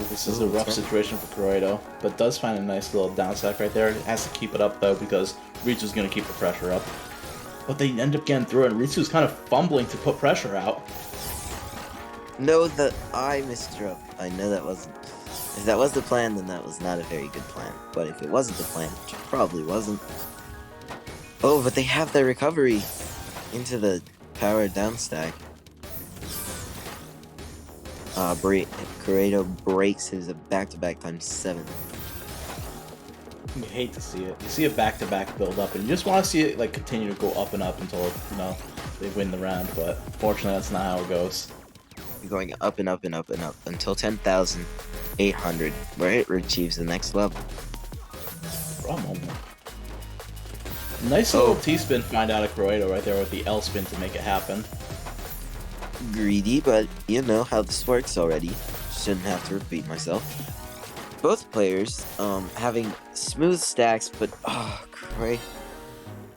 This is a rough situation for Kurato, but does find a nice little downstack right there. Has to keep it up though because Ritsu's going to keep the pressure up. But they end up getting through it, and Ritsu's kind of fumbling to put pressure out. No, the I misdrop. I know that wasn't. If that was the plan, then that was not a very good plan. But if it wasn't the plan, which it probably wasn't. Oh, but they have their recovery into the power down stack. Kurato breaks his back-to-back times 7. You hate to see it. You see a back-to-back build up, and you just want to see it like continue to go up and up until they win the round. But fortunately, that's not how it goes. You're going up and up and up and up until 10,800, where it achieves the next level. For a moment. Nice little T-spin find out of Kurato right there with the L spin to make it happen. Greedy, but you know how this works already. Shouldn't have to repeat myself. Both players having smooth stacks, but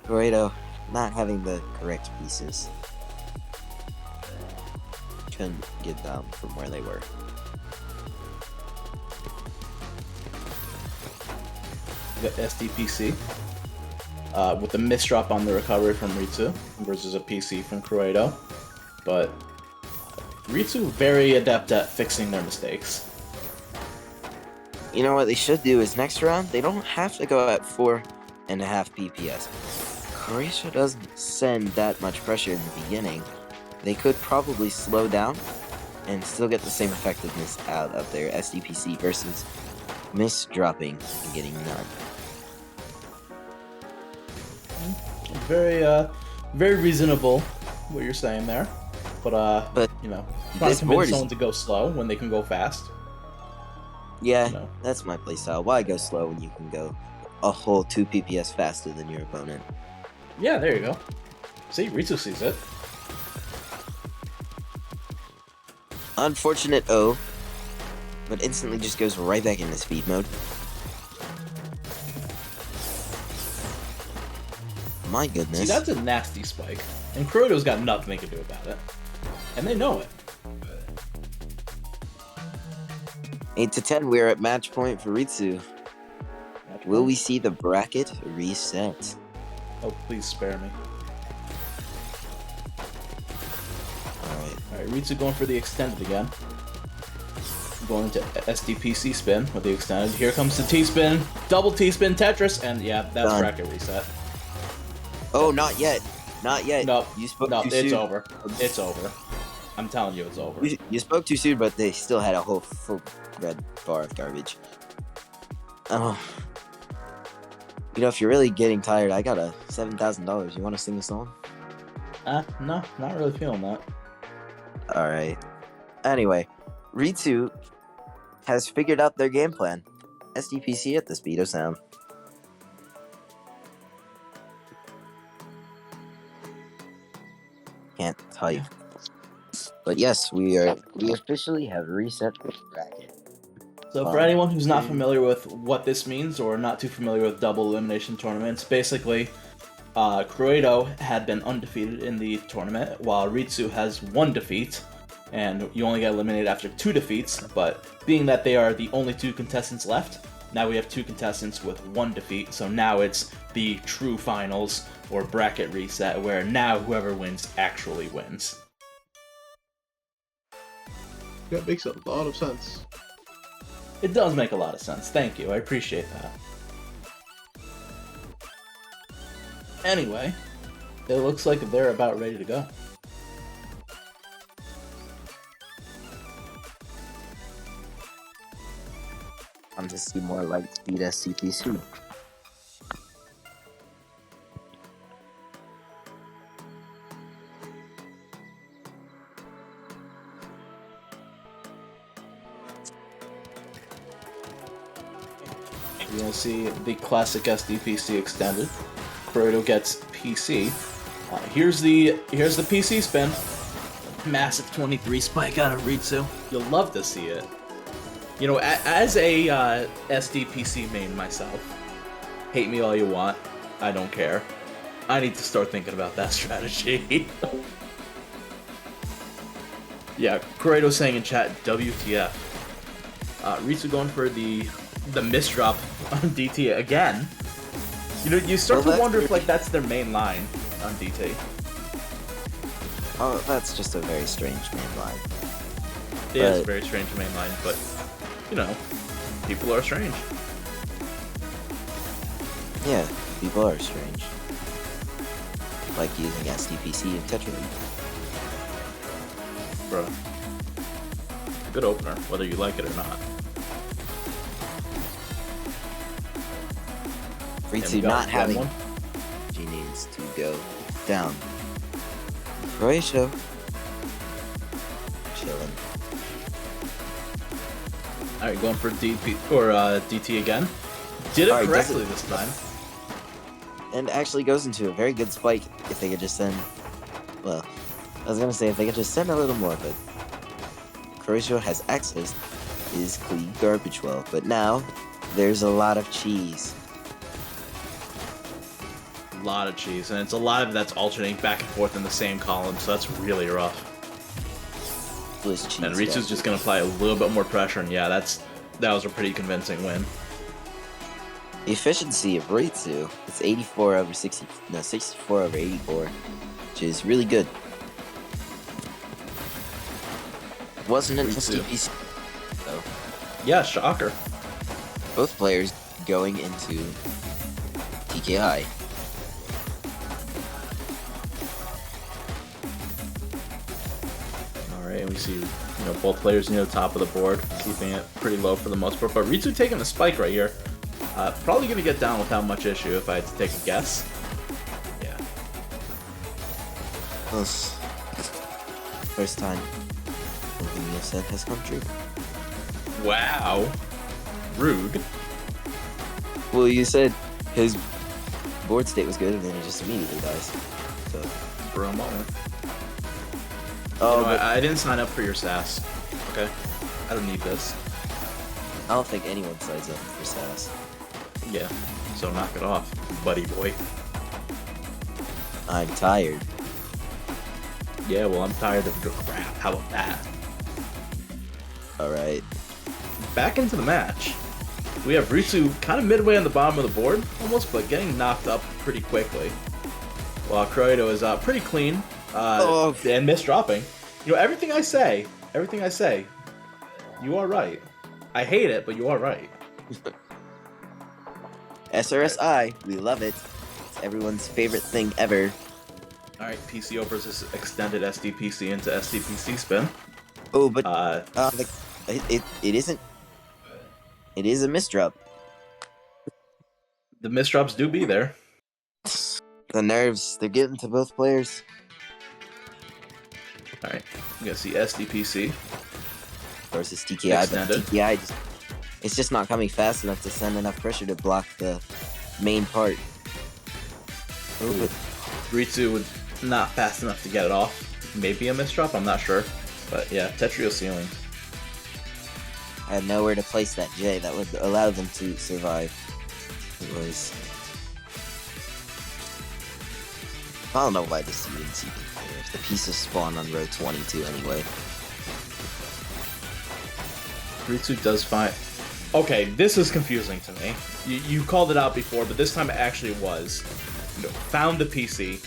Kurato not having the correct pieces. Couldn't get down from where they were. The SDPC with the misdrop on the recovery from Ritsu versus a PC from Kurato, but Ritsu very adept at fixing their mistakes. You know what they should do is next round, they don't have to go at 4.5 PPS. Kurato doesn't send that much pressure in the beginning. They could probably slow down and still get the same effectiveness out of their SDPC versus misdropping and getting none. Very reasonable what you're saying there, but trying this to board convince someone to go slow when they can go fast. Yeah, that's my playstyle. Why go slow when you can go a whole 2 PPS faster than your opponent? Yeah, there you go. See, Ritsu sees it. Unfortunate O, but instantly just goes right back into speed mode. My goodness. See, that's a nasty spike. And Kuroto's got nothing they can do about it. And they know it. 8 to 10, we're at match point for Ritsu. Will we see the bracket reset? Oh, please spare me. Alright, Ritsu going for the extended again. Going into SDPC spin with the extended. Here comes the T-spin. Double T-spin Tetris. And yeah, that's Done. bracket reset. Oh, not yet. Not yet. No, You spoke no, too it's soon. over. It's over. I'm telling you, it's over. You spoke too soon, but they still had a whole full red bar of garbage. Oh. You know, if you're really getting tired, I got a $7,000. You want to sing a song? No, not really feeling that. Alright. Anyway, Ritsu has figured out their game plan. SDPC at the speed of sound. Can't type. But yes, we officially have reset the bracket. So for anyone who's not familiar with what this means, or not too familiar with double elimination tournaments, basically, Kuroto had been undefeated in the tournament, while Ritsu has 1 defeat, and you only get eliminated after 2 defeats, but being that they are the only 2 contestants left, now we have 2 contestants with 1 defeat, so now it's the true finals, or bracket reset, where now whoever wins actually wins. That makes a lot of sense. It does make a lot of sense, thank you, I appreciate that. Anyway, it looks like they're about ready to go. I'm to see more light speed SCPC. You're gonna see the classic SDPC extended. Kuroto gets PC. Here's the PC spin. Massive 23 spike out of Ritsu. You'll love to see it. You know, as a SDPC main myself, hate me all you want, I don't care. I need to start thinking about that strategy. Yeah, Kuroto saying in chat, WTF. Ritsu going for the misdrop on DT again. You know, you start to wonder if like that's their main line on DT. Oh, that's just a very strange main line. It is a very strange main line, but you know, people are strange. Yeah, people are strange. Like using SDPC and Tetra. Bro. Good opener, whether you like it or not. Ritsu not having. She needs to go down. Croatia. Chilling. Alright, going for DP or DT again. Did it correctly this time. And actually goes into a very good spike if they could just send. Well, I was gonna say if they could just send a little more, but Croatia has accessed his clean garbage well. But now there's a lot of cheese. A lot of cheese, and it's a lot of that's alternating back and forth in the same column, so that's really rough. Cheese and Ritsu's just gonna apply a little bit more pressure, and yeah, that was a pretty convincing win. The efficiency of Ritsu, it's 84 over 60, no, 64 over 84, which is really good. Wasn't an SDPC, though. Yeah, shocker. Both players going into TKI. Alright, and we see, you know, both players near the top of the board, keeping it pretty low for the most part, but Ritsu taking a spike right here. Probably gonna get down without much issue if I had to take a guess. Yeah. Close. First time something you said has come true. Wow. Rude. Well, you said his board state was good and then he just immediately dies. So. For a moment. Oh, you know, I didn't sign up for your sass. Okay? I don't need this. I don't think anyone signs up for sass. Yeah, so knock it off, buddy boy. I'm tired. Yeah, well, I'm tired of your crap. How about that? Alright. Back into the match. We have Ritsu kind of midway on the bottom of the board, almost, but getting knocked up pretty quickly. While Croito is pretty clean and misdropping. You know, everything I say, you are right. I hate it, but you are right. SRSI, we love it. It's everyone's favorite thing ever. Alright, PCO versus extended SDPC into SDPC spin. Oh, but it isn't. It is a misdrop. The misdrops do be there. The nerves, they're getting to both players. Alright, you gotta see SDPC. Versus TKI, Extended. but TKI it's just not coming fast enough to send enough pressure to block the main part. Oh, but Ritsu would not fast enough to get it off. Maybe a misdrop, I'm not sure. But yeah, Tetrio ceiling. I had nowhere to place that J that would allow them to survive. It was. I don't know why this unit's even here. If the pieces spawn on row 22 anyway. Ritsu does find. Okay, this is confusing to me. You called it out before, but this time it actually was. You know, found the PC,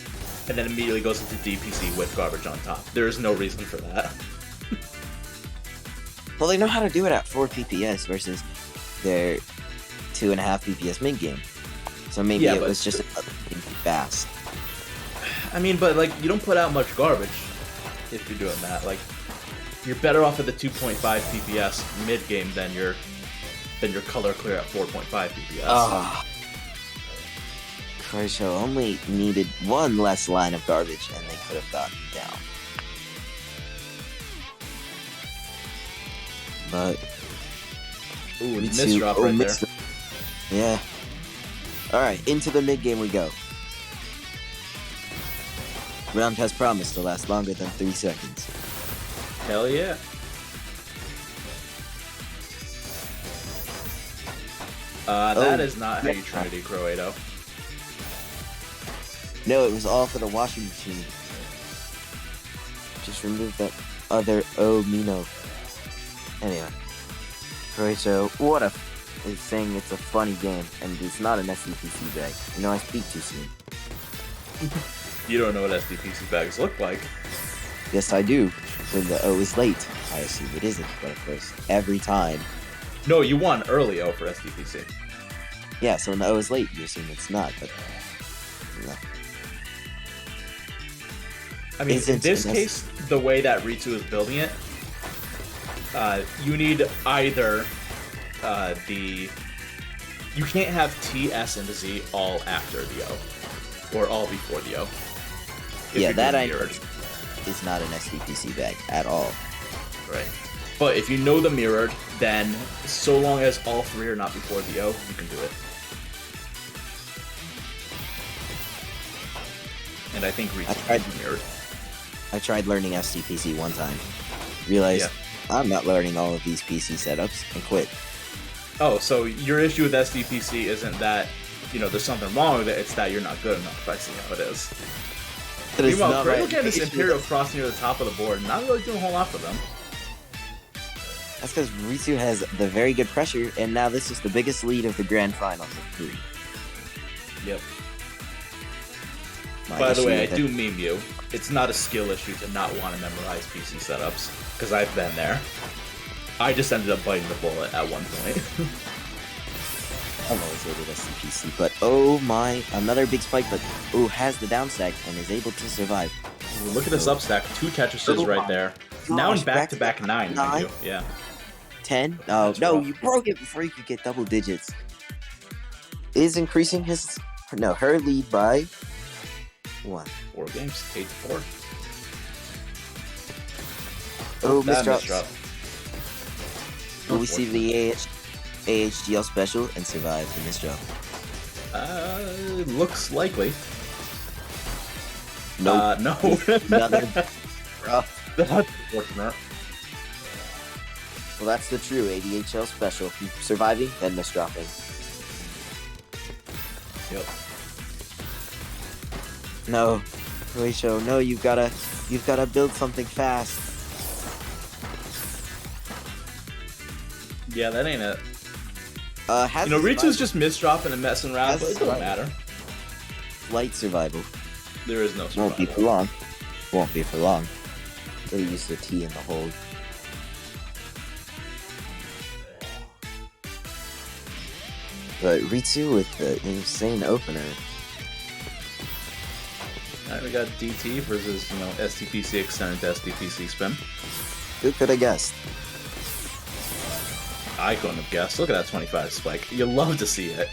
and then immediately goes into DPC with garbage on top. There is no reason for that. Well, they know how to do it at 4 PPS versus their 2.5 PPS mid game. So maybe Yeah, it but- was just fast. I mean, but like, you don't put out much garbage if you're doing that. Like, you're better off at the 2.5 PPS mid game than your color clear at 4.5 PPS. Ah. Croatia only needed one less line of garbage and they could have gotten down. But Ooh, Ritsu- misdrop right there. misdrop. Yeah. Alright, into the mid game we go. Round has promised to last longer than 3 seconds. Hell yeah. That is not how you Trinity Croato. No, it was all for the washing machine. Just remove that other Mino. Anyway. Croatia, what a is saying it's a funny game, and it's not an SDPC bag. You know, I speak too soon. You don't know what SDPC bags look like. Yes, I do. When the O is late, I assume it isn't, but of course, every time. No, you won early O for SDPC. Yeah, so when the O is late, you assume it's not, but. No. I mean, in Isn't this an case, the way that Ritsu is building it, you need either you can't have T, S, and the Z all after the O, or all before the O. If Yeah, you're that doing I mirrored. is not an SDPC bag at all. Right. But if you know the mirrored, then so long as all three are not before the O, you can do it. And I think Ritsu tried- is mirrored. I tried learning SDPC one time, realized I'm not learning all of these PC setups, and quit. Oh, so your issue with SDPC isn't that, you know, there's something wrong with it, it's that you're not good enough. I see how it is. But it's Meanwhile, not Cradle my getting this issue. Imperial cross near the top of the board, not really doing a whole lot for them. That's because Ritsu has the very good pressure, and now this is the biggest lead of the grand finals of 3. Yep. My By the issue way, I with do it- meme you. It's not a skill issue to not want to memorize PC setups, because I've been there. I just ended up biting the bullet at one point. I've always hated SDPC, but oh my, another big spike, but oh, has the down stack and is able to survive. Ooh, look at this upstack, 2 Tetrises right there. Now in Gosh, back-to-back 9, mind you. Yeah. 10? Oh, That's no, rough. you broke it before you could get double digits. Is increasing her lead by 1. 4 games, 8-4. Oh, That misdrops. misdrop. Will we see the AHGL special and survive the misdrop? Looks likely. Nope. No. Another. That's unfortunate. Well, that's the true ADHL special. Surviving, then misdropping. Yep. No, Horatio, no, you've gotta build something fast. Yeah, that ain't it. Has You know, the Ritsu's survival- just misdropping and messing around, Has but it doesn't survival. matter. light survival. There is no Won't be for survival. long. Won't be for long. They use the T in the hold. But Ritsu with the insane opener. Alright, we got DT versus, you know, STPC extended to STPC spin. Who could have guessed? I couldn't have guessed. Look at that 25 spike. You love to see it.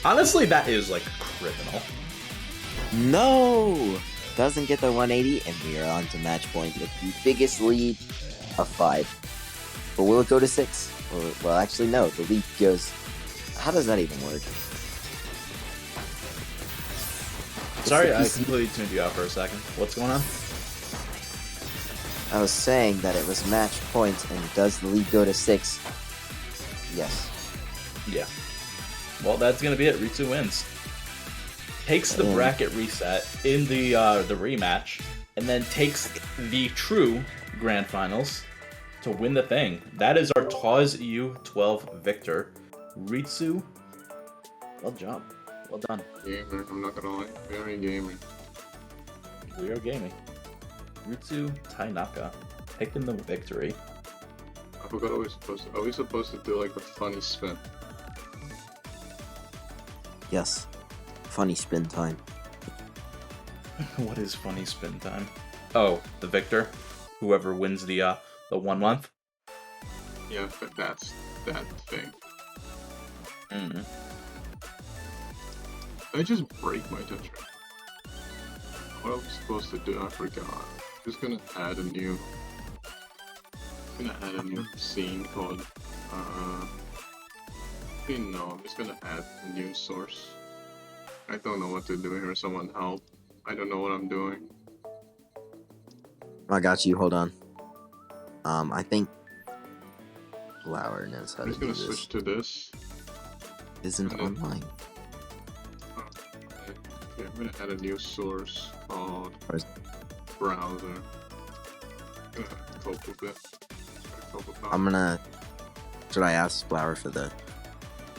Honestly, that is, like, criminal. No! Doesn't get the 180, and we are on to match point with the biggest lead of 5. But will it go to 6? Or, well, actually, no. The lead goes... How does that even work? Sorry, I It's the PC. completely tuned you out for a second. What's going on? I was saying that it was match point, and does the lead go to 6? Yes. Yeah. Well, that's gonna be it. Ritsu wins. Takes the bracket reset in the rematch, and then takes the true grand finals to win the thing. That is our TAWS U12 victor, Ritsu. Well job. Well done. Gamer, I'm not gonna lie. Very gaming. We are gaming. Ritsu Tainaka taking the victory. I forgot what are we supposed to do like the funny spin? Yes. Funny spin time. What is funny spin time? Oh, the victor, whoever wins the 1 month. Yeah, that's that thing. Mm. I just break my touch. What I was supposed to do, I forgot. Just gonna add a new. Scene called. No, I'm just gonna add a new source. I don't know what to do here. Someone help. I don't know what I'm doing. I got you. Hold on. I think Lauer knows how I'm to just do gonna this. switch to this. Isn't and then- online. Okay, I'm gonna add a new source called Where's- browser. Cope with it. I'm gonna. Should I ask Lauer for the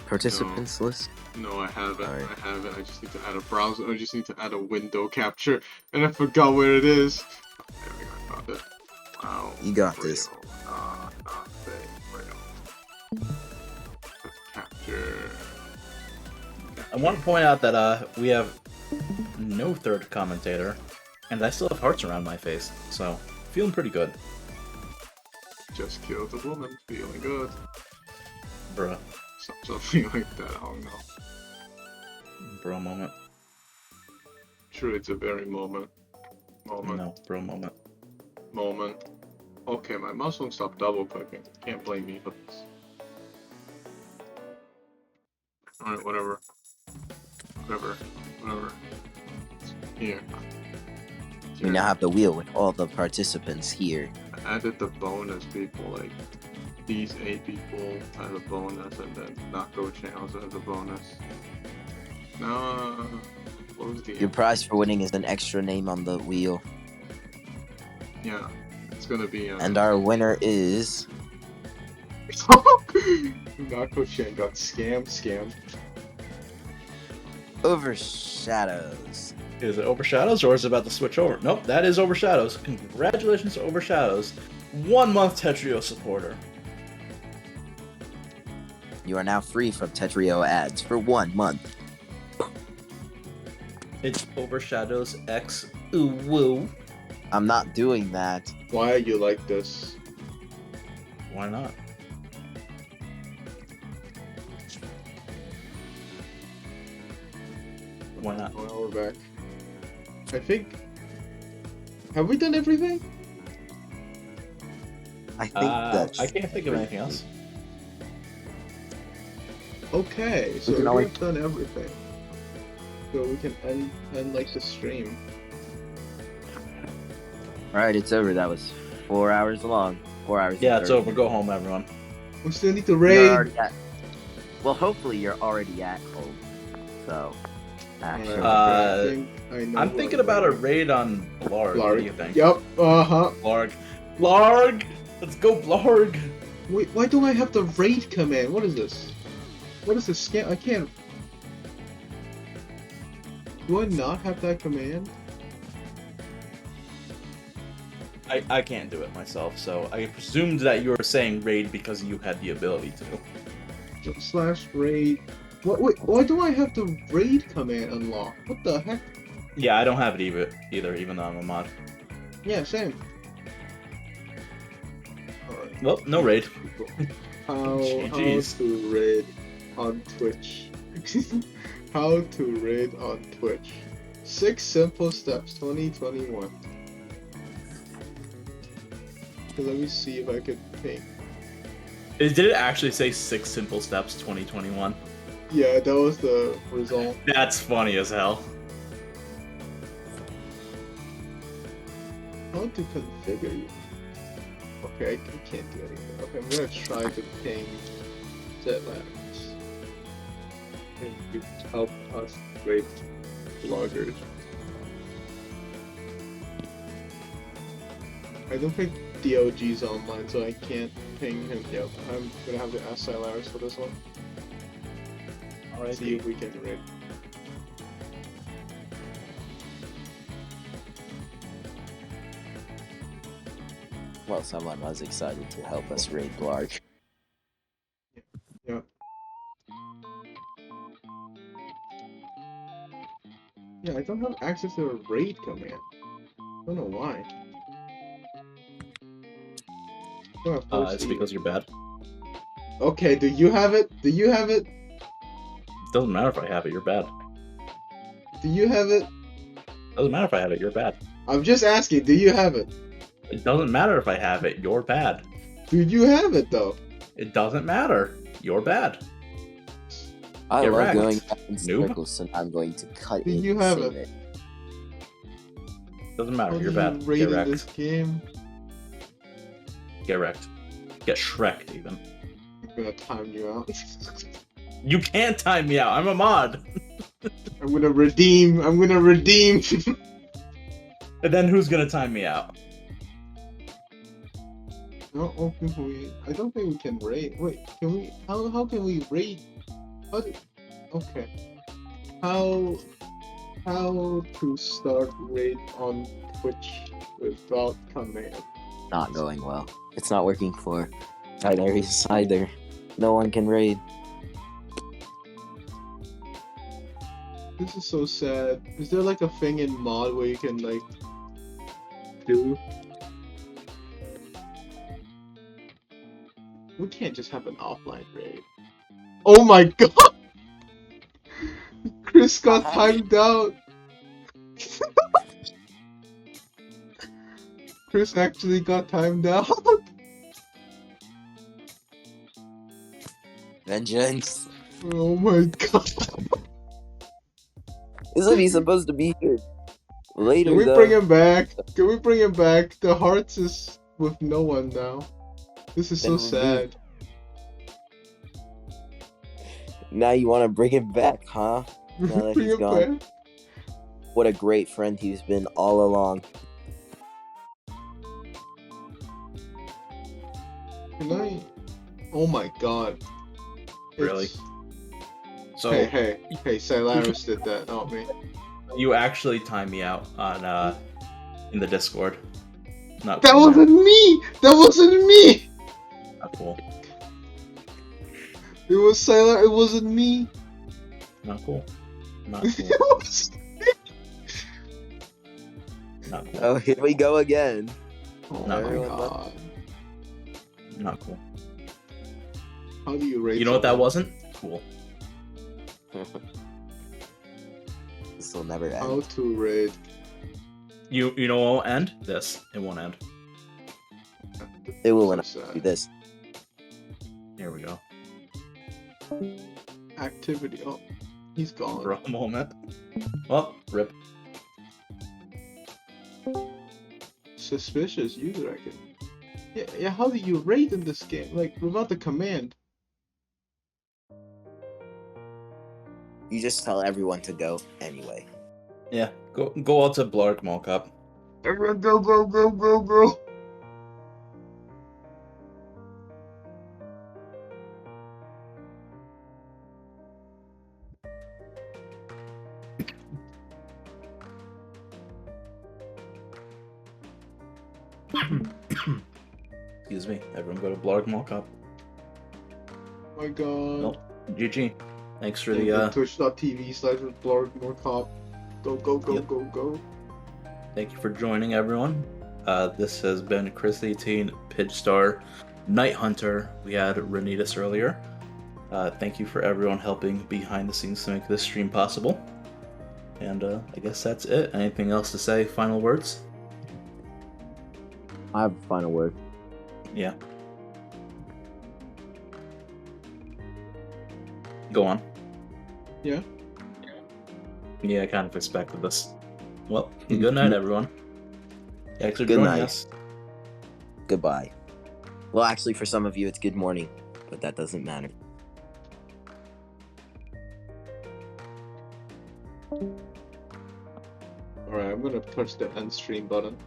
participants list? No, I haven't. Alright. I haven't. I just need to add a browser. I just need to add a window capture, and I forgot where it is. There we go. I found it. Wow. You got this. Capture. I want to point out that we have no third commentator, and I still have hearts around my face, so feeling pretty good, Just killed a woman. Feeling good. bruh. Something like that. I don't know. Bro moment. True, it's a very moment. No, bro moment. Moment. Okay, my mouse won't stop double clicking. Can't blame me for this. Alright, whatever. Here. We now have the wheel with all the participants here. I added the bonus people, like these 8 people as a bonus, and then Nako-chan also has a bonus. Now, what was the Your prize for winning is an extra name on the wheel. Yeah, it's gonna be And our winner is... Nako-chan got scammed. Overshadows. Is it Overshadows or is it about to switch over? Nope, that is Overshadows. Congratulations to Overshadows. 1 month Tetrio supporter. You are now free from Tetrio ads for 1 month. It's Overshadows X Ooh Woo. I'm not doing that. Why are you like this? Why not? Why not? Well, we're back. I think. Have we done everything? I think that's... I can't think of anything else. Okay, so We can we always- have done everything. So we can end like the stream. Alright, it's over. That was 4 hours long. 4 hours. Yeah, and it's 30 over. Go home, everyone. We still need to You're raid. already at... Well, hopefully you're already at home. So, Actually. I think I know I'm who thinking about a raiding. raid on Blarg. What do you think? Yep. Blarg. Blarg! Let's go, Blarg! Wait, why do I have the raid command? What is this? What is this scam? I can't. Do I not have that command? I can't do it myself, so I presumed that you were saying raid because you had the ability to. /raid. What? Wait, why do I have the raid command unlocked? What the heck? Yeah, I don't have it either, even though I'm a mod. Yeah, same. Alright. Well, no raid. How GG's. to raid on Twitch? How to raid on Twitch? 6 simple steps, 2021. Okay, let me see if I can ping. Did it actually say 6 simple steps 2021? Yeah, that was the result. That's funny as hell. How to configure you? Okay, I can't do anything. Okay, I'm gonna try to ping Zetlabs. And you help us great bloggers. I don't think DOG's online, so I can't ping him. Yep, I'm gonna have to ask Silaris for this one. Alright. See if we can raid. Well, someone was excited to help us raid Blarg. Yeah. Yeah, I don't have access to a raid command. I don't know why. It's because you're bad. Okay, do you have it? Do you have it? Doesn't matter if I have it, you're bad. Do you have it? Doesn't matter if I have it, you're bad. I'm just asking, do you have it? It doesn't matter if I have it, you're bad. Do you have it though? It doesn't matter. You're bad. I Get love wrecked, going back in noob. circles, so I'm going to cut Do it you and have save it? Doesn't How matter, do you're you bad. raid Get in wrecked. this game? Get wrecked. Get Shrek'd even. I'm gonna time you out. You can't time me out, I'm a mod! I'm gonna redeem. I'm gonna redeem. And then who's gonna time me out? No, I don't think we can raid. Wait, can we? How can we raid? Okay. How to start raid on Twitch without command? Not going well. It's not working for Silaris either. No one can raid. This is so sad. Is there like a thing in mod where you can like do? We can't just have an offline raid. Oh my god! Chris got timed out! Chris actually got timed out! Vengeance. Oh my god! Isn't he supposed to be here later? Can we though? bring him back? Can we bring him back? The hearts is with no one now. This is so Then sad. Now you want to bring him back, huh? Now that Bring he's him gone. back? What a great friend he's been all along. Can I? Oh my god. Really? It's- So, Hey, Silaris did that, not me. you actually time me out on, in the Discord. Not That cool, man. wasn't me! That wasn't me! Not cool. It was Silar, it wasn't me. Not cool. Not It cool. was... Not cool. Oh, here we go again. Oh Not my cool. god. Not cool. How do you rate You know what that someone? wasn't? Cool. This will never How end. to rate... You know what will end? This. It won't end. It will So not sad. do this. Here we go. Activity. Oh, he's gone. For a moment. Well, rip. Suspicious user, I can. Yeah, how do you rate in this game? Like, without the command. You just tell everyone to go anyway. Yeah, go out to Blark Mockup. Everyone go, go, go, go, go. Excuse me. Everyone go to Blark Mockup. Oh my god. Nope. GG. Thanks for Yeah, the Twitch.tv/Blurg more cop. Go, go, go, Yep. go, go. Thank you for joining, everyone. This has been Chris18, Pidgestar, Night Hunter. We had Renitas earlier. Thank you for everyone helping behind the scenes to make this stream possible. And I guess that's it. Anything else to say? Final words? I have a final word. Yeah. Go on. Yeah. Yeah, I kind of expected this. Well, good night, everyone. Thanks for Good joining night. us. Goodbye. Well, actually, for some of you, it's good morning, but that doesn't matter. Alright, I'm gonna push the end stream button.